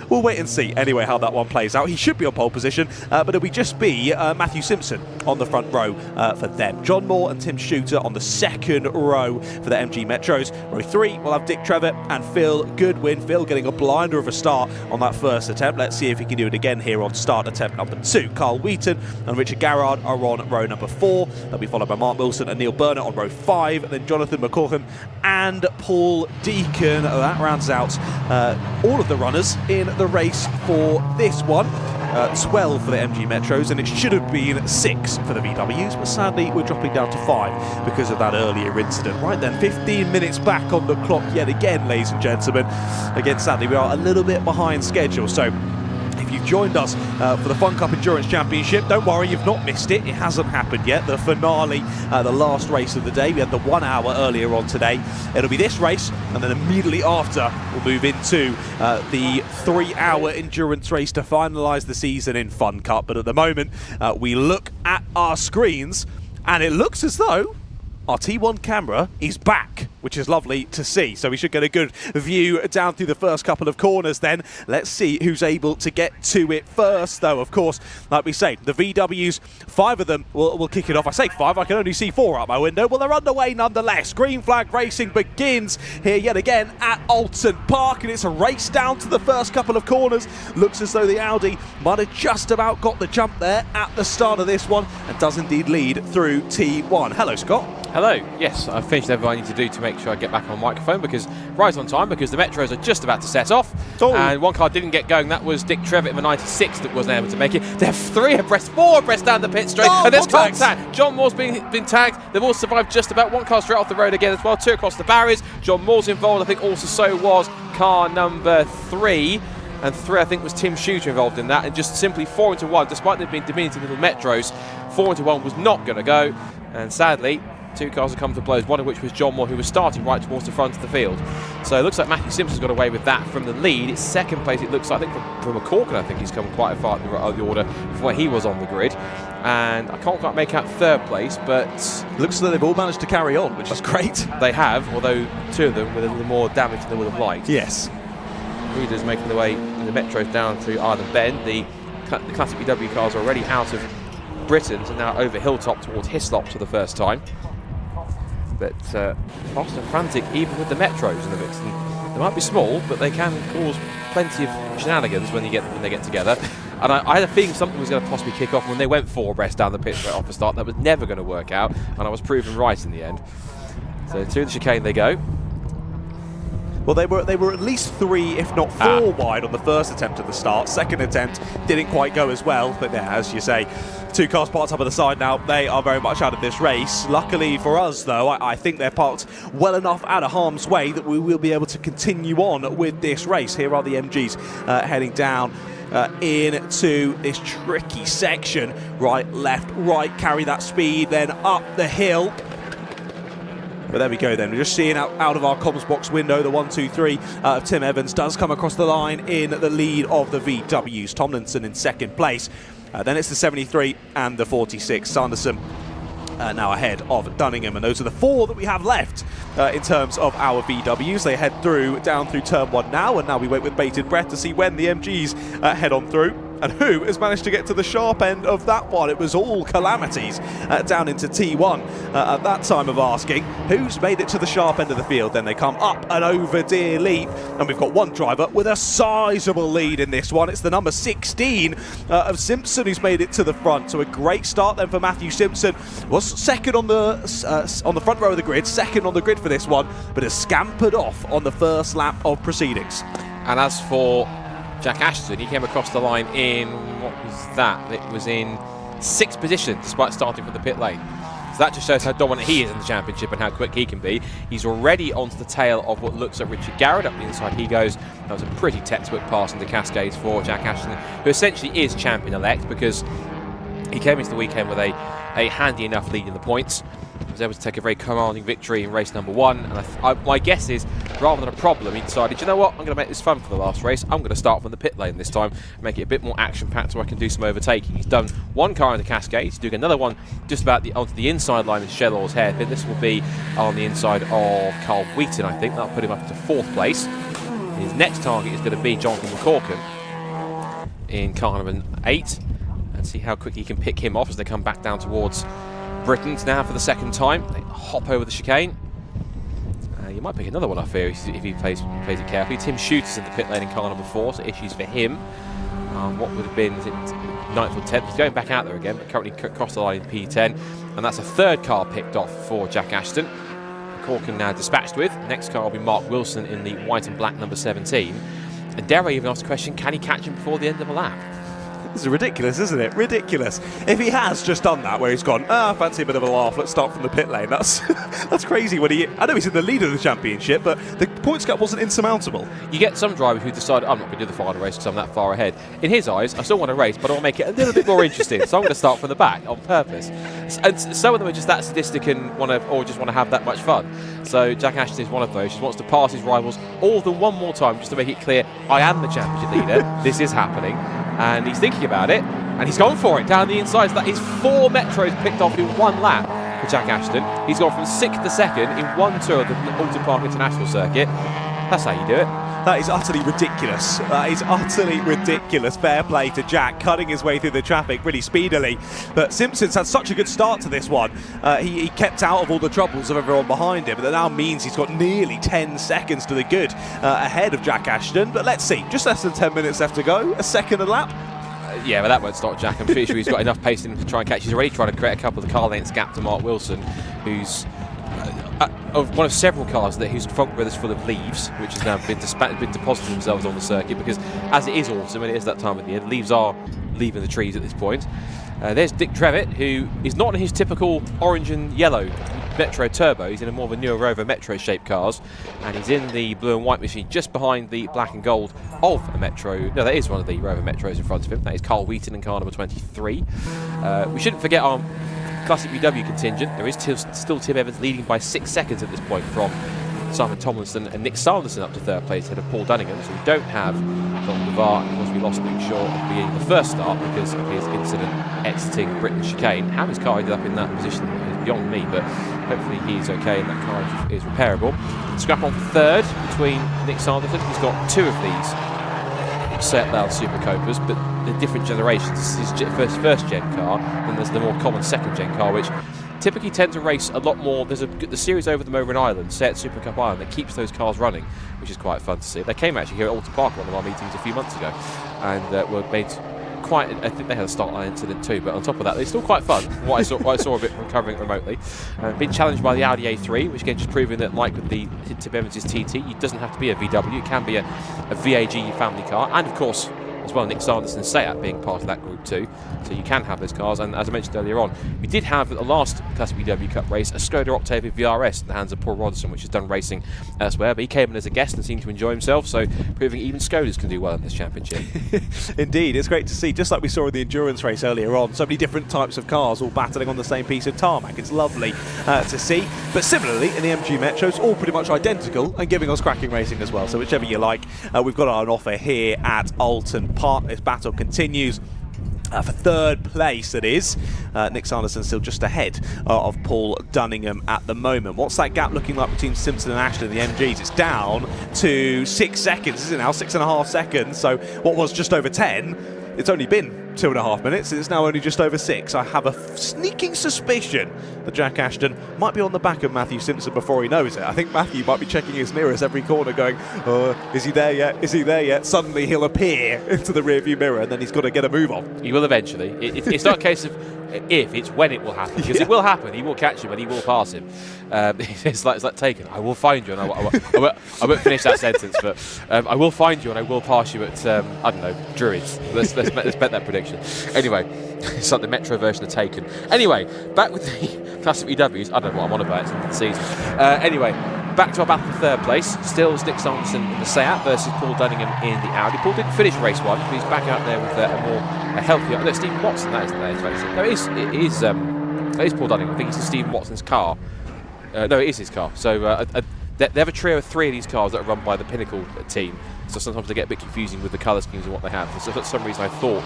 we'll wait and see anyway how that one plays out. He should be on pole position, but it'll just be Matthew Simpson on the front row for them. John Moore and Tim Shooter on the second row for the MG Metros. Row 3 we'll have Dick Trevitt and Phil Goodwin. Phil getting a blinder of a start on that first attempt. Let's see if he can do it again here on start attempt number 2. Carl Wheaton and Richard Garrard are on row number 4. They'll be followed by Mark Wilson and Neil Burnett on row 5. Then Jonathan McCaugham and Paul Deacon. That rounds out all of the runners in the race for this one. 12 for the MG Metros, and it should have been 6 for the VWs, but sadly we're dropping down to 5 because of that earlier incident. Right then, 15 minutes back on the clock yet again, ladies and gentlemen. Again, sadly, we are a little bit behind schedule, so if you've joined us for the Fun Cup Endurance Championship, don't worry, you've not missed it. It hasn't happened yet. The finale, the last race of the day. We had the 1 hour earlier on today. It'll be this race, and then immediately after, we'll move into the 3-hour endurance race to finalise the season in Fun Cup. But at the moment, we look at our screens, and it looks as though our T1 camera is back, which is lovely to see. So we should get a good view down through the first couple of corners then. Let's see who's able to get to it first, though. Of course, like we say, the VWs, 5 of them will kick it off. I say 5, I can only see 4 out my window. Well, they're underway nonetheless. Green flag racing begins here yet again at Oulton Park, and it's a race down to the first couple of corners. Looks as though the Audi might have just about got the jump there at the start of this one, and does indeed lead through T1. Hello, Scott. Hello. Yes, I've finished everything I need to do to make sure I get back on microphone, because right on time, because the Metros are just about to set off. And one car didn't get going. That was Dick Trevitt in the 96 that wasn't able to make it. They have 3 abreast, 4 abreast down the pit straight, and there's contact. John Moore's been tagged. They've all survived just about. 1 car straight off the road again as well. 2 across the barriers. John Moore's involved. I think also so was car number 3. And 3, I think, was Tim Shooter involved in that. And just simply 4 into 1, despite there being diminutive little Metros, 4 into 1 was not going to go. And sadly, 2 cars have come to blows, one of which was John Moore, who was starting right towards the front of the field. So it looks like Matthew Simpson's got away with that from the lead. It's second place, it looks like. I think from McCaugham, I think he's come quite far up the order from where he was on the grid. And I can't quite make out 3rd place, but looks like they've all managed to carry on, which is great. They have, although 2 of them with a little more damage than they would have liked. Yes. Leaders making their way in the Metros down through Island Bend. The classic VW cars are already out of Britain's and now over Hilltop towards Hislop for the first time. But fast and frantic even with the Metros in the mix. And they might be small, but they can cause plenty of shenanigans when they get together. And I had a feeling something was going to possibly kick off when they went 4 abreast down the pit straight off the start. That was never going to work out, and I was proven right in the end. So through the chicane they go. Well, they were at least 3, if not 4 wide on the first attempt at the start. Second attempt didn't quite go as well, but yeah, as you say, 2 cars parked up at the side now. They are very much out of this race. Luckily for us, though, I think they're parked well enough out of harm's way that we will be able to continue on with this race. Here are the MGs heading down into this tricky section. Right, left, right, carry that speed, then up the hill. But there we go then, we're just seeing out of our comms box window, the 1-2-3 of Tim Evans does come across the line in the lead of the VWs. Tomlinson in 2nd place. Then it's the 73 and the 46. Sanderson now ahead of Dunningham, and those are the 4 that we have left in terms of our VWs. They head down through turn 1 now, and now we wait with bated breath to see when the MGs head on through. And who has managed to get to the sharp end of that one? It was all calamities down into T1 at that time of asking. Who's made it to the sharp end of the field? Then they come up and over Deer Leap. And we've got one driver with a sizable lead in this one. It's the number 16 of Simpson who's made it to the front. So a great start then for Matthew Simpson. Was second on the front row of the grid, second on the grid for this one, but has scampered off on the first lap of proceedings. And as for Jack Ashton, he came across the line in, what was that? It was in 6th position, despite starting from the pit lane. So that just shows how dominant he is in the championship and how quick he can be. He's already onto the tail of what looks like Richard Garrett. Up the inside he goes. That was a pretty textbook pass into Cascades for Jack Ashton, who essentially is champion-elect because he came into the weekend with a handy enough lead in the points. He was able to take a very commanding victory in race number 1, and my guess is, rather than a problem, he decided, you know what, I'm going to make this fun for the last race. I'm going to start from the pit lane this time, make it a bit more action-packed so I can do some overtaking. He's done 1 car in the Cascades, he's doing another one just about onto the inside line in Shellaw's hairpin. This will be on the inside of Carl Wheaton, I think. That'll put him up to 4th place. His next target is going to be Jonathan McCaugham. in car number 8 and see how quickly he can pick him off as they come back down towards Britain's now for the second time. They hop over the chicane. You might pick another one off here if he plays it carefully. Tim Shooter's in the pit lane in car number 4, so issues for him. What would have been 9th or 10th. He's going back out there again, but currently crossed the line in P10, and that's a third car picked off for Jack Ashton. Corkin now dispatched with. Next car will be Mark Wilson in the white and black number 17. And dare I even ask the question, can he catch him before the end of a lap? This is ridiculous, isn't it? Ridiculous. If he has just done that, where he's gone, fancy a bit of a laugh, let's start from the pit lane. That's that's crazy. I know he's in the lead of the championship, but the points gap wasn't insurmountable. You get some drivers who decide, I'm not going to do the final race because I'm that far ahead. In his eyes, I still want to race, but I want to make it a little bit more interesting, so I'm going to start from the back on purpose. And some of them are just that sadistic and just want to have that much fun. So Jack Ashton is one of those. He wants to pass his rivals, all of them one more time, just to make it clear, I am the championship leader. This is happening. And he's thinking about it, and he's gone for it down the inside. So that is 4 Metros picked off in 1 lap for Jack Ashton. He's gone from 6th to 2nd in 1 tour of the Oulton Park International Circuit. That's how you do it. That is utterly ridiculous. That is utterly ridiculous. Fair play to Jack, cutting his way through the traffic really speedily. But Simpson's had such a good start to this one. He kept out of all the troubles of everyone behind him, but that now means he's got nearly 10 seconds to the good ahead of Jack Ashton. But let's see, just less than 10 minutes left to go. A second a lap. Yeah, but that won't stop Jack. I'm pretty sure he's got enough pace in him to try and catch. He's already trying to create a couple of car lengths gap to Mark Wilson, who's one of several cars whose front wheel is full of leaves, which has now been deposited themselves on the circuit, because as it is autumn and it is that time of the year, the leaves are leaving the trees at this point. There's Dick Trevitt, who is not in his typical orange and yellow Metro Turbo. He's in a more of a newer Rover Metro shaped cars, and he's in the blue and white machine just behind the black and gold of a Metro. No, that is one of the Rover Metros in front of him. That is Carl Wheaton in car number 23. We shouldn't forget our Classic VW contingent. There is still Tim Evans leading by 6 seconds at this point from Simon Tomlinson and Nick Sanderson up to 3rd place ahead of Paul Dunningham. So we don't have Don Devar, because we lost Luke Shaw at being the first start because of his incident exiting Britain's chicane. How his car ended up in that position is beyond me, but hopefully he's okay and that car is repairable. Scrap on for 3rd between Nick Sanderson. He's got 2 of these Seat Loud Super Copas, but they're different generations. This is his first gen car, and there's the more common second gen car, which typically tend to race a lot more. There's the series over them over in Ireland, Seat Super Cup Ireland, that keeps those cars running, which is quite fun to see. They came actually here at Oulton Park, one of our meetings a few months ago, and were made quite. I think they had a start line incident too, but on top of that, they're still quite fun. What I saw a bit from covering it remotely. Been challenged by the Audi A3, which again just proving that, like with the Tim Evans' TT, it doesn't have to be a VW. It can be a VAG family car, and of course, as well, Nick Sanderson's Seat being part of that group too. So you can have those cars, and as I mentioned earlier on, we did have at the last Classic VW Cup race a Skoda Octavia VRS in the hands of Paul Roderson, which has done racing elsewhere, but he came in as a guest and seemed to enjoy himself, so proving even Skodas can do well in this championship. Indeed, it's great to see, just like we saw in the endurance race earlier on, so many different types of cars all battling on the same piece of tarmac. It's lovely to see, but similarly in the MG Metros, all pretty much identical and giving us cracking racing as well, so whichever you like. We've got an offer here at Oulton Park. This battle continues. For 3rd place, it is. Nick Sanderson still just ahead of Paul Dunningham at the moment. What's that gap looking like between Simpson and Ashton in the MGs? It's down to 6 seconds, isn't it now? 6.5 seconds. So what was just over 10, it's only been 2.5 minutes. It's now only just over 6. I have a sneaking suspicion that Jack Ashton might be on the back of Matthew Simpson before he knows it. I think Matthew might be checking his mirrors every corner going, is he there yet? Is he there yet? Suddenly he'll appear into the rearview mirror, and then he's got to get a move on. He will eventually. It's not a case of if, it's when it will happen. Because it will happen. He will catch him and he will pass him. It's like Taken. I will find you, and I won't finish that sentence, but I will find you and I will pass you at, I don't know, Druids. Let's bet that prediction. Anyway, it's like the Metro version of Taken. Anyway, back with the Classic VWs. I don't know what I'm on about, it's the season. Anyway, back to our battle for 3rd place. Still Nick Sanderson in the Seat versus Paul Dunningham in the Audi. Paul didn't finish race 1, but he's back out there with a healthier. No, Stephen Watson, that is Paul Dunningham. I think it's Stephen Watson's car. No, it is his car. So they have a trio of 3 of these cars that are run by the Pinnacle team. So sometimes they get a bit confusing with the colour schemes and what they have. So for some reason I thought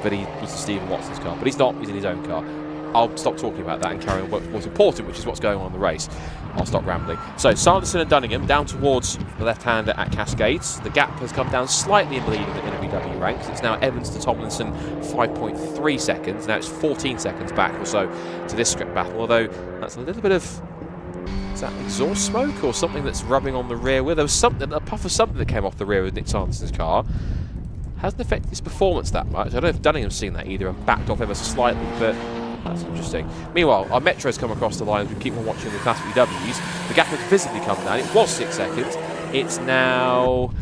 that he was Stephen Watson's car, but he's not. He's in his own car. I'll stop talking about that and carry on what's important, which is what's going on in the race. I'll stop rambling. So Sanderson and Dunningham down towards the left-hander at Cascades. The gap has come down slightly in the lead in the NWW ranks. It's now Evans to Tomlinson, 5.3 seconds. Now it's 14 seconds back or so to this script battle, although that's a little bit of, is that exhaust smoke or something that's rubbing on the rear wheel? There was something, a puff of something that came off the rear of Nick Sanderson's car. Hasn't affected his performance that much. I don't know if Dunningham's seen that either and backed off ever so slightly, but that's interesting. Meanwhile, our Metro's come across the line as we keep on watching the Class W's. The gap has visibly come down. It was 6 seconds. It's now,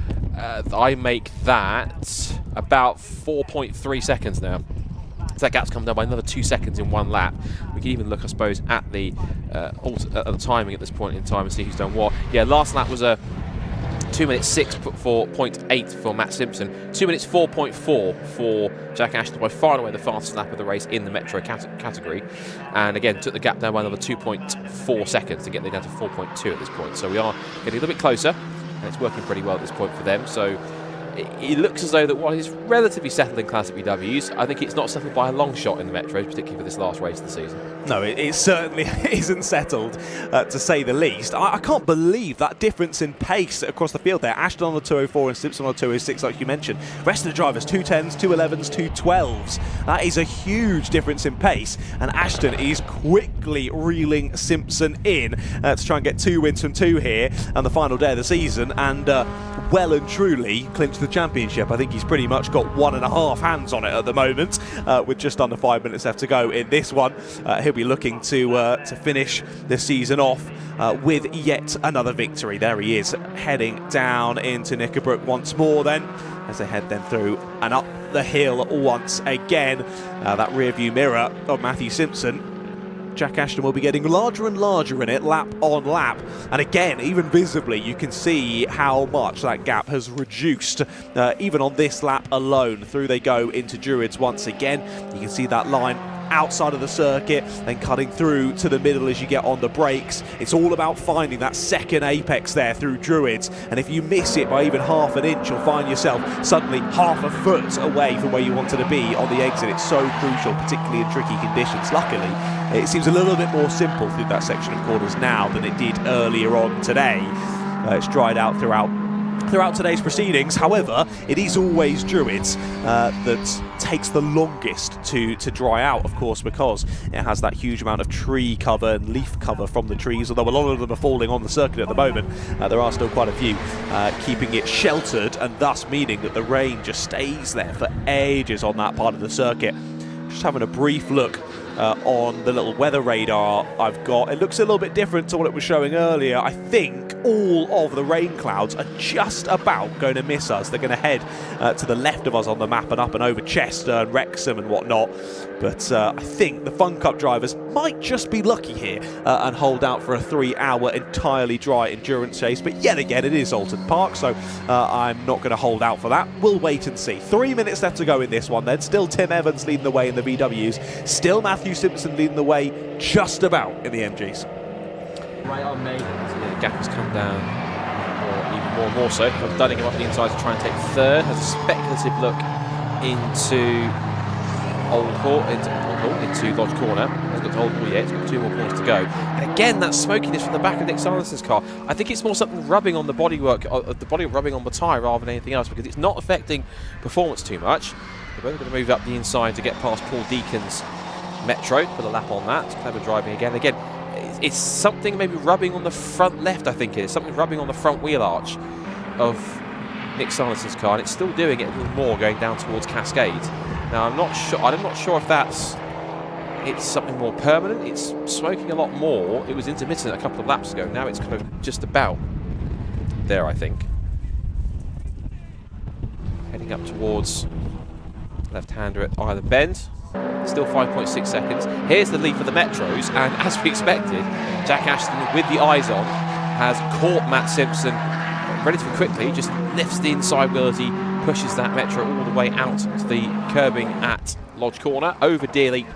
I make that about 4.3 seconds now. So that gap's come down by another 2 seconds in one lap. We can even look, I suppose, at the timing at this point in time and see who's done what. Yeah, last lap was a 2 minutes 6.8 for Matt Simpson, 2 minutes 4.4 for Jack Ashton, by far and away the fastest lap of the race in the Metro category. And again, took the gap down by another 2.4 seconds to get them down to 4.2 at this point. So we are getting a little bit closer, and it's working pretty well at this point for them. So it looks as though that while it's relatively settled in Classic VWs, I think it's not settled by a long shot in the Metros, particularly for this last race of the season. No, it certainly isn't settled, to say the least. I can't believe that difference in pace across the field there. Ashton on the 204 and Simpson on the 206, like you mentioned. Rest of the drivers, 210s, 211s, 212s. That is a huge difference in pace, and Ashton is quickly reeling Simpson in to try and get 2 wins from 2 here on the final day of the season, and well and truly clinch the championship. I think he's pretty much got 1.5 hands on it at the moment, with just under 5 minutes left to go in this one. He'll be looking to finish the season off with yet another victory. There he is, heading down into Knickerbrook once more then, as they head then through and up the hill once again. That rear view mirror of Matthew Simpson, Jack Ashton will be getting larger and larger in it, lap on lap. And again, even visibly, you can see how much that gap has reduced, even on this lap alone. Through they go into Druids once again. You can see that line outside of the circuit, then cutting through to the middle as you get on the brakes. It's all about finding that second apex there through Druids, and if you miss it by even half an inch, you'll find yourself suddenly half a foot away from where you wanted to be on the exit. It's so crucial, particularly in tricky conditions. Luckily, it seems a little bit more simple through that section of corners now than it did earlier on today. It's dried out throughout today's proceedings. However, it is always Druids that takes the longest to dry out, of course, because it has that huge amount of tree cover and leaf cover from the trees. Although a lot of them are falling on the circuit at the moment, there are still quite a few keeping it sheltered, and thus meaning that the rain just stays there for ages on that part of the circuit. Just having a brief look on the little weather radar I've got. It looks a little bit different to what it was showing earlier. I think all of the rain clouds are just about going to miss us. They're going to head to the left of us on the map and up and over Chester and Wrexham and whatnot. But I think the Fun Cup drivers might just be lucky here and hold out for a 3-hour entirely dry endurance chase. But yet again, it is Oulton Park, so I'm not going to hold out for that. We'll wait and see. 3 minutes left to go in this one then. Still Tim Evans leading the way in the VWs. Still Matthew Simpson leading the way just about in the MGs. Right on, mate. The gap has come down even more so. Dunningham up the inside to try and take third. Has a speculative look into into Lodge Corner. Hasn't got to Old Hall yet. He's got 2 more corners to go. And again, that smokiness from the back of Nick Sanderson's car. I think it's more something rubbing on the bodywork, the body rubbing on the tyre rather than anything else, because it's not affecting performance too much. They're both going to move up the inside to get past Paul Deacon's Metro. Put a lap on that. It's clever driving again. Again, it's something maybe rubbing on the front left, I think it is. Something rubbing on the front wheel arch of Nick Sanderson's car, and it's still doing it a little more going down towards Cascade. Now, I'm not sure if it's something more permanent. It's smoking a lot more. It was intermittent a couple of laps ago. Now it's kind of just about there, I think. Heading up towards left-hander at Island Bend. Still 5.6 seconds. Here's the lead for the Metros, and as we expected, Jack Ashton, with the eyes on, has caught Matt Simpson relatively quickly. Just lifts the inside wheel as he pushes that Metro all the way out to the curbing at Lodge Corner, over Dearly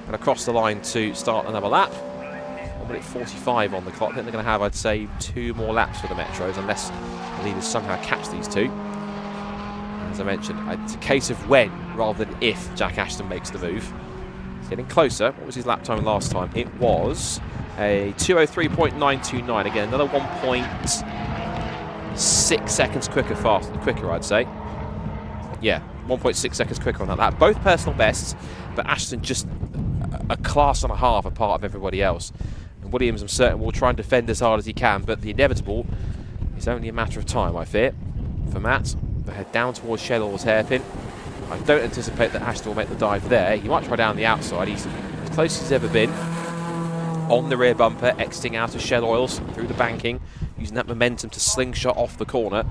and across the line to start another lap. 1 minute 45 on the clock. I think they're going to have, I'd say, 2 more laps for the Metros, unless the leaders somehow catch these two. As I mentioned, it's a case of when rather than if Jack Ashton makes the move. Getting closer. What was his lap time last time? It was a 2:03.929. Again, another 1.6 seconds quicker, I'd say. Yeah, 1.6 seconds quicker on that lap. Both personal bests, but Ashton just a class and a half apart of everybody else. And Williams, I'm certain, will try and defend as hard as he can, but the inevitable is only a matter of time, I fear, for Matt. They head down towards Shellall's hairpin. I don't anticipate that Ashton will make the dive there. He might try down the outside. He's as close as he's ever been. On the rear bumper, exiting out of Shell Oils through the banking, using that momentum to slingshot off the corner.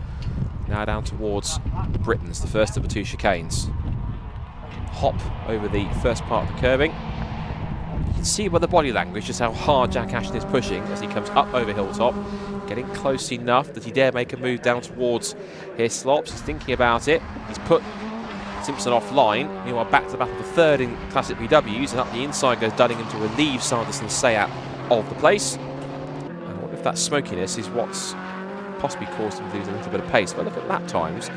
Now down towards Britons, the first of the two chicanes. Hop over the first part of the curbing. You can see by the body language just how hard Jack Ashton is pushing as he comes up over Hilltop. Getting close enough that he dare make a move down towards his slops. He's thinking about it. He's put Simpson offline. Meanwhile, back to the battle of the third in Classic VWs, and up the inside goes Dunningham to relieve Sanderson's Seat of the place. And I wonder if that smokiness is what's possibly caused him to lose a little bit of pace. But look at lap times.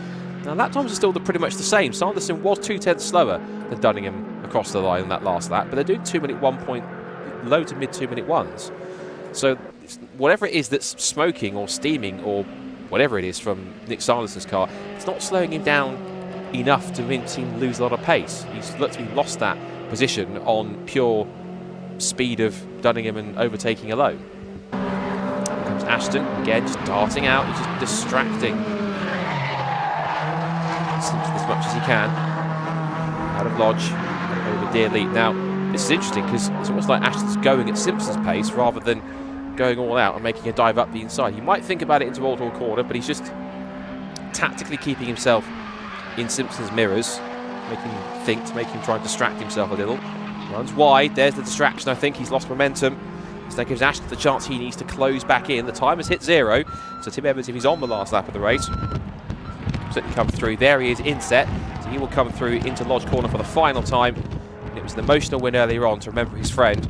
Now, lap times are still pretty much the same. Sanderson was 2/10 slower than Dunningham across the line in that last lap, but they're doing 2-minute 1 point, low to mid 2-minute ones. So whatever it is that's smoking or steaming or whatever it is from Nick Sanderson's car, it's not slowing him down enough to make him lose a lot of pace. He's looked to be lost that position on pure speed of Dunningham and overtaking alone. Here comes Ashton, again just darting out, he's just distracting Simpson as much as he can. Out of Lodge, over Deer Leap. Now, this is interesting because it's almost like Ashton's going at Simpson's pace rather than going all out and making a dive up the inside. You might think about it into Oulton corner, but he's just tactically keeping himself in Simpson's mirrors, making him think, to make him try and distract himself a little. Runs wide, there's the distraction. I think he's lost momentum. So that gives Ashton the chance he needs to close back in. The time has hit 0, so Tim Evans, if he's on the last lap of the race, certainly come through. There he is, inset, so he will come through into Lodge corner for the final time. And it was an emotional win earlier on to remember his friend,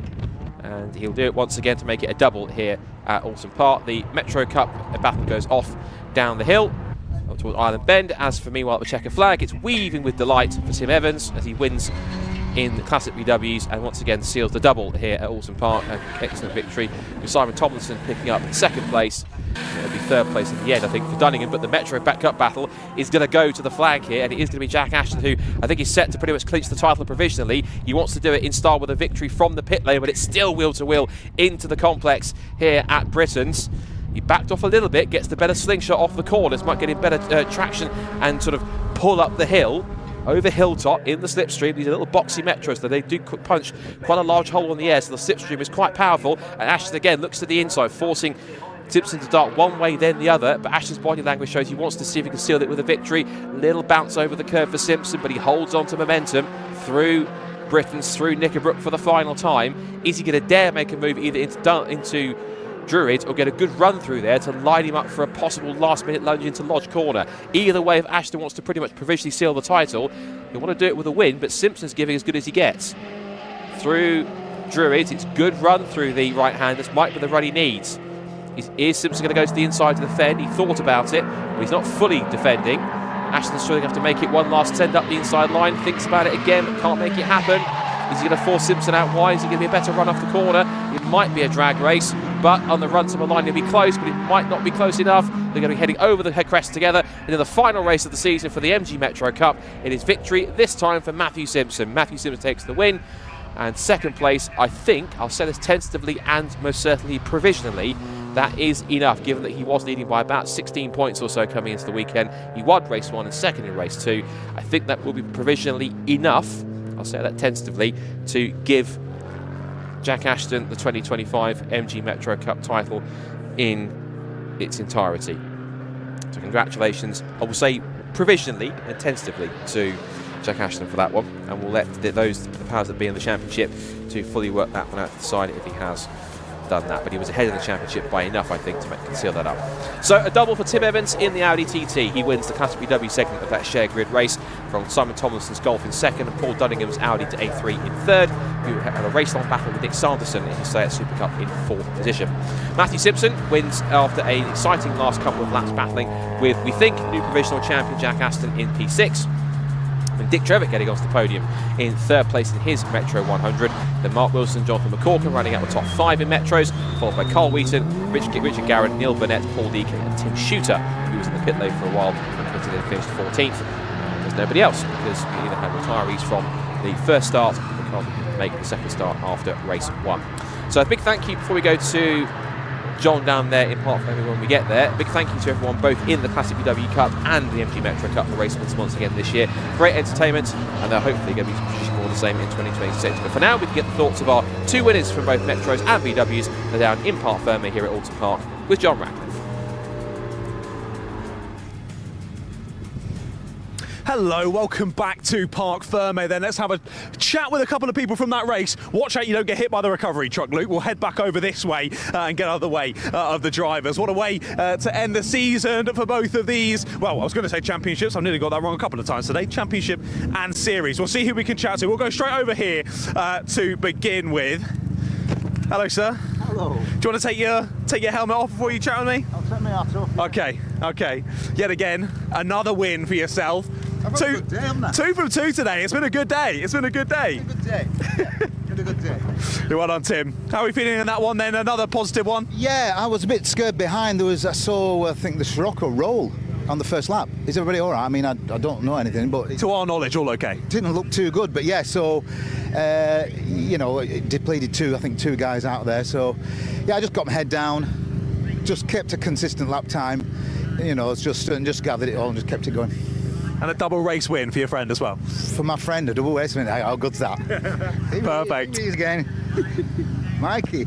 and he'll do it once again to make it a double here at Oulton Park. The Metro Cup battle goes off down the hill up towards Island Bend. As for meanwhile, the checker flag, it's weaving with delight for Tim Evans as he wins in the Classic VWs and once again seals the double here at Oulton Park. An excellent victory with Simon Tomlinson picking up second place. It'll be third place in the end, I think, for Dunningham, but the Metro back-up battle is going to go to the flag here, and it is going to be Jack Ashton, who I think is set to pretty much clinch the title provisionally. He wants to do it in style with a victory from the pit lane, but it's still wheel-to-wheel into the complex here at Britain's. He backed off a little bit, gets the better slingshot off the corners, might get him better traction and sort of pull up the hill. Over Hilltop in the slipstream. These are little boxy Metros, so they do punch quite a large hole in the air, so the slipstream is quite powerful. And Ashton again looks to the inside, forcing Simpson to dart one way, then the other. But Ashton's body language shows he wants to see if he can seal it with a victory. Little bounce over the curve for Simpson, but he holds on to momentum through Britons, through Knickerbrook for the final time. Is he going to dare make a move either into Druid or get a good run through there to line him up for a possible last-minute lunge into Lodge corner? Either way, if Ashton wants to pretty much provisionally seal the title, he'll want to do it with a win, but Simpson's giving as good as he gets. Through Druid, it's good run through the right hand. This might be the run he needs. Is Simpson going to go to the inside to defend? He thought about it, but he's not fully defending. Ashton's sure going to have to make it one last send up the inside line. Thinks about it again, but can't make it happen. Is he going to force Simpson out wide? Is he going to be a better run off the corner? It might be a drag race, but on the run to the line, he'll be close, but it might not be close enough. They're going to be heading over the crest together. And in the final race of the season for the MG Metro Cup, it is victory, this time for Matthew Simpson. Matthew Simpson takes the win. And second place, I think, I'll say this tentatively and most certainly provisionally, that is enough, given that he was leading by about 16 points or so coming into the weekend. He won race 1 and second in race 2. I think that will be provisionally enough, I'll say that tentatively, to give Jack Ashton the 2025 MG Metro Cup title in its entirety. So congratulations, I will say provisionally and tentatively, to Jack Ashton for that one, and we'll let the powers that be in the championship to fully work that one out to decide if he has done that, but he was ahead of the championship by enough, I think, to seal that up. So a double for Tim Evans in the Audi TT. He wins the Classic VW segment of that share grid race from Simon Tomlinson's Golf in second and Paul Dunningham's Audi to A3 in third, who had a race-long battle with Nick Sanderson in his Seat Super Cup in fourth position. Matthew Simpson wins after an exciting last couple of laps battling with, we think, new provisional champion Jack Ashton in P6. And Dick Trevitt getting onto the podium in 3rd place in his Metro 100. Then Mark Wilson, Jonathan McCorkin running out the top 5 in Metros, followed by Carl Wheaton, Richard Garrett, Neil Burnett, Paul Deakin and Tim Shooter, who was in the pit lane for a while and pitted and finished 14th. There's nobody else because we either had retirees from the first start or can't make the second start after race 1. So a big thank you before we go to John down there in Park Ferme when we get there. Big thank you to everyone both in the Classic VW Cup and the MG Metro Cup for racing once again this year. Great entertainment, and they're hopefully going to be producing more of the same in 2026. But for now, we can get the thoughts of our 2 winners from both Metros and VWs. They're down in Park Ferme here at Oulton Park with John Radcliffe. Hello, welcome back to Park Ferme then. Let's have a chat with a couple of people from that race. Watch out you don't get hit by the recovery truck, Luke. We'll head back over this way and get out of the way of the drivers. What a way to end the season for both of these. Well, I was going to say championships. I've nearly got that wrong a couple of times today. Championship and series. We'll see who we can chat to. We'll go straight over here to begin with. Hello, sir. Hello. Do you want to take your helmet off before you chat with me? I'll take my hat off. Okay. Yet again, another win for yourself. I've had a good day, haven't I? 2 from 2 today. It's been a good day. It's been a good day. Well done, Tim. How are we feeling in that one then? Another positive one? Yeah, I was a bit scared behind. I saw, I think, the Scirocco roll on the first lap. Is everybody all right? I mean, I don't know anything, but... To our knowledge, all okay? Didn't look too good, but yeah, so, you know, it depleted 2 guys out there. So, yeah, I just got my head down, just kept a consistent lap time, you know, just gathered it all and just kept it going. And a double race win for your friend as well? For my friend, a double race win. How good's that? Perfect. He's again. Mikey.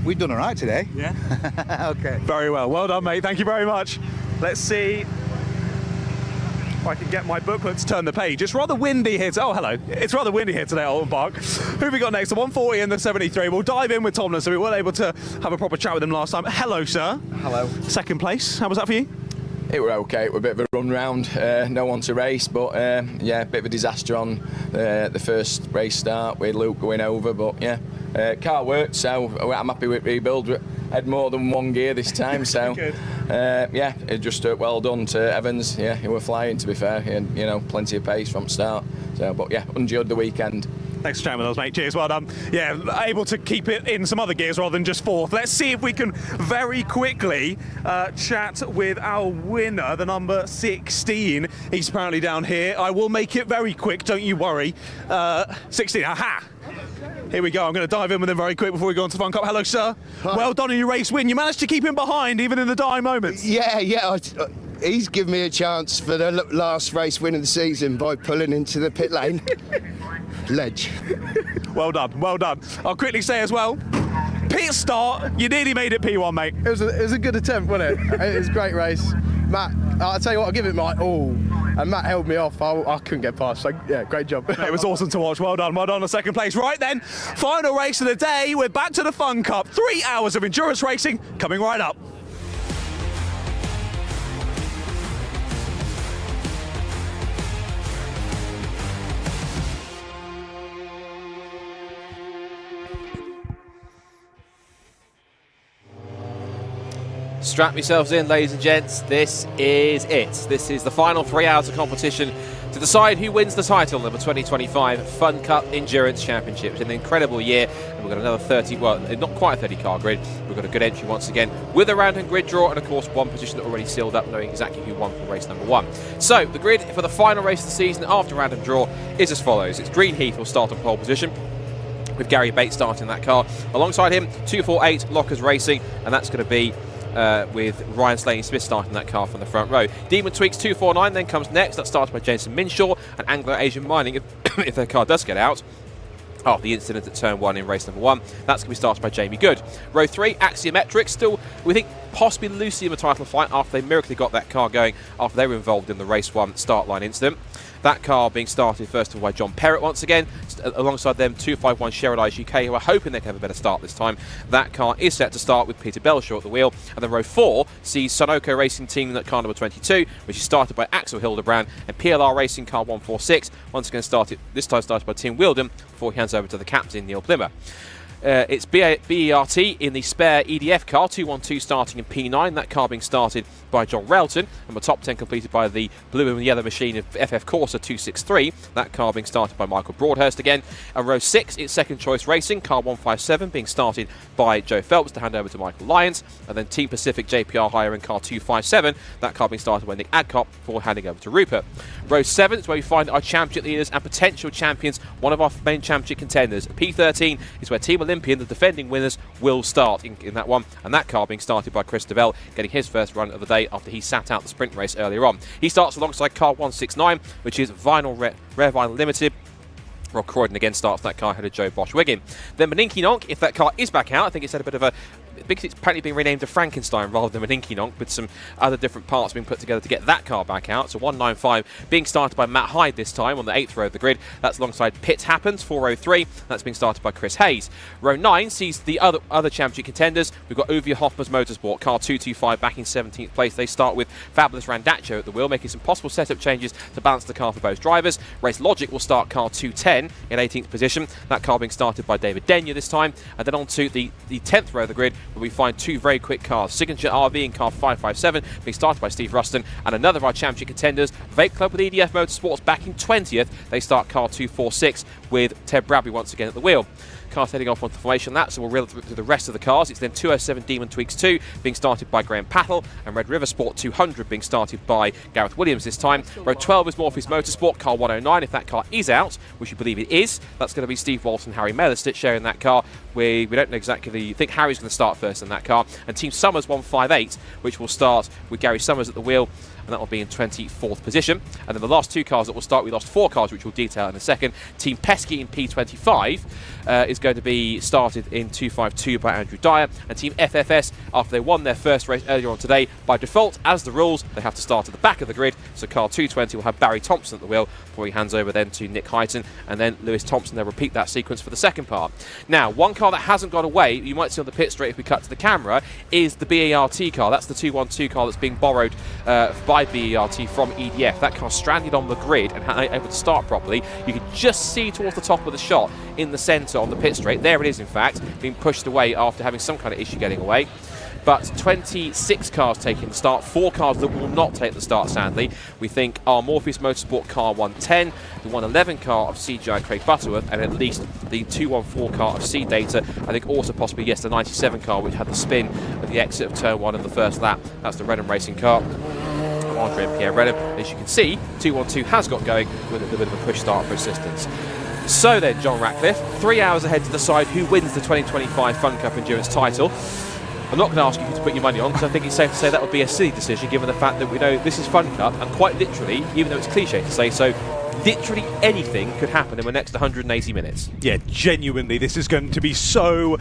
We've done all right today. Yeah? Okay. Very well. Well done, mate. Thank you very much. Let's see if I can get my booklet to turn the page. It's rather windy here. Oh, hello. It's rather windy here today at Oulton Park. Who have we got next? The 140 and the 73. We'll dive in with Tomlin, so we weren't able to have a proper chat with him last time. Hello, sir. Hello. 2nd place. How was that for you? It were okay. It were a bit of a run round, no one to race, but yeah, a bit of a disaster on the first race start with Luke going over, but yeah, car worked, so I'm happy with rebuild. We had more than 1 gear this time, so yeah, it just well done to Evans. Yeah, he were flying, to be fair, and you know, plenty of pace from start. So, but yeah, enjoyed the weekend. Thanks for chatting with us, mate. Cheers, well done. Yeah, able to keep it in some other gears rather than just 4th. Let's see if we can very quickly chat with our winner, the number 16. He's apparently down here. I will make it very quick, don't you worry. 16, aha! Here we go. I'm going to dive in with him very quick before we go on to the Fun Cup. Hello, sir. Hi. Well done on your race win. You managed to keep him behind even in the dying moments. Yeah. He's given me a chance for the last race win of the season by pulling into the pit lane. Ledge. Well done. I'll quickly say as well, pit start, you nearly made it P1, mate. It was a good attempt, wasn't it? It was a great race. Matt, I'll tell you what, I'll give it my all. And Matt held me off. I couldn't get past. So, yeah, great job. It was awesome to watch. Well done on 2nd place. Right then, final race of the day. We're back to the Fun Cup. 3 hours of endurance racing coming right up. Strap yourselves in, ladies and gents. This is it. This is the final 3 hours of competition to decide who wins the title of the 2025 Fun Cup Endurance Championship. It's an incredible year, and we've got another 30, well, not quite a 30-car grid. We've got a good entry once again with a random grid draw, and of course one position already sealed up, knowing exactly who won for race number 1. So the grid for the final race of the season after random draw is as follows. It's Green Heath will start on pole position, with Gary Bates starting that car. Alongside him, 248 Lockers Racing, and that's going to be with Ryan Slaney-Smith starting that car from the front row. Demon Tweaks 249 then comes next. That starts by Jason Minshaw and Anglo-Asian Mining if their car does get out after the incident at turn 1 in race number 1. That's going to be started by Jamie Good. Row 3, Axiometrics, still, we think, possibly loosely in the title fight after they miraculously got that car going after they were involved in the race 1 start line incident. That car being started first of all by John Perrott once again, alongside them 251 Sherrod Eyes UK, who are hoping they can have a better start this time. That car is set to start with Peter Belshaw at the wheel, and then row 4 sees Sunoco Racing Team at car number 22, which is started by Axel Hildebrand, and PLR Racing car 146, once again this time started by Tim Wilden, before he hands over to the captain Neil Plimmer. It's BERT in the spare EDF car, 212 starting in P9, that car being started by John Railton, and the top 10 completed by the blue and yellow machine of FF Corsa 263, that car being started by Michael Broadhurst again. And row 6, it's second choice racing, car 157 being started by Joe Phelps to hand over to Michael Lyons, and then Team Pacific JPR hire in car 257, that car being started by Nick Adcock before handing over to Rupert. Row 7 is where we find our championship leaders and potential champions, one of our main championship contenders. P13 is where Team Olympian, the defending winners, will start in that one, and that car being started by Chris Devell, getting his first run of the day after he sat out the sprint race earlier on. He starts alongside car 169, which is Rare Vinyl Limited. Rob Croydon again starts that car ahead of Joe Bosch-Wiggin. Then Maninki Nonk, if that car is back out, I think it's had a bit of a... because it's apparently been renamed to Frankenstein rather than Maninki Nonk, with some other different parts being put together to get that car back out. So 195 being started by Matt Hyde this time on the 8th row of the grid. That's alongside Pitt Happens, 403. That's being started by Chris Hayes. Row 9 sees the other championship contenders. We've got Uwe Hoffman's Motorsport, car 225 back in 17th place. They start with Fabulous Randaccio at the wheel, making some possible setup changes to balance the car for both drivers. Race Logic will start car 210 in 18th position. That car being started by David Denyer this time. And then on to the 10th row of the grid, where we find two very quick cars. Signature RV in car 557 being started by Steve Ruston, and another of our championship contenders, Vape Club with EDF Motorsports back in 20th. They start car 246 with Ted Bradbury once again at the wheel. Cars heading off onto the formation lap, so we'll reel through the rest of the cars. It's then 207 Demon Tweaks 2 being started by Graham Pattle, and Red River Sport 200 being started by Gareth Williams this time. Row 12 is Morpheus Motorsport, car 109. If that car is out, which we believe it is, that's going to be Steve Walton and Harry Mellistit sharing that car. We don't know exactly. I think Harry's going to start first in that car. And Team Summers 158, which will start with Gary Summers at the wheel, and that will be in 24th position. And then the last two cars that will start, we lost four cars, which we'll detail in a second. Team Pesky in P25 is going to be started in 252 by Andrew Dyer. And Team FFS, after they won their first race earlier on today, by default, as the rules, they have to start at the back of the grid. So car 220 will have Barry Thompson at the wheel before he hands over then to Nick Hyton, and then Lewis Thompson. They'll repeat that sequence for the second part. Now, one car that hasn't gone away, you might see on the pit straight if we cut to the camera, is the BERT car. That's the 212 car that's being borrowed by BERT from EDF. That car stranded on the grid and able to start properly. You can just see towards the top of the shot in the centre on the pit straight. There it is, in fact, being pushed away after having some kind of issue getting away. But 26 cars taking the start, 4 cars that will not take the start, sadly. We think our Morpheus Motorsport car 110, the 111 car of CGI Craig Butterworth, and at least the 214 car of C Data. I think also possibly, yes, the 97 car, which had the spin at the exit of turn 1 in the first lap. That's the Redham Racing car. Andre and Pierre Redham. As you can see, 212 has got going with a bit of a push start for assistance. So then, John Ratcliffe, 3 hours ahead to decide who wins the 2025 Fun Cup Endurance title. I'm not going to ask you to put your money on, because I think it's safe to say that would be a silly decision, given the fact that we know this is Fun Cup, and quite literally, even though it's cliche to say so, literally anything could happen in the next 180 minutes. Yeah, genuinely, this is going to be so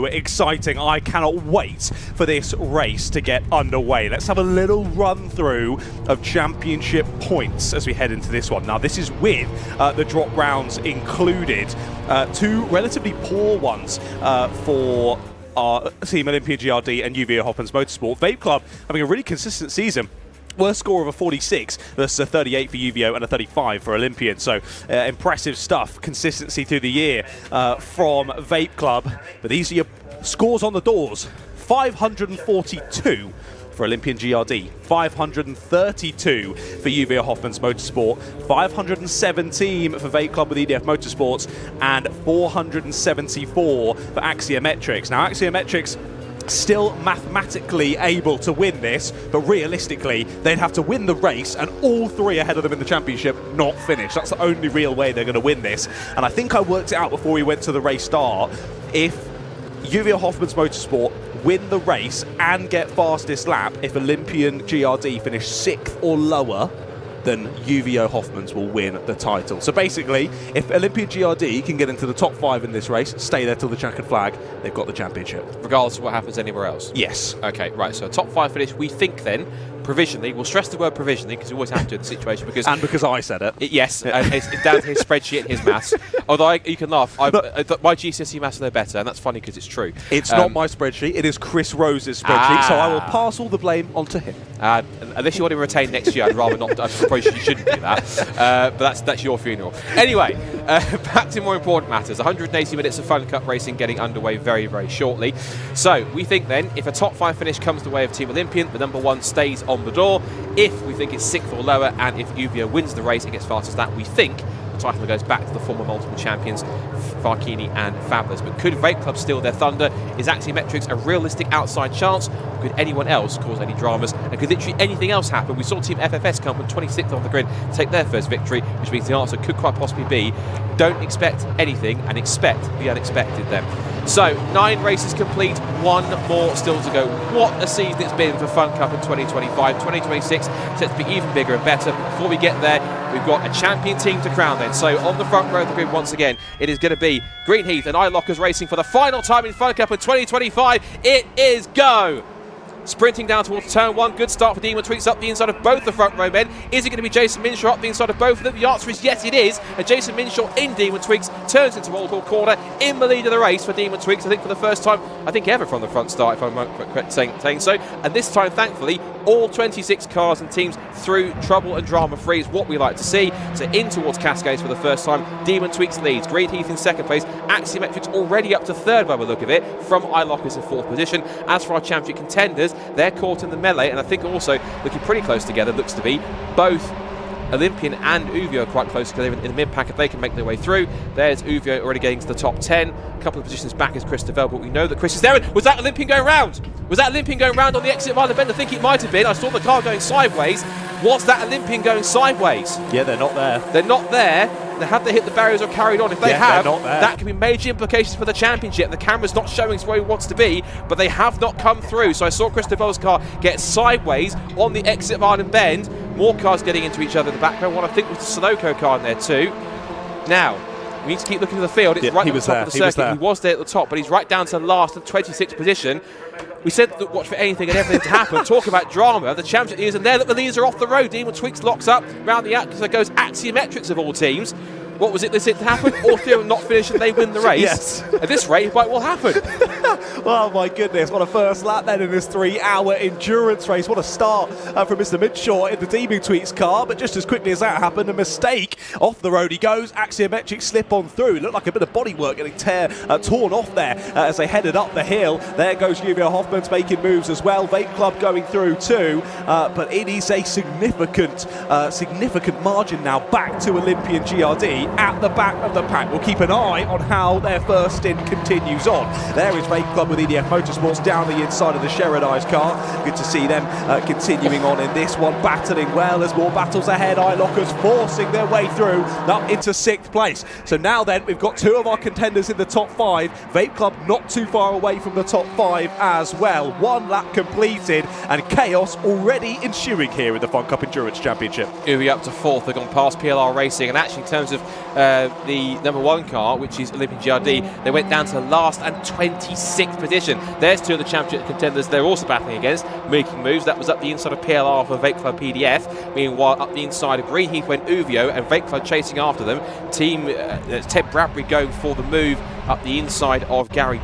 exciting. I cannot wait for this race to get underway. Let's have a little run through of championship points as we head into this one. Now, this is with the drop rounds included. 2 relatively poor ones for our Team Olympia GRD and UVO Hoppens Motorsport. Vape Club having a really consistent season. Worst score of a 46 versus a 38 for UVO and a 35 for Olympian. So impressive stuff, consistency through the year from Vape Club. But these are your scores on the doors. 542 for Olympian GRD, 532 for UVO Hoffman's Motorsport, 517 for Vape Club with EDF Motorsports, and 474 for Axiometrics. Now, Axiometrics still mathematically able to win this, but realistically, they'd have to win the race and all 3 ahead of them in the championship not finish. That's the only real way they're going to win this. And I think I worked it out before we went to the race start. If UVO Hoffman's Motorsport win the race and get fastest lap, if Olympian GRD finish 6th or lower, then UVO Hoffman's will win the title. So basically, if Olympian GRD can get into the top 5 in this race, stay there till the checkered flag, they've got the championship. Regardless of what happens anywhere else? Yes. Okay, right, so top 5 finish, we think then, provisionally, we'll stress the word provisionally because we always have to in the situation. Because I said it. Yes, and it's down to his spreadsheet and his maths. Although you can laugh, my GCSE maths are no better, and that's funny because it's true. It's not my spreadsheet, it is Chris Rose's spreadsheet, so I will pass all the blame onto him. Unless you want to retain next year, I'd rather not. I suppose you shouldn't do that. But that's your funeral. Anyway, back to more important matters. 180 minutes of Fun Cup racing getting underway very, very shortly. So we think then, if a top 5 finish comes the way of Team Olympian, the number 1 stays on the door. If we think it's 6th or lower, and if Uvio wins the race and gets fast as that, we think the title goes back to the former multiple champions, Varchini and Fabulous. But could Vape Club steal their thunder? Is Axiometrics a realistic outside chance? Or could anyone else cause any dramas? And could literally anything else happen? We saw Team FFS come from 26th on the grid to take their first victory, which means the answer could quite possibly be don't expect anything and expect the unexpected then. So, 9 races complete, 1 more still to go. What a season it's been for Fun Cup in 2025. 2026 set to be even bigger and better. But before we get there, we've got a champion team to crown then. So, on the front row of the grid once again, it is going to be Greenheath and iLockers racing for the final time in Fun Cup in 2025. It is go! Sprinting down towards turn 1, good start for Demon Tweaks up the inside of both the front row men. Is it going to be Jason Minshaw up the inside of both of them? The answer is yes, it is. And Jason Minshaw in Demon Tweaks turns into Old Hall corner in the lead of the race for Demon Tweaks. I think for the first time, ever from the front start, if I'm correct saying so. And this time, thankfully, all 26 cars and teams through trouble and drama free is what we like to see. So in towards Cascades for the first time, Demon Tweaks leads. Greenheath in 2nd place. Axiometrics already up to 3rd by the look of it, from iLockers in 4th position. As for our championship contenders, they're caught in the melee, and I think also looking pretty close together, looks to be. Both Olympian and Uvio are quite close together in the mid-pack if they can make their way through. There's Uvio already getting to the top 10. A couple of positions back is Chris DeVell, but we know that Chris is there. Was that Olympian going round? Was that Olympian going round on the exit of Island Bend? I think it might have been. I saw the car going sideways. Was that Olympian going sideways? Yeah, they're not there. They're not there. Have they hit the barriers or carried on? If they have, that can be major implications for the championship. The camera's not showing us where he wants to be, but they have not come through. So I saw Chris DeVell's car get sideways on the exit of Island Bend. More cars getting into each other in the background. One I think was the Sunoco car in there too. Now, we need to keep looking at the field. It's right at the top of the circuit. He was there at the top, but he's right down to last at 26th position. We said that watch for anything and everything to happen. Talk about drama. The championship leaders, and there that the leaders are off the road. Demon Tweaks locks up round the out, so goes Axiometrics of all teams. What was it they said to happen? All 3 of them not finish and they win the race. Yes. At this rate, it might well happen. Oh my goodness, what a first lap then in this 3-hour endurance race. What a start from Mr. Minshaw in the Demon Tweaks car, but just as quickly as that happened, a mistake. Off the road he goes, Axiometric slip on through. Looked like a bit of bodywork getting torn off there as they headed up the hill. There goes Uvio Hoffman's making moves as well. Vape Club going through too, but it is a significant margin now back to Olympian GRD at the back of the pack. We'll keep an eye on how their first stint continues on. There is Vape Club with EDF Motorsports down the inside of the Sheridan's car. Good to see them continuing on in this one, battling well. There's more battles ahead. iLockers forcing their way through up into 6th place. So now then, we've got 2 of our contenders in the top 5. Vape Club not too far away from the top 5 as well. 1 lap completed and chaos already ensuing here in the Fun Cup Endurance Championship. Uvio up to 4th. They've gone past PLR Racing, and actually in terms of the number 1 car, which is Olympian GRD, they went down to last and 26th position. There's 2 of the championship contenders they're also battling against, making moves. That was up the inside of PLR for Vape Club PDF. Meanwhile, up the inside of Greenheath went Uvio, and Vape Club chasing after them. Team Ted Bradbury going for the move up the inside of Gary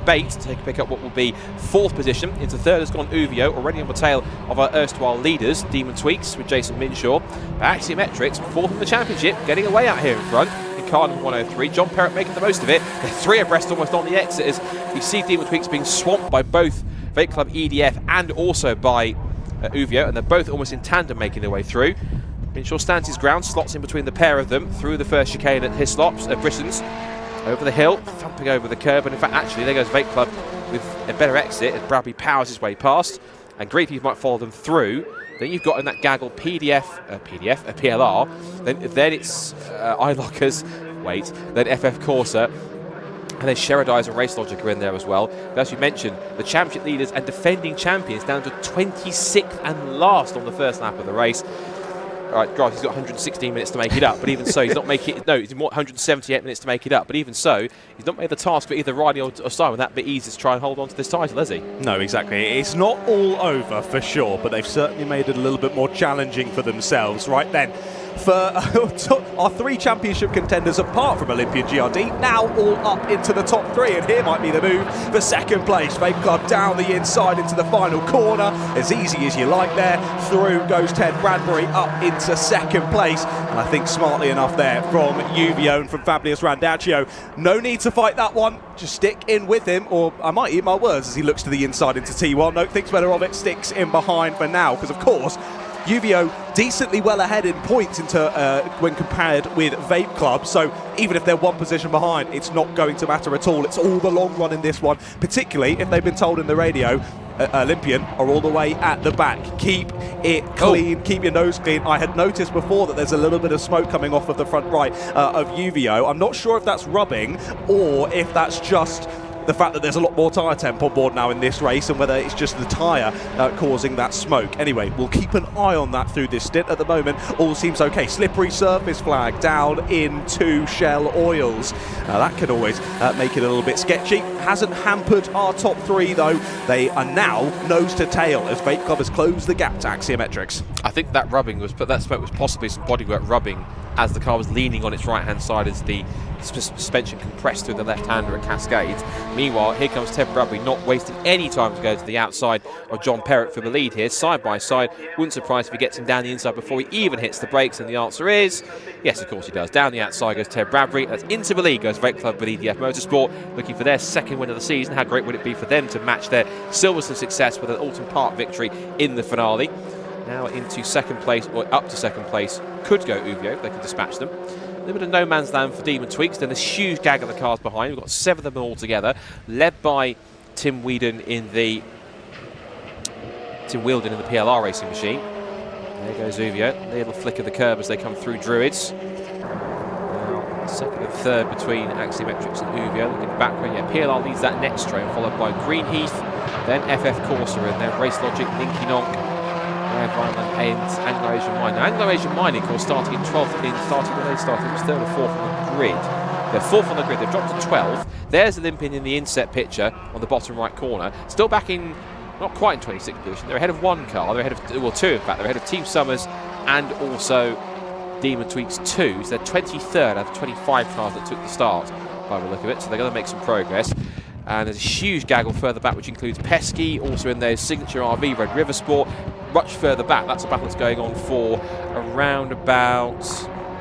Bates to pick up what will be 4th position. Into 3rd has gone Uvio, already on the tail of our erstwhile leaders, Demon Tweaks with Jason Minshaw. Axiometrics, 4th in the championship, getting away out here in front. In car number 103, John Perrott making the most of it. They're 3 abreast almost on the exit as we see Demon Tweaks being swamped by both Vape Club EDF and also by Uvio, and they're both almost in tandem making their way through. Minshaw stands his ground, slots in between the pair of them through the first chicane at Hislops, Brisson's. Over the hill, thumping over the curb, and in fact, actually, there goes Vape Club with a better exit as Bradbury powers his way past, and Greenheath might follow them through. Then you've got in that gaggle PLR, then it's iLockers, then FF Corsa, and then Sheridan and Race Logic are in there as well. But as you mentioned, the championship leaders and defending champions down to 26th and last on the first lap of the race. Right, Grant, he's got 116 minutes to make it up, but even so, he's not making it. No, he's 178 minutes to make it up, but even so, he's not made the task for either Riley or Simon that bit easy to try and hold on to this title, has he? No, exactly. It's not all over for sure, but they've certainly made it a little bit more challenging for themselves. Right then, for our 3 championship contenders apart from Olympian GRD, now all up into the top 3, and here might be the move for second place. Vape Club down the inside into the final corner, as easy as you like there. Through goes Ted Bradbury up into second place, and I think smartly enough there from Uvio and from Fablius Randaccio. No need to fight that one, just stick in with him, or I might eat my words as he looks to the inside into T1. No, thinks better of it, sticks in behind for now, because of course Uvio decently well ahead in points when compared with Vape Club, so even if they're one position behind, it's not going to matter at all. It's all the long run in this one, particularly if they've been told in the radio Olympian are all the way at the back. Keep it clean, keep your nose clean. I had noticed before that there's a little bit of smoke coming off of the front right of Uvio. I'm not sure if that's rubbing or if that's just the fact that there's a lot more tyre temp on board now in this race, and whether it's just the tyre causing that smoke. Anyway, we'll keep an eye on that through this stint. At the moment, all seems okay. Slippery surface flag down into Shell Oils. That can always make it a little bit sketchy. Hasn't hampered our top 3 though. They are now nose to tail as Vape Club has closed the gap to Axiometrics. I think that rubbing was, but that smoke was possibly some bodywork rubbing as the car was leaning on its right-hand side as the suspension compressed through the left-hander at Cascades. Meanwhile, here comes Ted Bradbury, not wasting any time to go to the outside of John Perrott for the lead here, side by side. Wouldn't surprise if he gets him down the inside before he even hits the brakes, and the answer is yes, of course he does. Down the outside goes Ted Bradbury. That's into the lead goes Vape Club with EDF Motorsport, looking for their second win of the season. How great would it be for them to match their Silverstone success with an Oulton Park victory in the finale? Now into second place, or up to second place, could go Uvio. They can dispatch them. A little bit of no man's land for Demon Tweaks. Then this huge gaggle of cars behind. We've got 7 of them all together, led by Tim Wheldon in the PLR racing machine. There goes Uvio. Little flick of the curb as they come through Druids. Now, second and third between Axiometrics and Uvio. Looking back, yeah, PLR leads that next train, followed by Greenheath, then FF Corsa, and then Race Logic, Ninky Nonk, and Anglo-Asian Mining. Now, Anglo-Asian Mining, of course, starting in 12th, when they started, it was 3rd or 4th on the grid. They're 4th on the grid, they've dropped to 12th. There's Olympian in the inset picture on the bottom right corner. Still back in, not quite in 26th position. They're ahead of one car, they're ahead of, well, 2 in fact. They're ahead of Team Summers and also Demon Tweaks 2. So they're 23rd out of 25 cars that took the start, by the look of it. So they're going to make some progress. And there's a huge gaggle further back, which includes Pesky, also in their signature RV, Red River Sport. Much further back, that's a battle that's going on for around about,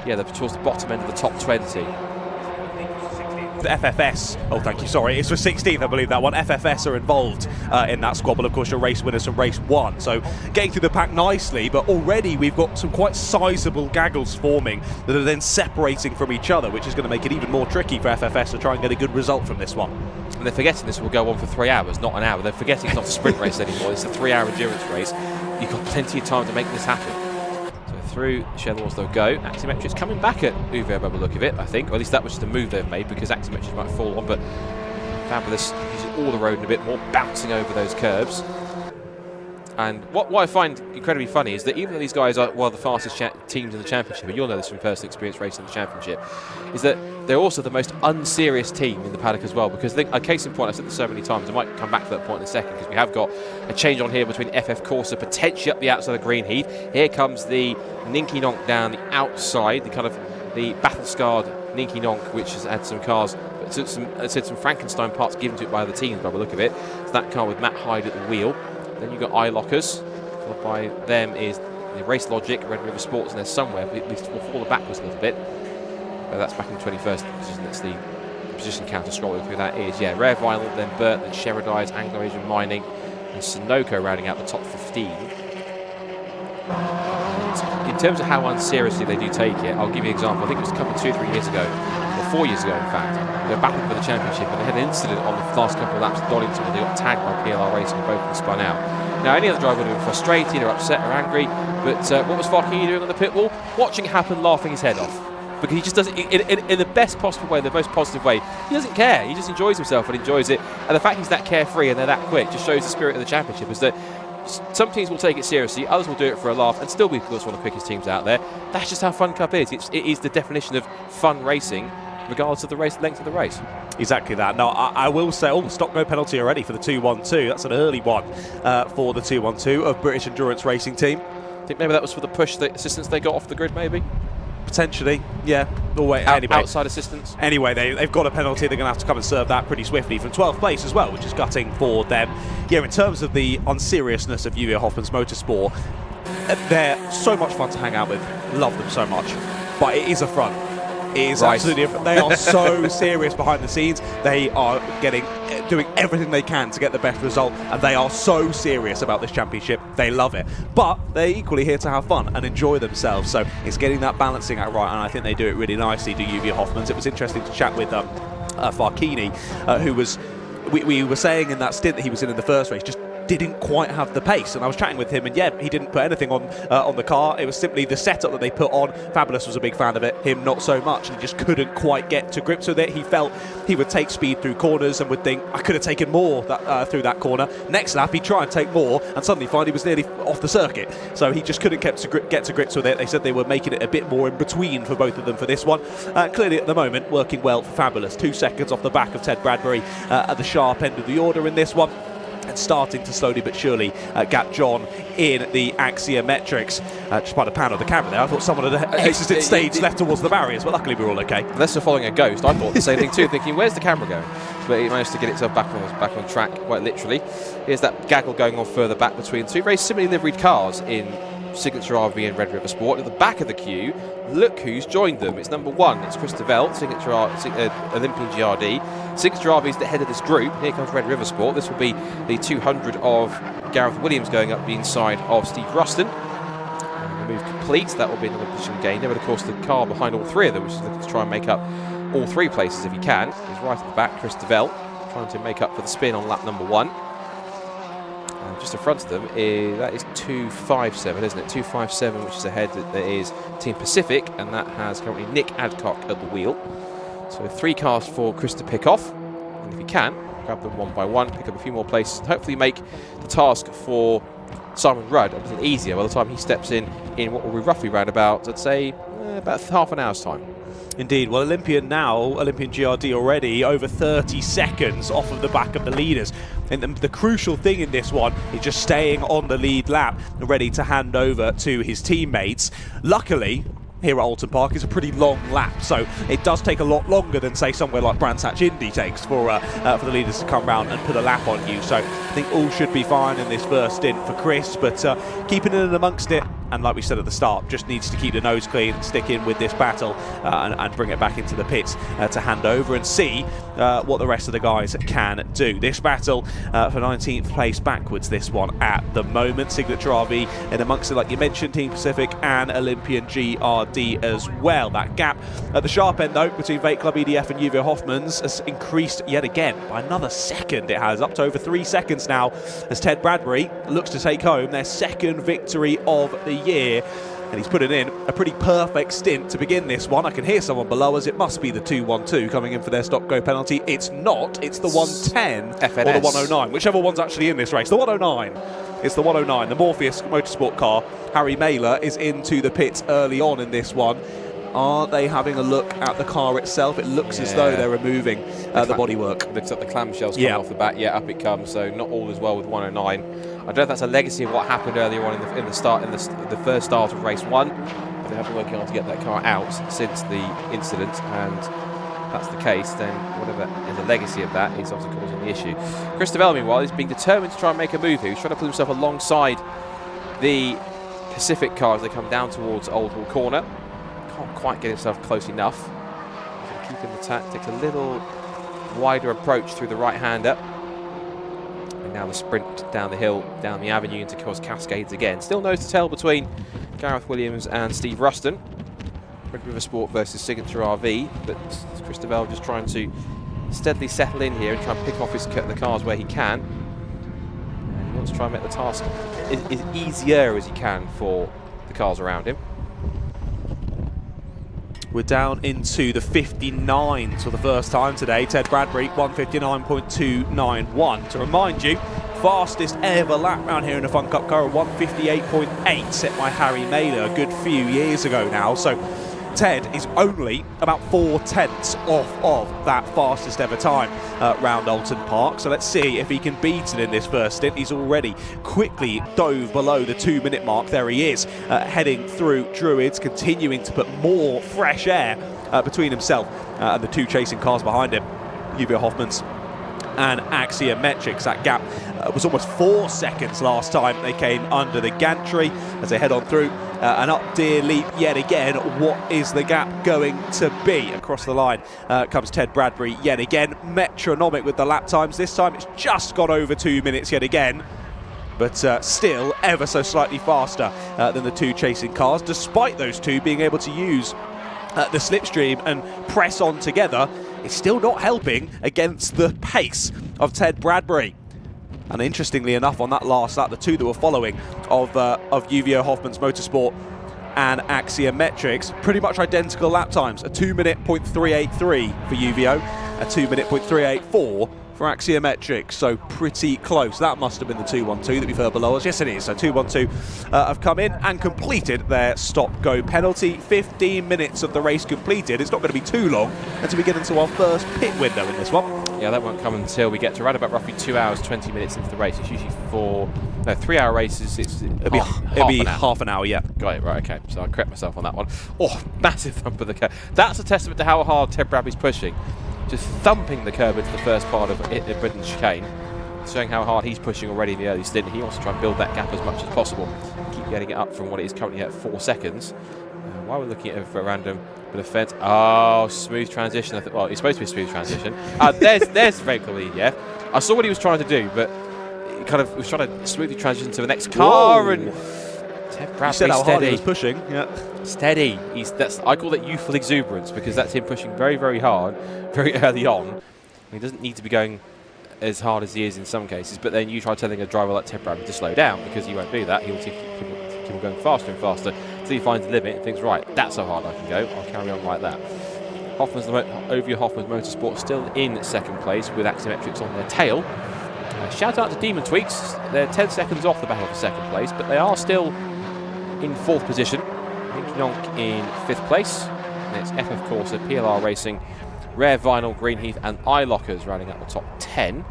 yeah, towards the bottom end of the top 20. The FFS, oh thank you, sorry, it's for 16th I believe that one. FFS are involved in that squad, but of course your race winners from race 1, so getting through the pack nicely, but already we've got some quite sizable gaggles forming that are then separating from each other, which is going to make it even more tricky for FFS to try and get a good result from this one. And they're forgetting this will go on for 3 hours, not an hour. They're forgetting it's not a sprint race anymore, it's a 3-hour endurance race. You've got plenty of time to make this happen. Through Shell Wars they'll go. Axiometrics coming back at Uvio by the look of it, I think. Or at least that was the move they've made, because Axiometrics might fall on, but Fabulous using all the road and a bit more, bouncing over those curbs. And what I find incredibly funny is that even though these guys are one of the fastest teams in the championship, and you'll know this from personal experience racing in the championship, is that they're also the most unserious team in the paddock as well. Because a case in point, I've said this so many times, I might come back to that point in a second, because we have got a change on here between FF Corsa, potentially up the outside of Greenheath. Here comes the Ninky Nonk down the outside, the battle-scarred Ninky Nonk, which has had some cars, some Frankenstein parts given to it by other teams by the look of it. So that car with Matt Hyde at the wheel. Then you've got Eye Lockers, followed by them is the Race Logic, Red River Sports, and there's somewhere, at least we'll fall backwards a little bit. But that's back in 21st position, that's the position counter scrolling through that is, yeah, Rare Violent, then Burt, then Sherrodize, Anglo-Asian Mining, and Sunoco rounding out the top 15. And in terms of how unseriously they do take it, I'll give you an example. I think it was a couple, 2 or 3 years ago, or 4 years ago in fact, they were battling for the championship and they had an incident on the last couple of laps at Donington where they got tagged by PLR Racing and both of them spun out. Now any other driver would have been frustrated or upset or angry, but what was Farkini doing on the pit wall? Watching it happen, laughing his head off. Because he just does it in the best possible way, the most positive way. He doesn't care, he just enjoys himself and enjoys it. And the fact he's that carefree and they're that quick just shows the spirit of the championship, is that some teams will take it seriously, others will do it for a laugh and still be because want to pick his teams out there. That's just how Fun Cup is. It is the definition of fun racing, regardless of the length of the race. Exactly that. Now, I will say, stop-go penalty already for the 2-1-2. That's an early one for the 2-1-2 of British Endurance Racing Team. I think maybe that was for the push assistance they got off the grid, maybe? Potentially, yeah. Anyway, outside assistance. Anyway, they've got a penalty. They're going to have to come and serve that pretty swiftly from 12th place as well, which is gutting for them. Yeah, in terms of the unseriousness of Julia Hoffmann's motorsport, they're so much fun to hang out with. Love them so much. But it is a front. It is absolutely a front. They are so serious behind the scenes. They are doing everything they can to get the best result, and they are so serious about this championship. They love it. But they're equally here to have fun and enjoy themselves. So it's getting that balancing act right, and I think they do it really nicely, do Julia Hoffmann's. It was interesting to chat with Farkini, who was, we were saying in that stint that he was in the first race, just didn't quite have the pace, and I was chatting with him, and yeah, he didn't put anything on the car. It was simply the setup that they put on. Fabulous was a big fan of it, him not so much, and he just couldn't quite get to grips with it. He felt he would take speed through corners and would think, I could have taken more through that corner. Next lap he'd try and take more and suddenly find he was nearly off the circuit, so he just couldn't get to grips with it. They said they were making it a bit more in between for both of them for this one. Clearly at the moment working well for Fabulous. 2 seconds off the back of Ted Bradbury at the sharp end of the order in this one, and starting to slowly but surely gap John in the axiometrics. Just by the pan of the camera there, I thought someone had exited stage left towards the barriers, but luckily we're all okay. Unless they're following a ghost, I thought the same thing too, thinking, where's the camera going? But it managed to get itself back on track, quite literally. Here's that gaggle going on further back between two very similarly liveried cars in Signature RV and Red River Sport. At the back of the queue, look who's joined them. It's number 1, it's Chris Develt, Olympian GRD. Signature RV is the head of this group. Here comes Red River Sport. This will be the 200 of Gareth Williams going up the inside of Steve Ruston. And the move complete. That will be another position gain. But of course, the car behind all 3 of them, which is looking to try and make up all 3 places if he can. He's right at the back, Chris Develt, trying to make up for the spin on lap number 1. Just in front of them, that is 257, isn't it? 257, which is ahead, that is Team Pacific, and that has currently Nick Adcock at the wheel. So 3 cars for Chris to pick off, and if he can, grab them one by one, pick up a few more places, and hopefully make the task for Simon Rudd a little easier by the time he steps in what will be roughly round about, I'd say, about half an hour's time. Indeed. Well, Olympian GRD already over 30 seconds off of the back of the leaders. And the crucial thing in this one is just staying on the lead lap, ready to hand over to his teammates. Luckily, here at Oulton Park is a pretty long lap, so it does take a lot longer than, say, somewhere like Brands Hatch Indy takes for the leaders to come round and put a lap on you. So I think all should be fine in this first stint for Chris, but keeping in amongst it, and like we said at the start, just needs to keep the nose clean, stick in with this battle, and bring it back into the pits to hand over and see what the rest of the guys can do. This battle for 19th place backwards, this one at the moment. Signature RV and amongst it, like you mentioned, Team Pacific and Olympian GRD as well. That gap at the sharp end, though, between Vate Club EDF and Julia Hoffmann's has increased yet again by another second. It has up to over 3 seconds now, as Ted Bradbury looks to take home their 2nd victory of the year, and he's putting in a pretty perfect stint to begin this one. I can hear someone below us. It must be the 2-1-2 coming in for their stop-go penalty. It's not. It's the 110 FNS. Or the 109, whichever one's actually in this race. The 109. It's the 109. The Morpheus Motorsport car. Harry Mailer is into the pits early on in this one. Are they having a look at the car itself? It looks as though they're removing the bodywork. Looks like the clamshells coming off the back. Yeah, up it comes. So not all is well with 109. I don't know if that's a legacy of what happened earlier on in the first start of race 1. They have been working on to get that car out since the incident, and if that's the case, then whatever is a legacy of that is obviously causing the issue. Chris Devell, meanwhile, is being determined to try and make a move here. He's trying to put himself alongside the Pacific car as they come down towards Old Hall Corner. Can't quite get himself close enough. Keeping the tack, takes a little wider approach through the right-hander. And now the sprint down the hill, down the avenue into Cos Cascades again. Still nose to tail between Gareth Williams and Steve Ruston. Red River Sport versus Signature RV, but Chris Devell just trying to steadily settle in here and try and pick off the cars where he can. And he wants to try and make the task as easier as he can for the cars around him. We're down into the 59s for the first time today. Ted Bradbury, 159.291. To remind you, fastest ever lap round here in a Fun Cup car, 1:58.8, set by Harry Mailer a good few years ago now. So Ted is only about 4/10 off of that fastest ever time round Oulton Park. So let's see if he can beat it in this first stint. He's already quickly dove below the 2-minute mark. There he is, heading through Druids, continuing to put more fresh air between himself and the two chasing cars behind him, Uvio Hoffmans and Axiometrics. That gap was almost 4 seconds last time they came under the gantry as they head on through. An up deer leap yet again. What is the gap going to be? Across the line comes Ted Bradbury yet again. Metronomic with the lap times. This time it's just got over 2 minutes yet again. But still ever so slightly faster than the two chasing cars, despite those two being able to use the slipstream and press on together. It's still not helping against the pace of Ted Bradbury. And interestingly enough, on that last lap, the two that were following of Uvio Hoffmans Motorsport and Axiometrics, pretty much identical lap times. A 2:03.83 for Uvio, a 2:03.84 for Axiometrics, so pretty close. That must have been the 2:12 that we've heard below us. Yes, it is. So 2:12 have come in and completed their stop-go penalty. 15 minutes of the race completed. It's not going to be too long until we get into our first pit window in this one. Yeah, that won't come until we get to around about roughly 2 hours, 20 minutes into the race. It's usually 3-hour races. It'll be half an hour, yeah. Got it, right, okay. So I correct myself on that one. Oh, massive thump of the curb. That's a testament to how hard Ted Bradbury's pushing. Just thumping the curb into the first part of Britain's chicane, showing how hard he's pushing already in the early stint. He wants to try and build that gap as much as possible, keep getting it up from what it is currently at 4 seconds. While we're looking at it for a random bit of fence, oh, smooth transition. Well, it's supposed to be a smooth transition. There's very clearly, yeah. I saw what he was trying to do, but he kind of was trying to smoothly transition to the next car. Whoa. And Ted Bradbury said how steady. hard he was pushing. Yeah. Steady. I call that youthful exuberance, because that's him pushing very, very hard, very early on. He doesn't need to be going as hard as he is in some cases, but then you try telling a driver like Ted Bradbury to slow down, because he won't do that. He'll keep on going faster and faster until he finds the limit and thinks, right, that's how hard I can go. I'll carry on like that. Uvio Hoffmans Motorsport still in second place with Axiometrics on their tail. Shout out to Demon Tweaks. They're 10 seconds off the battle for second place, but they are still in 4th position. Ninky Nonk in 5th place. And it's FF Corsa, PLR Racing, Rare Vinyl, Greenheath and iLockers rounding out the top 10.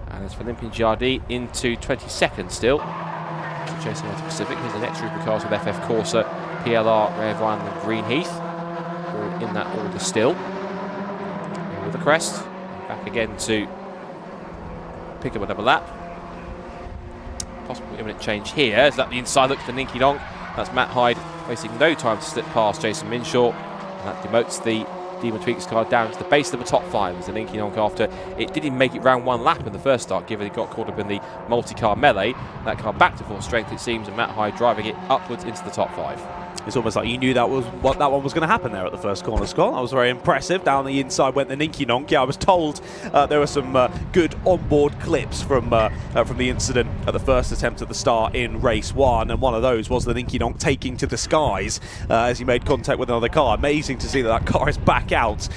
And as for Olympian GRD into 22nd still. Chasing on to Pacific. Here's the next group of cars with FF Corsa, PLR, Rare Vinyl and Greenheath. All in that order still. And with the crest. Back again to pick up another lap. Possible imminent change here. Is that the inside look for Ninky Nonk? That's Matt Hyde wasting no time to slip past Jason Minshaw. And that demotes the Demon Tweaks car down to the base of the top 5 as the Ninky Nonk, after it didn't make it round 1 lap in the first start, given it got caught up in the multi-car melee. That car back to full strength, it seems, and Matt Hyde driving it upwards into the top 5. It's almost like you knew that was what that one was going to happen there at the first corner, Scott. That was very impressive. Down the inside went the Ninky Nonk. Yeah, I was told there were some good onboard clips from the incident at the first attempt at the start in race 1, and one of those was the Ninky Nonk taking to the skies as he made contact with another car. Amazing to see that car is back out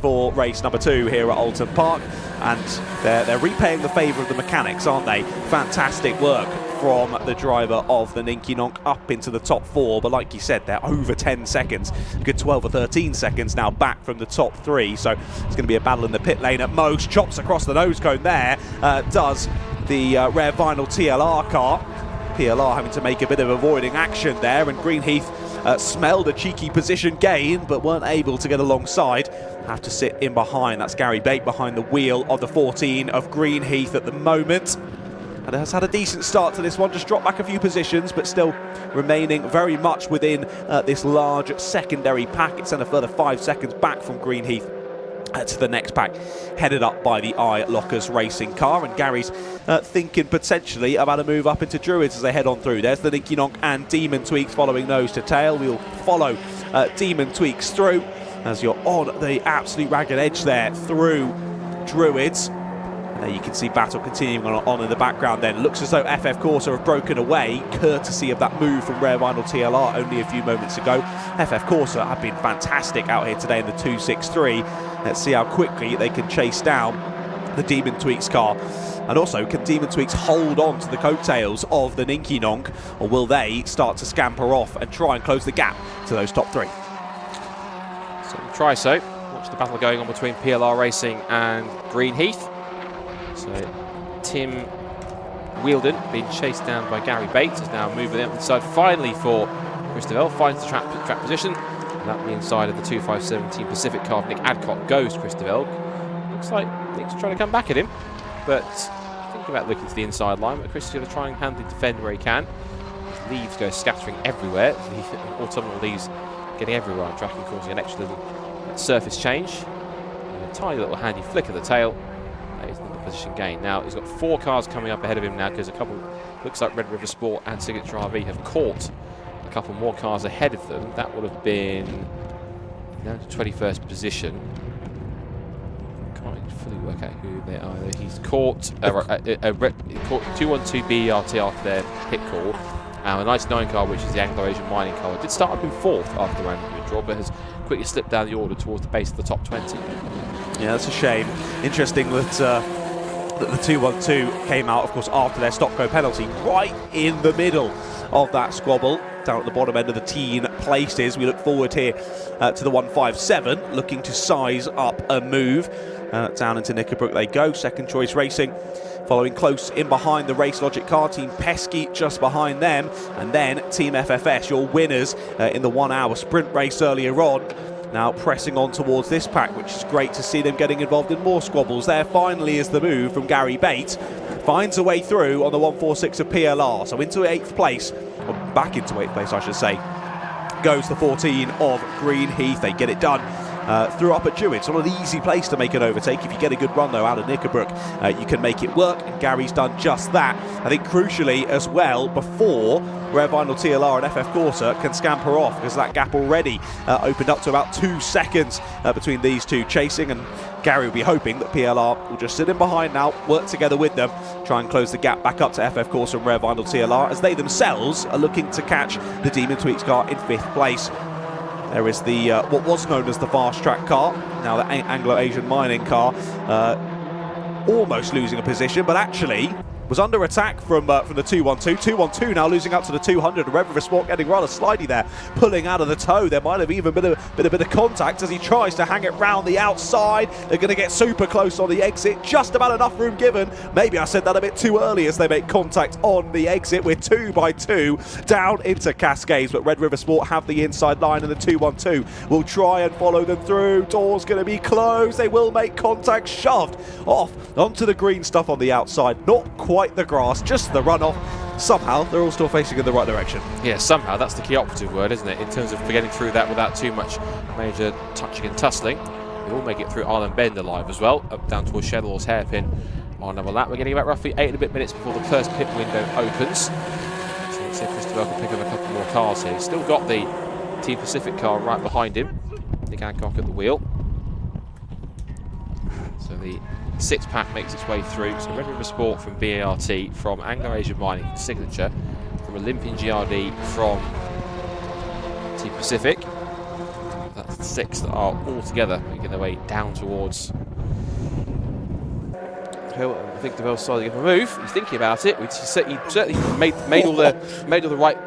for race number 2 here at Oulton Park, and they're repaying the favour of the mechanics, aren't they? Fantastic work from the driver of the Ninky Nonk up into the top 4, but like you said, they're over 10 seconds, a good 12 or 13 seconds now back from the top 3, so it's going to be a battle in the pit lane at most. Chops across the nose cone there, does the Rare Vinyl TLR car. PLR having to make a bit of avoiding action there, and Greenheath smelled a cheeky position gain but weren't able to get alongside. Have to sit in behind. That's Gary Bate behind the wheel of the 14 of Greenheath at the moment. And has had a decent start to this one, just dropped back a few positions, but still remaining very much within this large secondary pack. It's then a further 5 seconds back from Greenheath to the next pack, headed up by the iLockers racing car. And Gary's thinking potentially about a move up into Druids as they head on through. There's the Ninky Nonk and Demon Tweaks following nose to tail. We'll follow Demon Tweaks through as you're on the absolute ragged edge there through Druids. There you can see battle continuing on in the background then. Looks as though FF Corsa have broken away, courtesy of that move from Rare Vinyl TLR only a few moments ago. FF Corsa have been fantastic out here today in the 263. Let's see how quickly they can chase down the Demon Tweaks car And also, can Demon Tweaks hold on to the coattails of the Ninky Nonk, or will they start to scamper off and try and close the gap to those top three? So try so. Watch the battle going on between PLR Racing and Greenheath. So Tim Wheeldon being chased down by Gary Bates is now moving up inside finally for Christopher. Finds the track position. And that the inside of the 257 Team Pacific car of Nick Adcock goes Christopher. Looks like Nick's trying to come back at him, but thinking about looking to the inside line. But Chris is going to try and handily defend where he can. Leaves go scattering everywhere. The autumnal leaves getting everywhere on track and causing an extra little surface change. And a tiny little handy flick of the tail. That is the position gain. Now he's got 4 cars coming up ahead of him now, because a couple, looks like Red River Sport and Signature RV have caught a couple more cars ahead of them. That would have been down to 21st position. Can't fully work out who they are. He's caught a 212 BERT after their pit call. A 99 car, which is the Anglo-Asian Mining car, did start up in 4th after the random withdrawal, but has quickly slipped down the order towards the base of the top 20. Yeah, that's a shame. Interesting that the 212 came out, of course, after their stop-go penalty, right in the middle of that squabble, down at the bottom end of the teen places. We look forward here to the 157, looking to size up a move. Down into Knickerbrook they go. Second Choice Racing following close in behind the Race Logic car. Team Pesky just behind them, and then Team FFS, your winners in the 1 hour sprint race earlier on, now pressing on towards this pack, which is great to see them getting involved in more squabbles. There finally is the move from Gary Bates, finds a way through on the 146 of PLR, so into 8th place, or back into 8th place I should say, goes the 14 of Greenheath. They get it done through up at Jewett. It's not an easy place to make an overtake. If you get a good run though out of Knickerbrook, you can make it work, and Gary's done just that. I think crucially as well, before Rare Vinyl TLR and FF Corsa can scamper off, because that gap already opened up to about 2 seconds between these two chasing, and Gary will be hoping that PLR will just sit in behind now, work together with them, try and close the gap back up to FF Corsa and Rare Vinyl TLR, as they themselves are looking to catch the Demon Tweaks car in 5th place. There is the what was known as the fast track car, now the Anglo-Asian Mining car, almost losing a position, but actually was under attack from the 212. 212 now losing out to the 200. Red River Sport getting rather slidey there, pulling out of the toe. There might have even been a bit of contact as he tries to hang it round the outside. They're going to get super close on the exit. Just about enough room given. Maybe I said that a bit too early as they make contact on the exit. We're 2 by 2 down into Cascades, but Red River Sport have the inside line, and the 212 will try and follow them through. Door's going to be closed. They will make contact, shoved off onto the green stuff on the outside. Not quite the grass, just the runoff. Somehow they're all still facing in the right direction. Yeah, somehow, that's the key operative word, isn't it, in terms of getting through that without too much major touching and tussling. They all make it through Island Bend alive as well, up down towards Shedlaw's hairpin on another lap. We're getting about roughly 8 and a bit minutes before the first pit window opens. So let's see if Christopher can pick up a couple more cars here. He's still got the Team Pacific car right behind him. Nick Hancock at the wheel. So the 6-pack makes its way through. So Red River Sport from BART, from Anglo-Asian Mining Signature, from Olympian GRD from Team Pacific. That's the 6 that are all together making their way down towards Hill. I think DeVille's starting to give a move. He's thinking about it. He certainly made all the right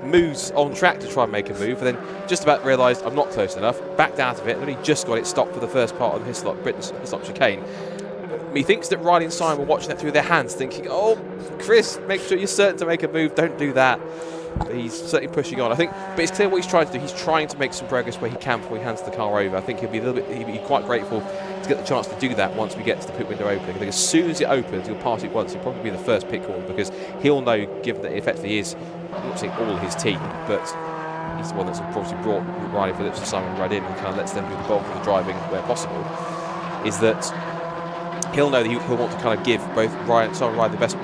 moves on track to try and make a move, and then just about realised I'm not close enough, backed out of it, and only just got it stopped for the first part of the Hislop chicane. He thinks that Riley and Simon were watching that through their hands, thinking, oh, Chris, make sure you're certain to make a move, don't do that. But he's certainly pushing on, I think. But it's clear what he's trying to do. He's trying to make some progress where he can before he hands the car over. I think he'll be quite grateful to get the chance to do that once we get to the pit window opening. I think as soon as it opens, he'll pass it once. He'll probably be the first pit call, because he'll know, given that it effectively is, I'm not saying all his team, but he's the one that's obviously brought Riley Phillips and Simon right in and kind of lets them do the bulk of the driving where possible, is that he'll know that he'll want to kind of give both Ryan and Simon the best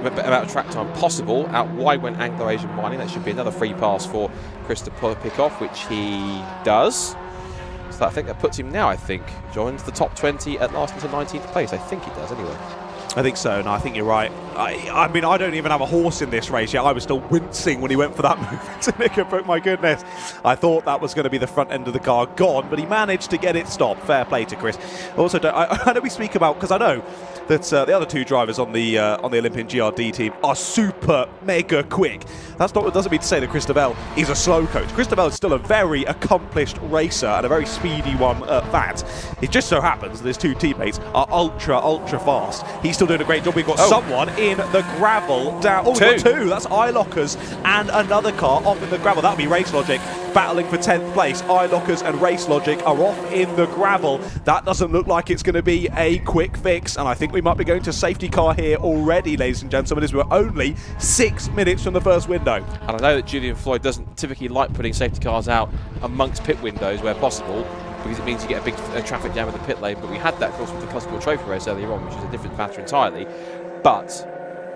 amount of track time possible out wide when Anglo-Asian Mining. That should be another free pass for Chris to pick off, which he does. So I think that puts him now, John, into the top 20 at last into 19th place. I think he does anyway. I think so, and I think you're right. I mean, I don't even have a horse in this race yet. I was still wincing when he went for that move to Hickford. My goodness. I thought that was going to be the front end of the car gone, but he managed to get it stopped. Fair play to Chris. Also, I know we speak about, because I know that the other two drivers on the Olympian GRD team are super mega quick. That's not, it doesn't mean to say that Chris Devell is a slow coach. Chris Devell is still a very accomplished racer and a very speedy one at that. It just so happens that his two teammates are ultra fast. He's still doing a great job. We've got someone in the gravel down. Oh, we've got two. That's iLockers and another car off in the gravel. That'll be Race Logic battling for 10th place. iLockers and Race Logic are off in the gravel. That doesn't look like it's going to be a quick fix, and I think we might be going to safety car here already, ladies and gentlemen, as we're only 6 minutes from the first window. And I know that Julian Floyd doesn't typically like putting safety cars out amongst pit windows where possible, because it means you get a big traffic jam in the pit lane. But we had that, of course, with the ClubSport Trophy race earlier on, which is a different matter entirely. But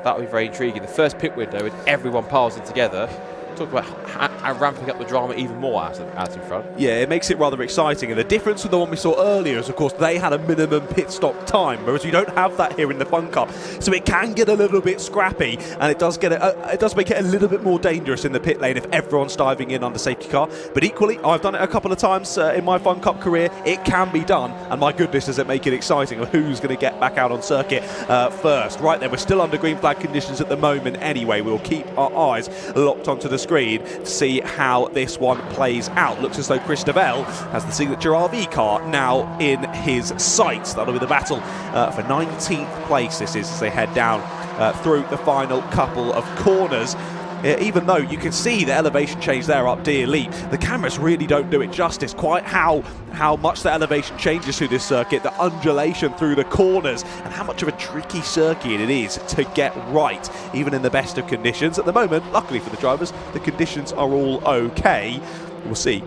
that will be very intriguing. The first pit window with everyone piles in together. Talk about ramping up the drama even more out in front. Yeah, it makes it rather exciting. And the difference with the one we saw earlier is, of course, they had a minimum pit stop time, whereas we don't have that here in the Fun Cup. So it can get a little bit scrappy, and it does make it a little bit more dangerous in the pit lane if everyone's diving in on the safety car. But equally, I've done it a couple of times in my Fun Cup career. It can be done, and my goodness, does it make it exciting of who's going to get back out on circuit first. Right then, we're still under green flag conditions at the moment anyway. We'll keep our eyes locked onto the screen to see how this one plays out. Looks as though Chris Devell has the signature RV car now in his sights. That'll be the battle for 19th place. This is as they head down through the final couple of corners. Even though you can see the elevation change there up Deer Leap, the cameras really don't do it justice quite how much the elevation changes through this circuit, the undulation through the corners, and how much of a tricky circuit it is to get right, even in the best of conditions. At the moment, luckily for the drivers, the conditions are all okay. We'll see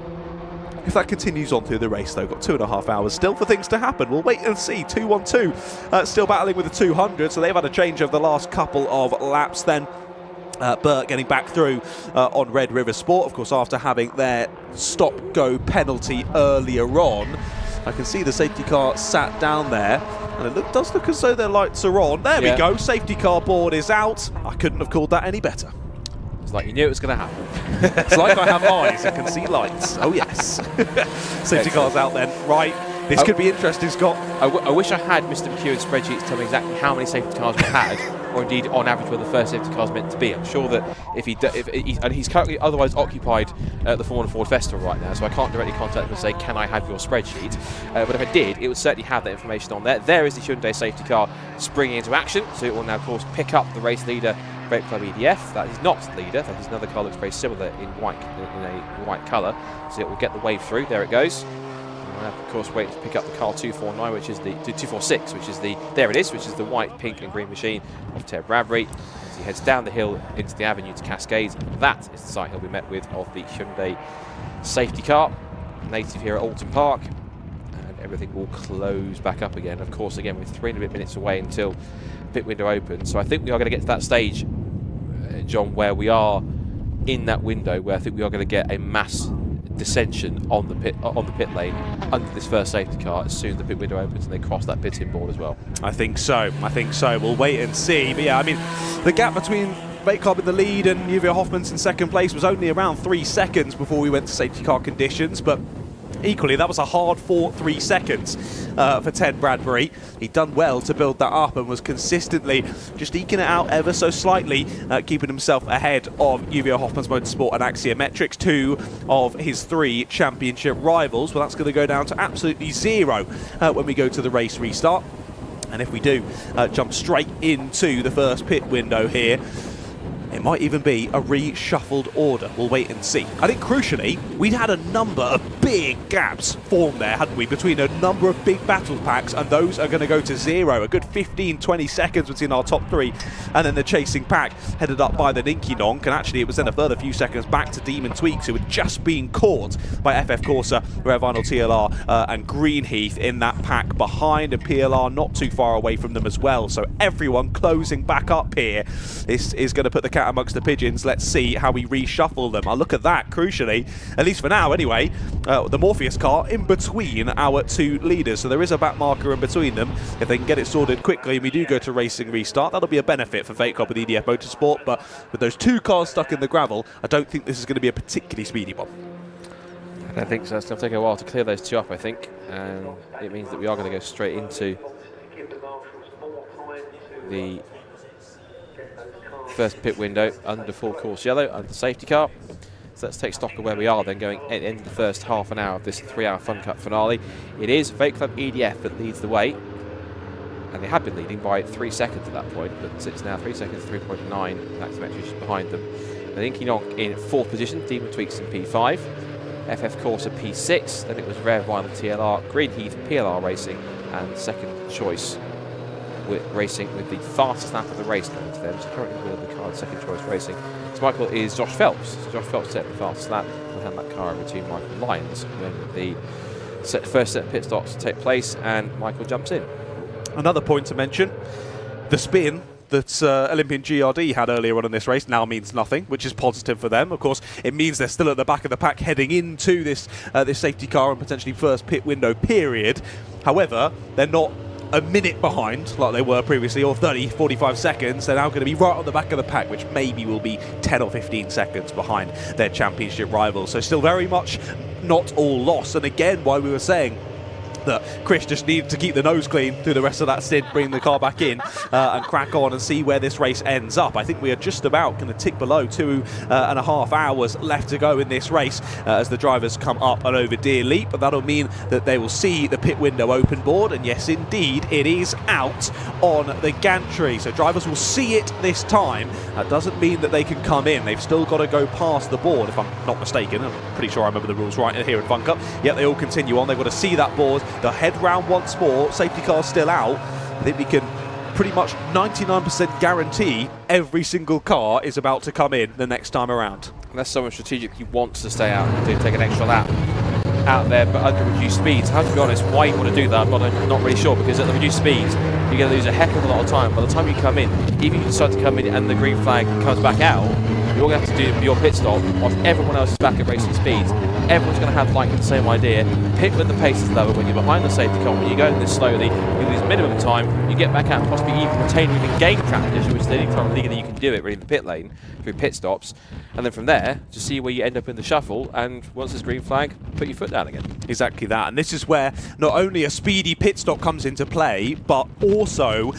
if that continues on through the race, though. Got 2.5 hours still for things to happen. We'll wait and see. 2-1-2 still battling with the 200, so they've had a change over the last couple of laps then. Burt getting back through on Red River Sport, of course, after having their stop-go penalty earlier on. I can see the safety car sat down there, and it does look as though their lights are on. There we go, safety car board is out. I couldn't have called that any better. It's like you knew it was going to happen. It's like I have eyes and can see lights. Oh yes. Safety car's out then. Right. This could be interesting, Scott. I wish I had Mr. McEwen's spreadsheet to tell me exactly how many safety cars we had, or indeed on average where the first safety car is meant to be. I'm sure that and he's currently otherwise occupied at the Formula Ford Festival right now, so I can't directly contact him and say, can I have your spreadsheet? But if I did, it would certainly have that information on there. There is the Hyundai safety car springing into action, so it will now, of course, pick up the race leader, Brake Club EDF. That is not leader. That is another car that looks very similar in white, in a white colour, so it will get the wave through. There it goes. Of course, waiting to pick up the car 249, which is the 246, which is the which is the white, pink, and green machine of Ted Bradbury as he heads down the hill into the avenue to Cascades. That is the sight he'll be met with of the Hyundai safety car, native here at Oulton Park, and everything will close back up again. Of course, again, we're 3 and a bit minutes away until pit window opens, so I think we are going to get to that stage, John, where we are in that window, where I think we are going to get a mass dissension on the pit lane under this first safety car as soon as the pit window opens and they cross that pit-in board as well. I think so. We'll wait and see. But yeah, I mean, the gap between Brake Club in the lead and Uvia Hoffmans in second place was only around 3 seconds before we went to safety car conditions, but equally, that was a hard-fought 3 seconds for Ted Bradbury. He'd done well to build that up and was consistently just eking it out ever so slightly, keeping himself ahead of Uvia Hoffmans Motorsport and Axiometrics, 2 of his 3 championship rivals. Well, that's going to go down to absolutely 0 when we go to the race restart. And if we do jump straight into the first pit window here, it might even be a reshuffled order. We'll wait and see. I think crucially, we'd had a number of big gaps formed there, hadn't we, between a number of big battle packs, and those are going to go to 0. A good 15-20 seconds between our top 3, and then the chasing pack headed up by the Ninky Nonk, and actually it was then a further few seconds back to Demon Tweaks, who had just been caught by FF Corsa, Rare Vinyl TLR and Greenheath in that pack behind, and PLR not too far away from them as well. So everyone closing back up here is going to put the cat cat amongst the pigeons. Let's see how we reshuffle them. I'll look at that, crucially, at least for now anyway, the Morpheus car in between our two leaders. So there is a back marker in between them. If they can get it sorted quickly and we do go to racing restart, that'll be a benefit for Fake Club with EDF Motorsport. But with those two cars stuck in the gravel, I don't think this is going to be a particularly speedy one. I don't think so. It's going to take a while to clear those two up, I think. And it means that we are going to go straight into the first pit window under full course yellow, under the safety car. So let's take stock of where we are then going at the end of the first half an hour of this 3-hour Fun Cup finale. It is Fake Club EDF that leads the way. And they had been leading by 3 seconds at that point, but it's now 3 seconds, 3.9. That's actually just behind them. And Inky Nonk in 4th position, Demon Tweaks in P5. FF Corsa P6, then it was Rare Vinyl TLR, Green Heath PLR Racing, and second choice with racing with the fastest lap of the race coming to them. So currently with the car second choice racing. So Michael is Josh Phelps. So Josh Phelps set the fastest lap. We'll hand that car over to Michael Lyons when the first set of pit stops take place and Michael jumps in. Another point to mention, the spin that Olympian GRD had earlier on in this race now means nothing, which is positive for them. Of course, it means they're still at the back of the pack heading into this this safety car and potentially first pit window period. However, they're not a minute behind like they were previously, or 30, 45 seconds. They're now going to be right on the back of the pack, which maybe will be 10 or 15 seconds behind their championship rivals. So still very much not all lost. And again, why we were saying that Chris just needed to keep the nose clean through the rest of that stint, bring the car back in and crack on and see where this race ends up. I think we are just about going to tick below 2.5 hours left to go in this race as the drivers come up and over Deer Leap, but that'll mean that they will see the pit window open board, and yes indeed it is out on the gantry, so drivers will see it this time. That doesn't mean that they can come in. They've still got to go past the board, if I'm not mistaken. I'm pretty sure I remember the rules right here in Fun Cup. Yet they all continue on. They've got to see that board. They'll head round once more. Safety car's still out. I think we can pretty much 99% guarantee every single car is about to come in the next time around. Unless someone strategically wants to stay out and do take an extra lap out there, but under reduced speeds. How to be honest, why you want to do that, I'm not really sure, because at the reduced speeds, you're going to lose a heck of a lot of time. By the time you come in, even if you decide to come in and the green flag comes back out, you're going to have to do your pit stop whilst everyone else is back at racing speeds. Everyone's going to have like the same idea. Pit when the pace is lower, when you're behind the safety car, when you're going this slowly, you lose minimum time, you get back out and possibly even retain or even gain track position, which is the only time legally you can do it really in the pit lane through pit stops. And then from there, to see where you end up in the shuffle, and once there's green flag, put your foot down again. Exactly that, and this is where not only a speedy pit stop comes into play, but also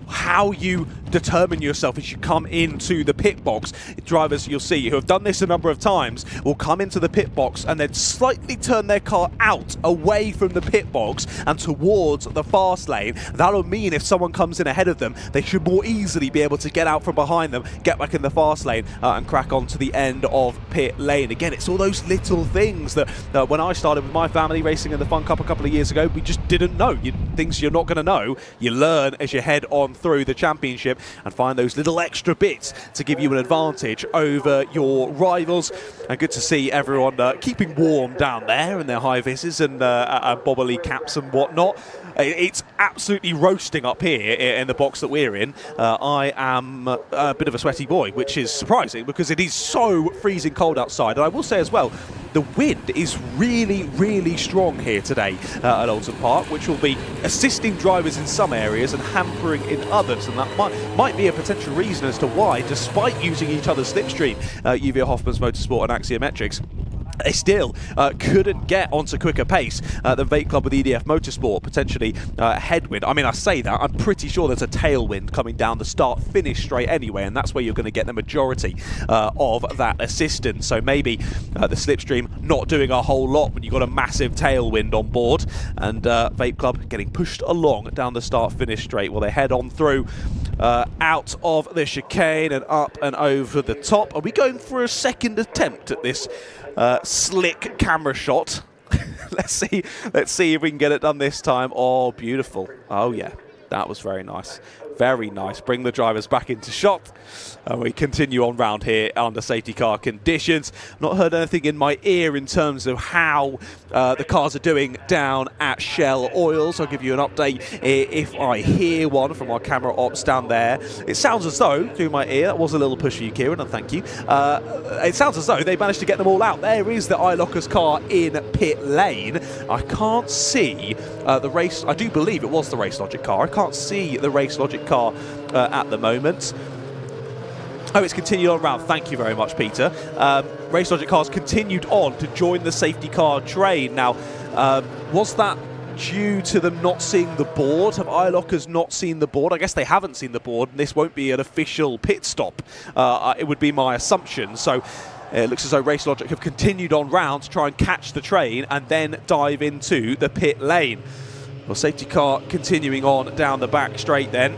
how you determine yourself as you come into the pit box. Drivers you'll see who have done this a number of times will come into the pit box and then slightly turn their car out away from the pit box and towards the fast lane. That'll mean if someone comes in ahead of them, they should more easily be able to get out from behind them, get back in the fast lane and crack on to the end of pit lane. Again, it's all those little things that when I started with my family racing in the Fun Cup a couple of years ago, we just didn't know. Things you're not going to know, you learn as you head on through the championship and find those little extra bits to give you an advantage over your rivals. And good to see everyone keeping warm down there in their high vises and bobbly caps and whatnot. It's absolutely roasting up here in the box that we're in. I am a bit of a sweaty boy, which is surprising because it is so freezing cold outside. And I will say as well, the wind is really, really strong here today at Oulton Park, which will be assisting drivers in some areas and hampering in others. And that might be a potential reason as to why, despite using each other's slipstream, UV Hoffman's Motorsport and Axiometrics, they still couldn't get onto quicker pace than Fake Club with EDF Motorsport, potentially headwind. I mean, I say that, I'm pretty sure there's a tailwind coming down the start-finish straight anyway, and that's where you're going to get the majority of that assistance. So maybe the slipstream not doing a whole lot when you've got a massive tailwind on board, and Fake Club getting pushed along down the start-finish straight while they head on through out of the chicane and up and over the top. Are we going for a second attempt at this slick camera shot? Let's see if we can get it done this time. Oh, beautiful. Oh yeah, That was very nice. Very nice. Bring the drivers back into shot. And we continue on round here under safety car conditions. Not heard anything in my ear in terms of how the cars are doing down at Shell Oils. I'll give you an update if I hear one from our camera ops down there. It sounds as though, through my ear, that was a little push for you, Kieran, and thank you. It sounds as though they managed to get them all out. There is the iLockers car in pit lane. I can't see the race. I do believe it was the Race Logic car. I can't see the Race Logic car at the moment. Oh, it's continued on round. Thank you very much, Peter. Race Logic cars continued on to join the safety car train. Now, was that due to them not seeing the board? Have iLockers not seen the board? I guess they haven't seen the board, and this won't be an official pit stop. It would be my assumption. So it looks as though Race Logic have continued on round to try and catch the train and then dive into the pit lane. Well, safety car continuing on down the back straight then.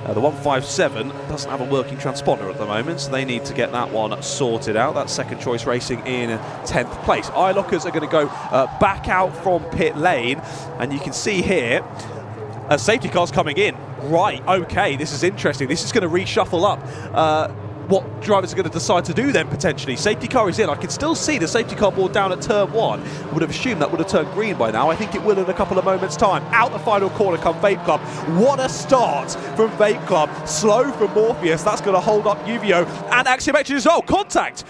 The 157 doesn't have a working transponder at the moment, so they need to get that one sorted out. That's Second Choice Racing in 10th place. iLockers are going to go back out from pit lane, and you can see here a safety car's coming in. Right, okay, this is interesting. This is going to reshuffle up what drivers are going to decide to do then, potentially. Safety car is in. I can still see the safety car board down at turn 1. I would have assumed that would have turned green by now. I think it will in a couple of moments' time. Out the final corner come Vape Club. What a start from Vape Club. Slow from Morpheus. That's going to hold up Uvio and Axiometrics as well. Contact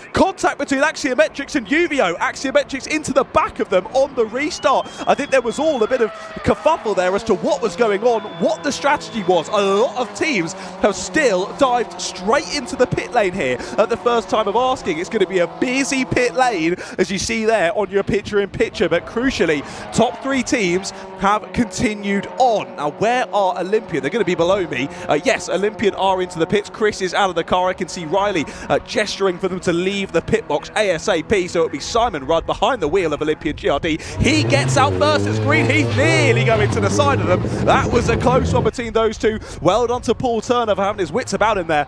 between Axiometrics and Uvio. Axiometrics into the back of them on the restart. I think there was all a bit of kerfuffle there as to what was going on, what the strategy was. A lot of teams have still dived straight into the pit lane here at the first time of asking. It's going to be a busy pit lane, as you see there on your picture-in-picture, but crucially, top 3 teams have continued on. Now, where are Olympian? They're going to be below me. Yes, Olympian are into the pits. Chris is out of the car. I can see Riley gesturing for them to leave the pit box ASAP, so it'll be Simon Rudd behind the wheel of Olympian GRD. He gets out first. It's green. He's nearly going to the side of them. That was a close one between those two. Well done to Paul Turner for having his wits about him there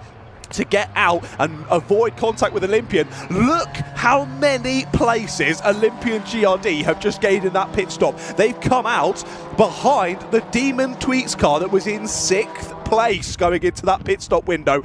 to get out and avoid contact with Olympian. Look how many places Olympian GRD have just gained in that pit stop. They've come out behind the Demon Tweets car that was in 6th place going into that pit stop window.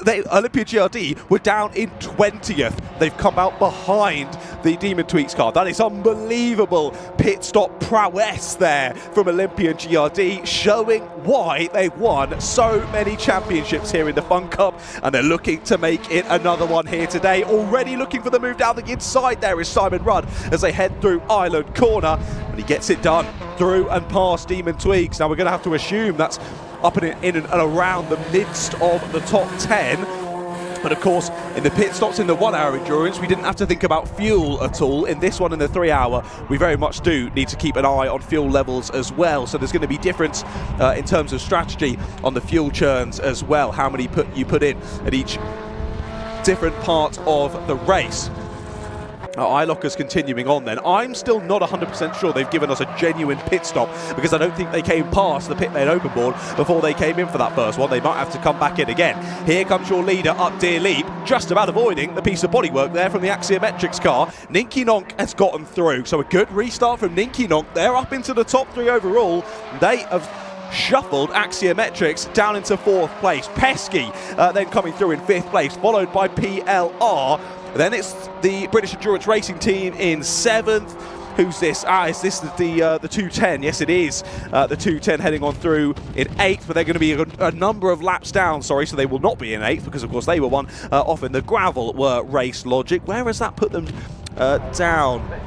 Olympian GRD were down in 20th. They've come out behind the Demon Tweets car. That is unbelievable pit stop prowess there from Olympian GRD, showing why they've won so many championships here in the Fun Cup, and they're looking to make it another one here today. Already looking for the move down the inside there is Simon Rudd as they head through Island Corner, and he gets it done through and past Demon Tweaks. Now we're going to have to assume that's up in and around the midst of the top 10. But of course, in the pit stops in the 1 hour endurance, we didn't have to think about fuel at all. In this one, in the 3 hour, we very much do need to keep an eye on fuel levels as well. So there's going to be difference in terms of strategy on the fuel churns as well, how many you put in at each different part of the race. iLockers continuing on then. I'm still not 100% sure they've given us a genuine pit stop, because I don't think they came past the pit lane open board before they came in for that first one. They might have to come back in again. Here comes your leader up Deer Leap, just about avoiding the piece of bodywork there from the Axiometrics car. Ninky Nonk has gotten through, so a good restart from Ninky Nonk. They're up into the top 3 overall. They have shuffled Axiometrics down into 4th place. Pesky then coming through in 5th place, followed by PLR. Then it's the British Endurance Racing Team in 7th. Who's this? Is this the 210? Yes, it is. The 210 heading on through in 8th, but they're going to be a number of laps down, so they will not be in 8th, because of course they were one off in the gravel were Race Logic. Where has that put them down?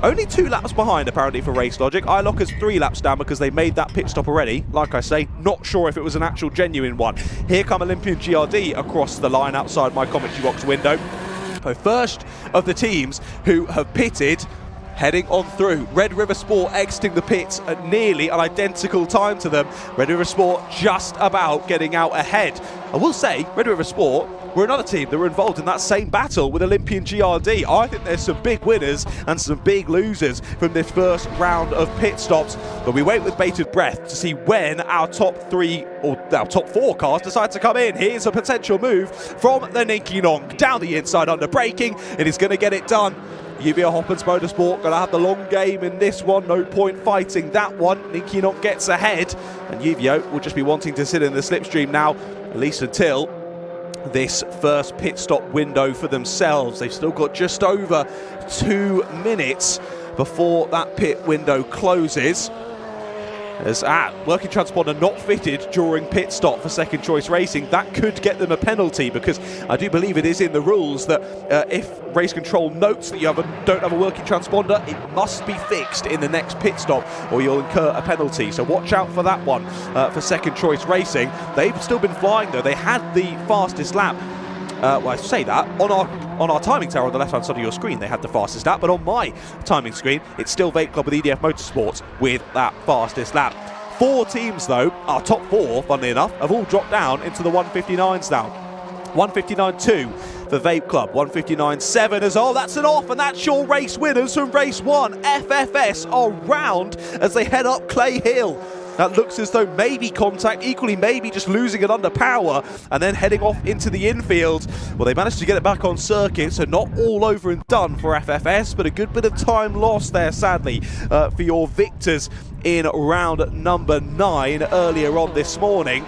Only 2 laps behind, apparently, for Race Logic. iLockers 3 laps down because they made that pit stop already. Like I say, not sure if it was an actual genuine one. Here come Olympian GRD across the line outside my commentary box window. So first of the teams who have pitted, heading on through. Red River Sport exiting the pits at nearly an identical time to them. Red River Sport just about getting out ahead. I will say, Red River Sport were another team that were involved in that same battle with Olympian GRD. I think there's some big winners and some big losers from this first round of pit stops, but we wait with bated breath to see when our top 3 or our top 4 cars decide to come in. Here's a potential move from the Ninky Nonk down the inside under braking. It is going to get it done Uvio Hoppens Motorsport going to have the long game in this one. No point fighting that one. Ninky Nonk gets ahead, and Uvio will just be wanting to sit in the slipstream now, at least until this first pit stop window for themselves. They've still got just over 2 minutes before that pit window closes. As working transponder not fitted during pit stop for Second Choice Racing, that could get them a penalty, because I do believe it is in the rules that if race control notes that you don't have a working transponder, it must be fixed in the next pit stop or you'll incur a penalty. So watch out for that one for Second Choice Racing. They've still been flying though. They had the fastest lap. Well, I say that on our timing tower on the left-hand side of your screen, they had the fastest lap, but on my timing screen, it's still Vape Club with EDF Motorsports with that fastest lap. 4 teams, though, our top 4, funnily enough, have all dropped down into the 159s now. 159.2 for Vape Club, 159.7 as that's an off, and that's your race winners from race 1. FFS are round as they head up Clay Hill. That looks as though maybe contact, equally maybe just losing it under power and then heading off into the infield. Well, they managed to get it back on circuit, so not all over and done for FFS, but a good bit of time lost there, sadly, for your victors in round number 9 earlier on this morning.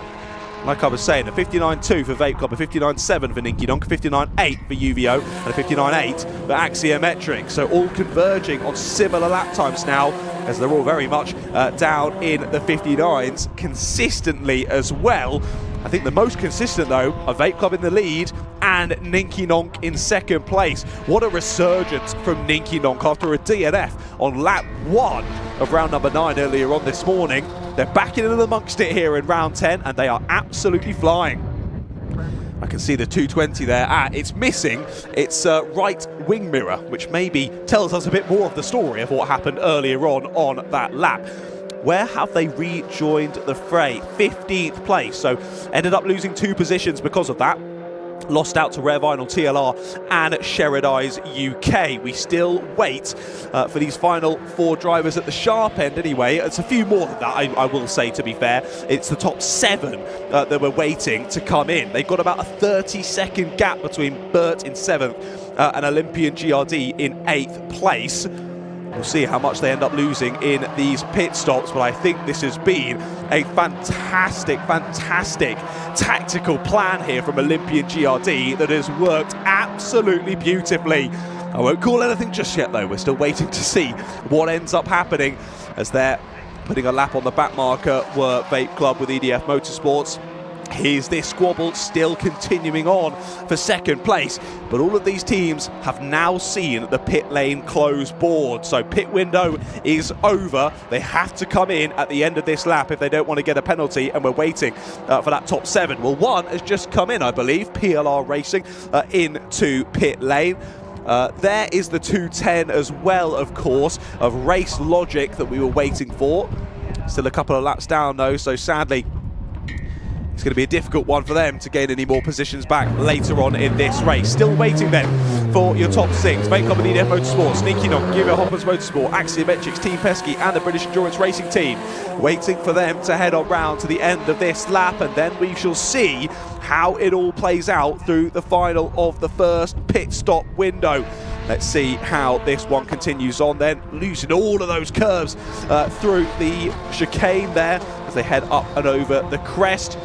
Like I was saying, a 59.2 for Vape Club, a 59.7 for Ninky Nonk, a 59.8 for UVO, and a 59.8 for Axiometric. So all converging on similar lap times now, as they're all very much down in the 59s consistently as well. I think the most consistent, though, are Vape Club in the lead and Ninky Nonk in second place. What a resurgence from Ninky Nonk after a DNF on lap 1 of round number 9 earlier on this morning. They're back in and amongst it here in round 10, and they are absolutely flying. I can see the 220 there. It's missing its right wing mirror, which maybe tells us a bit more of the story of what happened earlier on that lap. Where have they rejoined the fray? 15th place, so ended up losing 2 positions because of that. Lost out to Rare Vinyl TLR and Sherrodize UK. We still wait for these final 4 drivers at the sharp end anyway. It's a few more than that, I will say, to be fair. It's the top 7 that we're waiting to come in. They've got about a 30-second gap between Bert in 7th and Olympian GRD in 8th place. We'll see how much they end up losing in these pit stops, but I think this has been a fantastic tactical plan here from Olympian GRD that has worked absolutely beautifully. I won't call anything just yet, though. We're still waiting to see what ends up happening, as they're putting a lap on the back marker were Vape Club with EDF Motorsports. Here's this squabble still continuing on for second place, but all of these teams have now seen the pit lane close board, so pit window is over. They have to come in at the end of this lap if they don't want to get a penalty, and we're waiting for that top 7. Well, one has just come in, I believe, PLR Racing into pit lane. There is the 210 as well, of course, of Race Logic that we were waiting for. Still a couple of laps down though, so sadly it's going to be a difficult one for them to gain any more positions back later on in this race. Still waiting then for your top 6. Vape Club and EDF Motorsports, Sneaky Nonk, Uvio Hoppens Motorsport, Axiometrics, Team Pesky and the British Endurance Racing Team. Waiting for them to head on round to the end of this lap, and then we shall see how it all plays out through the final of the first pit stop window. Let's see how this one continues on then, losing all of those curves through the chicane there as they head up and over the crest.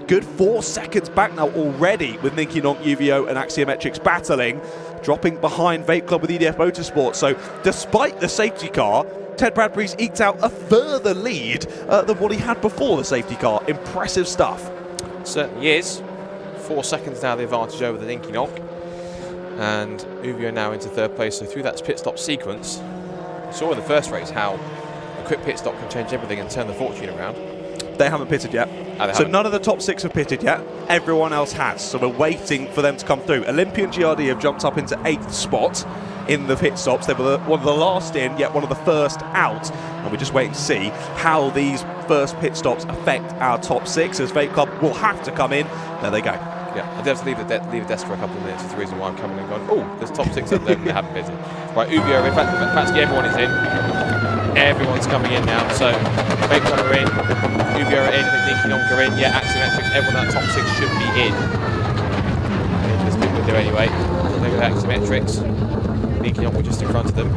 Good 4 seconds back now already with Ninky Nonk, UVO and Axiometrics battling, dropping behind Vape Club with EDF Motorsport. So despite the safety car, Ted Bradbury's eked out a further lead than what he had before the safety car. Impressive stuff. Certainly is. 4 seconds now the advantage over the Ninky Nonk. And UVO now into 3rd place. So through that pit stop sequence, we saw in the first race how a quick pit stop can change everything and turn the fortune around. They haven't pitted yet. So none of the top 6 have pitted yet. Everyone else has. So we're waiting for them to come through. Olympian GRD have jumped up into 8th spot in the pit stops. They were one of the last in, yet one of the first out. And we're just waiting to see how these first pit stops affect our top 6, as Vape Club will have to come in. There they go. Yeah, I do have to leave the desk for a couple of minutes. That's the reason why I'm coming and going, oh, there's top 6 up there that haven't pitted. Right, UVO, in fact, everyone is in. Everyone's coming in now, so Vape Club are in, UVO are in, Ninky Nonk are in, yeah, Axiometrics, everyone at top 6 should be in. This people do anyway. Look at Axiometrics. Nicky Young were just in front of them.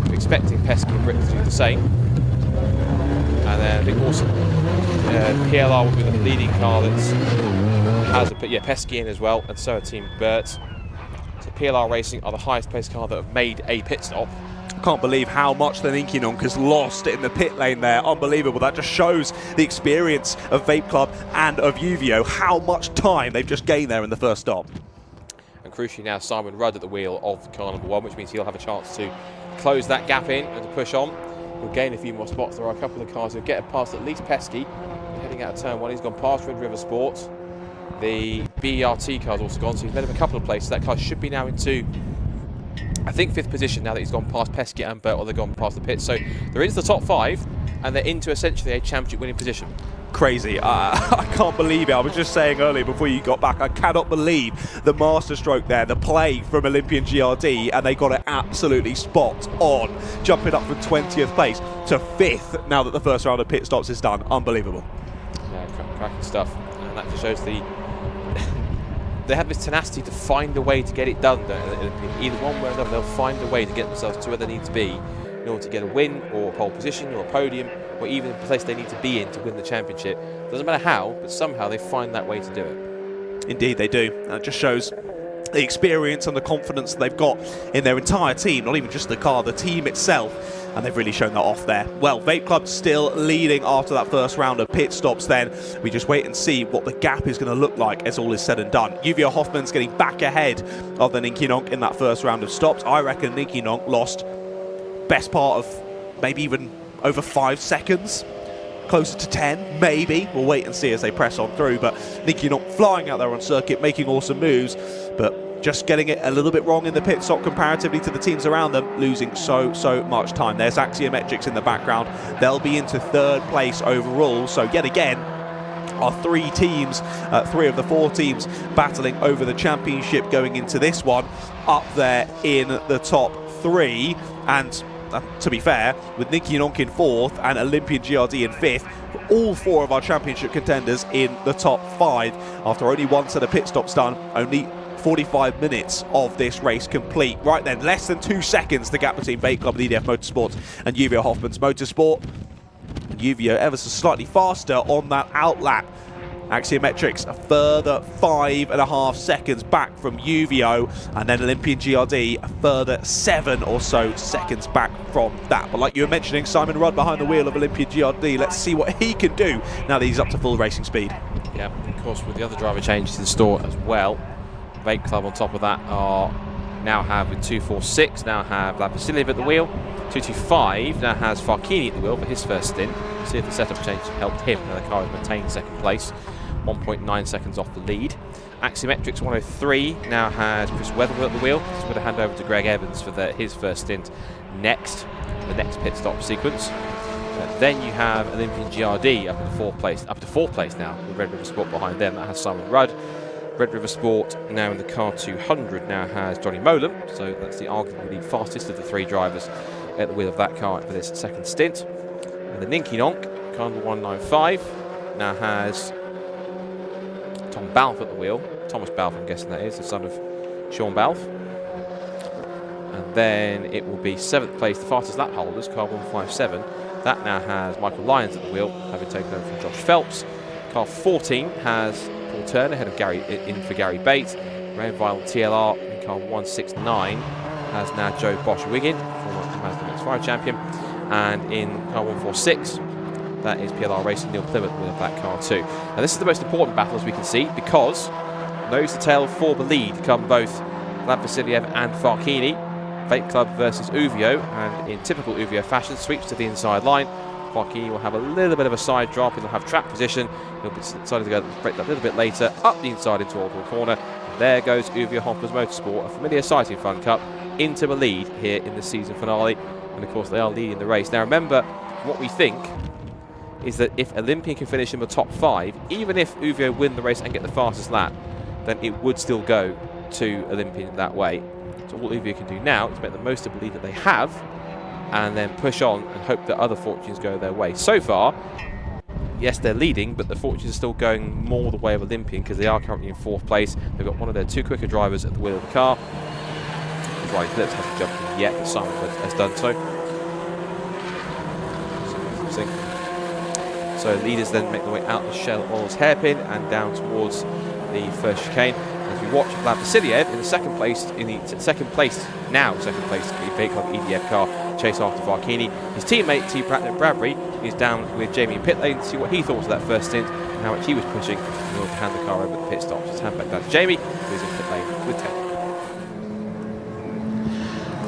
We're expecting Pesky and Britain to do the same. And then I think also PLR will be the leading car that has Pesky in as well, and so are Team Burt. So PLR Racing are the highest placed car that have made a pit stop. I can't believe how much the Ninky Nonk has lost in the pit lane there. Unbelievable. That just shows the experience of Vape Club and of Uvio, how much time they've just gained there in the first stop. And crucially now Simon Rudd at the wheel of car number 1, which means he'll have a chance to close that gap in and to push on. He'll gain a few more spots. There are a couple of cars who'll get past at least Pesky. Heading out of turn 1, he's gone past Red River Sport. The BRT car's also gone, so he's led him a couple of places. That car should be now into, I think, 5th position now that he's gone past Pesky and Burt, or they've gone past the pit. So they're into the top 5, and they're into essentially a championship winning position. Crazy. I can't believe it. I was just saying earlier before you got back, I cannot believe the master stroke there, the play from Olympian GRD, and they got it absolutely spot on, jumping up from 20th place to 5th now that the first round of pit stops is done. Unbelievable. Yeah, cracking stuff. And that just shows they have this tenacity to find a way to get it done. Either one way or another, they'll find a way to get themselves to where they need to be in order to get a win or a pole position or a podium or even a place they need to be in to win the championship. Doesn't matter how, but somehow they find that way to do it. Indeed they do. That just shows the experience and the confidence they've got in their entire team, not even just the car, the team itself. And they've really shown that off there. Well, Vape Club still leading after that first round of pit stops then. We just wait and see what the gap is going to look like as all is said and done. Uvio Hoffman's getting back ahead of the Ninky Nonk in that first round of stops. I reckon Ninky Nonk lost best part of maybe even over 5 seconds. Closer to 10, maybe. We'll wait and see as they press on through. But Ninky Nonk flying out there on circuit, making awesome moves. But just getting it a little bit wrong in the pit stop comparatively to the teams around them, losing so much time. There's Axiometrics in the background. They'll be into 3rd place overall. So yet again, our 3 teams, 3 of the 4 teams battling over the championship going into this one, up there in the top 3. And to be fair, with Ninky Nonk in 4th and Olympian GRD in 5th, all 4 of our championship contenders in the top 5. After only 1 set of pit stops done, only 45 minutes of this race complete. Right then, less than 2 seconds the gap between Vape Club and EDF Motorsports and Uvio Hoffman's Motorsport. And Uvio ever so slightly faster on that outlap. Axiometrics a further 5.5 seconds back from Uvio, and then Olympian GRD a further 7 or so seconds back from that. But like you were mentioning, Simon Rudd behind the wheel of Olympian GRD. Let's see what he can do now that he's up to full racing speed. Yeah, of course, with the other driver changes in store as well. Vape Club on top of that are now have with 246, now have Vasiliev at the wheel. 225 now has Farkini at the wheel for his first stint. See if the setup change helped him. Now the car has maintained 2nd place, 1.9 seconds off the lead. Axiometrics 103 now has Chris Weatherwell at the wheel. He's going to hand over to Greg Evans for his first stint next, the next pit stop sequence. Then you have Olympian GRD up to 4th place now, with Red River Sport behind them. That has Simon Rudd. Red River Sport now in the car 200 now has Johnny Molam, so that's the arguably fastest of the 3 drivers at the wheel of that car for this 2nd stint. And the Ninky Nonk, car number 195, now has Tom Balfe at the wheel. Thomas Balfe, I'm guessing that is, the son of Sean Balfe. And then it will be 7th place, the fastest lap holders, car 157. That now has Michael Lyons at the wheel, having taken over from Josh Phelps. Car 14 has Paul Turner ahead of in for Gary Bates. Ray Vile TLR in car 169 has now Joe Bosch-Wiggin, former Mazda MX-5 champion. And in car 146, that is PLR Racing Neil Plymouth with that car too. Now this is the most important battle, as we can see, because nose to tail for the lead come both Vlad Vasiliev and Farkini. Vape Club versus Uvio, and in typical Uvio fashion, sweeps to the inside line. Farkini will have a little bit of a side drop. He'll have track position. He'll be decided to go break that a little bit later up the inside into Oulton Corner. And there goes Uvio Hoffman's Motorsport, a familiar sight in Fun Cup, into a lead here in the season finale. And of course, they are leading the race. Now remember, what we think is that if Olympian can finish in the top 5, even if Uvio win the race and get the fastest lap, then it would still go to Olympian that way. So all Uvio can do now is make the most of the lead that they have, and then push on and hope that other fortunes go their way. So far, yes, they're leading, but the fortunes are still going more the way of Olympian because they are currently in 4th place. They've got one of their 2 quicker drivers at the wheel of the car. Riley Phillips hasn't jumped in yet, but Simon has done so. So leaders then make their way out the Shell Oils hairpin and down towards the first chicane. As we watch Vlad Vasiliev in the second place in the second place in the Big Club EDF car chase after Varkini. His teammate T. Bradbury is down with Jamie in pit lane to see what he thought of that first stint and how much he was pushing in order to hand the car over at the pit stop. Just hand back down to Jamie, who's in pit lane with Ted.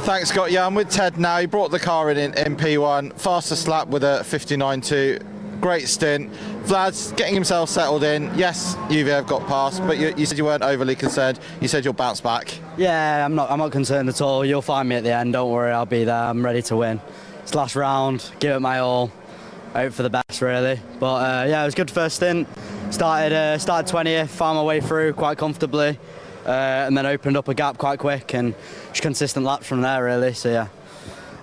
Thanks, Scott. Yeah, I'm with Ted now. He brought the car in P1, fastest lap with a 59.2. Great stint. Vlad's getting himself settled in. Yes, UVF got past, but you said you weren't overly concerned. You said you'll bounce back. Yeah, I'm not concerned at all. You'll find me at the end. Don't worry, I'll be there. I'm ready to win. It's last round. Give it my all. Hope for the best, really. But yeah, it was a good first stint. Started 20th, found my way through quite comfortably, and then opened up a gap quite quick and just consistent laps from there, really. So yeah.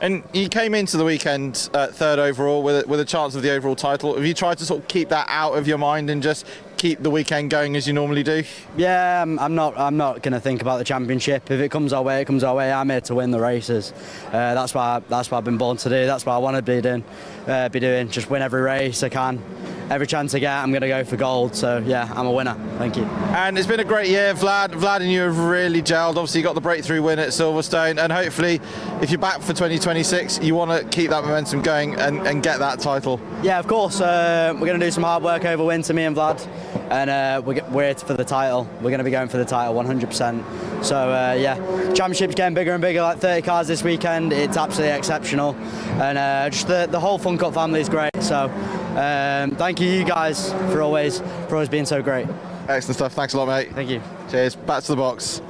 And you came into the weekend third overall with a chance of the overall title. Have you tried to sort of keep that out of your mind and just keep the weekend going as you normally do? Yeah, I'm not going to think about the championship. If it comes our way, it comes our way. I'm here to win the races. That's what I've been born to do. That's what I want to be doing. Just win every race I can. Every chance I get, I'm going to go for gold. So yeah, I'm a winner. Thank you. And it's been a great year. Vlad and you have really gelled. Obviously you got the breakthrough win at Silverstone, and hopefully if you're back for 2026, you want to keep that momentum going and get that title. Yeah, of course. We're going to do some hard work over winter, me and Vlad, and we're here for the title. We're going to be going for the title 100%. So yeah, championship's getting bigger and bigger, like 30 cars this weekend. It's absolutely exceptional, and just the whole Fun Cup family is great. So thank you guys for always being so great. Excellent stuff. Thanks a lot, mate. Thank you. Cheers. Back to the box.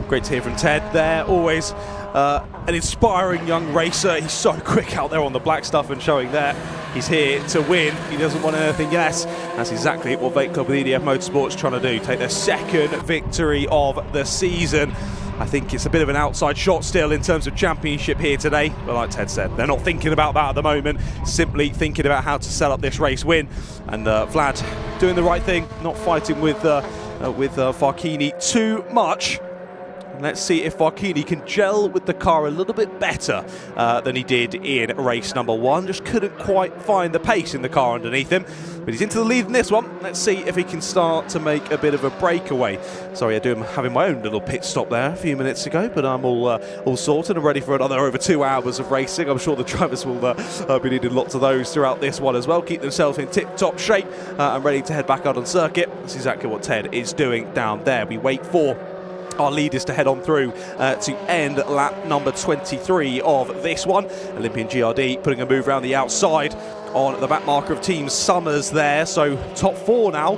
Great to hear from Ted there. Always an inspiring young racer. He's so quick out there on the black stuff and showing that he's here to win. He doesn't want anything less. That's exactly what Vate Club with EDF Motorsports trying to do. Take their second victory of the season. I think it's a bit of an outside shot still in terms of championship here today. But like Ted said, they're not thinking about that at the moment. Simply thinking about how to set up this race win. And Vlad doing the right thing, not fighting with Varkini too much. Let's see if Varkini can gel with the car a little bit better than he did in race number 1. Just couldn't quite find the pace in the car underneath him. But he's into the lead in this one. Let's see if he can start to make a bit of a breakaway. Sorry, I do having my own little pit stop there a few minutes ago, but I'm all sorted and ready for another over 2 hours of racing. I'm sure the drivers will be needing lots of those throughout this one as well. Keep themselves in tip-top shape and ready to head back out on circuit. That's exactly what Ted is doing down there. We wait for our leaders to head on through to end lap number 23 of this one. Olympian GRD putting a move around the outside on the back marker of Team Summers there. So top 4 now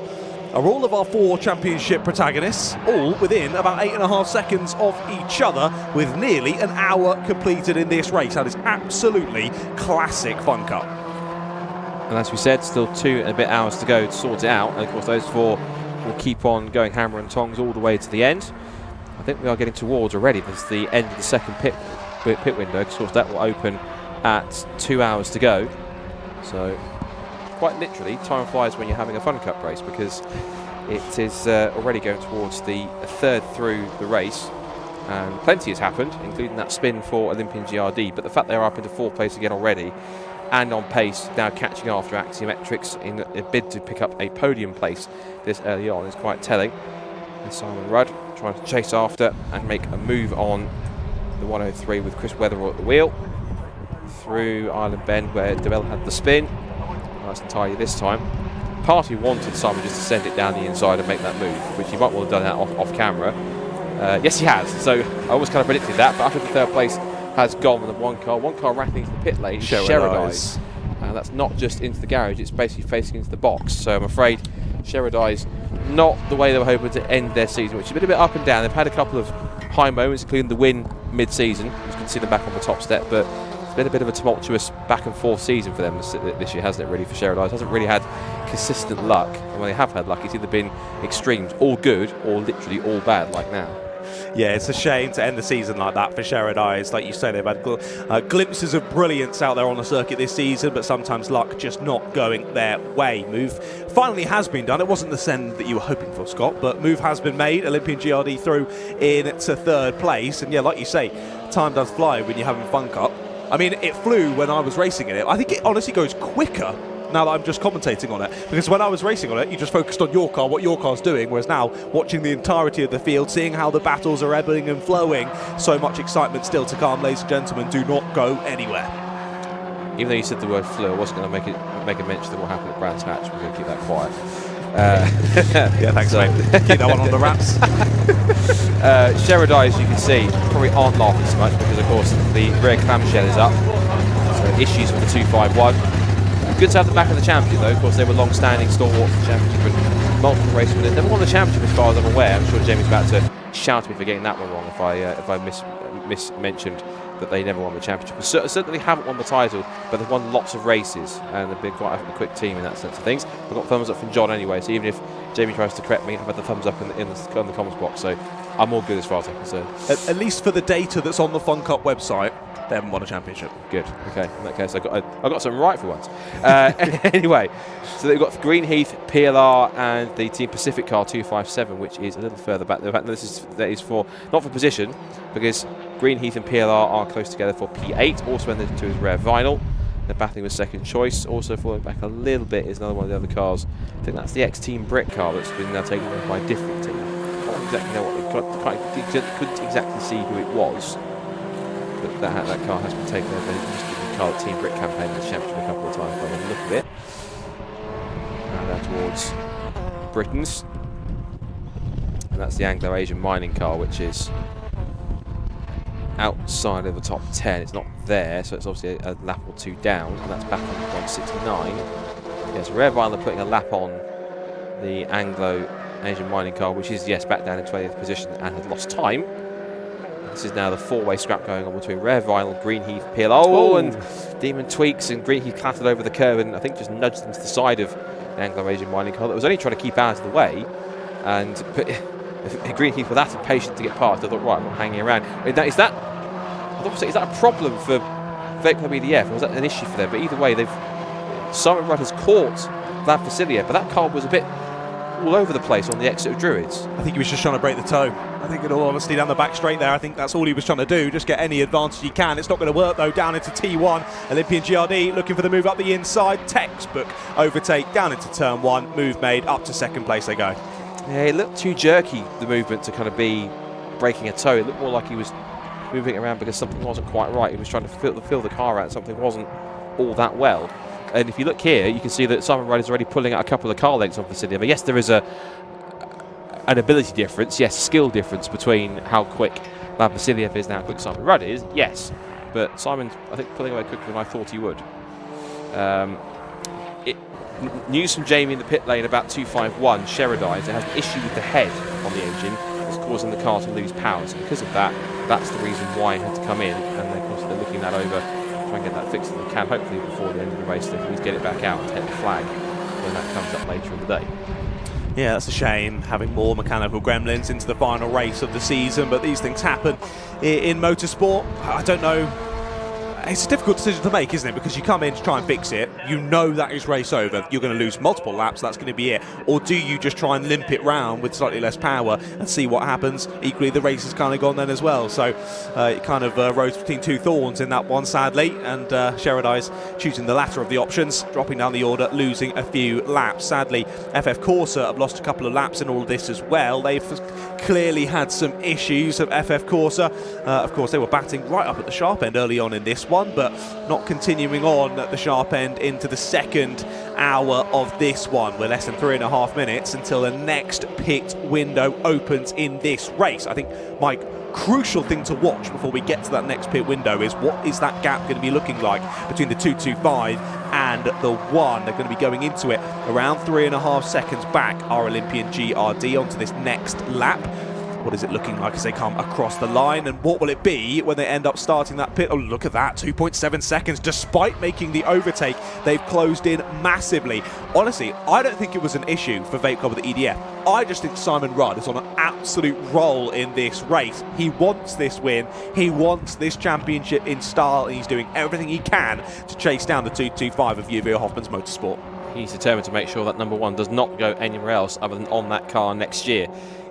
are all of our 4 championship protagonists, all within about 8.5 seconds of each other, with nearly an hour completed in this race. That is absolutely classic Fun Cup. And as we said, still 2 and a bit hours to go to sort it out. And of course those 4 will keep on going hammer and tongs all the way to the end. I think we are getting towards already. This is the end of the second pit window. Of course, that will open at 2 hours to go. So, quite literally, time flies when you're having a Fun Cup race, because it is already going towards the third through the race, and plenty has happened, including that spin for Olympian GRD. But the fact they're up into 4th place again already, and on pace, now catching after Axiometrics in a bid to pick up a podium place this early on, is quite telling. And Simon Rudd trying to chase after and make a move on the 103 with Chris Weatherall at the wheel. Through Island Bend where Duel had the spin. Nice and tidy this time. Party wanted Simon just to send it down the inside and make that move, which he might well have done that off camera. Yes, he has. So I always kind of predicted that, but after the 3rd place has gone with one car rattling into the pit lane, Sherrodice. And that's not just into the garage, it's basically facing into the box. So I'm afraid Sherrodice, not the way they were hoping to end their season, which has been a bit up and down. They've had a couple of high moments, including the win mid-season. You can see them back on the top step, but it's been a bit of a tumultuous back and forth season for them this year, hasn't it, really, for Sherrodice? Hasn't really had consistent luck. And when they have had luck, it's either been extremes, all good, or literally all bad, like now. Yeah, it's a shame to end the season like that for Sheridan. Like you say, they've had glimpses of brilliance out there on the circuit this season, but sometimes luck just not going their way. Move finally has been done. It wasn't the send that you were hoping for, Scott, but move has been made. Olympian GRD through into third place. And yeah, like you say, time does fly when you're having Fun Cup. I mean, it flew when I was racing in it. I think it honestly goes quicker now that I'm just commentating on it, because when I was racing on it, you just focused on your car, what your car's doing, whereas now, watching the entirety of the field, seeing how the battles are ebbing and flowing, so much excitement still to come, ladies and gentlemen. Do not go anywhere. Even though you said the word flew, I wasn't going to make a mention of what happened at Brands Hatch. We're going to keep that quiet. Yeah, thanks, mate. Keep that one on the wraps. Sheridan, as you can see, probably aren't laughing so much because, of course, the rear clamshell is up. So issues with the 251. Good to have them back in the championship, though. Of course, they were long-standing stalwarts in the championship and multiple race winners. Never won the championship, as far as I'm aware. I'm sure Jamie's about to shout at me for getting that one wrong if I mismentioned that they never won the championship. Certainly haven't won the title, but they've won lots of races and they've been quite a quick team in that sense of things. I've got thumbs up from John anyway, so even if Jamie tries to correct me, I've had the thumbs up in the comments box, so I'm all good as far as I'm concerned. At least for the data that's on the Fun Cup website, they haven't won a championship. Good. Okay. In that case, I got something right for once. Anyway, so they've got Greenheath, PLR, and the Team Pacific car 257, which is a little further back. The fact that is for not for position, because Greenheath and PLR are close together for P8. Also, when the two is rare vinyl. They're battling with second choice. Also falling back a little bit is another one of the other cars. I think that's the X-Team Brick car that's been now taken over by a different team. I can't exactly know what couldn't exactly see who it was. But that car has been taken over. It used to be the car Team Brick campaign in the championship a couple of times by the look of it. And down towards Britain's. And that's the Anglo-Asian mining car, which is outside of the top 10. It's not there, so it's obviously a lap or two down, and that's back on 169. Yes, Rare Vinyl putting a lap on the Anglo-Asian mining car, which is, yes, back down in 20th position and had lost time. This is now the four-way scrap going on between Rare Vinyl, Greenheath, PLR, and Demon Tweaks, and Greenheath clattered over the curb and I think just nudged into the side of the Anglo-Asian mining car that was only trying to keep out of the way. And if Greenheath were that impatient to get past, I thought, right, I'm not hanging around. Is that a problem for Vape Club EDF, or was that an issue for them? But either way, Simon Rudd has caught Vlad Vasiliev, but that car was a bit all over the place on the exit of Druids. I think he was just trying to break the toe. I think in all honesty, down the back straight there, I think that's all he was trying to do, just get any advantage he can. It's not going to work though. Down into T1, Olympian GRD looking for the move up the inside, textbook overtake down into turn one, move made, up to second place they go. Yeah, it looked too jerky, the movement, to kind of be breaking a toe. It looked more like he was moving it around because something wasn't quite right. He was trying to fill the car out, something wasn't all that well. And if you look here, you can see that Simon Rudd is already pulling out a couple of car lengths off Vasiliev. Yes, there is an ability difference, yes, skill difference between how quick Vlad Vasiliev is and how quick Simon Rudd is, yes. But Simon's, I think, pulling away quicker than I thought he would. News from Jamie in the pit lane about 251, Sheridan. It has an issue with the head on the engine. It's causing the car to lose power. So because of that, that's the reason why it had to come in. And of course, they're looking that over, try and get that fixed if they can. Hopefully before the end of the race, they can always get it back out and take the flag when that comes up later in the day. Yeah, that's a shame, having more mechanical gremlins into the final race of the season, but these things happen in motorsport. I don't know. It's a difficult decision to make, isn't it? Because you come in to try and fix it, you know that is race over, you're going to lose multiple laps, that's going to be it. Or do you just try and limp it round with slightly less power and see what happens? Equally, the race has kind of gone then as well. So it kind of rose between two thorns in that one, sadly. And Sheridan's choosing the latter of the options, dropping down the order, losing a few laps. Sadly, FF Corsa have lost a couple of laps in all of this as well. They've clearly had some issues of FF Corsa. Of course, they were batting right up at the sharp end early on in this one, but not continuing on at the sharp end into the second hour of this one. We're less than 3.5 minutes until the next pit window opens in this race. I think, Mike, crucial thing to watch before we get to that next pit window is what is that gap going to be looking like between the 225 and the 1. They're going to be going into it around 3.5 seconds back, our Olympian GRD, onto this next lap. What is it looking like as they come across the line, and what will it be when they end up starting that pit? Oh, look at that, 2.7 seconds. Despite making the overtake, they've closed in massively. Honestly, I don't think it was an issue for Vape Club with the EDF. I just think Simon Rudd is on an absolute roll in this race. He wants this win. He wants this championship in style, and he's doing everything he can to chase down the 225 of Uvio Hoffman's Motorsport. He's determined to make sure that number one does not go anywhere else other than on that car next year.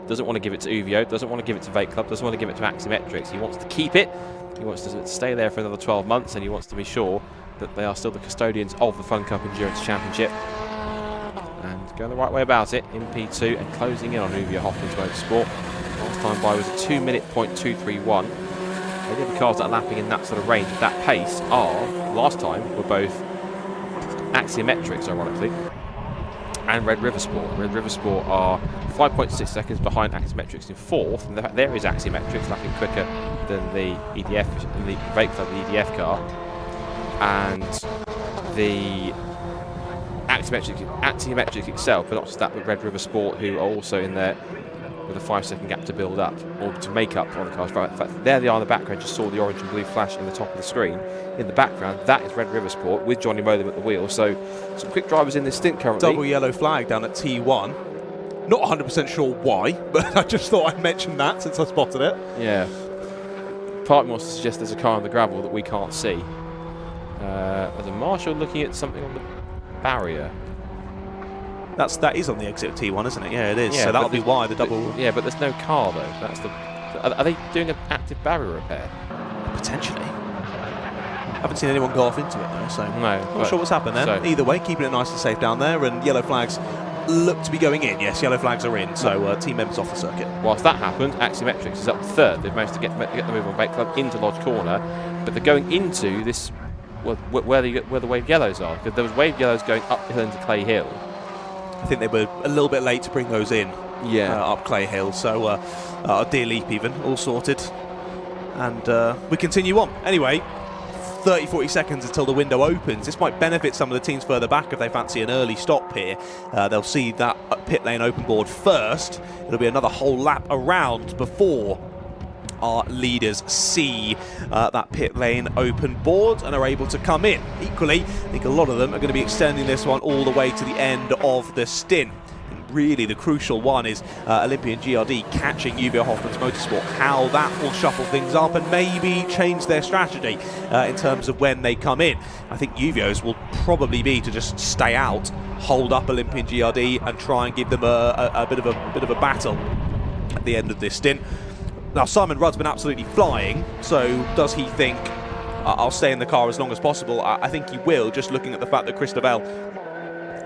Doesn't want to give it to Uvio, doesn't want to give it to Vape Club, doesn't want to give it to Axiometrics. He wants to keep it, he wants to stay there for another 12 months, and he wants to be sure that they are still the custodians of the Fun Cup Endurance Championship. And going the right way about it in P2 and closing in on Uvio Hoffman's Motorsport. Last time by was a 2:02.231. The other cars that are lapping in that sort of range at that pace last time were both Axiometrics, ironically, and Red River Sport. Red River Sport are 5.6 seconds behind Axiometrics in fourth, and there is Axiometrics lapping quicker than the EDF, the Vape Club, the EDF car, and the Axiometrics itself, but not just that, but Red River Sport, who are also in there with a 5-second gap to build up, or to make up on the cars. In fact, there they are in the background. Just saw the orange and blue flash in the top of the screen. In the background, that is Red River Sport with Johnny Motham at the wheel. So some quick drivers in this stint currently. Double yellow flag down at T1. Not 100% sure why, but I just thought I'd mention that since I spotted it. Yeah. Part of me wants to suggest there's a car on the gravel that we can't see. There's a marshal looking at something on the barrier. That is on the exit of T1, isn't it? Yeah, it is. Yeah, so that'll be why the double. Yeah, but there's no car though. That's the. Are they doing an active barrier repair? Potentially. Haven't seen anyone go off into it though, so no, not sure what's happened there. So either way, keeping it nice and safe down there, and yellow flags look to be going in. Yes, yellow flags are in, so team members off the circuit. Whilst that happened, Axiometrics is up third. They've managed to get the move on Vape Club into Lodge Corner, but they're going into this where the wave yellows are, because there was wave yellows going uphill into Clay Hill. I think they were a little bit late to bring those in. Yeah. Up Clay Hill, so Deer Leap even, all sorted. And we continue on. Anyway, 30-40 seconds until the window opens. This might benefit some of the teams further back if they fancy an early stop here. They'll see that pit lane open board first. It'll be another whole lap around before our leaders see that pit lane open board and are able to come in. Equally, I think a lot of them are going to be extending this one all the way to the end of the stint. And really, the crucial one is Olympian GRD catching Uvio Hoffman's Motorsport, how that will shuffle things up and maybe change their strategy in terms of when they come in. I think Uvio's will probably be to just stay out, hold up Olympian GRD and try and give them a bit of a battle at the end of this stint. Now, Simon Rudd's been absolutely flying, so does he think, I'll stay in the car as long as possible? I think he will, just looking at the fact that Christabel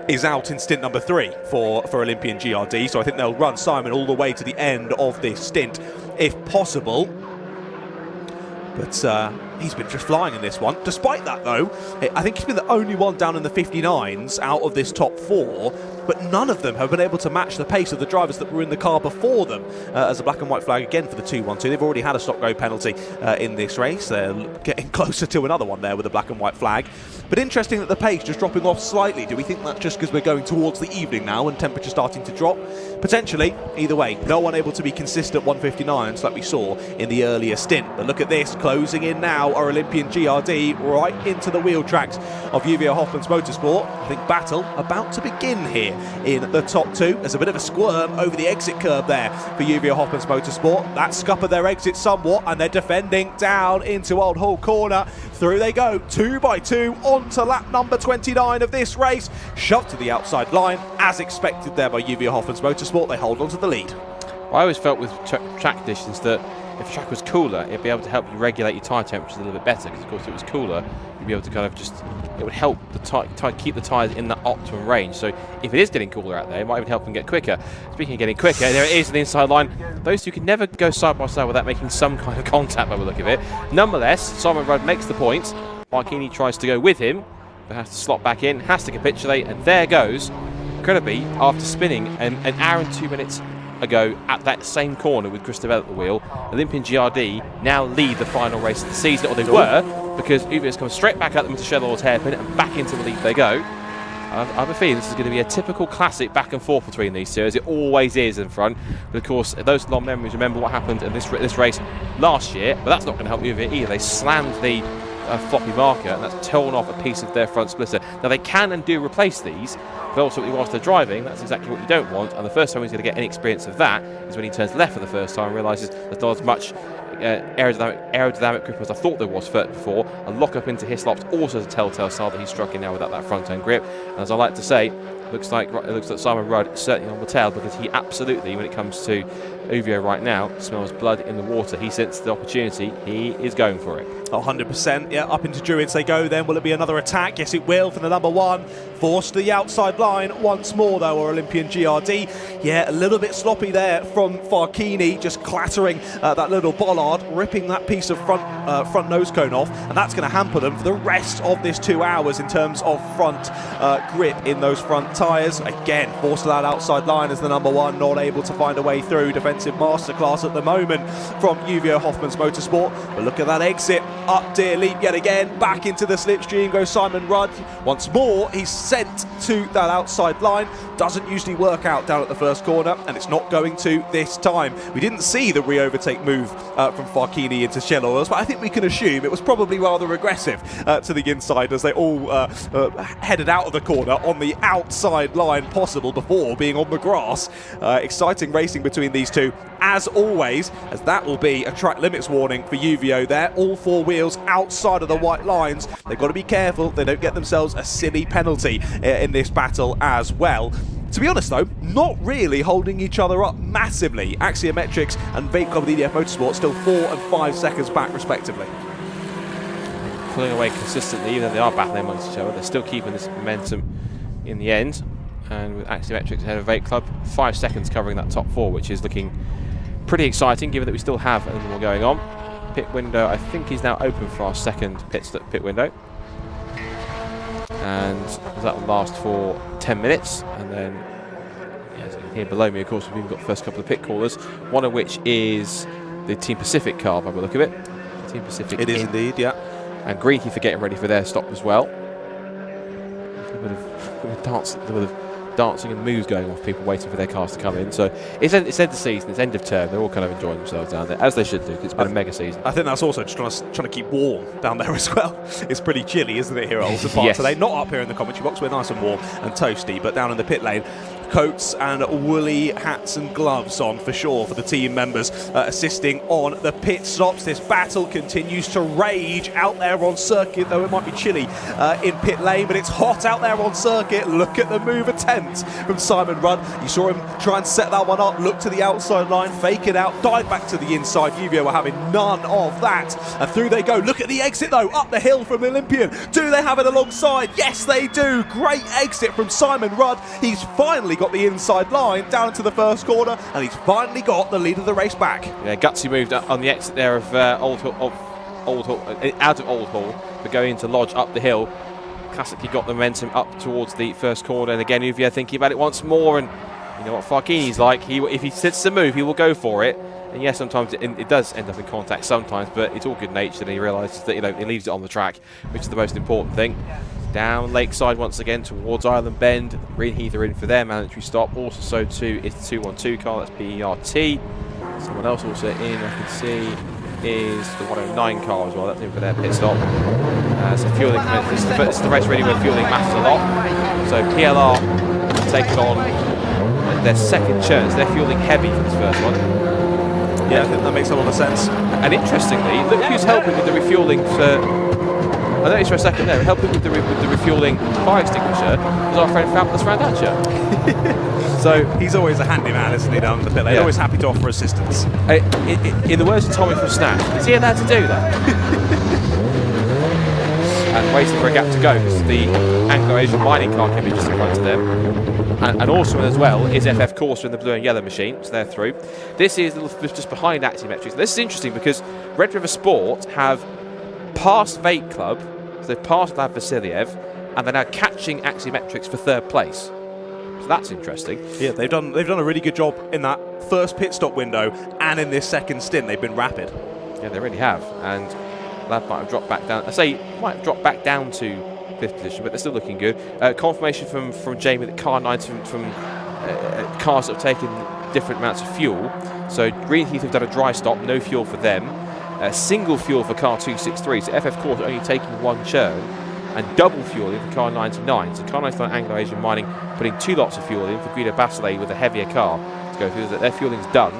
is out in stint number 3 for Olympian GRD, so I think they'll run Simon all the way to the end of this stint, if possible. But he's been just flying in this one. Despite that, though, I think he's been the only one down in the 59s out of this top 4, but none of them have been able to match the pace of the drivers that were in the car before them. As a black and white flag again for the 2-1-2. They've already had a stop-go penalty in this race. They're getting closer to another one there with a black and white flag. But interesting that the pace just dropping off slightly. Do we think that's just because we're going towards the evening now and temperature starting to drop? Potentially. Either way, no one able to be consistent 159s like we saw in the earlier stint. But look at this, closing in now are Olympian GRD right into the wheel tracks of Uvio Hoffman's Motorsport. I think battle about to begin here in the top 2. There's a bit of a squirm over the exit curve there for Uvio Hoffman's Motorsport. That scuppered their exit somewhat, and they're defending down into Old Hall Corner. Through they go, 2 by 2 onto lap number 29 of this race. Shoved to the outside line, as expected there by Uvio Hoffman's Motorsport. They hold on to the lead. I always felt with track conditions that if the track was cooler, it'd be able to help you regulate your tyre temperatures a little bit better, because of course if it was cooler, you'd be able to kind of just, it would help the keep the tyres in that optimum range. So if it is getting cooler out there, it might even help them get quicker. Speaking of getting quicker, there it is on the inside line. Those two can never go side by side without making some kind of contact by the look of it. Nonetheless, Simon Rudd makes the points. Marchini tries to go with him, but has to slot back in, has to capitulate, and there goes, incredibly, after spinning an hour and 2 minutes ago at that same corner with Christabel at the wheel, Olympian GRD now lead the final race of the season, or they were, because Uvio's come straight back at them to Shellor's hairpin and back into the lead they go. I have a feeling this is going to be a typical classic back and forth between these two, as it always is in front. But of course, those long memories remember what happened in this race last year, but that's not going to help you with it either. They slammed the floppy marker, and that's torn off a piece of their front splitter. Now they can and do replace these, but ultimately whilst they're driving, that's exactly what you don't want. And the first time he's going to get any experience of that is when he turns left for the first time and realises there's not as much aerodynamic grip as I thought there was before. A lock up into Hislop's also a telltale sign that he's struck in now without that front end grip. And as I like to say, it looks like Simon Rudd is certainly on the tail, because he absolutely, when it comes to Uvio right now, smells blood in the water. He senses the opportunity, he is going for it. 100%, yeah, up into Druids they go then. Will it be another attack? Yes, it will for the number 1. Forced to the outside line once more, though, or Olympian GRD. Yeah, a little bit sloppy there from Farkini, just clattering that little bollard, ripping that piece of front nose cone off, and that's going to hamper them for the rest of this 2 hours in terms of front grip in those front tyres. Again, forced to that outside line as the number 1, not able to find a way through. Defensive masterclass at the moment from Uvio Hoffmann's Motorsport. But look at that exit. Up dear leap yet again, back into the slipstream goes Simon Rudd. Once more, he's sent to that outside line. Doesn't usually work out down at the first corner, and it's not going to this time. We didn't see the re-overtake move from Farkini into Shell Oils, but I think we can assume it was probably rather aggressive to the inside as they all headed out of the corner on the outside line possible before being on the grass. Exciting racing between these two, as always, as that will be a track limits warning for Uvio there. All 4 wheels outside of the white lines. They've got to be careful they don't get themselves a silly penalty in this battle as well. To be honest though, not really holding each other up massively. Axiometrics and Vape Club EDF Motorsport still 4 and 5 seconds back respectively. Pulling away consistently, even though they are battling amongst each other, they're still keeping this momentum in the end. And with Axiometrics ahead of Vape Club, 5 seconds covering that top 4, which is looking pretty exciting given that we still have a little more going on. Pit window, I think, is now open for our second pit window. And that will last for 10 minutes. And then, as you can hear below me, of course, we've even got the first couple of pit callers, one of which is the Team Pacific car, by the look of it. Team Pacific. It is indeed, yeah. And Greenkey for getting ready for their stop as well. A bit of dancing and moves going off, people waiting for their cars to come in. So it's end of season, it's end of term, they're all kind of enjoying themselves down there, as they should do, because it's been a mega season. I think that's also just trying to keep warm down there as well. It's pretty chilly, isn't it, here at Oulton Park today? Not up here in the commentary box, we're nice and warm and toasty, but down in the pit lane, coats and woolly hats and gloves on for sure for the team members assisting on the pit stops. This battle continues to rage out there on circuit, though it might be chilly in pit lane, but it's hot out there on circuit. Look at the move attempt from Simon Rudd. You saw him try and set that one up, look to the outside line, fake it out, dive back to the inside. Uvio were having none of that, and through they go. Look at the exit though, up the hill from Olympian. Do they have it alongside? Yes they do. Great exit from Simon Rudd. He's finally got the inside line down into the first corner, and he's finally got the lead of the race back. Yeah, gutsy moved on the exit there of out of Old Hall, but going into Lodge up the hill. Classically got the momentum up towards the first corner, and again Uvio thinking about it once more, and you know what Farkini's like, if he sits to move he will go for it. And yes, sometimes it does end up in contact sometimes, but it's all good natured, and he realises that, you know, he leaves it on the track, which is the most important thing. Down Lakeside once again towards Island Bend. Green Heath are in for their mandatory stop. Also so too is the 212 car, that's BERT. Someone else also in, I can see, is the 109 car as well, that's in for their pit stop. So fueling, this is the race really where fueling matters a lot. So PLR taking on their second chance. They're fueling heavy for this first one. Yeah, I think that makes a lot of sense. And interestingly, look who's helping with the refueling for... I noticed for a second there, helping with the refueling fire extinguisher was our friend Fabulous Randaccia. So he's always a handy man, isn't he, down the pit lane? Always happy to offer assistance. In the words of Tommy from Snap, is he allowed to do that? And waiting for a gap to go, because the Anglo-Asian mining car came in just in front of them. And also as well is FF Corsa in the blue and yellow machine, so they're through. This is just behind Axiometrics. This is interesting because Red River Sport have passed Vape Club, so they've passed Vlad Vasiliev, and they're now catching Axiometrics for third place. So that's interesting. Yeah, they've done a really good job in that first pit stop window, and in this second stint they've been rapid. Yeah, they really have. And Vlad might have dropped back down. I say might have dropped back down to 5th position, but they're still looking good. Confirmation from Jamie that car 9 from cars that have taken different amounts of fuel. So Greenheath have done a dry stop, no fuel for them. Single fuel for car 263, so FF Court only taking 1 churn, and double fuel in for car 99. So car 99 Anglo-Asian Mining putting 2 lots of fuel in for Guido Basile with a heavier car to go through. Their fueling's done,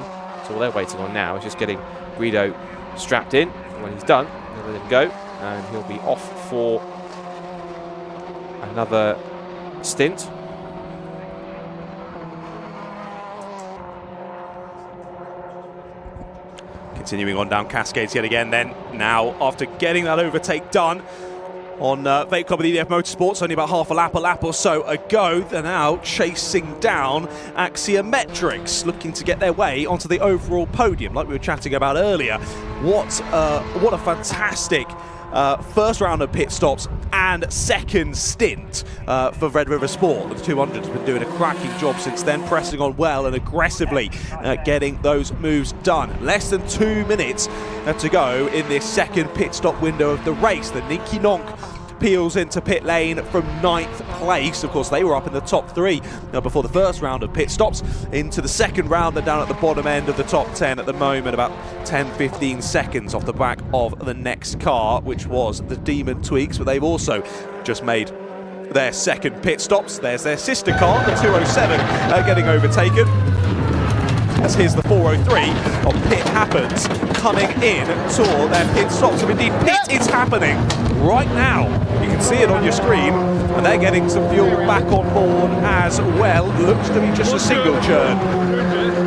so all they're waiting on now is just getting Guido strapped in. When he's done, they'll let him go, and he'll be off for another stint. Continuing on down Cascades yet again then. Now, after getting that overtake done on Vape Club with EDF Motorsports, only about half a lap or so ago, they're now chasing down Axiometrics, looking to get their way onto the overall podium, like we were chatting about earlier. What a fantastic first round of pit stops and second stint for Red River Sport. The 200 has been doing a cracking job since then, pressing on well and aggressively getting those moves done. Less than 2 minutes to go in this second pit stop window of the race. The Ninky Nonk peels into pit lane from 9th place. Of course, they were up in the top 3 before the first round of pit stops. Into the second round, they're down at the bottom end of the top 10 at the moment, about 10-15 seconds off the back of the next car, which was the Demon Tweaks, but they've also just made their second pit stops. There's their sister car, the 207, getting overtaken. As here's the 403 on Pit Happens coming in to their pit stops. So indeed, pit is happening right now. You can see it on your screen, and they're getting some fuel back on board as well. Looks to be just a single churn.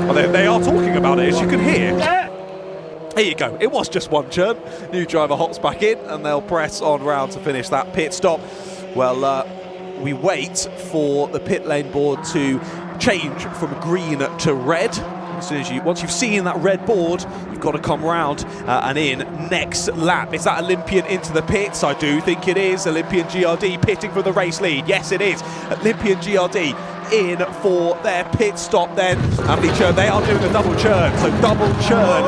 Well, they are talking about it, as you can hear. There you go, it was just 1 churn. New driver hops back in, and they'll press on round to finish that pit stop. Well, we wait for the pit lane board to change from green to red. As soon as once you've seen that red board, you've got to come round and in next lap. Is that Olympian into the pits? I do think it is. Olympian GRD pitting for the race lead. Yes, it is. Olympian GRD in for their pit stop then. They are doing a double churn. So double churn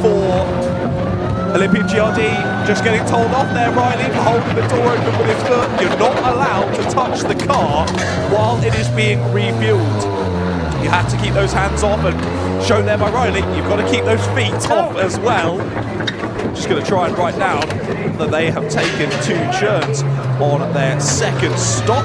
for Olympian GRD. Just getting told off there, Riley, for holding the door open with his foot. You're not allowed to touch the car while it is being refueled. You have to keep those hands off, and shown there by Riley, you've got to keep those feet off as well. Just going to try and write down that they have taken 2 churns on their second stop.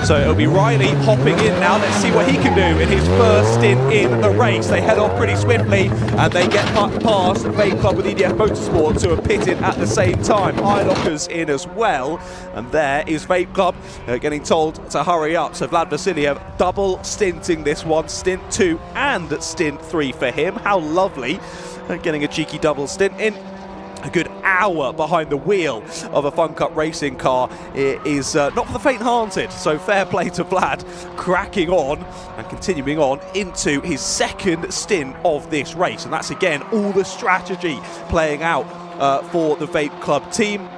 So it'll be Riley hopping in now. Let's see what he can do in his first stint in the race. They head off pretty swiftly, and they get past Vape Club with EDF Motorsports, who are pitted at the same time. Eyelocker's in as well, and there is Vape Club getting told to hurry up. So Vlad Vasiliev double stinting this one, stint 2 and stint 3 for him. How lovely, getting a cheeky double stint in. A good hour behind the wheel of a Fun Cup racing car is not for the faint-hearted, so fair play to Vlad, cracking on and continuing on into his second stint of this race. And that's again all the strategy playing out for the Vape Club team.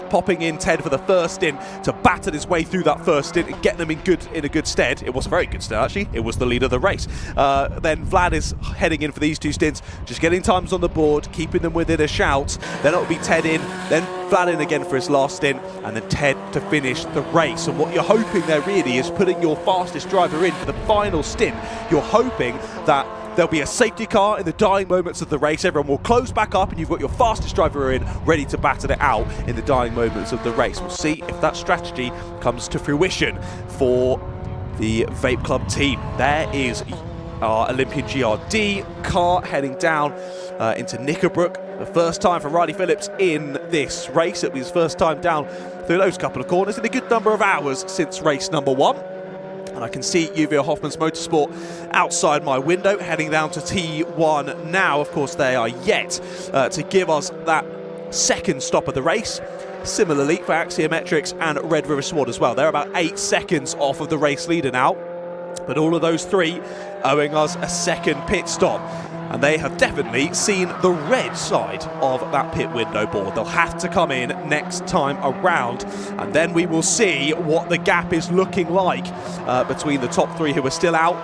Popping in Ted for the first stint to batter his way through that first stint and get them in a good stead. It was a very good stint, actually. It was the lead of the race. Then Vlad is heading in for these 2 stints, just getting times on the board, keeping them within a shout. Then it'll be Ted in, then Vlad in again for his last stint, and then Ted to finish the race. And what you're hoping there really is putting your fastest driver in for the final stint. You're hoping that there'll be a safety car in the dying moments of the race. Everyone will close back up, and you've got your fastest driver in, ready to batter it out in the dying moments of the race. We'll see if that strategy comes to fruition for the Vape Club team. There is our Olympian GRD car heading down into Knickerbrook. The first time for Riley Phillips in this race. It'll be his first time down through those couple of corners in a good number of hours since race number 1. And I can see UVO Hoffman's Motorsport outside my window, heading down to T1 now. Of course, they are yet to give us that second stop of the race. Similarly for Axiometrics and Red River Sport as well. They're about 8 seconds off of the race leader now. But all of those 3 owing us a second pit stop. And they have definitely seen the red side of that pit window board. They'll have to come in next time around, and then we will see what the gap is looking like between the top 3 who are still out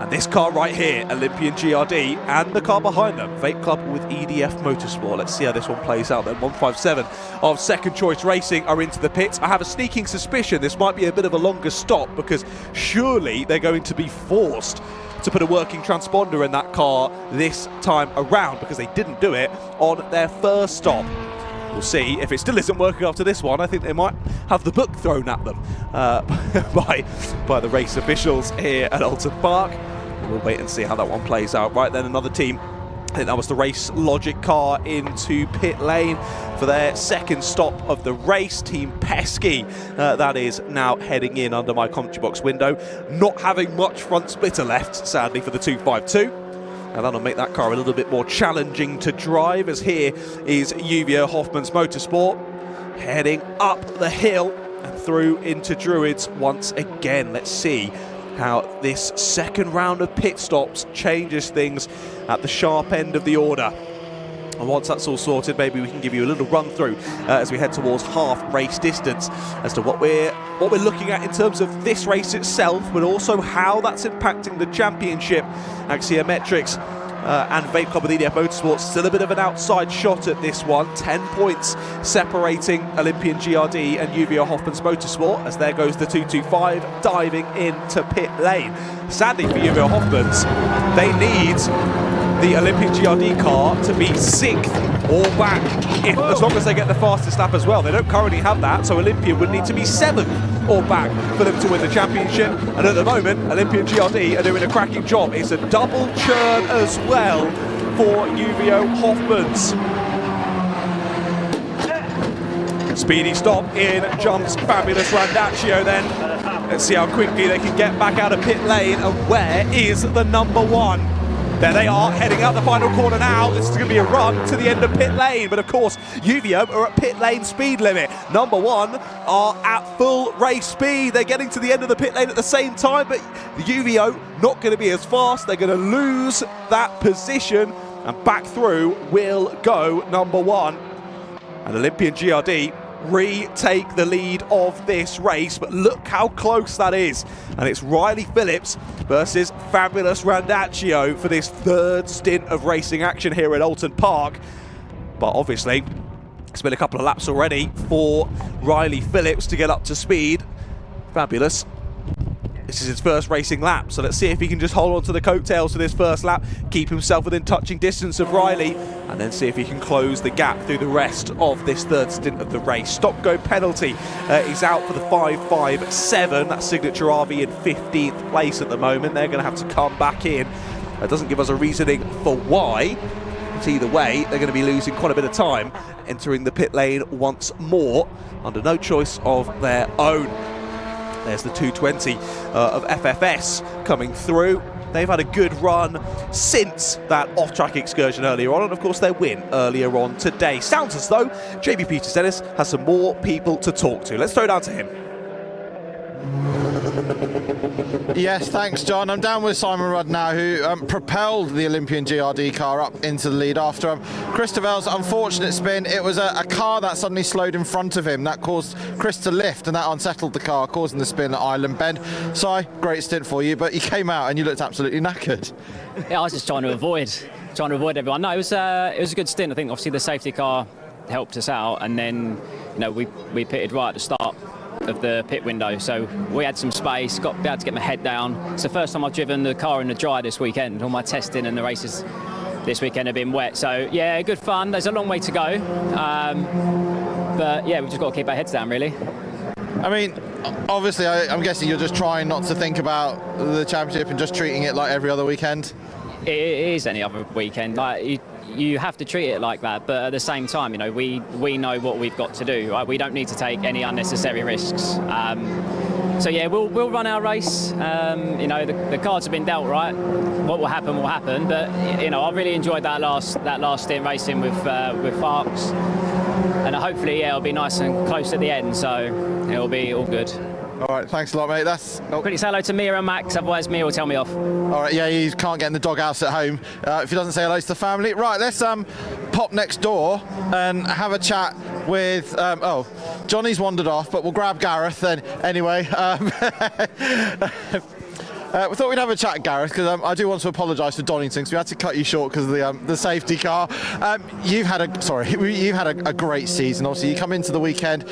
And this car right here, Olympian GRD, and the car behind them, Vape Club with EDF Motorsport. Let's see how this one plays out then. 157 of Second Choice Racing are into the pits. I have a sneaking suspicion this might be a bit of a longer stop, because surely they're going to be forced to put a working transponder in that car this time around, because they didn't do it on their first stop. We'll see. If it still isn't working after this one, I think they might have the book thrown at them by the race officials here at Oulton Park. We'll wait and see how that one plays out. Right then, another team, I think that was the Race Logic car, into pit lane for their second stop of the race. Team Brscc, that is now heading in under my commentary box window, not having much front splitter left, sadly, for the 252. And that'll make that car a little bit more challenging to drive, as here is Uvio Hoffmann's Motorsport heading up the hill and through into Druids once again. Let's see how this second round of pit stops changes things at the sharp end of the order. And once that's all sorted, maybe we can give you a little run through as we head towards half race distance as to what we're looking at in terms of this race itself, but also how that's impacting the championship. Axiometrics and Vape Club with EDF Motorsports still a bit of an outside shot at this one. 10 points separating Olympian GRD and Uvio Hoffmann's Motorsport, as there goes the 225 diving into pit lane. Sadly for Uvio Hoffmann's, they need the Olympian GRD car to be 6th or back, as long as they get the fastest lap as well. They don't currently have that, so Olympian would need to be 7th or back for them to win the championship. And at the moment, Olympian GRD are doing a cracking job. It's a double churn as well for Uvio Hoffmann's. Speedy stop in jumps Fabulous Randaccio then. Let's see how quickly they can get back out of pit lane, and where is the number 1? There they are, heading out the final corner now. This is going to be a run to the end of pit lane, but of course, Uvio are at pit lane speed limit. Number 1 are at full race speed. They're getting to the end of the pit lane at the same time, but Uvio not going to be as fast. They're going to lose that position, and back through will go number 1. And Olympian GRD retake the lead of this race, but look how close that is. And it's Riley Phillips versus Fabulous Randaccio for this third stint of racing action here at Oulton Park. But obviously, it's been a couple of laps already for Riley Phillips to get up to speed. Fabulous, this is his first racing lap, so let's see if he can just hold on to the coattails for this first lap, keep himself within touching distance of Riley, and then see if he can close the gap through the rest of this third stint of the race. Stop-go penalty is out for the 557. That Signature RV in 15th place at the moment. They're going to have to come back in. That doesn't give us a reasoning for why. But either way, they're going to be losing quite a bit of time entering the pit lane once more under no choice of their own. There's the 220 of FFS coming through. They've had a good run since that off-track excursion earlier on, and of course their win earlier on today. Sounds as though JB Peters-Dennis has some more people to talk to. Let's throw down to him. Yes, thanks, John. I'm down with Simon Rudd now, who propelled the Olympian GRD car up into the lead after Christopher's unfortunate spin. It was a car that suddenly slowed in front of him. That caused Chris to lift, and that unsettled the car, causing the spin at Island Bend. Si, great stint for you, but you came out and you looked absolutely knackered. Yeah, I was just trying to avoid everyone. No, it was a good stint. I think obviously the safety car helped us out, and then we pitted right at the start of the pit window, so we had some space, got able to get my head down. It's the first time I've driven the car in the dry this weekend. All my testing and the races this weekend have been wet, so yeah, good fun. There's a long way to go, but yeah, we've just got to keep our heads down, really. I mean, obviously, I'm guessing you're just trying not to think about the championship and just treating it like every other weekend? It is any other weekend. Like, you have to treat it like that, but at the same time, we know what we've got to do. Right? We don't need to take any unnecessary risks. So yeah, we'll run our race. The cards have been dealt, right? What will happen will happen. But I really enjoyed that last stint racing with Farks, and hopefully, it'll be nice and close at the end. So it'll be all good. All right, thanks a lot, mate. Quickly say hello to Mia and Max, otherwise Mia will tell me off. All right, yeah, you can't get in the doghouse at home if he doesn't say hello to the family. Right, let's pop next door and have a chat with... Johnny's wandered off, but we'll grab Gareth then anyway. We thought we'd have a chat, Gareth, because I do want to apologise for Donington, because we had to cut you short because of the safety car. You've had a great season. Obviously, you come into the weekend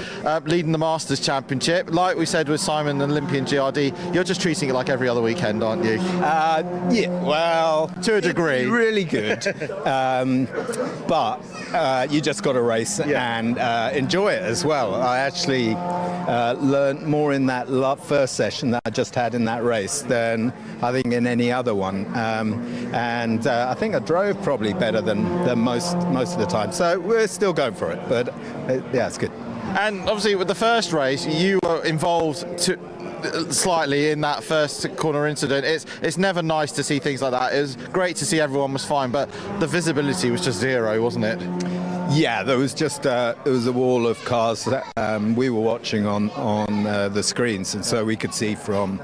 leading the Masters Championship. Like we said with Simon and Olympian GRD, you're just treating it like every other weekend, aren't you? Yeah, well, to a degree. Really good. But you just got to race and enjoy it as well. I actually learned more in that first session that I just had in that race than I think in any other one. And I think I drove probably better than most of the time. So we're still going for it, but yeah, it's good. And obviously with the first race, you were involved slightly in that first corner incident. It's never nice to see things like that. It was great to see everyone was fine, but the visibility was just zero, wasn't it? Yeah, there was just there was a wall of cars that we were watching on the screens, and so we could see from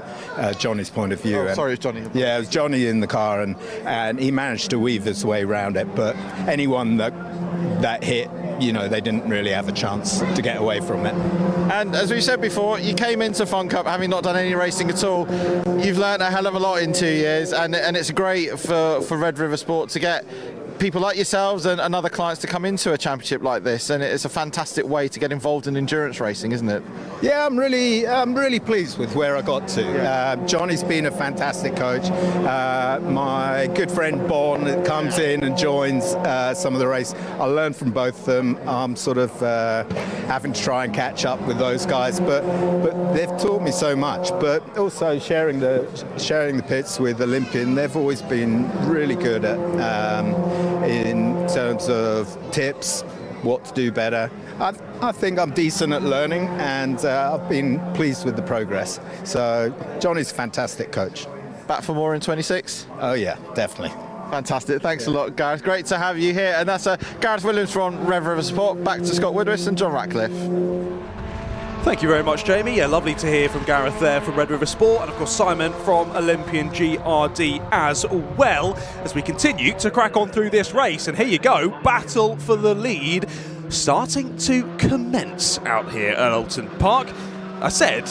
Johnny's point of view. Sorry, it was Johnny. Yeah, it was Johnny in the car, and he managed to weave his way around it. But anyone that hit, you know, they didn't really have a chance to get away from it. And as we said before, you came into Fun Cup having not done any racing at all. You've learned a hell of a lot in 2 years, and it's great for Red River Sport to get people like yourselves and other clients to come into a championship like this, and it's a fantastic way to get involved in endurance racing, isn't it? Yeah, I'm really pleased with where I got to. Johnny's been a fantastic coach. My good friend Bon comes in and joins some of the race. I learned from both of them. I'm sort of having to try and catch up with those guys, but they've taught me so much. But also sharing the pits with Olympian, they've always been really good at in terms of tips, what to do better. I think I'm decent at learning, and I've been pleased with the progress. So Johnny's a fantastic coach. Back for more in 26? Oh yeah, definitely. Fantastic. Thanks a lot, Gareth. Great to have you here. And that's Gareth Williams from Red River Sport. Back to Scott Woodward and John Ratcliffe. Thank you very much, Jamie. Yeah, lovely to hear from Gareth there from Red River Sport, and of course Simon from Olympian GRD as well, as we continue to crack on through this race. And here you go, battle for the lead starting to commence out here at Oulton Park. I said,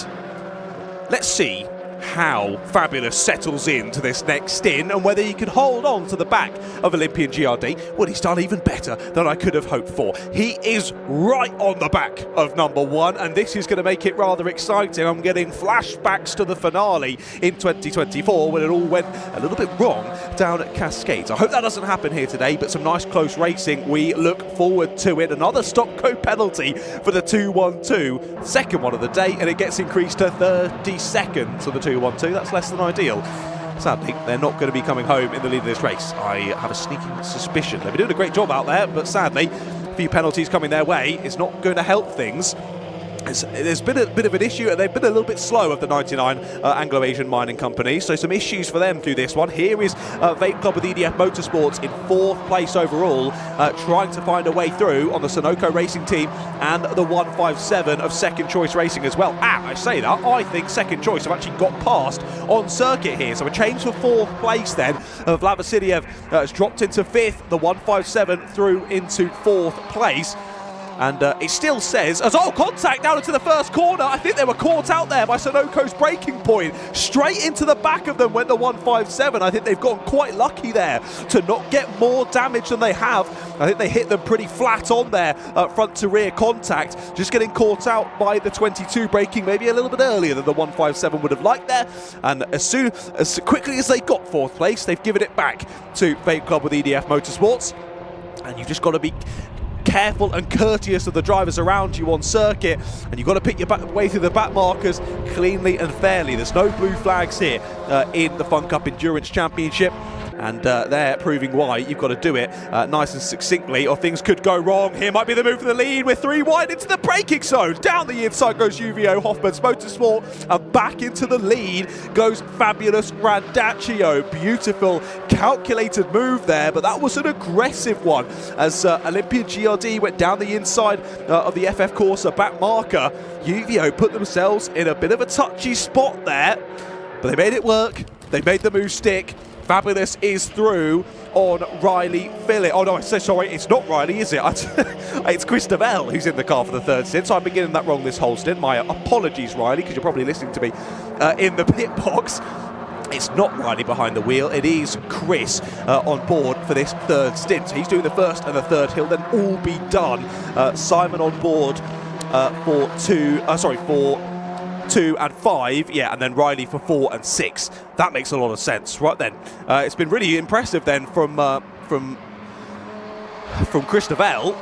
let's see how Fabulous settles into this next stint and whether he can hold on to the back of Olympian GRD. Well, he's done even better than I could have hoped for. He is right on the back of number one, and this is going to make it rather exciting. I'm getting flashbacks to the finale in 2024 when it all went a little bit wrong down at Cascades. I hope that doesn't happen here today, but some nice close racing. We look forward to it. Another stop-go penalty for the 2-1-2, second one of the day, and it gets increased to 30 seconds of the 2-1-2. That's less than ideal. Sadly, they're not going to be coming home in the lead of this race. I have a sneaking suspicion. They've been doing a great job out there, but sadly, a few penalties coming their way is not going to help things. There's been a bit of an issue, and they've been a little bit slow of the 99 Anglo-Asian Mining Company, so some issues for them through this one. Here is Vape Club with EDF Motorsports in 4th place overall, trying to find a way through on the Sunoco Racing Team and the 157 of Second Choice Racing as well. I say that, I think Second Choice have actually got past on circuit here, so a change for 4th place then. Vlad Vasiliev has dropped into 5th, the 157 through into 4th place. And it still says, contact down into the first corner. I think they were caught out there by Sunoco's braking point. Straight into the back of them went the 157. I think they've gotten quite lucky there to not get more damage than they have. I think they hit them pretty flat on there, front to rear contact. Just getting caught out by the 22 braking maybe a little bit earlier than the 157 would have liked there. And as quickly as they got 4th place, they've given it back to Vape Club with EDF Motorsports. And you've just got to be careful and courteous of the drivers around you on circuit, and you've got to pick your way through the back markers cleanly and fairly. There's no blue flags here in the Fun Cup Endurance Championship, and they're proving why you've got to do it nice and succinctly, or things could go wrong. Here might be the move for the lead with 3 wide into the braking zone. Down the inside goes UVO Hoffman's Motorsport, and back into the lead goes Fabulous Randaccio. Beautiful calculated move there, but that was an aggressive one as Olympian GRD went down the inside of the FF Corsa back marker. UVO put themselves in a bit of a touchy spot there, but they made it work. They made the move stick. Fabulous is through on Riley Phillip. Oh no, sorry, it's not Riley, is it? It's Christabel who's in the car for the 3rd stint, so I'm beginning that wrong this whole stint. My apologies, Riley, because you're probably listening to me in the pit box. It's not Riley behind the wheel, it is Chris on board for this third stint. So he's doing the first and the third. He'll then all be done. Simon on board for 2 and 5, yeah, and then Riley for 4 and 6. That makes a lot of sense, right then. It's been really impressive then from Christopher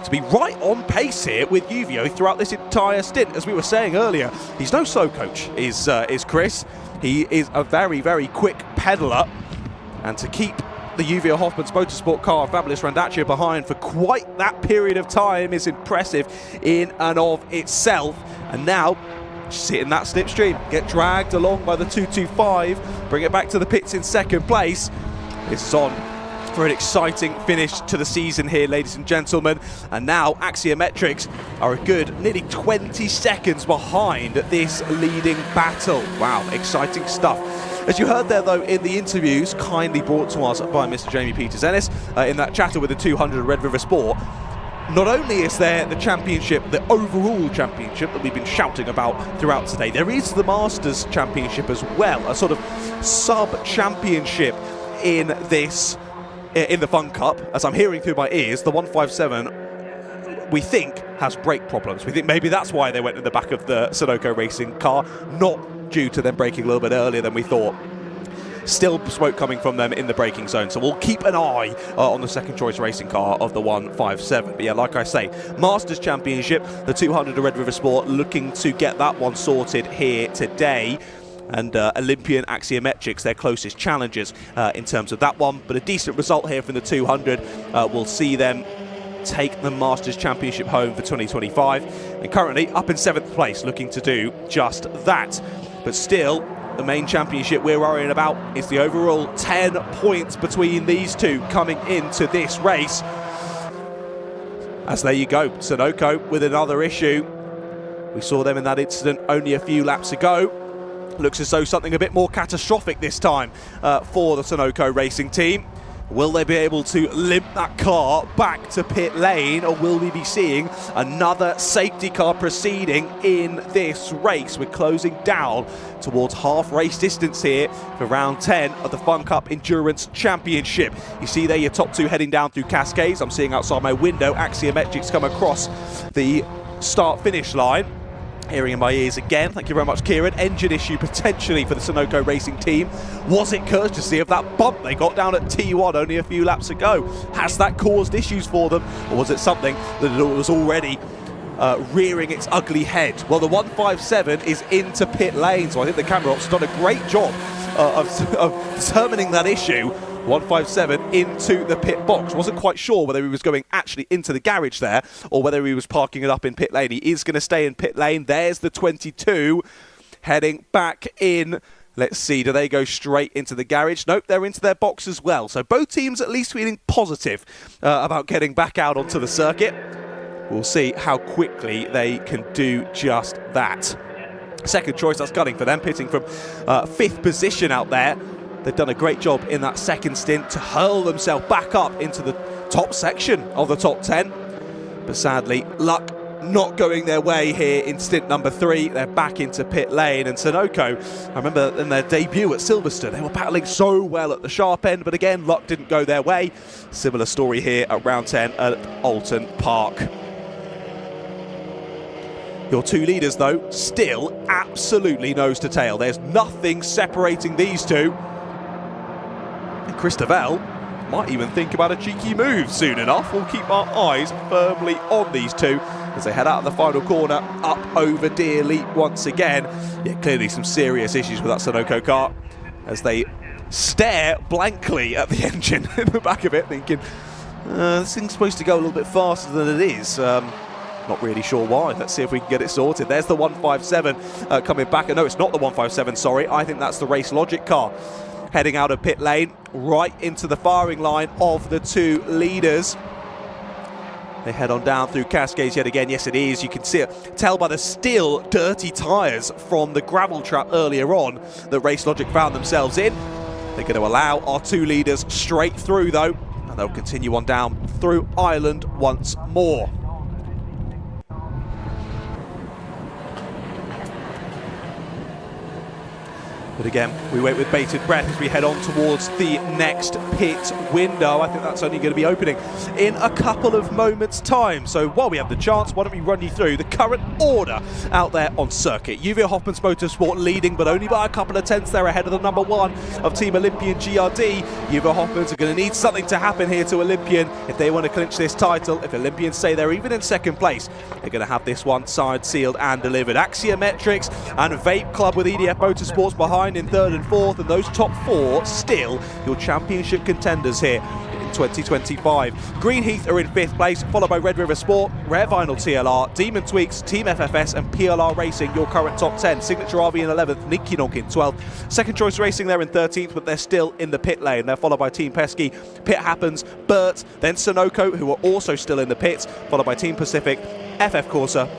to be right on pace here with Uvio throughout this entire stint. As we were saying earlier, he's no slow coach, is Chris. He is a very, very quick pedaler, and to keep the Uvio Hoffman's Motorsport car, Fabulous Randaccia, behind for quite that period of time is impressive in and of itself. And now, sit in that slipstream, get dragged along by the 225, bring it back to the pits in second place. This is on for an exciting finish to the season here, ladies and gentlemen. And now Axiometrics are a good nearly 20 seconds behind this leading battle. Wow, exciting stuff. As you heard there, though, in the interviews, kindly brought to us by Mr. Jamie Peters-Ennis, in that chatter with the 200 Red River Sport, not only is there the championship, the overall championship that we've been shouting about throughout today, there is the Masters Championship as well, a sort of sub-championship in this, in the Fun Cup. As I'm hearing through my ears, the 157, we think, has brake problems. We think maybe that's why they went in the back of the Sunoco Racing car, not due to them braking a little bit earlier than we thought. Still smoke coming from them in the braking zone, so we'll keep an eye on the second choice racing car of the 157. But yeah, like I say, Masters Championship, the 200 of Red River Sport, looking to get that one sorted here today. And Olympian Axiometrics, their closest challengers in terms of that one. But a decent result here from the 200 will see them take the Masters Championship home for 2025. And currently up in 7th place, looking to do just that. But still, the main championship we're worrying about is the overall 10 points between these two coming into this race. As there you go, Sunoco with another issue. We saw them in that incident only a few laps ago. Looks as though something a bit more catastrophic this time for the Sunoco Racing team. Will they be able to limp that car back to pit lane, or will we be seeing another safety car proceeding in this race? We're closing down towards half race distance here for round 10 of the Fun Cup Endurance Championship. You see there your top two heading down through Cascades. I'm seeing outside my window Axiometrics come across the start-finish line. Hearing in my ears again, thank you very much, Kieran. Engine issue potentially for the Sunoco Racing team. Was it courtesy of that bump they got down at T1 only a few laps ago? Has that caused issues for them, or was it something that was already rearing its ugly head? Well, the 157 is into pit lane, so I think the camera ops have done a great job of determining that issue. 157 into the pit box. Wasn't quite sure whether he was going actually into the garage there or whether he was parking it up in pit lane. He is going to stay in pit lane. There's the 22 heading back in. Let's see, do they go straight into the garage? Nope, they're into their box as well. So both teams at least feeling positive about getting back out onto the circuit. We'll see how quickly they can do just that. Second choice, that's gunning for them, pitting from 5th position out there. They've done a great job in that second stint to hurl themselves back up into the top section of the top 10. But sadly, luck not going their way here in stint number 3. They're back into pit lane. And Sunoco, I remember in their debut at Silverstone, they were battling so well at the sharp end, but again, luck didn't go their way. Similar story here at round 10 at Oulton Park. Your two leaders, though, still absolutely nose to tail. There's nothing separating these two. Christopher might even think about a cheeky move soon enough. We'll keep our eyes firmly on these two as they head out of the final corner, up over Dearly once again. Yeah, clearly some serious issues with that Sunoco car as they stare blankly at the engine in the back of it, thinking, this thing's supposed to go a little bit faster than it is. Not really sure why. Let's see if we can get it sorted. There's the 157 coming back. No, it's not the 157, sorry. I think that's the Race Logic car. Heading out of pit lane, right into the firing line of the two leaders. They head on down through Cascades yet again. Yes, it is. You can see it. Tell by the still dirty tyres from the gravel trap earlier on that Race Logic found themselves in. They're going to allow our two leaders straight through, though, and they'll continue on down through Ireland once more. But again, we wait with bated breath as we head on towards the next pit window. I think that's only going to be opening in a couple of moments' time. So while we have the chance, why don't we run you through the current order out there on circuit. UV Hoffman's Motorsport leading, but only by a couple of tenths. They're ahead of the number 1 of Team Olympian GRD. UV Hoffman's are going to need something to happen here to Olympian if they want to clinch this title. If Olympians stay there even in second place, they're going to have this one signed, sealed and delivered. Axiometrics and Vape Club with EDF Motorsports behind in 3rd and 4th, and those top 4 still your championship contenders here in 2025. Green Heath are in 5th place, followed by Red River Sport, Rare Vinyl TLR, Demon Tweaks, Team FFS and PLR Racing, your current top 10. Signature RV in 11th, Ninky Nonk in 12th. Second Choice Racing there in 13th, but they're still in the pit lane. They're followed by Team Pesky, Pit Happens, Burt, then Sunoco, who are also still in the pits, followed by Team Pacific, FF Corsa,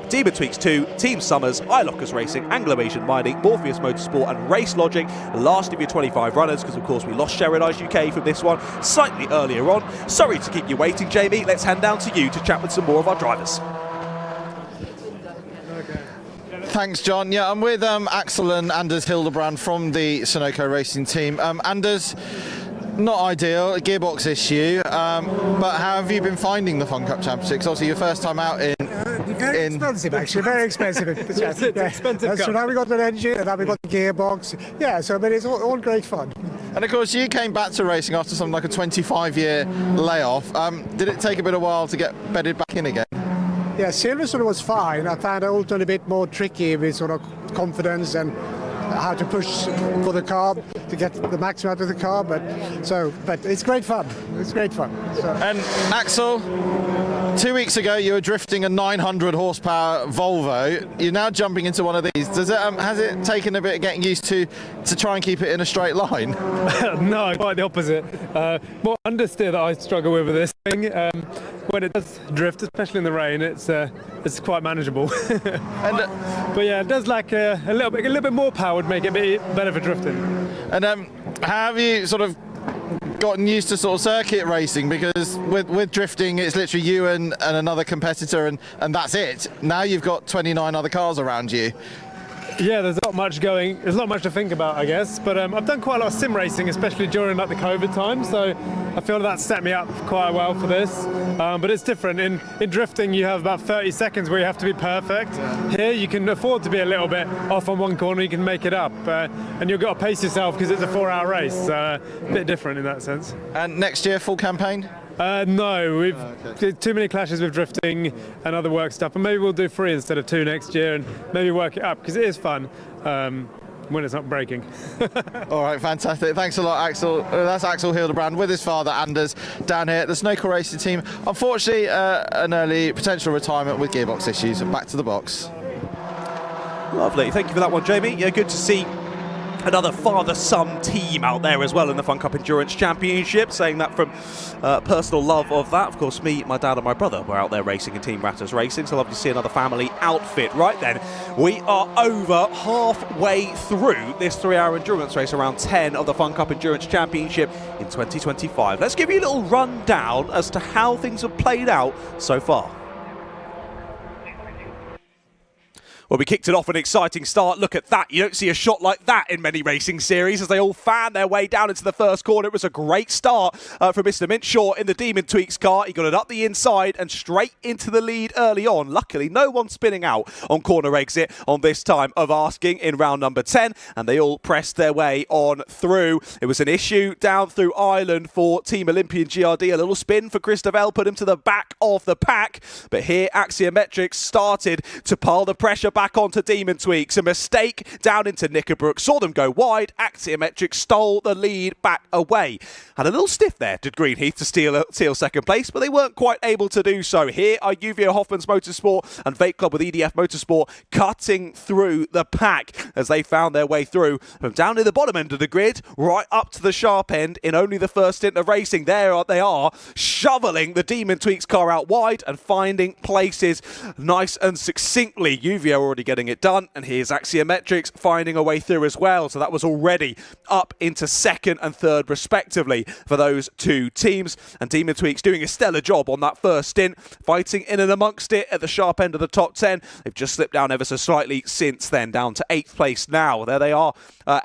Demon Tweaks 2, Team Summers, iLockers Racing, Anglo-Asian Mining, Morpheus Motorsport and Race Logic. Last of your 25 runners, because of course we lost Sheridan UK from this one slightly earlier on. Sorry to keep you waiting, Jamie. Let's hand down to you to chat with some more of our drivers. Thanks, John. Yeah, I'm with Axel and Anders Hildebrand from the Sunoco Racing team. Anders, not ideal, a gearbox issue, but how have you been finding the Fun Cup Championship? 'Cause obviously your first time out in... Very expensive, actually, very expensive. It's expensive. So now we got an engine, and now we got the gearbox. Yeah, so but it's all great fun. And of course, you came back to racing after something like a 25-year layoff. Did it take a bit of a while to get bedded back in again? Yeah, Silverstone was fine. I found Oulton a bit more tricky with sort of confidence and how to push for the car to get the maximum out of the car. But it's great fun. It's great fun. So. And Axel, 2 weeks ago you were drifting a 900 horsepower Volvo. You're now jumping into one of these. Does it has it taken a bit of getting used to try and keep it in a straight line? No, quite the opposite. More understeer that I struggle with this thing. When it does drift, especially in the rain, it's quite manageable. But yeah, it does lack a little bit more power would make it a bit better for drifting. And have you sort of gotten used to sort of circuit racing? Because with drifting, it's literally you and another competitor, and that's it. Now you've got 29 other cars around you. Yeah, there's not much to think about, I guess. But I've done quite a lot of sim racing, especially during like the COVID time. So I feel that set me up quite well for this. But it's different. In drifting, you have about 30 seconds where you have to be perfect. Here, you can afford to be a little bit off on one corner. You can make it up, and you've got to pace yourself because it's a 4-hour race. A bit different in that sense. And next year, full campaign? No, we've too many clashes with drifting and other work stuff, and maybe we'll do 3 instead of 2 next year, and maybe work it up because it is fun when it's not breaking. All right, fantastic. Thanks a lot, Axel. That's Axel Hildebrand with his father Anders down here at the Sunoco Racing team. Unfortunately, an early potential retirement with gearbox issues. Back to the box. Lovely. Thank you for that one, Jamie. Yeah, good to see another father-son team out there as well in the Fun Cup Endurance Championship, saying that from personal love of that. Of course, me, my dad and my brother were out there racing in Team Ratters Racing, so lovely to see another family outfit. Right then, we are over halfway through this 3-hour endurance race, around 10 of the Fun Cup Endurance Championship in 2025. Let's give you a little rundown as to how things have played out so far. Well, we kicked it off an exciting start. Look at that. You don't see a shot like that in many racing series as they all fan their way down into the first corner. It was a great start for Mr. Mintshaw in the Demon Tweaks car. He got it up the inside and straight into the lead early on. Luckily, no one spinning out on corner exit on this time of asking in round number 10, and they all pressed their way on through. It was an issue down through Ireland for Team Olympian GRD. A little spin for Christophe, put him to the back of the pack. But here, Axiometrics started to pile the pressure back onto Demon Tweaks. A mistake down into Knickerbrook. Saw them go wide. Axiometrics stole the lead back away. Had a little stiff there, did Greenheath, to steal second place, but they weren't quite able to do so. Here are UVO Hoffman's Motorsport and Vape Club with EDF Motorsport cutting through the pack as they found their way through from down in the bottom end of the grid right up to the sharp end in only the first stint of racing. There they are, shoveling the Demon Tweaks car out wide and finding places nice and succinctly. UVO already getting it done, and here's Axiometrics finding a way through as well. So that was already up into second and third respectively. day for those two teams. And Demon Tweaks doing a stellar job on that first stint, fighting in and amongst it at the sharp end of the top 10. They've just slipped down ever so slightly since then, down to 8th place now. There they are,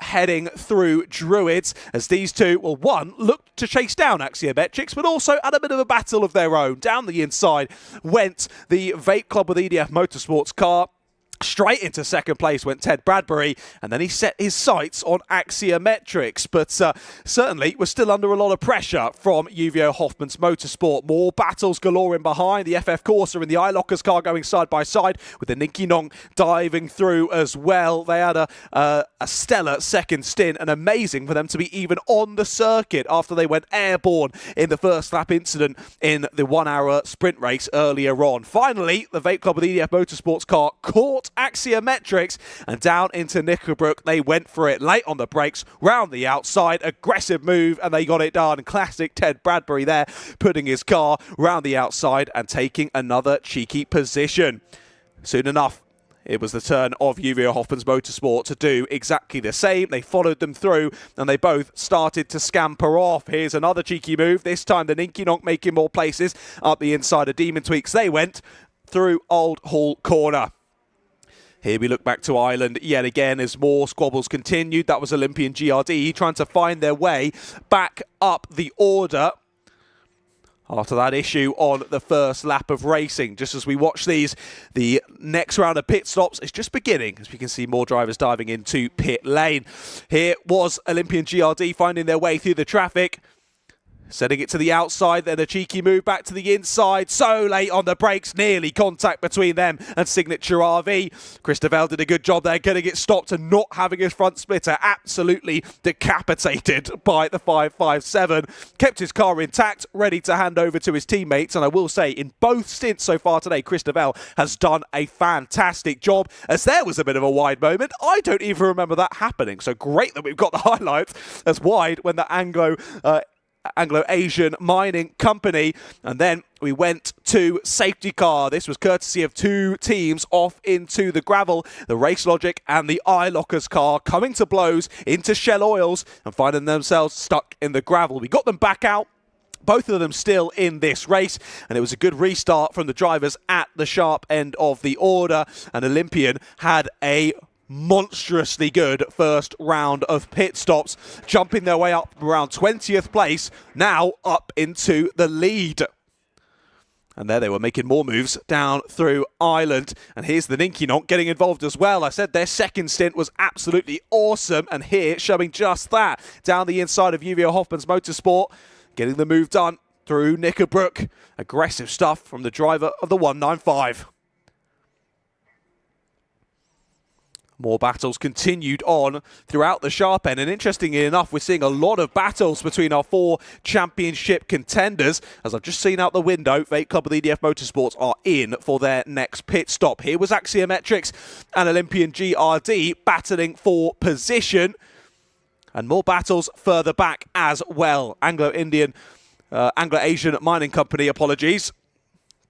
heading through Druids, as these two, well, one looked to chase down Axiometrics, but also had a bit of a battle of their own. Down the inside went the Vape Club with EDF Motorsports car. Straight into second place went Ted Bradbury, and then he set his sights on Axiometrics. But certainly we're still under a lot of pressure from UVO Hoffman's Motorsport. More battles galore in behind. The FF Corsa and the iLockers car going side by side, with the Ninky Nong diving through as well. They had a stellar second stint, and amazing for them to be even on the circuit after they went airborne in the first lap incident in the 1 hour sprint race earlier on. Finally, the Vape Club with EDF Motorsports car caught Axiometrics, and down into Knickerbrook they went for it. Late on the brakes, round the outside, aggressive move, and they got it done. Classic Ted Bradbury there, putting his car round the outside and taking another cheeky position. Soon enough, it was the turn of UVO Hoffman's Motorsport to do exactly the same. They followed them through, and they both started to scamper off. Here's another cheeky move. This time the Ninky Nonk making more places up the inside of Demon Tweaks. They went through Old Hall Corner. Here we look back to Ireland yet again as more squabbles continued. That was Olympian GRD trying to find their way back up the order after that issue on the first lap of racing. Just as we watch these, the next round of pit stops is just beginning, as we can see more drivers diving into pit lane. Here was Olympian GRD finding their way through the traffic, setting it to the outside, then a cheeky move back to the inside. So late on the brakes, nearly contact between them and Signature RV. Christopher did a good job there, getting it stopped and not having his front splitter absolutely decapitated by the 557. Kept his car intact, ready to hand over to his teammates. And I will say, in both stints so far today, Christopher has done a fantastic job, as there was a bit of a wide moment. I don't even remember that happening. So great that we've got the highlights as wide when the Anglo-Asian Mining Company. And then we went to safety car. This was courtesy of two teams off into the gravel, the Race Logic and the iLockers car, coming to blows into Shell Oils and finding themselves stuck in the gravel. We got them back out, both of them still in this race, and it was a good restart from the drivers at the sharp end of the order. And Olympian had a monstrously good first round of pit stops, jumping their way up around 20th place, now up into the lead. And there they were making more moves down through Ireland. And here's the Ninky Nonk getting involved as well. I said their second stint was absolutely awesome, and here showing just that. Down the inside of UVO Hoffman's Motorsport, getting the move done through Knickerbrook. Aggressive stuff from the driver of the 195. More battles continued on throughout the sharp end, and interestingly enough, we're seeing a lot of battles between our four championship contenders. As I've just seen out the window, Vape Club with EDF Motorsports are in for their next pit stop. Here was Axiometrics and Olympian GRD battling for position, and more battles further back as well. Anglo-Asian Mining Company, apologies,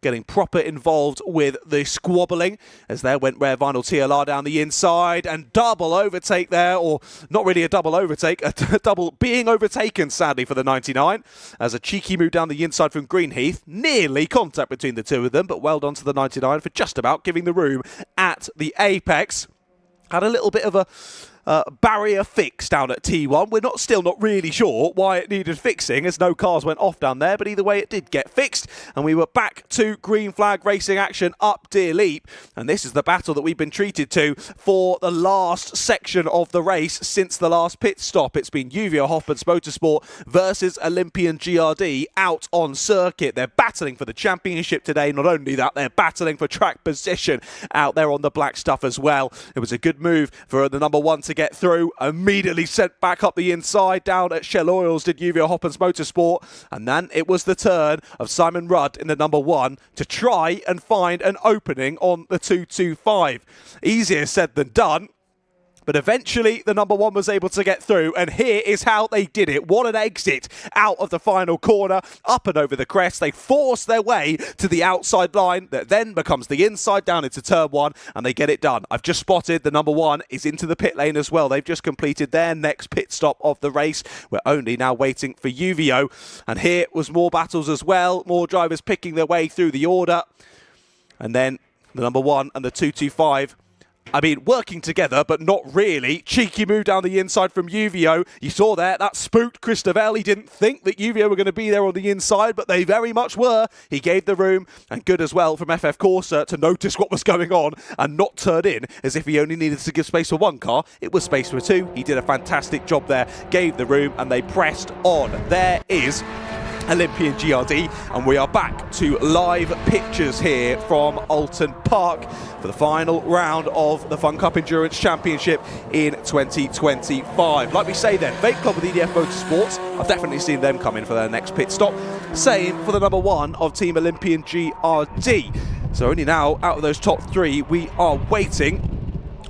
getting proper involved with the squabbling, as there went Rare Vinyl TLR down the inside, and double overtake there, or not really a double overtake, a double being overtaken, sadly, for the 99, as a cheeky move down the inside from Greenheath. Nearly contact between the two of them, but well done to the 99 for just about giving the room at the apex. Had a little bit of a barrier fix down at T1. We're still not really sure why it needed fixing, as no cars went off down there, but either way it did get fixed, and we were back to green flag racing action up Deer Leap. And this is the battle that we've been treated to for the last section of the race since the last pit stop. It's been UVO Hoffman's Motorsport versus Olympian GRD out on circuit. They're battling for the championship today. Not only that, they're battling for track position out there on the black stuff as well. It was a good move for the number one to get through, immediately sent back up the inside. Down at Shell Oils did UVO Hoffman's Motorsport, and then it was the turn of Simon Rudd in the number one to try and find an opening on the 225. Easier said than done, But eventually, the number one was able to get through, and here is how they did it. What an exit out of the final corner, up and over the crest. They force their way to the outside line that then becomes the inside down into turn one, and they get it done. I've just spotted the number one is into the pit lane as well. They've just completed their next pit stop of the race. We're only now waiting for UVO, and here was more battles as well. More drivers picking their way through the order, and then the number one and the 225. I mean, working together, but not really. Cheeky move down the inside from UVO. You saw there, that spooked Christopher. He didn't think that UVO were going to be there on the inside, but they very much were. He gave the room, and good as well from FF Corsa to notice what was going on and not turn in as if he only needed to give space for one car. It was space for two. He did a fantastic job there, gave the room, and they pressed on. There is Olympian GRD, and we are back to live pictures here from Oulton Park for the final round of the Fun Cup Endurance Championship in 2025. Like we say then, Vape Club with EDF Motorsports, I've definitely seen them come in for their next pit stop. Same for the number one of Team Olympian GRD. So only now, out of those top three, we are waiting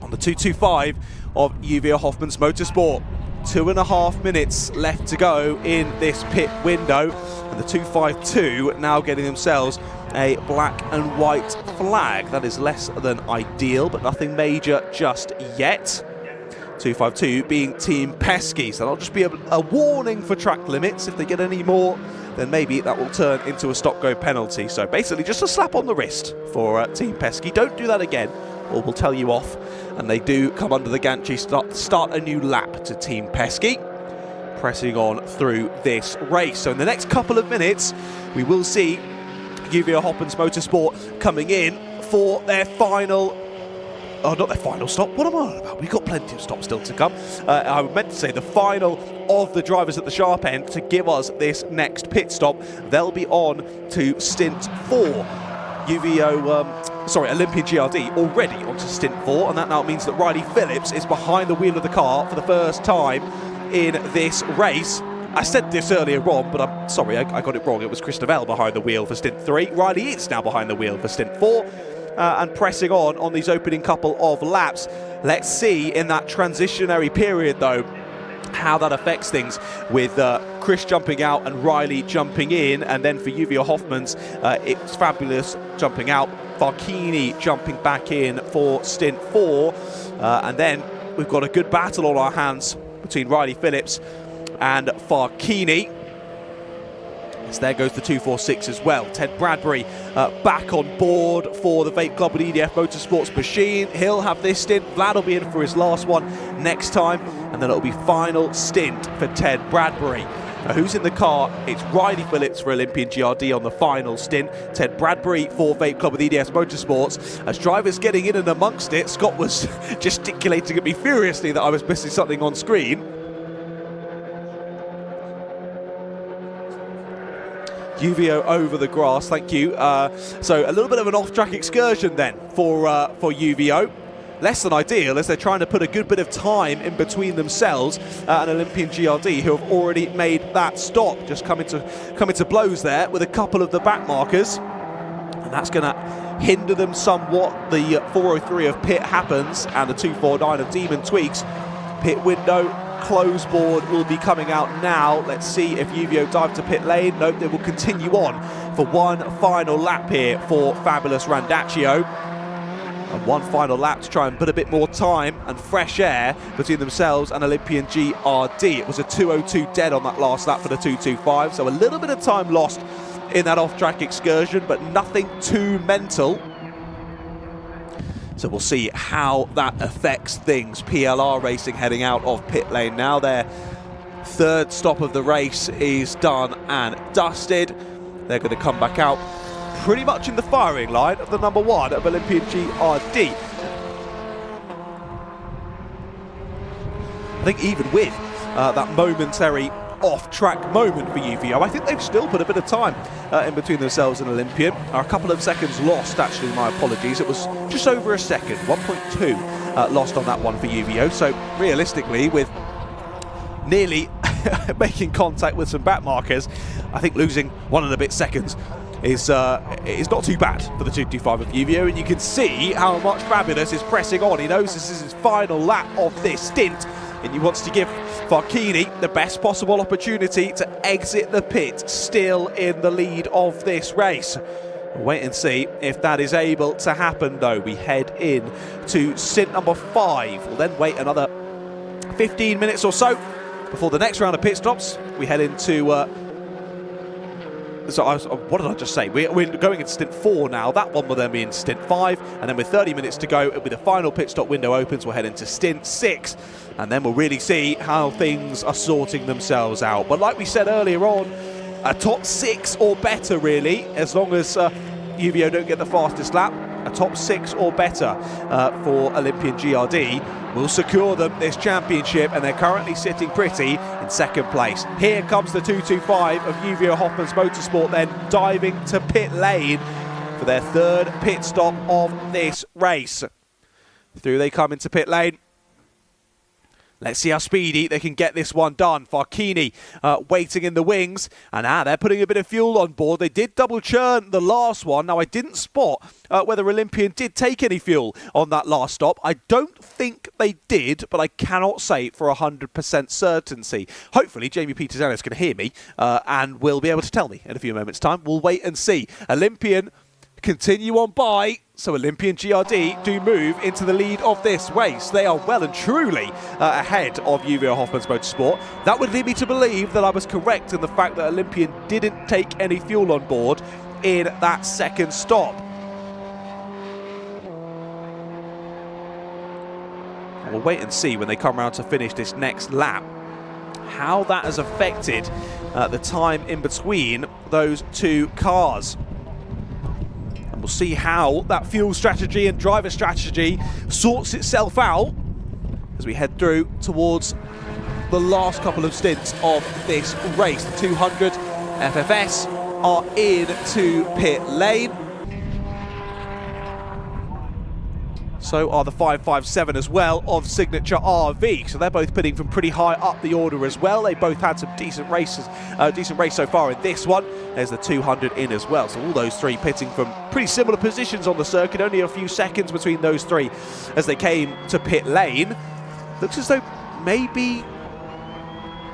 on the 225 of UVO Hoffman's Motorsport. 2.5 minutes left to go in this pit window, and the 252 now getting themselves a black and white flag. That is less than ideal, but nothing major just yet. 252 being Team Pesky, so that'll just be a warning for track limits. If they get any more, then maybe that will turn into a stop-go penalty. So basically just a slap on the wrist for Team Pesky. Don't do that again, or we'll tell you off. And they do come under the gantry, start a new lap to Team Pesky, pressing on through this race. So in the next couple of minutes, we will see UVO Hoffman's Motorsport coming in for their final, not their final stop, what am I on about? We've got plenty of stops still to come. I meant to say the final of the drivers at the sharp end to give us this next pit stop. They'll be on to stint 4. Olympian GRD already onto stint 4, and that now means that Riley Phillips is behind the wheel of the car for the first time in this race. I said this earlier on, but I'm sorry, I got it wrong. It was Christopher behind the wheel for stint 3. Riley is now behind the wheel for stint 4, and pressing on these opening couple of laps. Let's see in that transitionary period, though, how that affects things with Chris jumping out and Riley jumping in, and then for UVO Hoffman's, it's Fabulous jumping out, Farkini jumping back in for stint 4, and then we've got a good battle on our hands between Riley Phillips and Farkini. So there goes the 246 as well. Ted Bradbury back on board for the Vape Club and EDF Motorsports machine. He'll have this stint. Vlad will be in for his last one next time, and then it'll be final stint for Ted Bradbury. Now, who's in the car? It's Riley Phillips for Olympian GRD on the final stint. Ted Bradbury for Vape Club with EDS Motorsports. As drivers getting in and amongst it, Scott was gesticulating at me furiously that I was missing something on screen. UVO over the grass, thank you. So a little bit of an off-track excursion then for UVO. Less than ideal, as they're trying to put a good bit of time in between themselves and Olympian GRD, who have already made that stop. Just come into blows there with a couple of the back markers, and that's going to hinder them somewhat. The 403 of Pit happens, and the 249 of Demon tweaks. Pit window close board will be coming out now. Let's see if UVO dive to pit lane. Nope, they will continue on for one final lap here for Fabulous Randaccio. And one final lap to try and put a bit more time and fresh air between themselves and Olympian GRD. It was a 2:02 dead on that last lap for the 225, so a little bit of time lost in that off-track excursion, but nothing too mental. So we'll see how that affects things. PLR Racing heading out of pit lane now. Their third stop of the race is done and dusted. They're going to come back out pretty much in the firing line of the number one of Olympian GRD. I think even with that momentary off-track moment for UVO, I think they've still put a bit of time in between themselves and Olympian. A couple of seconds lost, actually, my apologies. It was just over a second, 1.2 lost on that one for UVO. So realistically, with nearly making contact with some back markers, I think losing 1 and a bit seconds is not too bad for the 225 of Uvio, and you can see how much Fabulous is pressing on. He knows this is his final lap of this stint, and he wants to give Varchini the best possible opportunity to exit the pit, still in the lead of this race. We'll wait and see if that is able to happen, though. We head in to stint number 5. We'll then wait another 15 minutes or so before the next round of pit stops. We head into what did I just say? We're going into stint 4 now. That one will then be in stint 5, and then with 30 minutes to go, it'll be the final pit stop window opens. We'll head into stint 6, and then we'll really see how things are sorting themselves out. But like we said earlier on, a top 6 or better, really, as long as Uvio don't get the fastest lap. A top 6 or better for Olympian GRD will secure them this championship, and they're currently sitting pretty in second place. Here comes the 225 of Uvio Hoffmann's Motorsport, then diving to pit lane for their 3rd pit stop of this race. Through they come into pit lane. Let's see how speedy they can get this one done. Varchini waiting in the wings, and they're putting a bit of fuel on board. They did double churn the last one. Now, I didn't spot whether Olympian did take any fuel on that last stop. I don't think they did, but I cannot say for 100% certainty. Hopefully, Jamie Peters-Ellis can hear me and will be able to tell me in a few moments' time. We'll wait and see. Olympian continue on by, so Olympian GRD do move into the lead of this race. They are well and truly ahead of Uvio Hoffmann's Motorsport. That would lead me to believe that I was correct in the fact that Olympian didn't take any fuel on board in that second stop. And we'll wait and see when they come around to finish this next lap how that has affected the time in between those two cars. We'll see how that fuel strategy and driver strategy sorts itself out as we head through towards the last couple of stints of this race. The 200 FFS are into pit lane. So are the 557 as well of Signature RV. So they're both pitting from pretty high up the order as well. They both had some decent races, decent race so far in this one. There's the 200 in as well. So all those three pitting from pretty similar positions on the circuit. Only a few seconds between those three as they came to pit lane. Looks as though maybe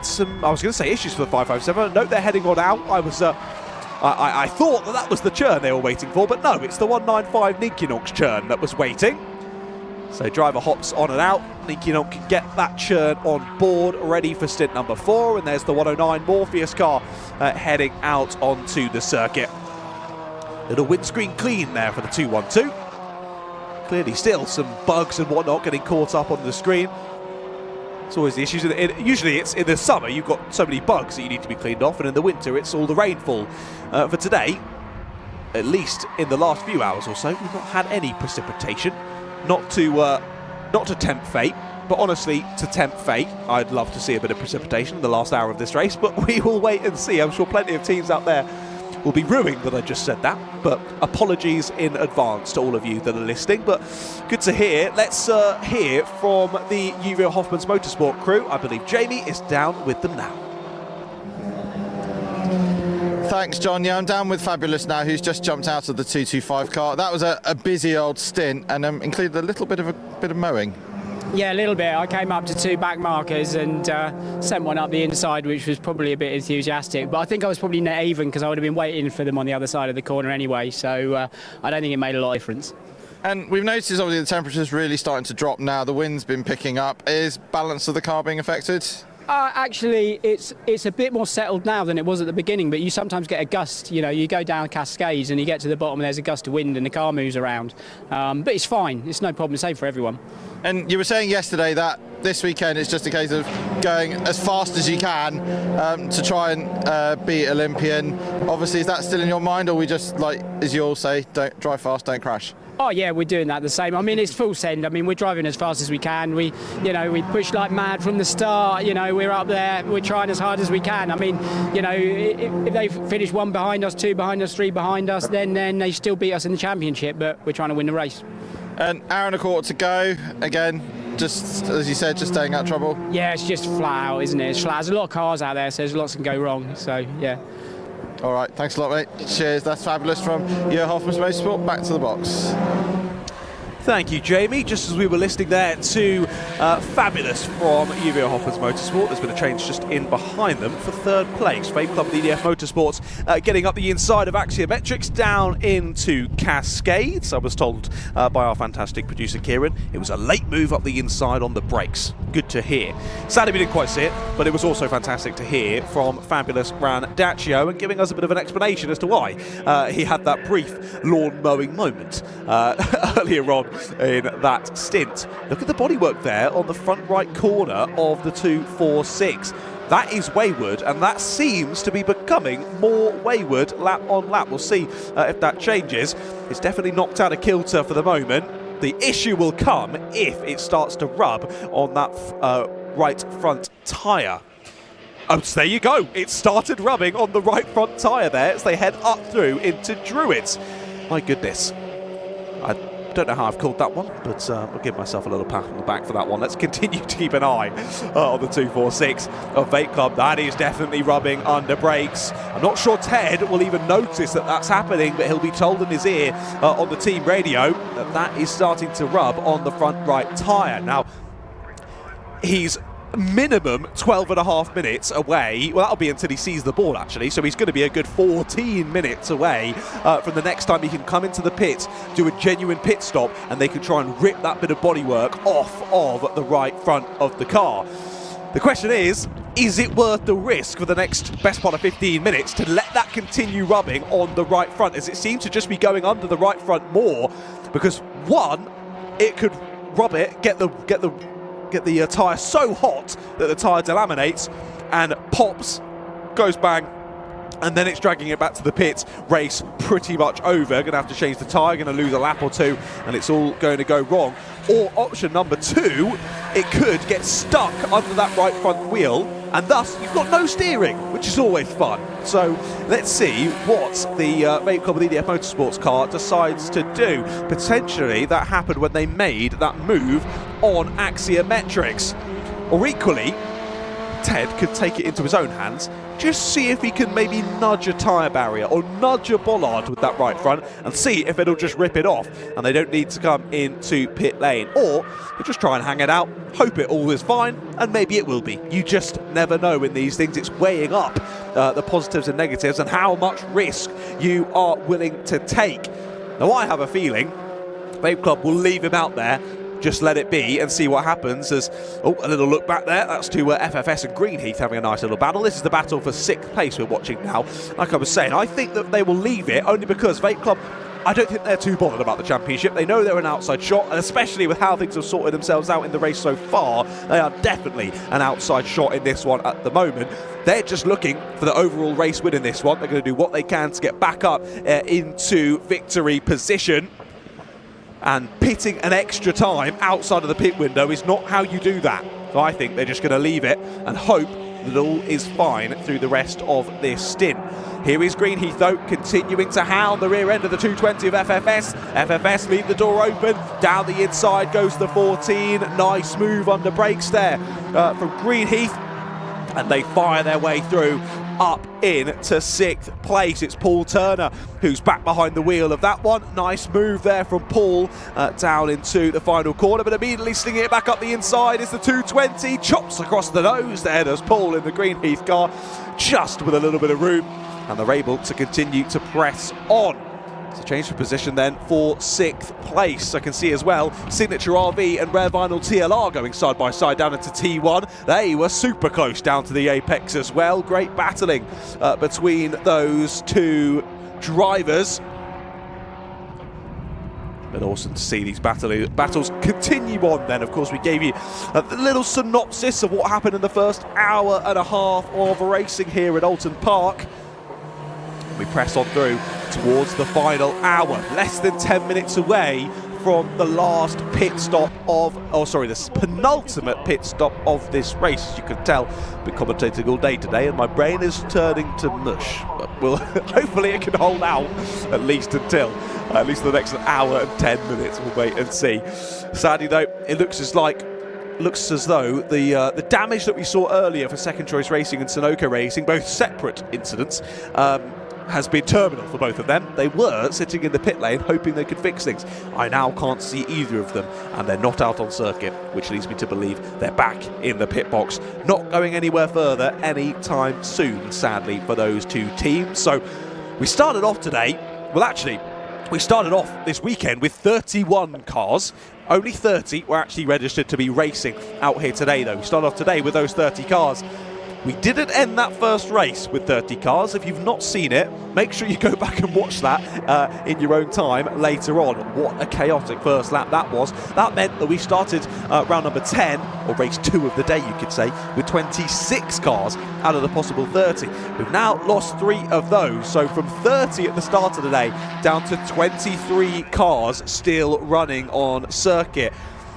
some, I was going to say issues for the 557. Note they're heading on out. I thought that was the churn they were waiting for, but no, it's the 195 Ninkinonks churn that was waiting. So driver hops on and out. Ninkinonk can get that churn on board, ready for stint number 4. And there's the 109 Morpheus car heading out onto the circuit. Little windscreen clean there for the 212. Clearly still some bugs and whatnot getting caught up on the screen. It's always the issues. Usually it's in the summer, you've got so many bugs that you need to be cleaned off, and in the winter it's all the rainfall. For today, at least in the last few hours or so, we've not had any precipitation. Not to tempt fate, but honestly, to tempt fate, I'd love to see a bit of precipitation in the last hour of this race, but we will wait and see. I'm sure plenty of teams out there will be ruining that I just said that, but apologies in advance to all of you that are listening, but good to hear. Let's hear from the Uvio Hoffmann's Motorsport crew. I believe Jamie is down with them now. Thanks, John. Yeah, I'm down with Fabulous now, who's just jumped out of the 225 car. That was a busy old stint and included a little bit of mowing. Yeah, a little bit. I came up to 2 back markers and sent one up the inside, which was probably a bit enthusiastic. But I think I was probably net even because I would have been waiting for them on the other side of the corner anyway. So I don't think it made a lot of difference. And we've noticed obviously the temperature's really starting to drop now. The wind's been picking up. Is balance of the car being affected? Actually, it's a bit more settled now than it was at the beginning, but you sometimes get a gust. You know, you go down Cascades and you get to the bottom and there's a gust of wind and the car moves around. But it's fine. It's no problem. It's safe for everyone. And you were saying yesterday that this weekend it's just a case of going as fast as you can to try and beat Olympian. Obviously, is that still in your mind, or we just, like as you all say, don't drive fast, don't crash? Oh yeah, we're doing that the same. I mean, it's full send. I mean, we're driving as fast as we can. We push like mad from the start. You know, we're up there. We're trying as hard as we can. I mean, you know, if they finish 1 behind us, 2 behind us, 3 behind us, then they still beat us in the championship. But we're trying to win the race. An hour and a quarter to go. Again, just as you said, just staying out of trouble. Yeah, it's just flat out, isn't it? It's flat. There's a lot of cars out there, so there's lots can go wrong. So yeah. All right, thanks a lot, mate. Cheers, that's fabulous from Jörg Hoffmann's Motorsport. Back to the box. Thank you, Jamie. Just as we were listening there to Fabulous from Jörg Hoffmann's Motorsport, there's been a change just in behind them for third place. Vape Club DDF Motorsports getting up the inside of Axiometrics down into Cascades. I was told by our fantastic producer Kieran it was a late move up the inside on the brakes. Good to hear. Sadly, we didn't quite see it, but it was also fantastic to hear from Fabulous Gran Dacio and giving us a bit of an explanation as to why he had that brief lawn mowing moment earlier on in that stint. Look at the bodywork there on the front right corner of the 246. That is wayward, and that seems to be becoming more wayward lap on lap. We'll see if that changes. It's definitely knocked out of kilter for the moment. The issue will come if it starts to rub on that right front tyre. Oh, so there you go. It started rubbing on the right front tyre there as they head up through into Druids. My goodness. I don't know how I've called that one, but I'll give myself a little pat on the back for that one. Let's continue to keep an eye on the 246 of Vape Club. That is definitely rubbing under brakes. I'm not sure Ted will even notice that that's happening, but he'll be told in his ear on the team radio that that is starting to rub on the front right tyre. Now, he's minimum 12.5 minutes away. Well, that'll be until he sees the ball, actually, so he's going to be a good 14 minutes away from the next time he can come into the pit, do a genuine pit stop, and they can try and rip that bit of bodywork off of the right front of the car. The question is it worth the risk for the next best part of 15 minutes to let that continue rubbing on the right front, as it seems to just be going under the right front more? Because one, it could rub it, get the tyre so hot that the tyre delaminates and pops, goes bang, and then it's dragging it back to the pit. Race pretty much over. Going to have to change the tyre, going to lose a lap or two, and it's all going to go wrong. Or option number two, it could get stuck under that right front wheel, and thus you've got no steering, which is always fun. So let's see what the Vape Club DDF Motorsports car decides to do. Potentially that happened when they made that move on Axiometrics. Or equally, Ted could take it into his own hands, just see if he can maybe nudge a tyre barrier or nudge a bollard with that right front and see if it'll just rip it off and they don't need to come into pit lane. Or he'll just try and hang it out, hope it all is fine, and maybe it will be. You just never know in these things. It's weighing up the positives and negatives and how much risk you are willing to take. Now, I have a feeling Vape Club will leave him out there, just let it be and see what happens. As a little look back there, that's to FFS and Greenheath having a nice little battle. This is the battle for 6th place we're watching now. Like I was saying, I think that they will leave it only because Vape Club, I don't think they're too bothered about the championship. They know they're an outside shot, and especially with how things have sorted themselves out in the race so far, they are definitely an outside shot in this one at the moment. They're just looking for the overall race win in this one. They're going to do what they can to get back up into victory position. And pitting an extra time outside of the pit window is not how you do that. So I think they're just going to leave it and hope that all is fine through the rest of this stint. Here is Greenheath, though, continuing to hound the rear end of the 220 of FFS. FFS leave the door open. Down the inside goes the 14. Nice move under brakes there from Greenheath. And they fire their way through up into 6th place. It's Paul Turner who's back behind the wheel of that one. Nice move there from Paul down into the final corner, but immediately slinging it back up the inside is the 220. Chops across the nose there does Paul in the Greenheath car, just with a little bit of room, and they're able to continue to press on. So change of position then for 6th place. I can see as well Signature RV and Rare Vinyl TLR going side by side down into T1. They were super close down to the apex as well. Great battling between those two drivers. But awesome to see these battles continue on then. Of course, we gave you a little synopsis of what happened in the first hour and a half of racing here at Oulton Park. We press on through towards the final hour, less than 10 minutes away from the last pit stop of, this penultimate pit stop of this race. As you can tell, I've been commentating all day today and my brain is turning to mush. But hopefully it can hold out at least until at least the next hour and 10 minutes. We'll wait and see. Sadly though, it looks as though the damage that we saw earlier for Second Choice Racing and Sunoco Racing, both separate incidents, has been terminal for both of them. They were sitting in the pit lane hoping they could fix things. I now can't see either of them, and they're not out on circuit, which leads me to believe they're back in the pit box, not going anywhere further anytime soon, sadly, for those two teams. So we started off today, well actually, we started off this weekend with 31 cars. Only 30 were actually registered to be racing out here today, though. We started off today with those 30 cars. We didn't end that first race with 30 cars. If you've not seen it, make sure you go back and watch that in your own time later on. What a chaotic first lap that was. That meant that we started round number 10, or race 2 of the day, you could say, with 26 cars out of the possible 30. We've now lost 3 of those. So from 30 at the start of the day down to 23 cars still running on circuit.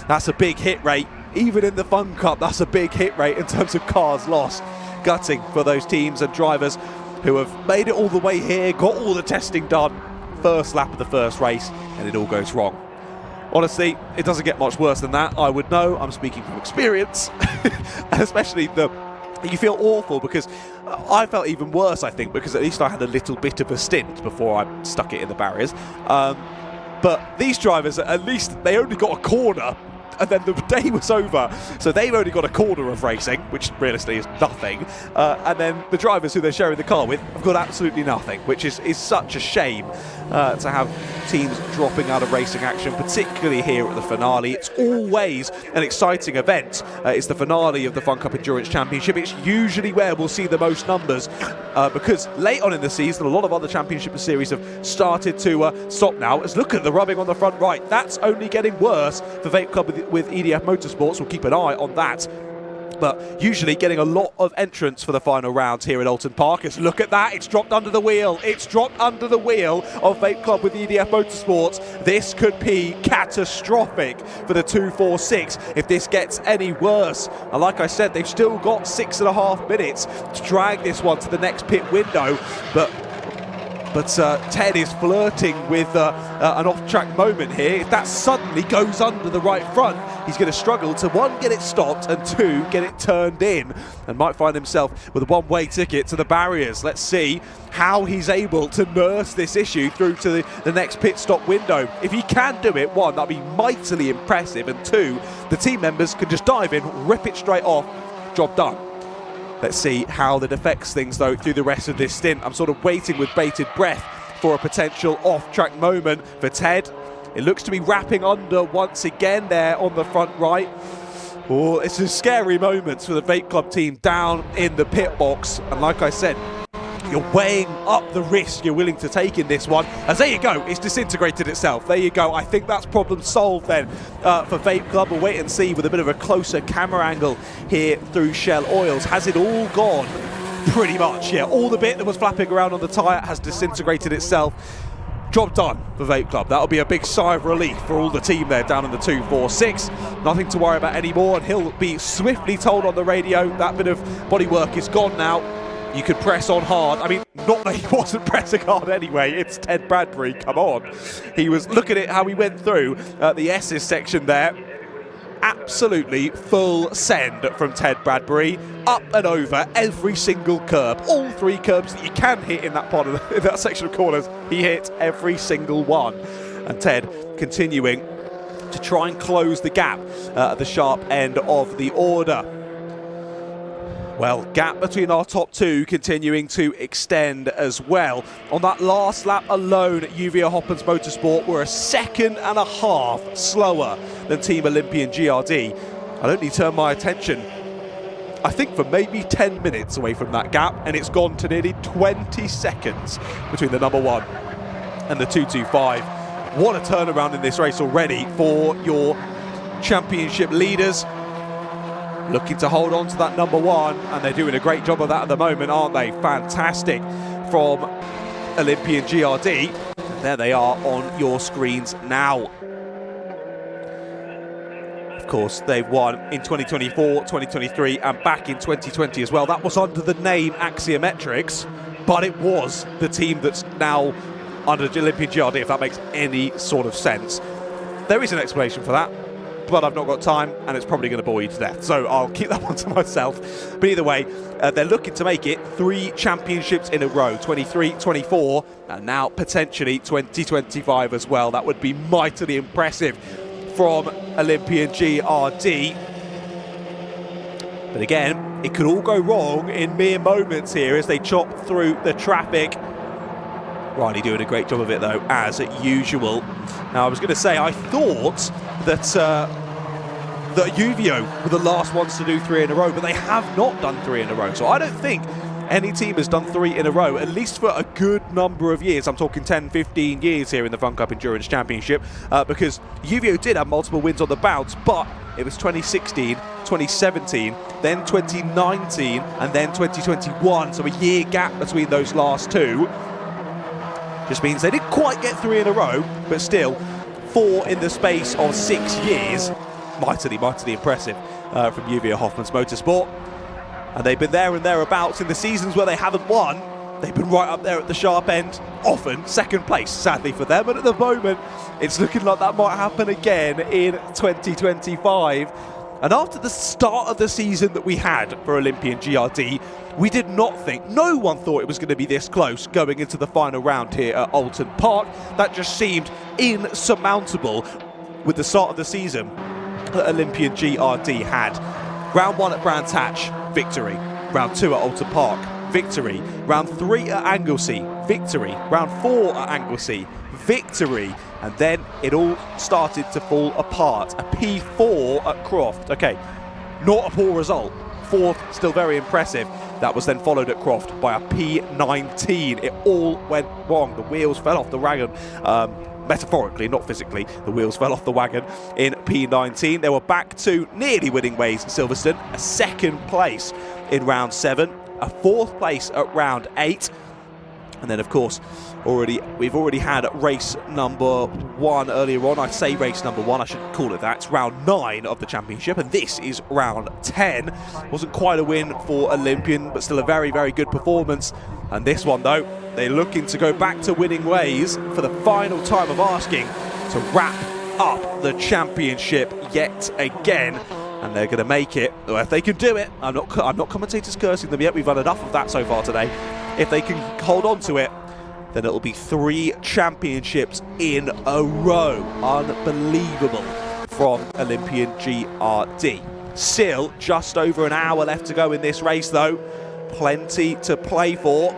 That's a big hit rate. Even in the Fun Cup, that's a big hit rate in terms of cars lost. Gutting for those teams and drivers who have made it all the way here, got all the testing done, first lap of the first race, and it all goes wrong. Honestly, it doesn't get much worse than that. I would know, I'm speaking from experience, and especially you feel awful, because I felt even worse, I think, because at least I had a little bit of a stint before I stuck it in the barriers. But these drivers, at least they only got a corner, and then the day was over, so they've only got a corner of racing, which realistically is nothing, and then the drivers who they're sharing the car with have got absolutely nothing, which is such a shame to have teams dropping out of racing action, particularly here at the finale. It's always an exciting event. It's the finale of the Fun Cup Endurance Championship. It's usually where we'll see the most numbers, because late on in the season, a lot of other championship series have started to stop now. Let's look at the rubbing on the front right. That's only getting worse for Vape Club with EDF Motorsports. We'll keep an eye on that. But usually getting a lot of entrants for the final round here at Oulton Park. Let's look at that. It's dropped under the wheel. It's dropped under the wheel of Vape Club with EDF Motorsports. This could be catastrophic for the 246 if this gets any worse. And like I said, they've still got 6.5 minutes to drag this one to the next pit window. But Ted is flirting with an off-track moment here. If that suddenly goes under the right front, he's going to struggle to, 1, get it stopped, and 2, get it turned in, and might find himself with a one-way ticket to the barriers. Let's see how he's able to nurse this issue through to the next pit stop window. If he can do it, 1, that'll be mightily impressive, and 2, the team members can just dive in, rip it straight off, job done. Let's see how that affects things, though, through the rest of this stint. I'm sort of waiting with bated breath for a potential off-track moment for Ted. It looks to be wrapping under once again there on the front right. Oh, it's a scary moments for the Vape Club team down in the pit box. And like I said, you're weighing up the risk you're willing to take in this one. As there you go, it's disintegrated itself. There you go. I think that's problem solved then for Vape Club. We'll wait and see with a bit of a closer camera angle here through Shell Oils. Has it all gone? Pretty much, yeah. All the bit that was flapping around on the tyre has disintegrated itself. Job done for Vape Club. That'll be a big sigh of relief for all the team there down in the 246. Nothing to worry about anymore, and he'll be swiftly told on the radio that bit of bodywork is gone now. You could press on hard. I mean, not that he wasn't pressing hard anyway. It's Ted Bradbury, come on. He was, look at it, how he went through the S's section there. Absolutely full send from Ted Bradbury, up and over every single curb. All 3 curbs that you can hit in that part of in that section of corners, he hit every single one. And Ted continuing to try and close the gap at the sharp end of the order. Well, gap between our top 2 continuing to extend as well. On that last lap alone, UVA Hoppens Motorsport were 1.5 seconds slower than Team Olympian GRD. I'd only turn my attention, I think, for maybe 10 minutes away from that gap, and it's gone to nearly 20 seconds between the number 1 and the 225. What a turnaround in this race already for your championship leaders. Looking to hold on to that number 1, and they're doing a great job of that at the moment, aren't they? Fantastic from Olympian GRD. There they are on your screens now. Of course, they've won in 2024, 2023, and back in 2020 as well. That was under the name Axiometrics, but it was the team that's now under Olympian GRD, if that makes any sort of sense. There is an explanation for that. but I've not got time, and it's probably going to bore you to death. So I'll keep that one to myself. But either way, they're looking to make it 3 championships in a row, 23, 24, and now potentially 2025 as well. That would be mightily impressive from Olympian GRD. But again, it could all go wrong in mere moments here as they chop through the traffic. Riley doing a great job of it though, as usual. Now I was going to say, I thought that that Uvio were the last ones to do 3 in a row, but they have not done 3 in a row. So I don't think any team has done 3 in a row, at least for a good number of years. I'm talking 10, 15 years here in the Fun Cup Endurance Championship, because Uvio did have multiple wins on the bounce, but it was 2016, 2017, then 2019, and then 2021. So a year gap between those last 2. Just means they didn't quite get 3 in a row, but still 4 in the space of 6 years. Mightily impressive from Uvio Hoffmann's Motorsport. And they've been there and thereabouts in the seasons where they haven't won. They've been right up there at the sharp end, often second place, sadly for them. And at the moment, it's looking like that might happen again in 2025. And after the start of the season that we had for Olympian GRD, we did not think, no one thought it was going to be this close going into the final round here at Oulton Park. That just seemed insurmountable with the start of the season that Olympian GRD had. Round 1 at Brands Hatch, victory. Round 2 at Oulton Park, victory. Round 3 at Anglesey, victory. Round 4 at Anglesey, victory. And then it all started to fall apart. A P4 at Croft. Okay, not a poor result. 4th, still very impressive. That was then followed at Croft by a P19. It all went wrong. The wheels fell off the wagon. Metaphorically, not physically, the wheels fell off the wagon in P19. They were back to nearly winning ways at Silverstone. A 2nd place in round 7. A 4th place at round 8. And then, of course, we've already had race number 1 earlier on. I say race number 1, I shouldn't call it that. It's round 9 of the championship, and this is round 10. Wasn't quite a win for Olympian, but still a very, very good performance. And this one, though, they're looking to go back to winning ways for the final time of asking to wrap up the championship yet again. And they're going to make it. Well, if they can do it, I'm not commentators cursing them yet. We've had enough of that so far today. If they can hold on to it, then it'll be 3 championships in a row. Unbelievable from Olympian GRD. Still just over an hour left to go in this race though. Plenty to play for.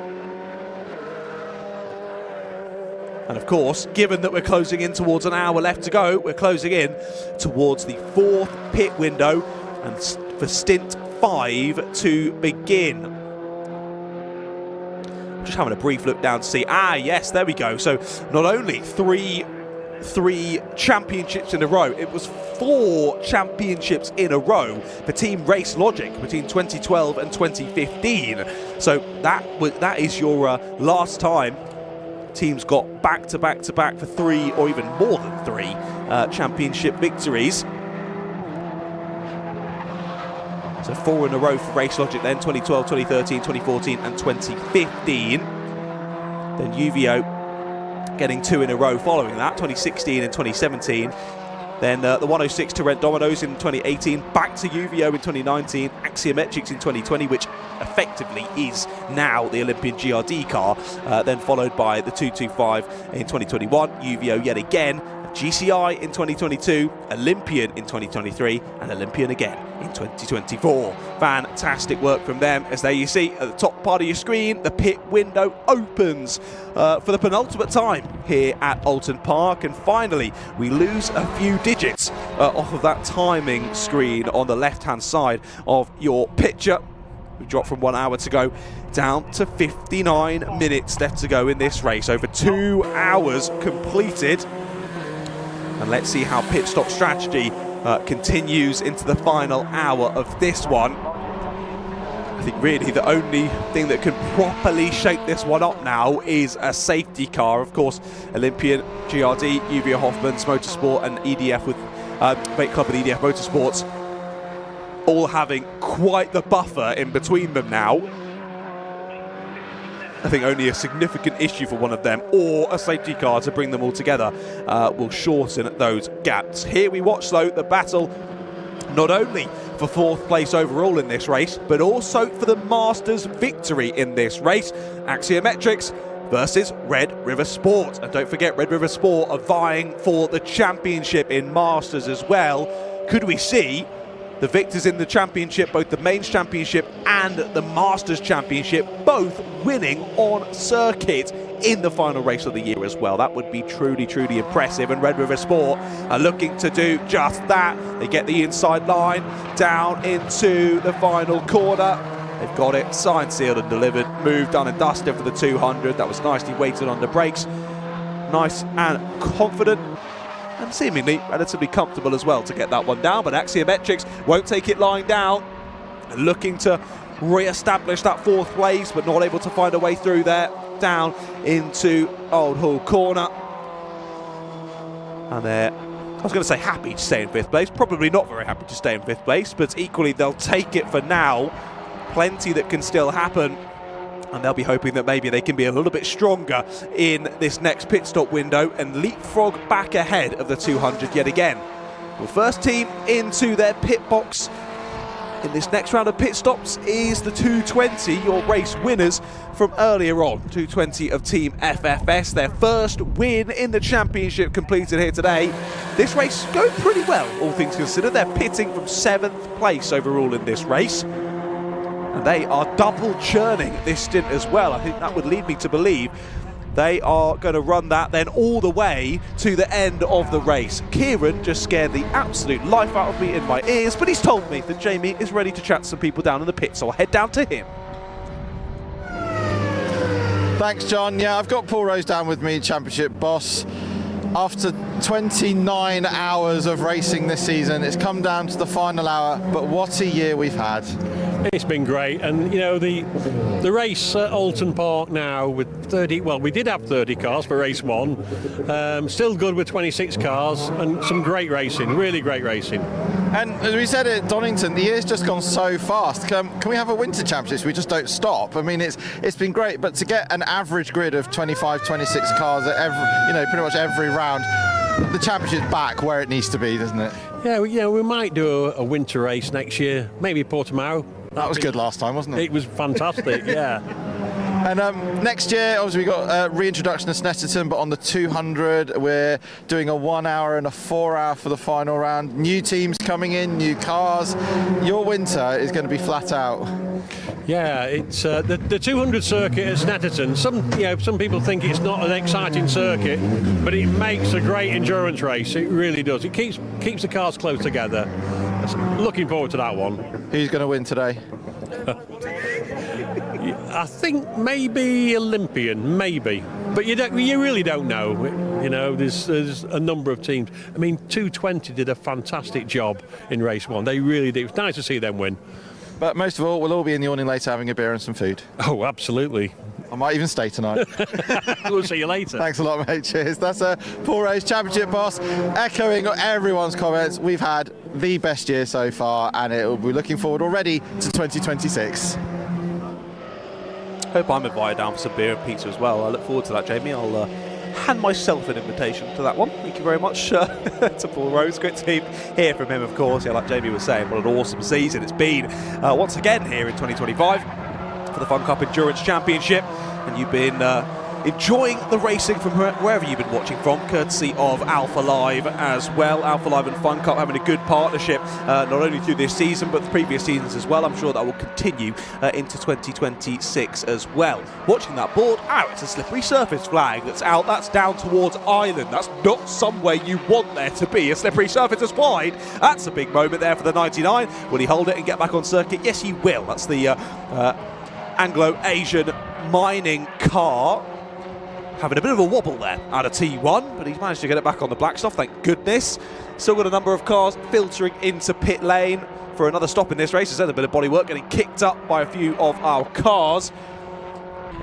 And of course, given that we're closing in towards an hour left to go, we're closing in towards the 4th pit window and for stint 5 to begin. Just having a brief look down to see, yes, there we go. So not only three championships in a row, it was 4 championships in a row for Team Race Logic between 2012 and 2015. So that is your last time teams got back to back to back for 3 or even more than 3 championship victories. So 4 in a row for Race Logic then, 2012, 2013, 2014 and 2015. Then Uvio getting 2 in a row following that, 2016 and 2017. Then the 106 to Red Dominoes in 2018, back to Uvio in 2019, Axiometrics in 2020, which effectively is now the Olympian GRD car, then followed by the 225 in 2021, Uvio yet again, GCI in 2022, Olympian in 2023, and Olympian again in 2024. Fantastic work from them, as there you see at the top part of your screen, the pit window opens for the penultimate time here at Oulton Park, and finally we lose a few digits off of that timing screen on the left-hand side of your picture. We dropped from 1 hour to go down to 59 minutes left to go in this race. Over 2 hours completed. And let's see how pit stop strategy continues into the final hour of this one. I think really the only thing that can properly shake this one up now is a safety car. Of course, Olympian, GRD, Uvio Hoffmann's Motorsport and EDF with Bait Club and EDF Motorsports all having quite the buffer in between them now. I think only a significant issue for one of them or a safety car to bring them all together will shorten those gaps. Here we watch, though, the battle not only for 4th place overall in this race, but also for the Masters victory in this race. Axiometrics versus Red River Sport. And don't forget, Red River Sport are vying for the championship in Masters as well. Could we see the victors in the championship, both the Mains Championship and the Masters Championship, both winning on circuit in the final race of the year as well? That would be truly, truly impressive, and Red River Sport are looking to do just that. They get the inside line down into the final corner. They've got it signed, sealed and delivered. Moved, done and dusted for the 200. That was nicely weighted under brakes. Nice and confident, and seemingly relatively comfortable as well to get that one down. But Axiometrics won't take it lying down, looking to re-establish that 4th place, but not able to find a way through there. Down into Old Hall Corner, and they're, I was going to say happy to stay in 5th place, probably not very happy to stay in 5th place, but equally they'll take it for now. Plenty that can still happen, and they'll be hoping that maybe they can be a little bit stronger in this next pit stop window and leapfrog back ahead of the 200 yet again. Well, first team into their pit box in this next round of pit stops is the 220, your race winners from earlier on. 220 of Team FFS, their first win in the championship completed here today. This race going pretty well, all things considered. They're pitting from 7th place overall in this race. And they are double churning this stint as well. I think that would lead me to believe they are going to run that then all the way to the end of the race. Kieran just scared the absolute life out of me in my ears, but he's told me that Jamie is ready to chat to some people down in the pit, so I'll head down to him. Thanks, John. Yeah, I've got Paul Rose down with me, championship boss. After 29 hours of racing this season, it's come down to the final hour, but what a year we've had. It's been great, and you know the race at Oulton Park now with 30. Well, we did have 30 cars for race 1. Still good with 26 cars and some great racing, really great racing. And as we said at Donington, the year's just gone so fast. Can we have a winter championships? We just don't stop. I mean, it's been great, but to get an average grid of 25, 26 cars at every, pretty much every round, the championship's back where it needs to be, doesn't it? Yeah, we might do a winter race next year, maybe Portimao. That was good last time, wasn't it? It was fantastic, yeah. And next year, obviously, we've got reintroduction of Snetterton, but on the 200, we're doing a 1 hour and a 4 hour for the final round. New teams coming in, new cars. Your winter is going to be flat out. Yeah, it's the 200 circuit at Snetterton. Some people think it's not an exciting circuit, but it makes a great endurance race. It really does. It keeps the cars close together. Looking forward to that one. Who's going to win today? I think maybe Olympian, maybe, but you really don't know. There's a number of teams. I mean, 220 did a fantastic job in race 1. They really did. It was nice to see them win. But most of all, we'll all be in the awning later having a beer and some food. Oh, absolutely. I might even stay tonight. We'll see you later. Thanks a lot, mate. Cheers. That's Paul Rose, championship boss, echoing everyone's comments. We've had the best year so far, and we're looking forward already to 2026. Hope I'm invited down for some beer and pizza as well. I look forward to that, Jamie. I'll hand myself an invitation to that one. Thank you very much to Paul Rose. Great to hear from him, of course. Yeah, like Jamie was saying, what an awesome season it's been once again here in 2025 for the Fun Cup Endurance Championship. And you've been enjoying the racing from wherever you've been watching from, courtesy of Alpha Live as well. Alpha Live and Fun Cup having a good partnership, not only through this season, but the previous seasons as well. I'm sure that will continue into 2026 as well. Watching that board, it's a slippery surface flag that's out. That's down towards Island. That's not somewhere you want there to be. A slippery surface is wide. That's a big moment there for the 99. Will he hold it and get back on circuit? Yes, he will. That's the Anglo-Asian mining car. Having a bit of a wobble there out of T1, but he's managed to get it back on the black stuff, thank goodness. Still got a number of cars filtering into pit lane for another stop in this race. There's a bit of bodywork getting kicked up by a few of our cars.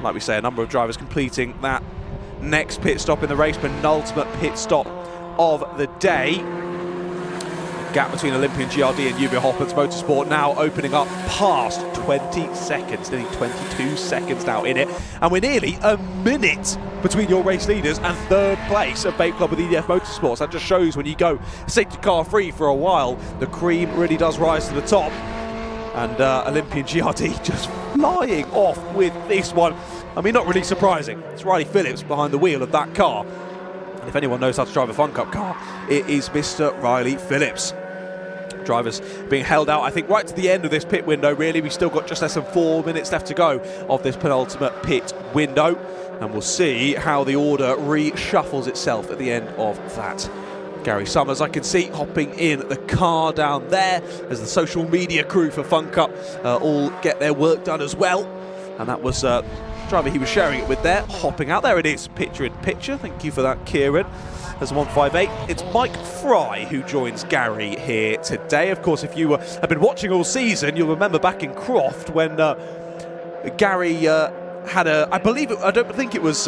Like we say, a number of drivers completing that next pit stop in the race, penultimate pit stop of the day. gap between Olympian GRD and UV Hoppers Motorsport now opening up past 20 seconds, nearly 22 seconds now in it, and we're nearly a minute between your race leaders and third place of Vape Club with EDF Motorsports. That just shows when you go safety car free for a while, the cream really does rise to the top. And Olympian GRD just flying off with this one. I mean, not really surprising. It's Riley Phillips behind the wheel of that car. And if anyone knows how to drive a Fun Cup car, it is Mr. Riley Phillips. Drivers being held out, I think, right to the end of this pit window, really. We've still got just less than 4 minutes left to go of this penultimate pit window. And we'll see how the order reshuffles itself at the end of that. Gary Summers, I can see, hopping in the car down there as the social media crew for Fun Cup all get their work done as well. And that was the driver he was sharing it with there, hopping out. There it is, picture in picture. Thank you for that, Kieran. As 158, it's Mike Fry who joins Gary here today. Of course, if you have been watching all season, you'll remember back in Croft when Gary had a, I don't think it was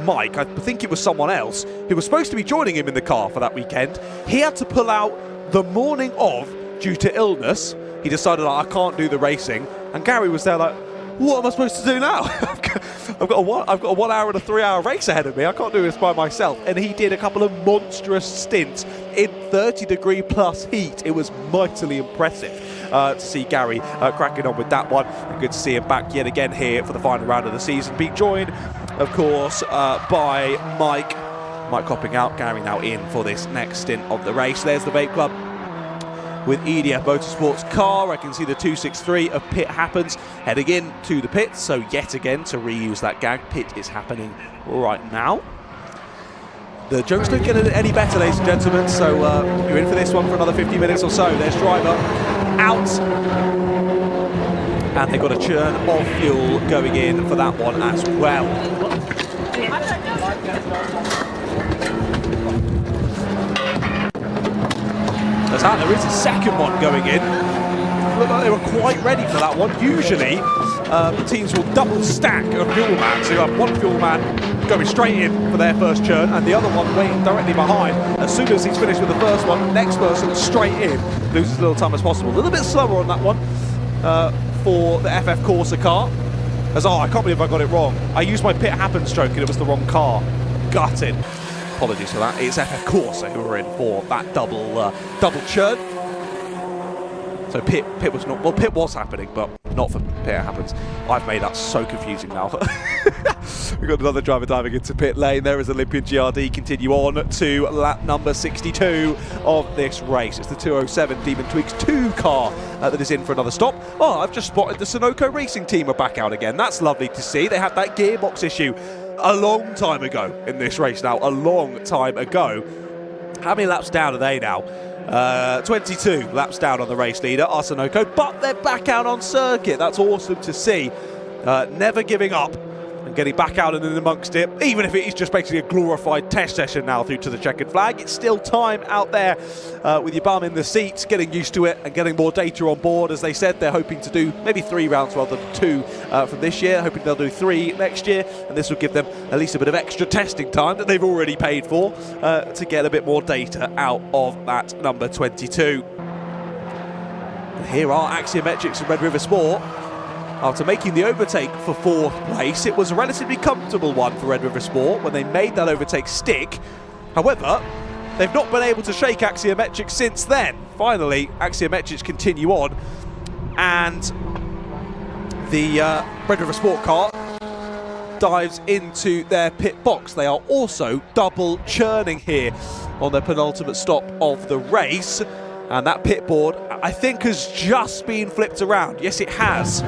Mike, I think it was someone else who was supposed to be joining him in the car for that weekend. He had to pull out the morning of due to illness. He decided, like, I can't do the racing, and Gary was there like, what am I supposed to do now? I've got a 1 hour and a 3 hour race ahead of me. I can't do this by myself. And he did a couple of monstrous stints in 30-degree plus heat. It was mightily impressive to see Gary cracking on with that one. And good to see him back yet again here for the final round of the season. Being joined, of course, by Mike. Mike copping out, Gary now in for this next stint of the race. There's the Vape Club with EDF Motorsports car. I can see the 263 of Pit Happens heading in to the pits. So yet again, to reuse that gag, pit is happening right now. The jokes don't get any better, ladies and gentlemen, so you're in for this one for another 50 minutes or so. There's driver out, and they've got a churn of fuel going in for that one as well. There is a second one going in. Look like they were quite ready for that one. Usually, teams will double stack a fuel man, so you have one fuel man going straight in for their first churn, and the other one waiting directly behind. As soon as he's finished with the first one, next person straight in, loses as little time as possible. A little bit slower on that one for the FF Corsa car. I can't believe I got it wrong. I used my Pit Happens stroke and it was the wrong car. Gutted. Apologies for that. It's FF Corsa who were in for that double churn. So Pit was not, well, Pit was happening, but not for Pit Happens. I've made that so confusing now. We've got another driver diving into pit lane. There is Olympian GRD. Continue on to lap number 62 of this race. It's the 207 Demon Twigs 2 car that is in for another stop. Oh, I've just spotted the Sunoco Racing team are back out again. That's lovely to see. They had that gearbox issue a long time ago in this race now. A long time ago. How many laps down are they now? 22 laps down on the race leader, Sunoco, but they're back out on circuit. That's awesome to see. Never giving up and getting back out and in amongst it, even if it is just basically a glorified test session now through to the checkered flag. It's still time out there with your bum in the seats, getting used to it and getting more data on board. As they said, they're hoping to do maybe 3 rounds rather than 2 from this year, hoping they'll do 3 next year, and this will give them at least a bit of extra testing time that they've already paid for to get a bit more data out of that number 22. And here are Axiometrics and Red River Sport. After making the overtake for 4th place, it was a relatively comfortable one for Red River Sport when they made that overtake stick. However, they've not been able to shake Axiometrics since then. Finally, Axiometrics continue on, and the Red River Sport car dives into their pit box. They are also double churning here on their penultimate stop of the race, and that pit board, I think, has just been flipped around. Yes, it has.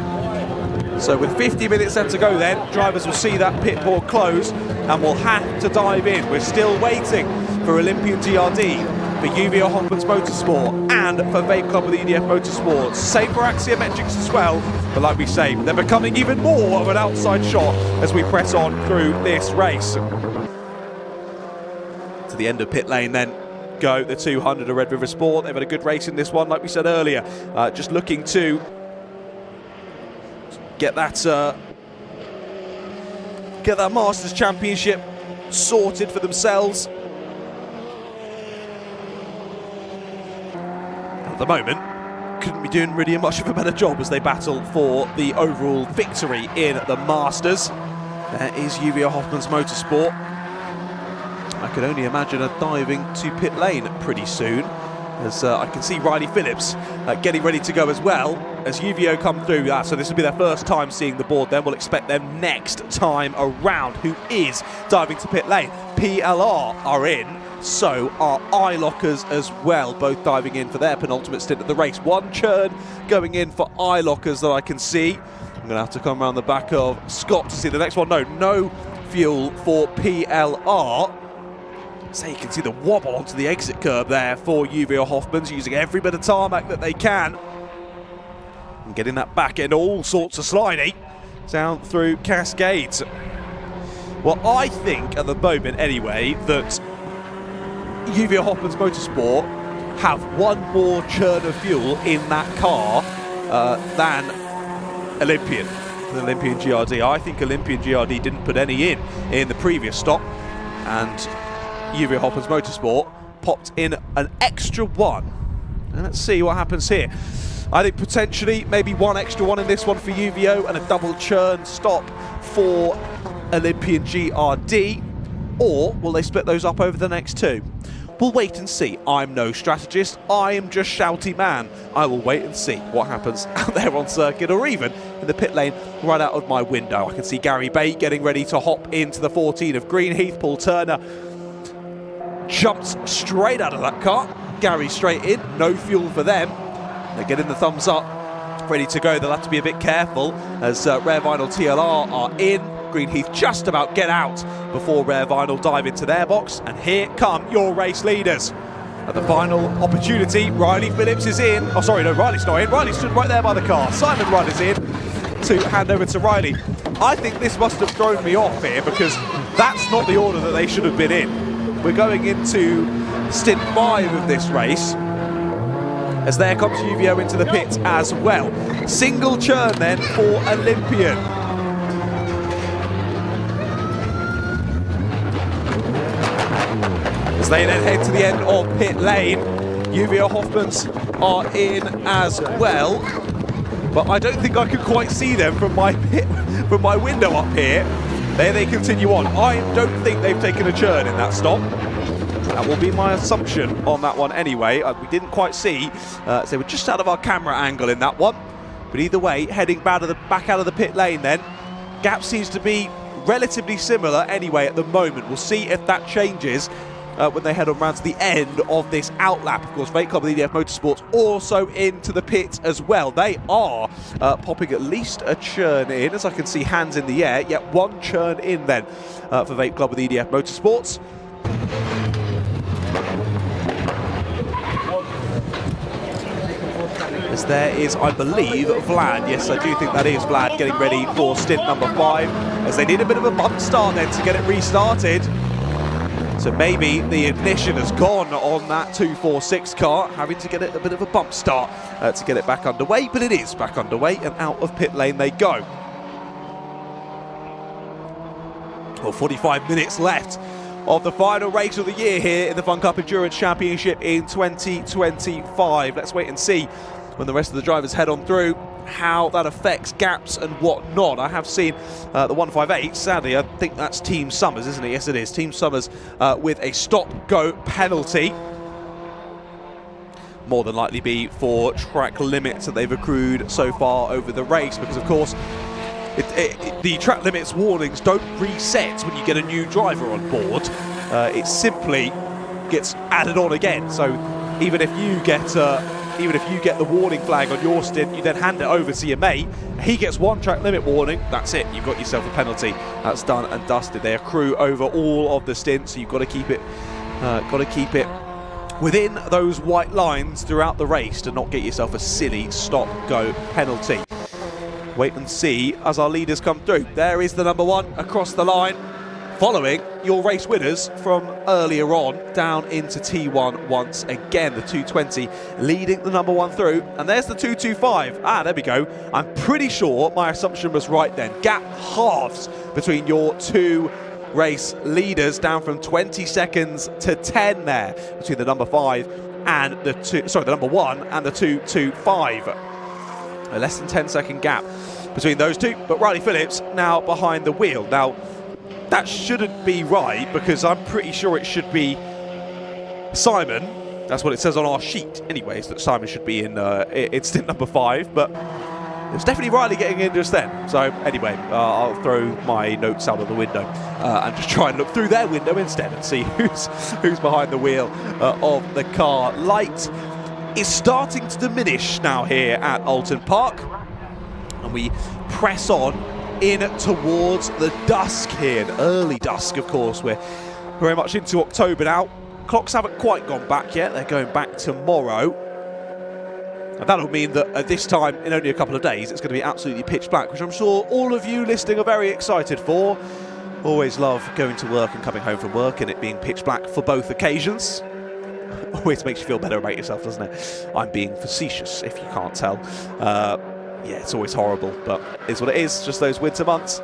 So with 50 minutes left to go then, drivers will see that pit board close and will have to dive in. We're still waiting for Olympian GRD, for UV Hoppers Motorsport, and for Vape Club with EDF Motorsports. Same for Axiometrics as well, but like we say, they're becoming even more of an outside shot as we press on through this race. To the end of pit lane then go the 200 of Red River Sport. They've had a good race in this one, like we said earlier. Just looking to get that Masters Championship sorted for themselves. at the moment, couldn't be doing really much of a better job as they battle for the overall victory in the Masters. There is Juvia Hoffmann's Motorsport. I can only imagine her diving to pit lane pretty soon, as I can see Riley Phillips getting ready to go as well as Juvia come through. So this will be their first time seeing the board, then we'll expect them next time around. Who is diving to pit lane? PLR are in, so are iLockers as well, both diving in for their penultimate stint at the race. One churn going in for iLockers that I can see. I'm going to have to come around the back of Scott to see the next one. No fuel for PLR. So you can see the wobble onto the exit curb there for Juvia Hoffmann's, using every bit of tarmac that they can. And getting that back end all sorts of slidey down through Cascades. Well, I think at the moment anyway that Juvia Hoffmann's Motorsport have one more churn of fuel in that car than Olympian GRD. I think Olympian GRD didn't put any in the previous stop, and Juvia Hoffmann's Motorsport popped in an extra one. And let's see what happens here. I think potentially maybe one extra one in this one for UVO and a double churn stop for Olympian GRD, or will they split those up over the next two? We'll wait and see. I'm no strategist, I am just shouty man. I will wait and see what happens out there on circuit, or even in the pit lane right out of my window. I can see Gary Bate getting ready to hop into the 14 of Greenheath. Paul Turner jumps straight out of that car. Gary straight in, no fuel for them. They're getting the thumbs up, ready to go. They'll have to be a bit careful as Rare Vinyl TLR are in. Greenheath just about get out before Rare Vinyl dive into their box. And here come your race leaders. At the final opportunity, Riley Phillips is in. Oh, sorry, no, Riley's not in. Riley stood right there by the car. Simon Rudd is in to hand over to Riley. I think this must have thrown me off here, because that's not the order that they should have been in. We're going into stint 5 of this race, as there comes UVO into the pit as well. Single churn then for Olympian. As they then head to the end of pit lane, UVO Hoffmann's are in as well, but I don't think I can quite see them from my window up here. There they continue on. I don't think they've taken a churn in that stop. That will be my assumption on that one anyway. We didn't quite see, so they were just out of our camera angle in that one. But either way, heading back out of the pit lane then. Gap seems to be relatively similar anyway at the moment. We'll see if that changes when they head on round to the end of this outlap. Of course, Vate Club of the EDF Motorsports also into the pit as well. They are popping at least a churn in, as I can see hands in the air. Yet one churn in then for Vate Club of the EDF Motorsports. As there is, I believe, Vlad. Yes, I do think that is Vlad getting ready for stint number 5, as they need a bit of a bump start then to get it restarted. So maybe the ignition has gone on that 246 car, having to get it a bit of a bump start to get it back underway, but it is back underway, and out of pit lane they go. Well, 45 minutes left of the final race of the year here in the Fun Cup Endurance Championship in 2025. Let's wait and see when the rest of the drivers head on through how that affects gaps and whatnot. I have seen the 158, sadly, I think that's Team Summers, isn't it? Yes, it is. Team Summers with a stop-go penalty. More than likely be for track limits that they've accrued so far over the race, because, of course, the track limits warnings don't reset when you get a new driver on board. It simply gets added on again. So even if you get the warning flag on your stint, you then hand it over to your mate. He gets one track limit warning. That's it. You've got yourself a penalty. That's done and dusted. They accrue over all of the stints, so you've got to keep it within those white lines throughout the race to not get yourself a silly stop-go penalty. Wait and see as our leaders come through. There is the number 1 across the line, following your race winners from earlier on down into T1 once again. The 220 leading the number 1 through, and there's the 225. There we go. I'm pretty sure my assumption was right then. Gap halves between your two race leaders, down from 20 seconds to 10 there between the number 5 and the number 1 and the 225. A less than 10-second gap between those two, but Riley Phillips now behind the wheel. Now, that shouldn't be right, because I'm pretty sure it should be Simon. That's what it says on our sheet anyways, that Simon should be in stint number 5, but it was definitely Riley getting in just then. So anyway, I'll throw my notes out of the window and just try and look through their window instead and see who's behind the wheel of the car. Light is starting to diminish now here at Oulton Park, and we press on in towards the dusk here, an early dusk of course. We're very much into October now. Clocks haven't quite gone back yet, they're going back tomorrow. And that'll mean that at this time, in only a couple of days, it's going to be absolutely pitch black, which I'm sure all of you listening are very excited for. Always love going to work and coming home from work and it being pitch black for both occasions. Always makes you feel better about yourself, doesn't it? I'm being facetious, if you can't tell. Yeah, it's always horrible, but it's what it is, just those winter months.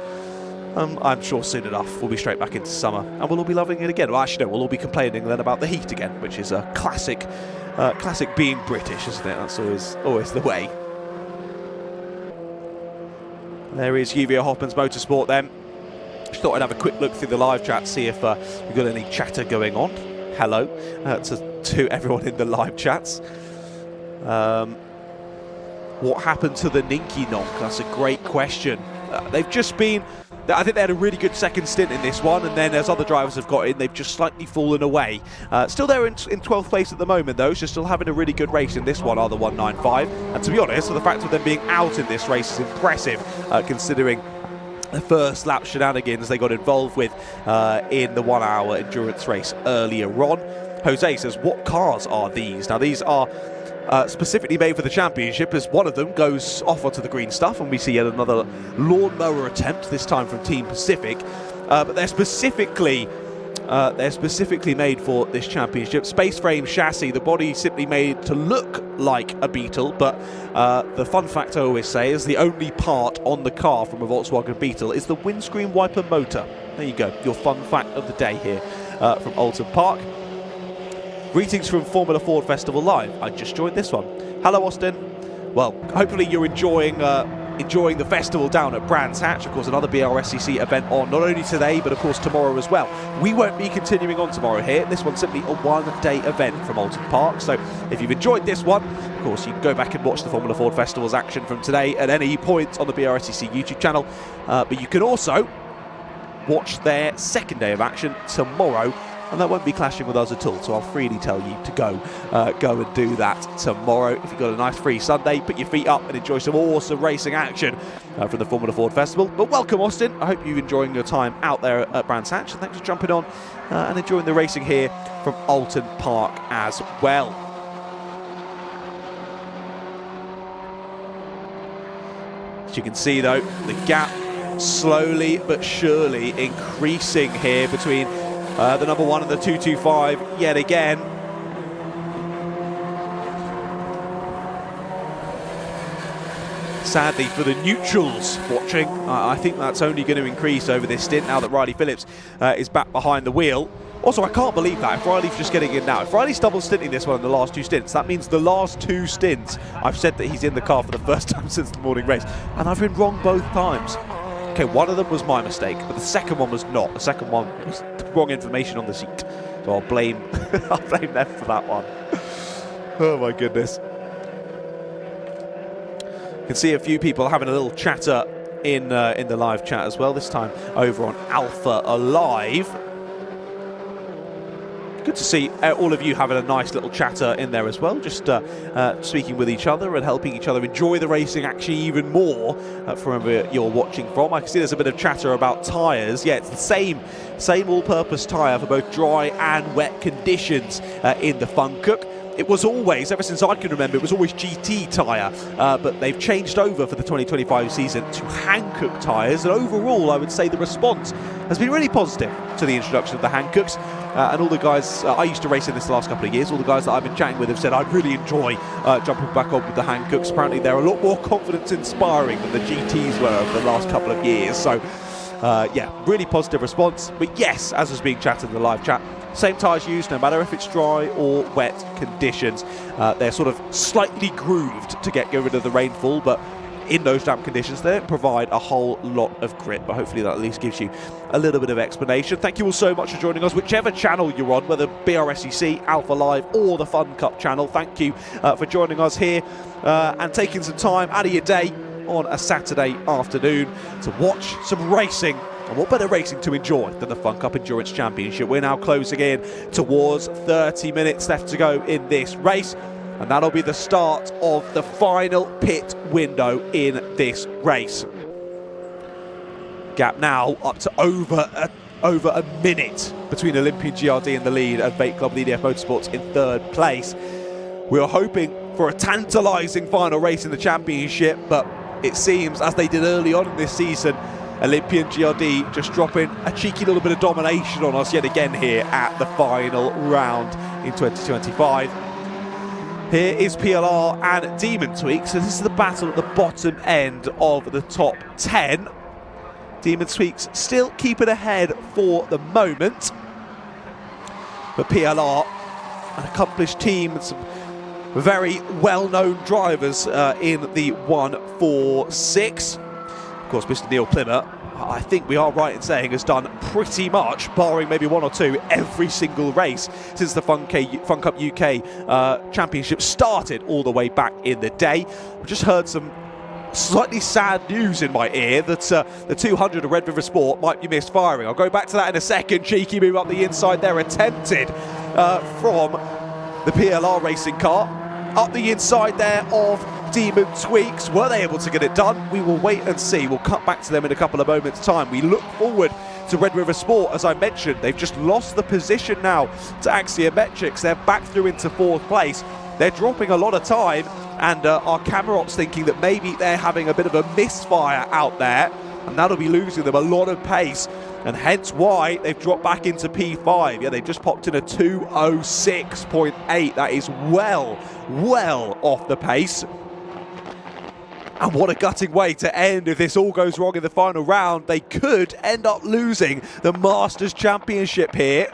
I'm sure soon enough we'll be straight back into summer and we'll all be loving it again. Well, actually no, we'll all be complaining then about the heat again, which is a classic being British, isn't it? That's always the way. There is Uvia Hoppens Motorsport then. Just thought I'd have a quick look through the live chat, see if we've got any chatter going on. Hello to everyone in the live chats. What happened to the Ninky knock? That's a great question. They've just been... I think they had a really good second stint in this one, and then as other drivers have got in, they've just slightly fallen away. Still there in 12th place at the moment though, so still having a really good race in this one, are the 195. And to be honest, the fact of them being out in this race is impressive, considering the first lap shenanigans they got involved with in the 1 hour endurance race earlier on. Jose says, what cars are these? Now these are specifically made for the championship, as one of them goes off onto the green stuff and we see yet another lawnmower attempt, this time from Team Pacific, but they're specifically made for this championship. Space frame chassis, the body simply made to look like a Beetle, but the fun fact I always say is the only part on the car from a Volkswagen Beetle is the windscreen wiper motor. There you go, your fun fact of the day here from Oulton Park. Greetings from Formula Ford Festival Live. I just joined this one. Hello, Austin. Well, hopefully you're enjoying the festival down at Brands Hatch. Of course, another Brscc event on, not only today, but of course tomorrow as well. We won't be continuing on tomorrow here. This one's simply a one-day event from Oulton Park. So if you've enjoyed this one, of course, you can go back and watch the Formula Ford Festival's action from today at any point on the Brscc YouTube channel. But you can also watch their second day of action tomorrow, and that won't be clashing with us at all, so I'll freely tell you to go and do that tomorrow. If you've got a nice free Sunday, put your feet up and enjoy some awesome racing action from the Formula Ford Festival. But welcome, Austin. I hope you're enjoying your time out there at Brands Hatch, and thanks for jumping on and enjoying the racing here from Oulton Park as well. As you can see though, the gap slowly but surely increasing here between the number 1 and the 225 yet again. Sadly for the neutrals watching, I think that's only going to increase over this stint now that Riley Phillips is back behind the wheel. Also, I can't believe that if Riley's just getting in now. If Riley's double stinting this one in the last 2 stints, that means the last 2 stints I've said that he's in the car for the first time since the morning race, and I've been wrong both times. Okay, one of them was my mistake, but the second one was not. The second one was the wrong information on the seat. So I'll blame I'll blame them for that one. Oh my goodness. You can see a few people having a little chatter in the live chat as well, this time over on Alpha Alive. Good to see all of you having a nice little chatter in there as well, just speaking with each other and helping each other enjoy the racing action even more from wherever you're watching from. I can see there's a bit of chatter about tyres. Yeah, it's the same all-purpose tyre for both dry and wet conditions in the Funcook. It was always, ever since I can remember, it was always GT tyre, but they've changed over for the 2025 season to Hankook tyres, and overall I would say the response has been really positive to the introduction of the Hankooks. And all the guys, I used to race in this the last couple of years, all the guys that I've been chatting with have said I really enjoy jumping back on with the Hankooks. Apparently they're a lot more confidence inspiring than the GTs were over the last couple of years, so Yeah, really positive response. But yes, as was being chatted in the live chat, same tyres used no matter if it's dry or wet conditions. They're sort of slightly grooved to get rid of the rainfall, but in those damp conditions they provide a whole lot of grip. But hopefully that at least gives you a little bit of explanation. Thank you all so much for joining us, whichever channel you're on, whether Brscc, Alpha Live or the Fun Cup channel. Thank you for joining us here and taking some time out of your day on a Saturday afternoon to watch some racing. And what better racing to enjoy than the Fun Cup Endurance Championship? We're now closing in towards 30 minutes left to go in this race, and that'll be the start of the final pit window in this race. Gap now up to over a minute between Olympian GRD in the lead and Bait Club EDF Motorsports in third place. We were hoping for a tantalising final race in the championship, but it seems, as they did early on in this season, Olympian GRD just dropping a cheeky little bit of domination on us yet again here at the final round in 2025. Here is PLR and Demon Tweak. So this is the battle at the bottom end of the top 10. Demon Tweaks still keep it ahead for the moment, but PLR, an accomplished team and some very well-known drivers in the 146. Of course, Mr. Neil Plymmer, I think we are right in saying, has done pretty much, barring maybe one or two, every single race since the Fun Cup UK Championship started all the way back in the day. I've just heard some slightly sad news in my ear that the 200 of Red River Sport might be misfiring. I'll go back to that in a second. Cheeky move up the inside there attempted from the PLR racing car. Up the inside there of Demon Tweaks. Were they able to get it done? We will wait and see. We'll cut back to them in a couple of moments' time. We look forward to Red River Sport. As I mentioned, they've just lost the position now to Axiometrics. They're back through into fourth place. They're dropping a lot of time, and our camera ops thinking that maybe they're having a bit of a misfire out there, and that'll be losing them a lot of pace, and hence why they've dropped back into P5. Yeah, they just popped in a 2:06.8. That is well off the pace. And what a gutting way to end. If this all goes wrong in the final round, they could end up losing the Masters Championship here.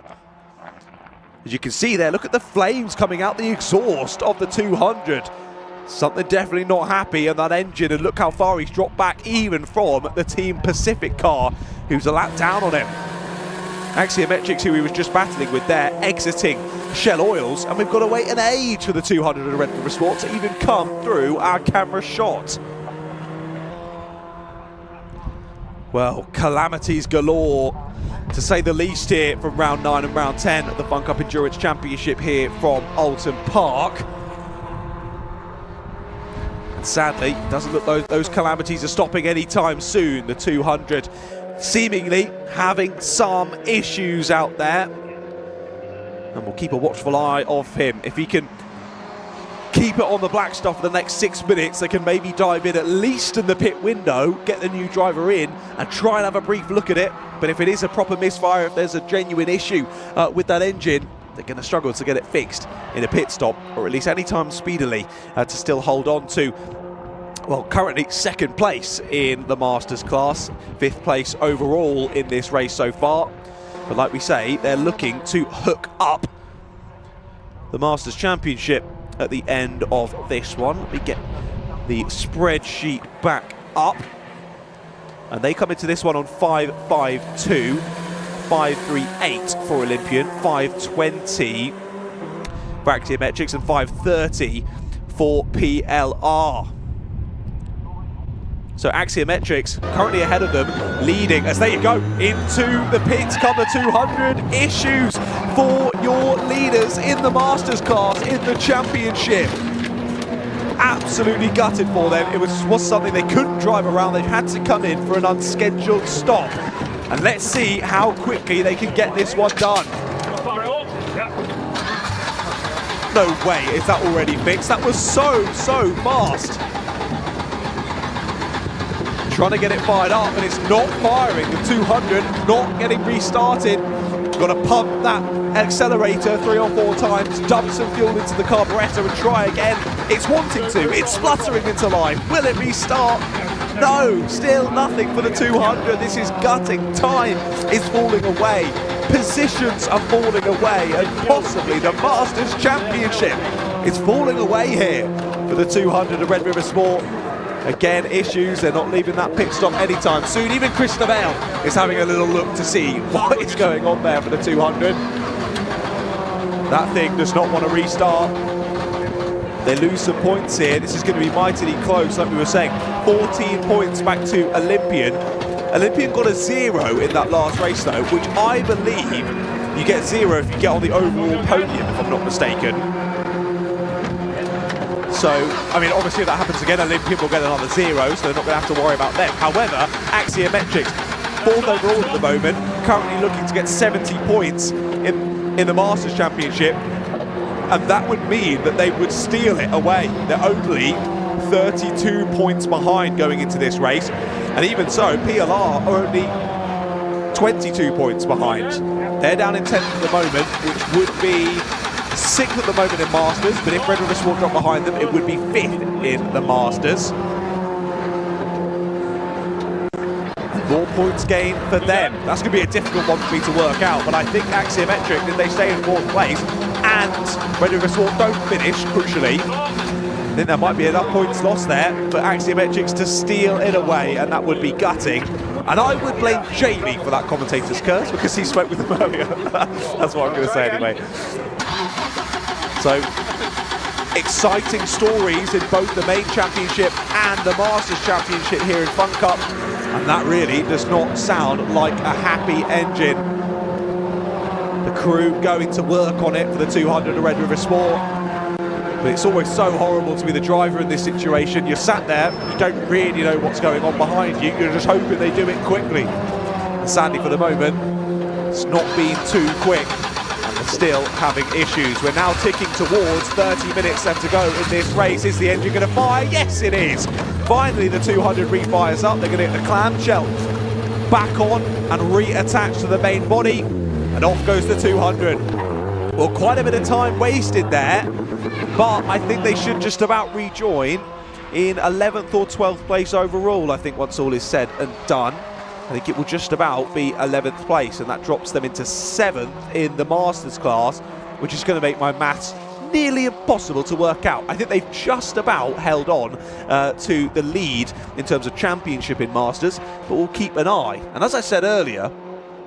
As you can see there, look at the flames coming out the exhaust of the 200. Something definitely not happy in that engine, and look how far he's dropped back even from the Team Pacific car, who's a lap down on him. Axiometrics, who he was just battling with there, exiting Shell Oils, and we've got to wait an age for the 200 of Red River Sport to even come through our camera shot. Well, calamities galore, to say the least, here from round 9 and round 10 of the Fun Cup Endurance Championship here from Oulton Park. And sadly, it doesn't look like those calamities are stopping anytime soon. The 200 seemingly having some issues out there. And we'll keep a watchful eye of him. If he can keep it on the black stuff for the next 6 minutes, they can maybe dive in at least in the pit window, get the new driver in and try and have a brief look at it. But if it is a proper misfire, if there's a genuine issue with that engine, they're going to struggle to get it fixed in a pit stop, or at least any time speedily to still hold on to, well, currently second place in the Masters class, 5th place overall in this race so far. But like we say, they're looking to hook up the Masters Championship at the end of this one. Let me get the spreadsheet back up. And they come into this one on 5.52, 5.38 for Olympian, 5.20 for Axiometrics, and 5.30 for PLR. So Axiometrics currently ahead of them, leading as there you go into the pits come the 200. Issues for your leaders in the Masters class in the championship. Absolutely gutted for them. It was something they couldn't drive around. They had to come in for an unscheduled stop. And let's see how quickly they can get this one done. No way is that already fixed. That was so fast. Trying to get it fired up, and it's not firing. The 200 not getting restarted. Got to pump that accelerator 3 or 4 times, dump some fuel into the carburettor and try again. It's wanting to, it's spluttering into life. Will it restart? no, still nothing for the 200. This is gutting. Time is falling away. Positions are falling away, and possibly the Masters Championship is falling away here for the 200 of Red River Sport. Again, issues, they're not leaving that pit stop anytime soon. Even Christabel is having a little look to see what is going on there for the 200. That thing does not want to restart. They lose some points here. This is going to be mightily close, like we were saying. 14 points back to Olympian. Olympian got a 0 in that last race though, which I believe you get 0 if you get on the overall podium, if I'm not mistaken. So, I mean, obviously if that happens again, Olympian will get another 0, so they're not going to have to worry about them. However, Axiometrics, 4th overall at the moment, currently looking to get 70 points in the Masters Championship, and that would mean that they would steal it away. They're only 32 points behind going into this race, and even so, PLR are only 22 points behind. They're down in 10th at the moment, which would be 6th at the moment in Masters, but if Red River Sport drop behind them, it would be 5th in the Masters. More points gained for them. That's going to be a difficult one for me to work out, but I think Axiometric, if they stay in 4th place and Red River Sport don't finish, crucially, I think there might be enough points lost there for Axiometrics to steal it away, and that would be gutting. And I would blame Jamie for that commentator's curse, because he spoke with them earlier. That's what I'm going to say anyway. So, exciting stories in both the main championship and the Masters Championship here in Fun Cup, and that really does not sound like a happy engine. The crew going to work on it for the 200 of Red River Sport, but it's always so horrible to be the driver in this situation. You're sat there, you don't really know what's going on behind you, you're just hoping they do it quickly. And sadly for the moment, it's not been too quick. Still having issues. We're now ticking towards 30 minutes left to go in this race. Is the engine going to fire? Yes, it is. Finally, the 200 refires up. They're going to get the clamshell back on and reattach to the main body, and off goes the 200. Well, quite a bit of time wasted there, but I think they should just about rejoin in 11th or 12th place overall, I think, once all is said and done. I think it will just about be 11th place, and that drops them into 7th in the Masters class, which is going to make my maths nearly impossible to work out. I think they've just about held on to the lead in terms of championship in Masters, but we'll keep an eye. And as I said earlier,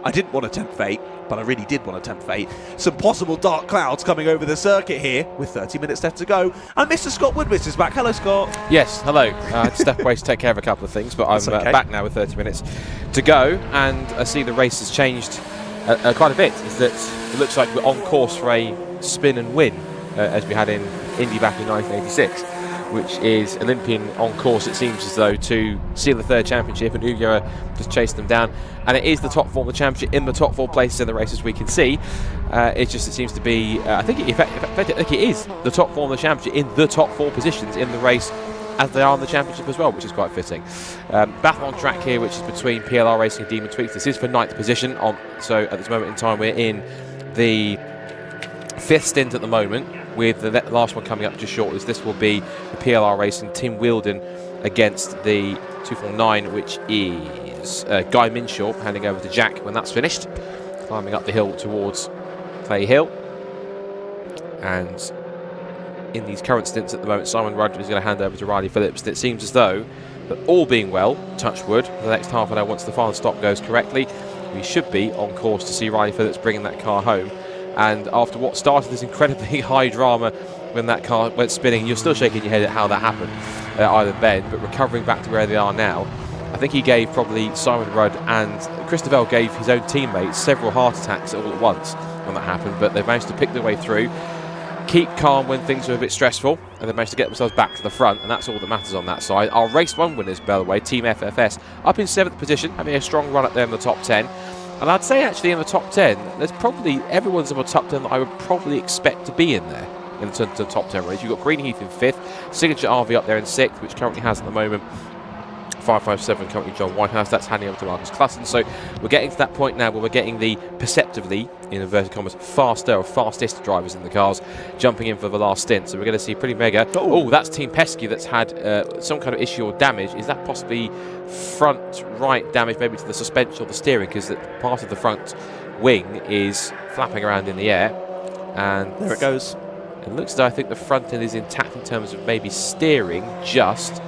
I didn't want to tempt fate, but I really did want to tempt fate. Some possible dark clouds coming over the circuit here with 30 minutes left to go. And Mr. Scott Woodward is back. Hello, Scott. Yes, hello. I had to step away to take care of a couple of things, but I'm okay. Back now with 30 minutes to go, and I see the race has changed quite a bit. Is that it looks like we're on course for a spin and win, as we had in Indy back in 1986, which is Olympian on course, it seems as though, to seal the 3rd championship, and Ugya just chased them down. And it is the top 4 of the championship in the top 4 places in the race, as we can see. It seems to be, I think it is the top 4 of the championship in the top 4 positions in the race, as they are in the championship as well, which is quite fitting. Battle on track here, which is between PLR Racing and Demon Tweaks. This is for 9th position. So at this moment in time, we're in the 5th stint at the moment, with the last one coming up just shortly. This will be the PLR Racing Tim Wheeldon against the 249, which is Guy Minshaw, handing over to Jack when that's finished, climbing up the hill towards Clay Hill. And in these current stints at the moment, Simon Rudd is going to hand over to Riley Phillips. And it seems as though, that all being well, touch wood, for the next half an hour, once the final stop goes correctly, we should be on course to see Riley Phillips bringing that car home. And after what started as incredibly high drama when that car went spinning, you're still shaking your head at how that happened, either bend, but recovering back to where they are now. I think he gave probably Simon Rudd and Christabel gave his own teammates several heart attacks all at once when that happened, but they've managed to pick their way through, keep calm when things are a bit stressful, and they've managed to get themselves back to the front, and that's all that matters on that side. Our race 1 winners, by the way, Team FFS, up in 7th position, having a strong run up there in the top 10. And I'd say actually in the top 10, there's probably everyone's in the top 10 that I would probably expect to be in there in the top 10 race. You've got Greenheath in 5th, Signature RV up there in 6th, which currently has at the moment 557 currently John Whitehouse. That's handing over to Marcus Klassen. So we're getting to that point now where we're getting the perceptively, in inverted commas, fastest drivers in the cars jumping in for the last stint. So we're going to see pretty mega. Oh, that's Team Pesky that's had some kind of issue or damage. Is that possibly front right damage, maybe to the suspension or the steering, because part of the front wing is flapping around in the air. And there it goes. It looks as though I think the front end is intact in terms of maybe steering, just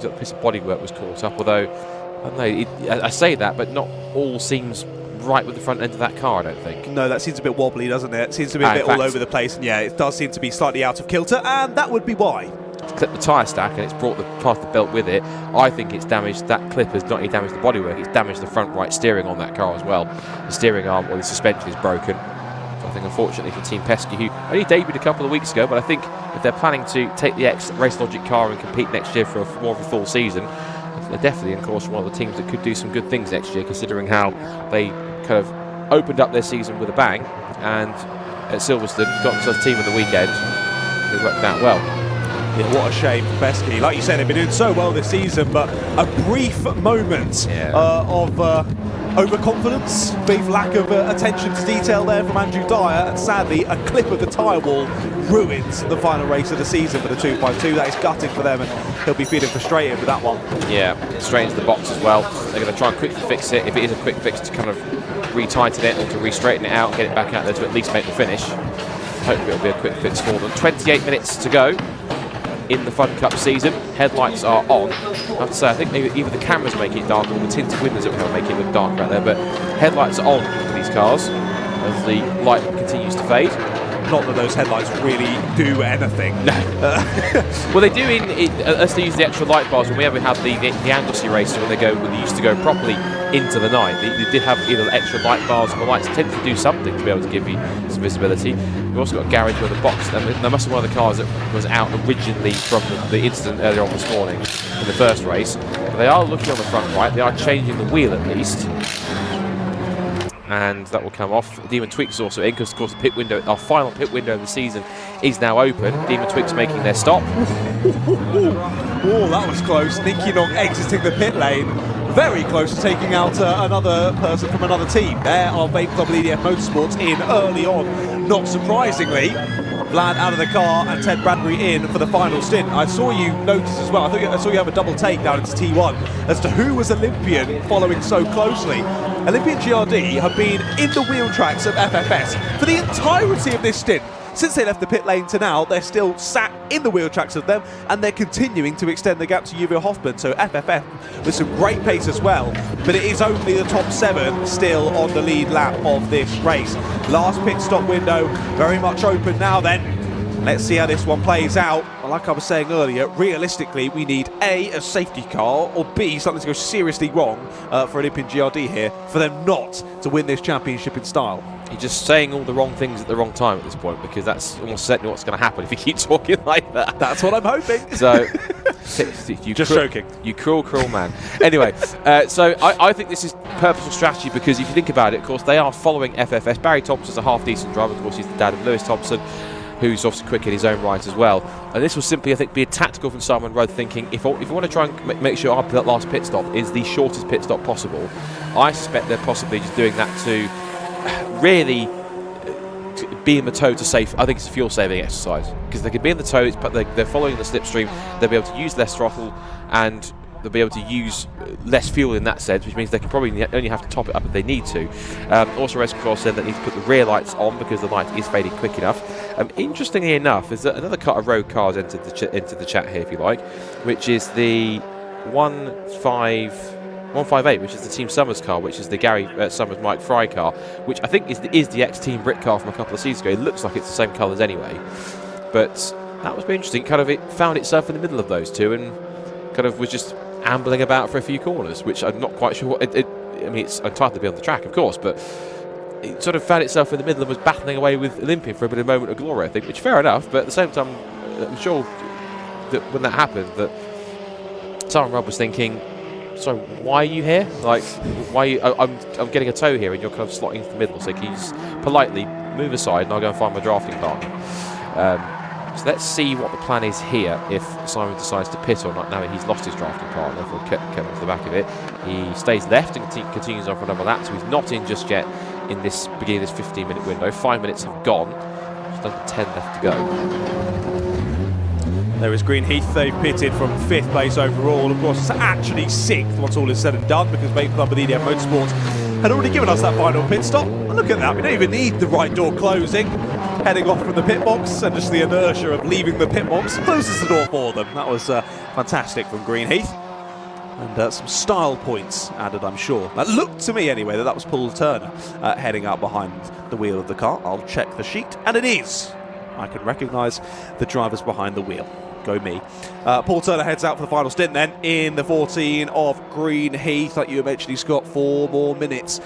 a piece of bodywork was caught up, although I don't know, I say that, but not all seems right with the front end of that car, I don't think. No, that seems a bit wobbly, doesn't it? It seems to be a bit all over the place, and yeah, it does seem to be slightly out of kilter, and that would be why. It's clipped the tyre stack and it's brought the part of the belt with it. I think it's damaged, that clip has not only damaged the bodywork, it's damaged the front right steering on that car as well. The steering arm or the suspension is broken. So I think unfortunately for Team Pesky, who only debuted a couple of weeks ago, but I think if they're planning to take the Race Logic car and compete next year for more of a full season, they're definitely, of course, one of the teams that could do some good things next year, considering how they kind of opened up their season with a bang, and at Silverstone got themselves team of the weekend. It worked out well. Yeah, what a shame for Pesky. Like you said, they've been doing so well this season, but a brief moment of overconfidence, brief lack of attention to detail there from Andrew Dyer, and sadly a clip of the tyre wall ruins the final race of the season for the 252. That is gutting for them, and he'll be feeling frustrated with that one. Yeah, straight into the box as well. They're going to try and quickly fix it, if it is a quick fix, to kind of re-tighten it or to re-straighten it out and get it back out there to at least make the finish. Hopefully it'll be a quick fix for them. 28 minutes to go in the Fun Cup season. Headlights are on. I have to say, I think maybe either the cameras make it dark or the tinted windows that will make it look dark out there, but headlights are on for these cars as the light continues to fade. Not that those headlights really do anything. No. Well, they do unless they use the extra light bars. When we ever had the Anglesey races when they used to go properly into the night, they did have either extra light bars, or the lights tend to do something to be able to give you some visibility. We've also got a garage with a box. There must be one of the cars that was out originally from the incident earlier on this morning in the first race. But they are looking on the front right. They are changing the wheel at least. And that will come off. Demon Twix is also in, because of course the pit window, our final pit window of the season, is now open. Demon Twix making their stop. Oh, that was close. Nicky Long exiting the pit lane. Very close to taking out another person from another team. There are Vape Club EDF Motorsports in early on. Not surprisingly, Vlad out of the car and Ted Bradbury in for the final stint. I saw you notice as well, I saw you have a double take down into T1 as to who was Olympian following so closely. Olympian GRD have been in the wheel tracks of FFS for the entirety of this stint. Since they left the pit lane to now, they're still sat in the wheel tracks of them, and they're continuing to extend the gap to Juvo Hoffman. So FFF with some great pace as well, but it is only the top 7 still on the lead lap of this race. Last pit stop window very much open now then. Let's see how this one plays out. Like I was saying earlier, realistically, we need A, safety car, or B, something to go seriously wrong for Olympian GRD here, for them not to win this championship in style. You're just saying all the wrong things at the wrong time at this point, because that's almost certainly what's going to happen if you keep talking like that. That's what I'm hoping. So, joking. You cruel man. Anyway, so I think this is purposeful strategy, because if you think about it, of course, they are following FFS. Barry Thompson's a half-decent driver. Of course, he's the dad of Lewis Thompson, who's obviously quick in his own right as well. And this will simply, I think, be a tactical from Simon Rowe, thinking, if I want to try and make sure our last pit stop is the shortest pit stop possible, I suspect they're possibly just doing that to really be in the tow to save. I think it's a fuel saving exercise, because they can be in the tow, but they're following the slipstream. They'll be able to use less throttle, and they'll be able to use less fuel in that sense, which means they can probably only have to top it up if they need to. Also, Rescor said that they need to put the rear lights on because the light is fading quick enough. Interestingly enough, there's another cut of road cars entered into the chat here, if you like, which is the 158, which is the Team Summers car, which is the Gary Summers Mike Fry car, which I think is the ex-Team Brit car from a couple of seasons ago. It looks like it's the same colours anyway, but that was interesting. Kind of, it found itself in the middle of those two and kind of was just ambling about for a few corners, which I'm not quite sure what I mean, it's entitled to be on the track, of course, but it sort of found itself in the middle and was battling away with Olympian for a bit of a moment of glory, I think, which fair enough, but at the same time, I'm sure that when that happened, that Simon Robb was thinking, so why are you here? Like, why are you, I'm getting a tow here and you're kind of slotting into the middle, so can you just politely move aside and I'll go and find my drafting partner. So let's see what the plan is here if Simon decides to pit or not. Now that he's lost his drafting partner, for Kevin off the back of it, he stays left and continues on for another lap, so he's not in just yet in this beginning of this 15-minute window. 5 minutes have gone, just under 10 left to go. There is Greenheath. They've pitted from 5th place overall. Of course, it's actually 6th once all is said and done, because main club with EDM Motorsports had already given us that final pit stop. And look at that, we don't even need the right door closing. Heading off from the pit box, and just the inertia of leaving the pit box closes the door for them. That was fantastic from Greenheath. And some style points added, I'm sure. That looked to me, anyway, that was Paul Turner heading out behind the wheel of the car. I'll check the sheet, and it is. I can recognise the drivers behind the wheel. Go me. Paul Turner heads out for the final stint then in the 14 of Greenheath. Like you mentioned, he's got 4 more minutes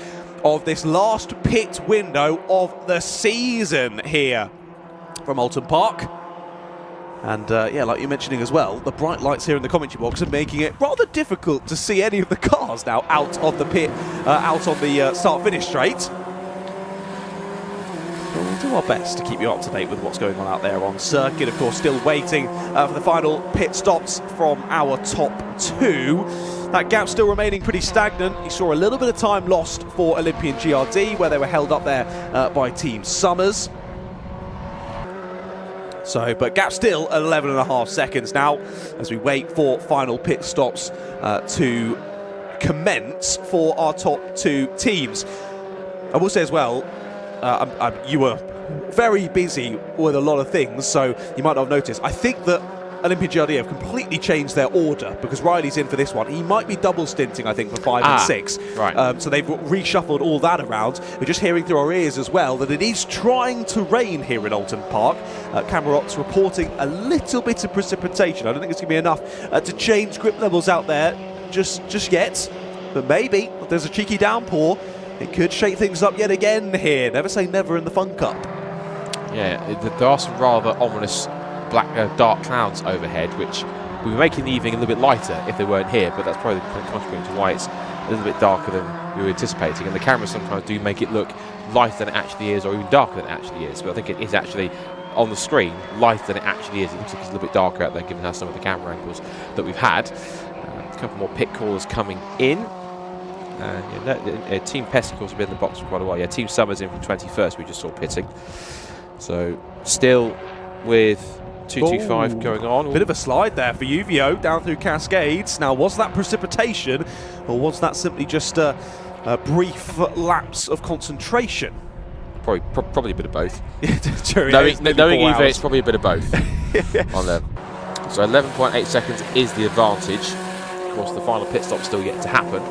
of this last pit window of the season here from Oulton Park. And yeah, like you're mentioning as well, the bright lights here in the commentary box are making it rather difficult to see any of the cars now out of the pit, out on the start-finish straight. We'll do our best to keep you up to date with what's going on out there on circuit. Of course, still waiting for the final pit stops from our top 2. That gap still remaining pretty stagnant. You saw a little bit of time lost for Olympian GRD, where they were held up there by Team Summers. So, but gap still at 11.5 seconds now, as we wait for final pit stops to commence for our top 2 teams. I will say as well, you were very busy with a lot of things, so you might not have noticed. I think that Olympian GRD have completely changed their order, because Riley's in for this one. He might be double stinting, I think, for 5 and 6. Right. So they've reshuffled all that around. We're just hearing through our ears as well that it is trying to rain here in Oulton Park. Camerot's reporting a little bit of precipitation. I don't think it's going to be enough to change grip levels out there just yet. But maybe if there's a cheeky downpour, it could shake things up yet again here. Never say never in the Fun Cup. Yeah, there are some rather ominous black, dark clouds overhead, which would be making the evening a little bit lighter if they weren't here, but that's probably contributing to why it's a little bit darker than we were anticipating. And the cameras sometimes do make it look lighter than it actually is, or even darker than it actually is. But I think it is actually, on the screen, lighter than it actually is. It looks like it's a little bit darker out there, given how some of the camera angles that we've had. A couple more pit callers coming in. Team Pesky, of course, have been in the box for quite a while. Yeah, Team Summers in from 21st, we just saw pitting. So, still with 225 going on. Bit of a slide there for UVO down through Cascades. Now, was that precipitation, or was that simply just a brief lapse of concentration? Probably a bit of both. Knowing EVO, it's probably a bit of both on them. So 11.8 seconds is the advantage. Of course, the final pit stop's still yet to happen.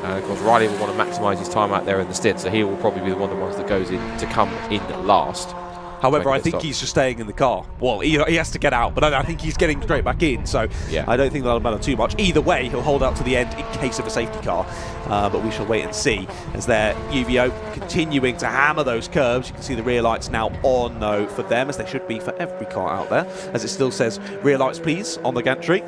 And of course, Riley will want to maximise his time out there in the stint, so he will probably be one of the ones that goes in to come in last. However, I think he's just staying in the car. Well, he has to get out, but I think he's getting straight back in, so yeah. I don't think that'll matter too much. Either way, he'll hold out to the end in case of a safety car, but we shall wait and see as their UVO continuing to hammer those curves. You can see the rear lights now on, though, for them, as they should be for every car out there, as it still says rear lights please on the gantry.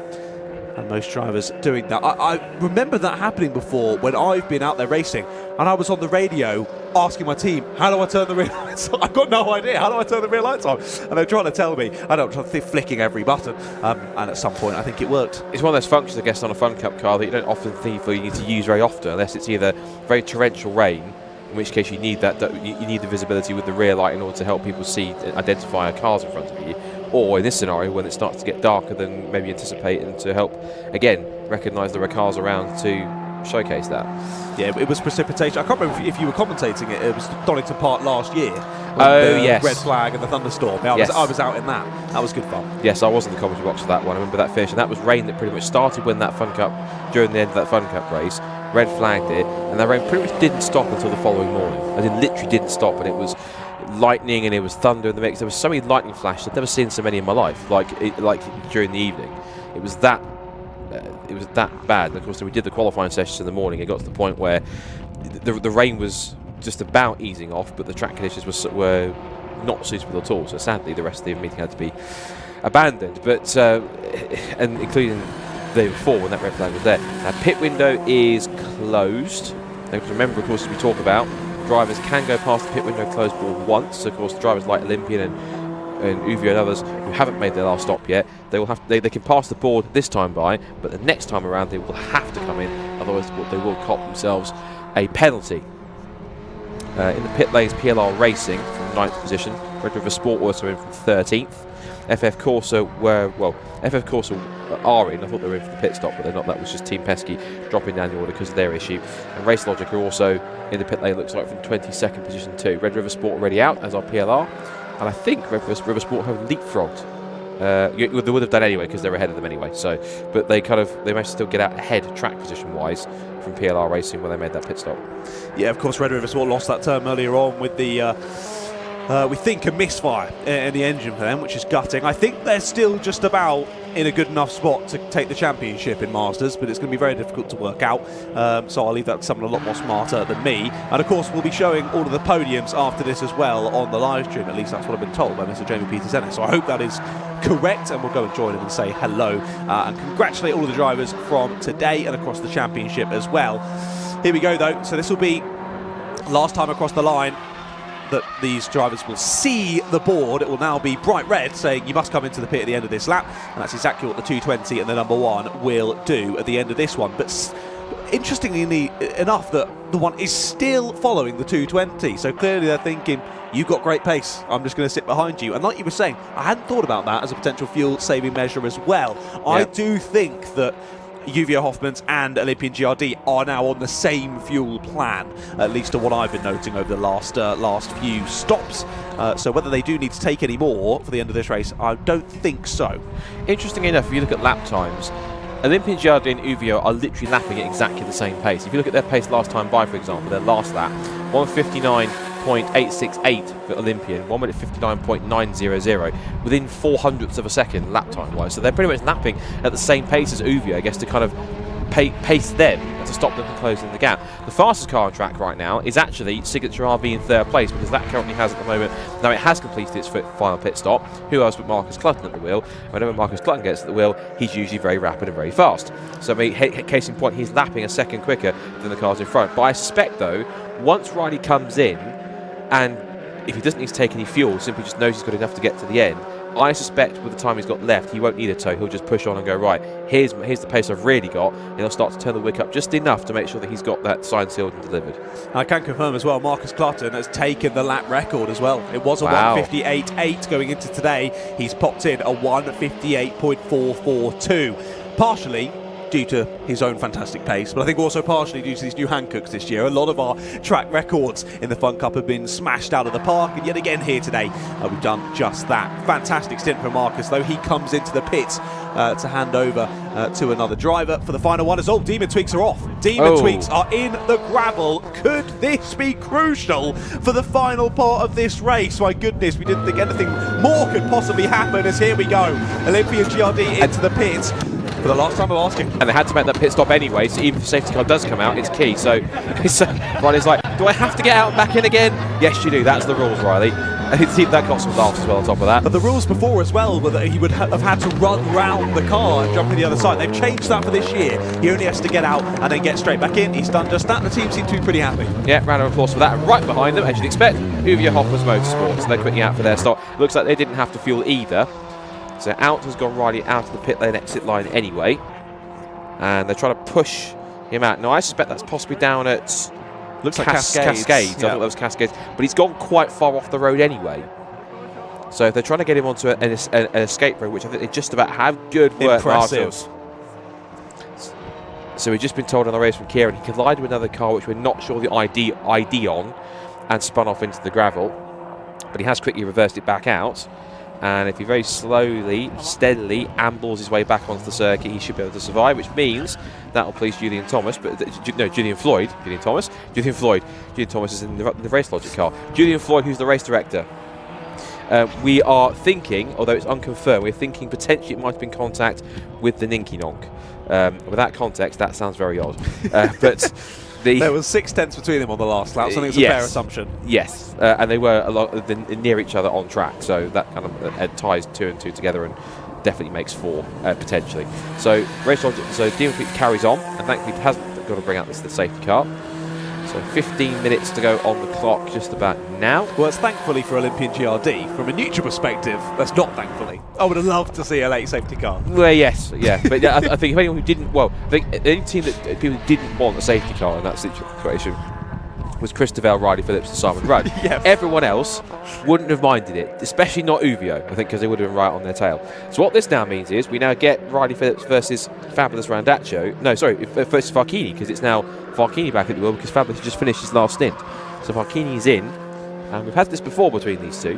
And most drivers doing that. I remember that happening before when I've been out there racing and I was on the radio asking my team, how do I turn the rear lights on? I've got no idea. How do I turn the rear lights on? And they're trying to tell me. I don't try flicking every button. And at some point, I think it worked. It's one of those functions, I guess, on a Fun Cup car that you don't often think you need to use very often, unless it's either very torrential rain, in which case you need you need the visibility with the rear light in order to help people see, identify cars in front of you. Or in this scenario, when it starts to get darker than maybe anticipate, and to help, again, recognise there are cars around to showcase that. Yeah, it was precipitation. I can't remember if you were commentating it. It was Donington Park last year. Oh, yes. Red flag and the thunderstorm. I was out in that. That was good fun. Yes, I was in the commentary box for that one. I remember that finish, and that was rain that pretty much started when that Fun Cup, during the end of that Fun Cup race, red flagged it, and that rain pretty much didn't stop until the following morning. As in, literally didn't stop, and it was lightning and it was thunder in the mix. There was so many lightning flashes. I've never seen so many in my life. Like during the evening, it was that bad. And of course, we did the qualifying sessions in the morning. It got to the point where the rain was just about easing off, but the track conditions were not suitable at all. So sadly, the rest of the meeting had to be abandoned. But and including the day before when that red flag was there. Now, pit window is closed. Now, remember, of course, as we talk about, drivers can go past the pit window closed ball once. So, of course, drivers like Olympian and and Uvio and others who haven't made their last stop yet, they can pass the board this time by, but the next time around they will have to come in, otherwise they will cop themselves a penalty. In the pit lanes, PLR Racing from 9th position, Red River Sport also in from 13th. FF Corsa are in. I thought they were in for the pit stop, but they're not. That was just Team Pesky dropping down the order because of their issue. And Race Logic are also in the pit lane, looks like, from 22nd position too. Red River Sport already out, as our PLR. And I think Red River Sport have leapfrogged. They would have done anyway because they're ahead of them anyway. So, but they managed to still get out ahead track position wise from PLR Racing when they made that pit stop. Yeah, of course, Red River Sport lost that term earlier on with the we think a misfire in the engine for them, which is gutting. I think they're still just about in a good enough spot to take the championship in Masters, but it's going to be very difficult to work out. So I'll leave that to someone a lot more smarter than me. And of course, we'll be showing all of the podiums after this as well on the live stream. At least that's what I've been told by Mr. Jamie Peters-Ennis. So I hope that is correct, and we'll go and join him and say hello and congratulate all of the drivers from today and across the championship as well. Here we go though. So this will be last time across the line that these drivers will see the board. It will now be bright red saying you must come into the pit at the end of this lap, and that's exactly what the 220 and the number 1 will do at the end of this one. But interestingly enough, that the one is still following the 220, so clearly they're thinking, you've got great pace, I'm just going to sit behind you. And like you were saying, I hadn't thought about that as a potential fuel saving measure as well. Yeah. I do think that Uvio Hoffmans and Olympian GRD are now on the same fuel plan, at least to what I've been noting over the last few stops. So whether they do need to take any more for the end of this race, I don't think so. Interestingly enough, if you look at lap times, Olympian GRD and Uvio are literally lapping at exactly the same pace. If you look at their pace last time by, for example, their last lap, 1:59.868 for Olympian, 1:59.900, within 400ths of a second lap time wise. So they're pretty much lapping at the same pace as Uvio, I guess, to kind of pace them and to stop them from closing the gap. The fastest car on track right now is actually Signature RV in 3rd place, because that currently has at the moment, now it has completed its final pit stop. Who else but Marcus Clutton at the wheel? Whenever Marcus Clutton gets at the wheel, he's usually very rapid and very fast. So I mean, case in point, he's lapping a second quicker than the cars in front. But I suspect though, once Riley comes in, and if he doesn't need to take any fuel, simply just knows he's got enough to get to the end, I suspect with the time he's got left, he won't need a tow. He'll just push on and go, right, here's the pace I've really got, and he'll start to turn the wick up just enough to make sure that he's got that sign sealed and delivered. I can confirm as well, Marcus Clutton has taken the lap record as well. It was a 1:58.8 going into today. He's popped in a 1:58.442, partially due to his own fantastic pace, but I think also partially due to these new Hancocks this year. A lot of our track records in the Fun Cup have been smashed out of the park, and yet again here today we've done just that. Fantastic stint for Marcus, though. He comes into the pits to hand over to another driver for the final one, as all Demon Tweaks are off. Demon Tweaks are in the gravel. Could this be crucial for the final part of this race? My goodness, we didn't think anything more could possibly happen, as here we go. Olympian GRD into the pits for the last time of asking. And they had to make that pit stop anyway, so even if the safety car does come out, it's key. So Riley's like, do I have to get out and back in again? Yes, you do. That's the rules, Riley. And that got some laughs as well on top of that. But the rules before as well were that he would have had to run round the car and jump to the other side. They've changed that for this year. He only has to get out and then get straight back in. He's done just that. The team seem to be pretty happy. Yeah, round of applause for that. And right behind them, as you'd expect, Uvio Hoffmans Motorsports. They're quickly out for their stop. Looks like they didn't have to fuel either. So out has gone Riley out of the pit lane exit line anyway. And they're trying to push him out. Now, I suspect that's possibly down at... Looks like Cascades. Yeah. I thought that was Cascades. But he's gone quite far off the road anyway. So if they're trying to get him onto an escape road, which I think they just about have, good work. Impressive. So we've just been told on the race from Kieran, he collided with another car which we're not sure the ID on, and spun off into the gravel. But he has quickly reversed it back out. And if he very slowly, steadily ambles his way back onto the circuit, he should be able to survive, which means that will please Julian Thomas. But no, Julian Floyd is in the Race Logic car. Julian Floyd, who's the race director. We are thinking, although it's unconfirmed, we're thinking potentially it might have been contact with the Ninky Nonk. With that context, that sounds very odd. But there was 6/10 between them on the last lap, so I think it's a fair assumption. Yes, and they were near each other on track, so that kind of ties 2 and 2 together and definitely makes 4 potentially. So Race Logic, so Demon Tweaks carries on, and thankfully he hasn't got to bring out the safety car. So 15 minutes to go on the clock just about now. Well, it's thankfully for Olympian GRD. From a neutral perspective, that's not thankfully. I would have loved to see a late safety car. Well, yes, yeah. But yeah, I think if anyone who didn't, well, I think the only team that people who didn't want a safety car in that situation was Christopher, Riley Phillips and Simon Rudd. Yes. Everyone else wouldn't have minded it, especially not Uvio, I think, because they would have been right on their tail. So what this now means is we now get Riley Phillips versus Fabulous Randaccio. No, sorry, versus Farchini, because it's now Farchini back at the wheel because Fabulous has just finished his last stint. So Farchini's in, and we've had this before between these two.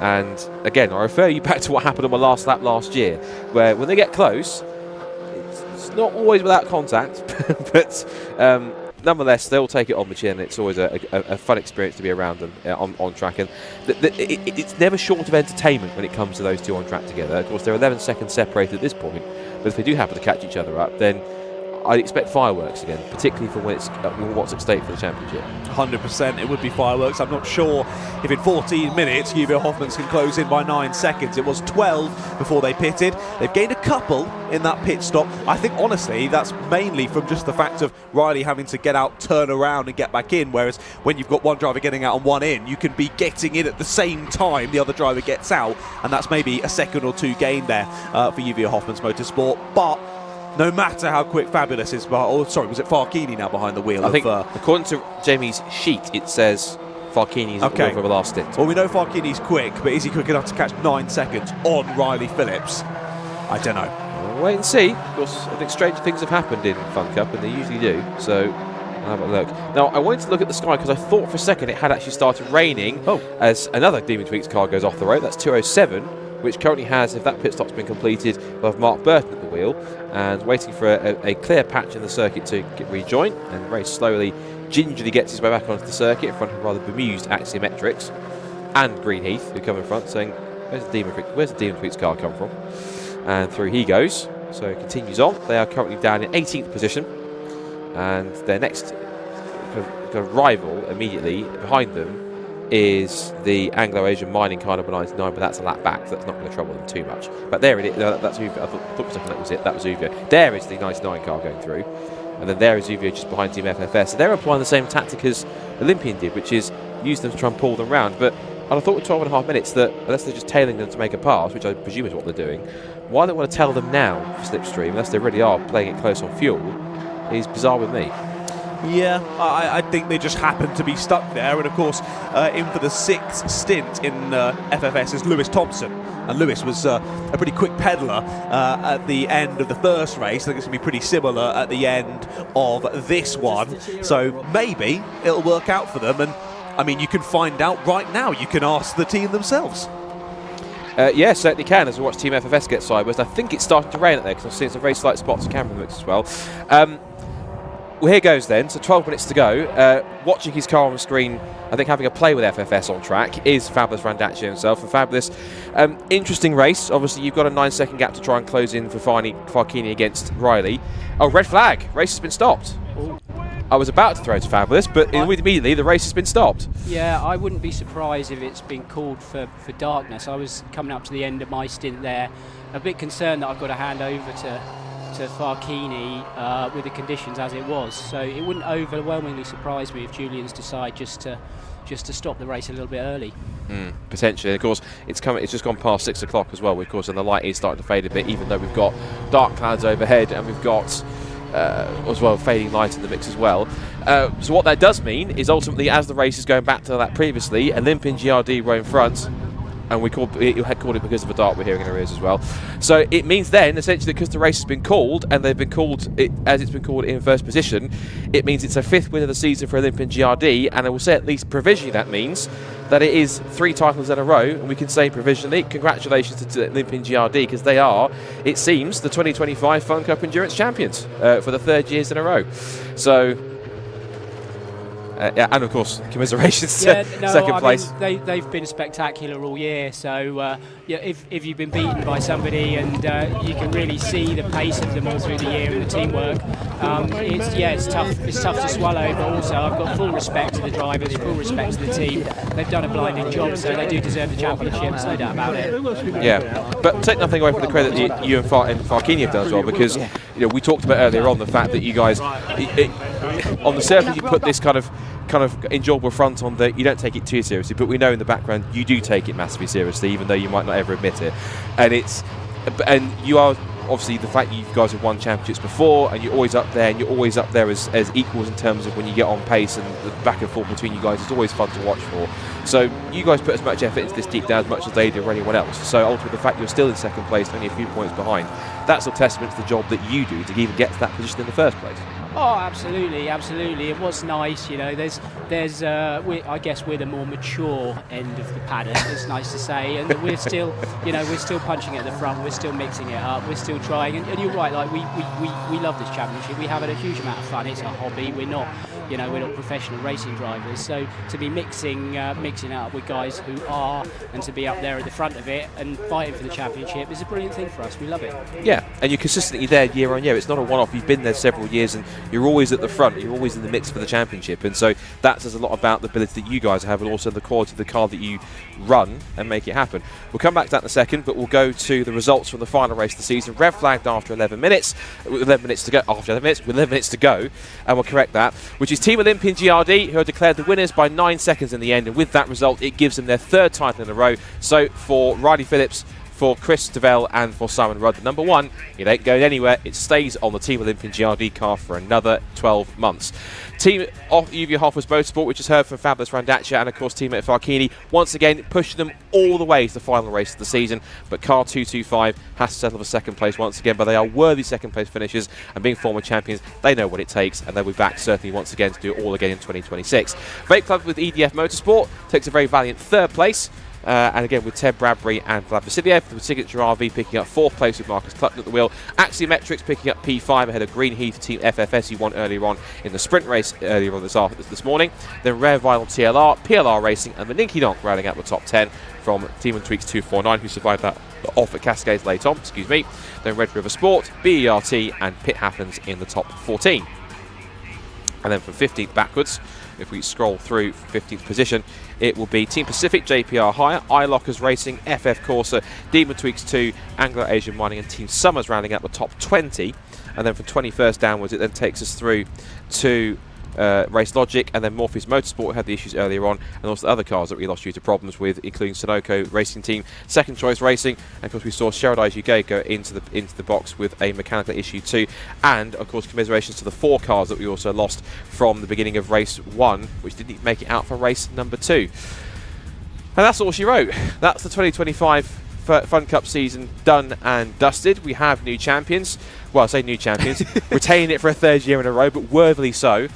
And again, I refer you back to what happened on my last lap last year, where when they get close, it's not always without contact, but nonetheless, they'll take it on the chin. It's always a fun experience to be around them on track. And it's never short of entertainment when it comes to those two on track together. Of course, they're 11 seconds separated at this point, but if they do happen to catch each other up, then I'd expect fireworks again, particularly for when it's what's at stake for the championship. 100%, it would be fireworks. I'm not sure if in 14 minutes Uvio Hoffmans can close in by 9 seconds. It was 12 before they pitted. They've gained a couple in that pit stop. I think honestly that's mainly from just the fact of Riley having to get out, turn around and get back in, whereas when you've got one driver getting out and one in, you can be getting in at the same time the other driver gets out, and that's maybe a second or two gain there for Uvio Hoffmans Motorsport. But no matter how quick Fabulous is, was it Farchini now behind the wheel? I think, according to Jamie's sheet, it says Farchini's at the wheel for the last stint. Well, we know Farchini's quick, but is he quick enough to catch 9 seconds on Riley Phillips? I don't know. We'll wait and see. Of course, I think stranger things have happened in Fun Cup, and they usually do. So I'll have a look. Now, I wanted to look at the sky because I thought for a second it had actually started raining as another Demon Tweaks car goes off the road. That's 207. Which currently has, if that pit stop's been completed, we'll have Mark Burton at the wheel and waiting for a clear patch in the circuit to get rejoin, and very slowly, gingerly gets his way back onto the circuit in front of rather bemused Axiometrics and Greenheath, who come in front saying, where's the Demon Tweaks car come from? And through he goes, so it continues on. They are currently down in 18th position, and their next kind of rival immediately behind them is the Anglo-Asian mining car number 99, but that's a lap back, so that's not going to trouble them too much. But there it is. No, that's Uvio. I thought for a second that was it. That was Uvio. There is the 99 car going through, and then there is Uvio just behind Team FFS. So they're applying the same tactic as Olympian did, which is use them to try and pull them round. But I thought with 12.5 minutes that unless they're just tailing them to make a pass, which I presume is what they're doing, why they want to tell them now for slipstream, unless they really are playing it close on fuel, is bizarre with me. Yeah, I think they just happened to be stuck there, and of course in for the 6th stint in FFS is Lewis Thompson, and Lewis was a pretty quick peddler at the end of the first race. I think it's going to be pretty similar at the end of this one, so maybe it'll work out for them. And I mean, you can find out right now, you can ask the team themselves. Yeah, certainly can, as we watch Team FFS get sideways. I think it's starting to rain out there because I've seen some very slight spots of camera mix as well. Well, here goes then. So 12 minutes to go. Watching his car on the screen, I think having a play with FFS on track is Fabulous Randaccio himself. And Fabulous, interesting race. Obviously, you've got a 9-second gap to try and close in for Farchini against Riley. Oh, red flag. Race has been stopped. Ooh. I was about to throw to Fabulous, but immediately the race has been stopped. Yeah, I wouldn't be surprised if it's been called for darkness. I was coming up to the end of my stint there, a bit concerned that I've got to hand over to Farchini with the conditions as it was, so it wouldn't overwhelmingly surprise me if Julian's decide just to stop the race a little bit early. Potentially. Of course, it's just gone past 6 o'clock as well, of course, and the light is starting to fade a bit, even though we've got dark clouds overhead and we've got as well fading light in the mix as well. So what that does mean is ultimately, as the race is going back to that previously, Olympian GRD were in front, and we had called it because of a dart we're hearing in our ears as well. So it means then, essentially, because the race has been called, and they've been called as it's been called in first position, it means it's a 5th win of the season for Olympian GRD, and I will say at least provisionally that means that it is 3 titles in a row, and we can say provisionally, congratulations to Olympian GRD, because they are, it seems, the 2025 Fun Cup Endurance Champions for the 3rd years in a row. So... and of course, commiserations to second place. They've been spectacular all year. So if you've been beaten by somebody and you can really see the pace of them all through the year and the teamwork, it's tough. It's tough to swallow. But also, I've got full respect to the drivers, full respect to the team. They've done a blinding job, so they do deserve the championships, no doubt about it. Yeah, but take nothing away from the credit that you and Farchini have done as well, because we talked about earlier on the fact that you guys. on the surface you put this kind of enjoyable front on that you don't take it too seriously, but we know in the background you do take it massively seriously, even though you might not ever admit it. And you are obviously the fact you guys have won championships before, and you're always up there, and you're always up there as equals in terms of when you get on pace, and the back and forth between you guys is always fun to watch for. So you guys put as much effort into this deep down as much as they do or anyone else. So ultimately the fact you're still in second place, only a few points behind, that's a testament to the job that you do to even get to that position in the first place. Oh, absolutely, absolutely. It was nice, you know. I guess we're the more mature end of the paddock. It's nice to say, and we're still, we're still punching at the front. We're still mixing it up. We're still trying. And you're right. Like we love this championship. We have a huge amount of fun. It's a hobby. We're not professional racing drivers. So to be mixing it up with guys who are, and to be up there at the front of it and fighting for the championship is a brilliant thing for us. We love it. Yeah, and you're consistently there year on year. It's not a one-off. You've been there several years, and you're always at the front. You're always in the mix for the championship, and so that says a lot about the ability that you guys have, and also the quality of the car that you run and make it happen. We'll come back to that in a second, but we'll go to the results from the final race of the season. Red flagged after 11 minutes, with 11 minutes to go, and we'll correct that, which is Team Olympian GRD, who are declared the winners by 9 seconds in the end, and with that result, it gives them their third title in a row. So for Riley Phillips, for Chris Devell and for Simon Rudd, the number one, it ain't going anywhere. It stays on the Team Olympian GRD car for another 12 months. Team of UV Hoffers Motorsport, which is heard from Fabulous Randaccia and of course Team at Farkini, once again pushing them all the way to the final race of the season, but car 225 has to settle for second place once again, but they are worthy second place finishers, and being former champions, they know what it takes, and they'll be back certainly once again to do it all again in 2026. Vape Club with EDF Motorsport takes a very valiant third place. And again with Ted Bradbury and Vlad Vasiliev, with Signature RV picking up fourth place with Marcus Clutton at the wheel. Axiometrics picking up P5 ahead of Greenheath, Team FFS, who won earlier on in the sprint race earlier on this morning. Then Rare Vinyl TLR, PLR Racing, and the Ninky Donk rounding out the top 10 from Demon Tweaks 249, who survived that off at Cascades late on. Then Red River Sport, BERT, and Pit Happens in the top 14. And then from 15th backwards, if we scroll through 15th position, it will be Team Pacific, JPR Hire, iLockers Racing, FF Corsa, Demon Tweaks 2, Anglo Asian Mining, and Team Summers rounding out the top 20. And then from 21st downwards, it then takes us through to Race Logic, and then Morpheus Motorsport had the issues earlier on, and also the other cars that we lost due to problems with, including Sunoco Racing Team, Second Choice Racing, and of course we saw Sherrod UK go into the box with a mechanical issue too, and of course commiserations to the 4 cars that we also lost from the beginning of race 1, which didn't make it out for race number 2. And that's all she wrote. That's the 2025 Fun Cup season done and dusted. We have new champions. Well, I say new champions, retaining it for a third year in a row, but worthily so.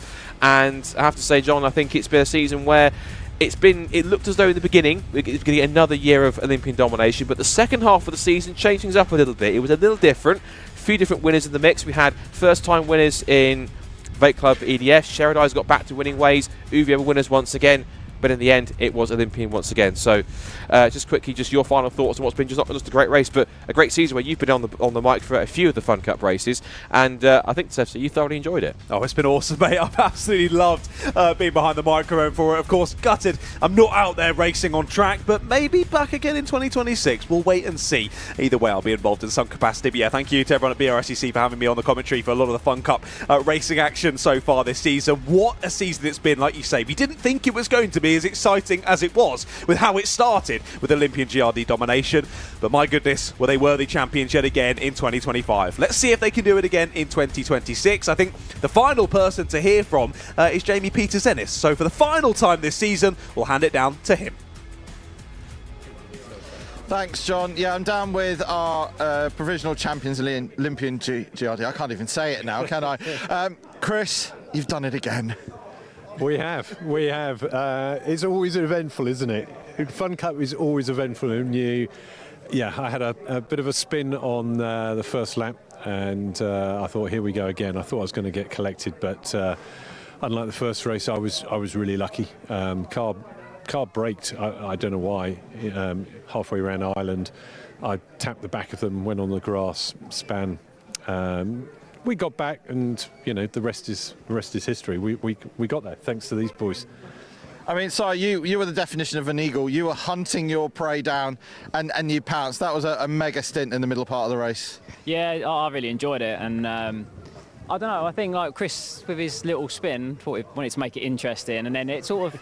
And I have to say, John, I think it's been a season where it looked as though in the beginning it was going to get another year of Olympian domination, but the second half of the season changed things up a little bit. It was a little different. A few different winners in the mix. We had first-time winners in Vape Club EDF. Sherrod got back to winning ways. Uvia were winners once again. But in the end, it was Olympian once again. So, just quickly, just your final thoughts on what's been not just a great race, but a great season where you've been on the mic for a few of the Fun Cup races, and I think, Seth, you thoroughly enjoyed it. Oh, it's been awesome, mate. I've absolutely loved being behind the microphone for it. Of course, gutted I'm not out there racing on track, but maybe back again in 2026. We'll wait and see. Either way, I'll be involved in some capacity. But yeah, thank you to everyone at Brscc for having me on the commentary for a lot of the Fun Cup racing action so far this season. What a season it's been, like you say. We didn't think it was going to be as exciting as it was with how it started with Olympian GRD domination, but my goodness, were they worthy champions yet again in 2025. Let's see if they can do it again in 2026. I think the final person to hear from is Jamie Peters-Ennis, so for the final time this season, we'll hand it down to him. Thanks, John. Yeah, I'm down with our provisional champions, Olympian GRD. I can't even say it now, can I? Chris, you've done it again. We have. It's always eventful, isn't it? Fun Cup is always eventful, and I had a bit of a spin on the first lap, and I thought, here we go again. I thought I was going to get collected, but unlike the first race, I was really lucky. Car braked. I don't know why. Halfway around Ireland, I tapped the back of them, went on the grass, span. We got back, and the rest is history. We got there thanks to these boys. I mean, sorry, you were the definition of an eagle. You were hunting your prey down, and you pounced. That was a mega stint in the middle part of the race. Yeah, I really enjoyed it, and I don't know. I think like Chris with his little spin thought he wanted to make it interesting, and then it sort of,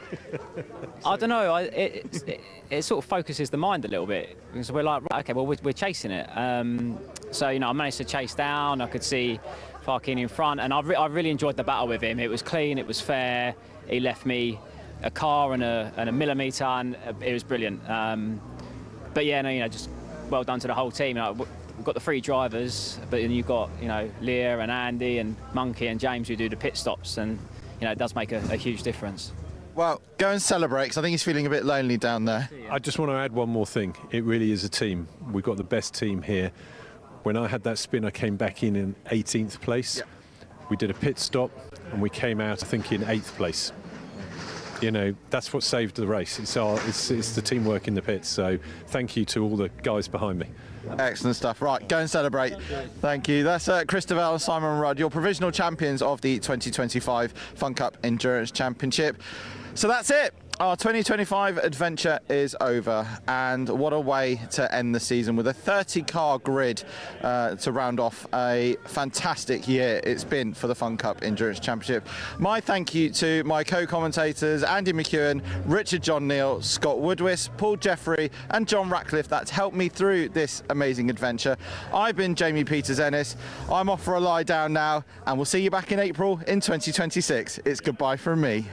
I don't know. It sort of focuses the mind a little bit. So we're like, right, okay, well we're chasing it. So I managed to chase down. I could see Farkini in front, and I really enjoyed the battle with him. It was clean. It was fair. He left me a car and a millimetre, and it was brilliant. But yeah, no, just well done to the whole team. We've got the 3 drivers, but then you've got Leah and Andy and Monkey and James who do the pit stops, and it does make a huge difference. Well, go and celebrate, because I think he's feeling a bit lonely down there. I just want to add one more thing. It really is a team. We've got the best team here. When I had that spin, I came back in 18th place. Yeah. We did a pit stop, and we came out, I think, in 8th place. That's what saved the race. It's the teamwork in the pits. So thank you to all the guys behind me. Excellent stuff. Right, go and celebrate. Thank you. That's Chris Devell and Simon Rudd, your provisional champions of the 2025 Fun Cup Endurance Championship. So that's it. Our 2025 adventure is over, and what a way to end the season with a 30-car grid to round off a fantastic year it's been for the Fun Cup Endurance Championship. My thank you to my co-commentators Andy McEwen, Richard John Neal, Scott Woodwis, Paul Jeffrey and John Ratcliffe. That's helped me through this amazing adventure. I've been Jamie Peters-Ennis. I'm off for a lie down now, and we'll see you back in April in 2026. It's goodbye from me.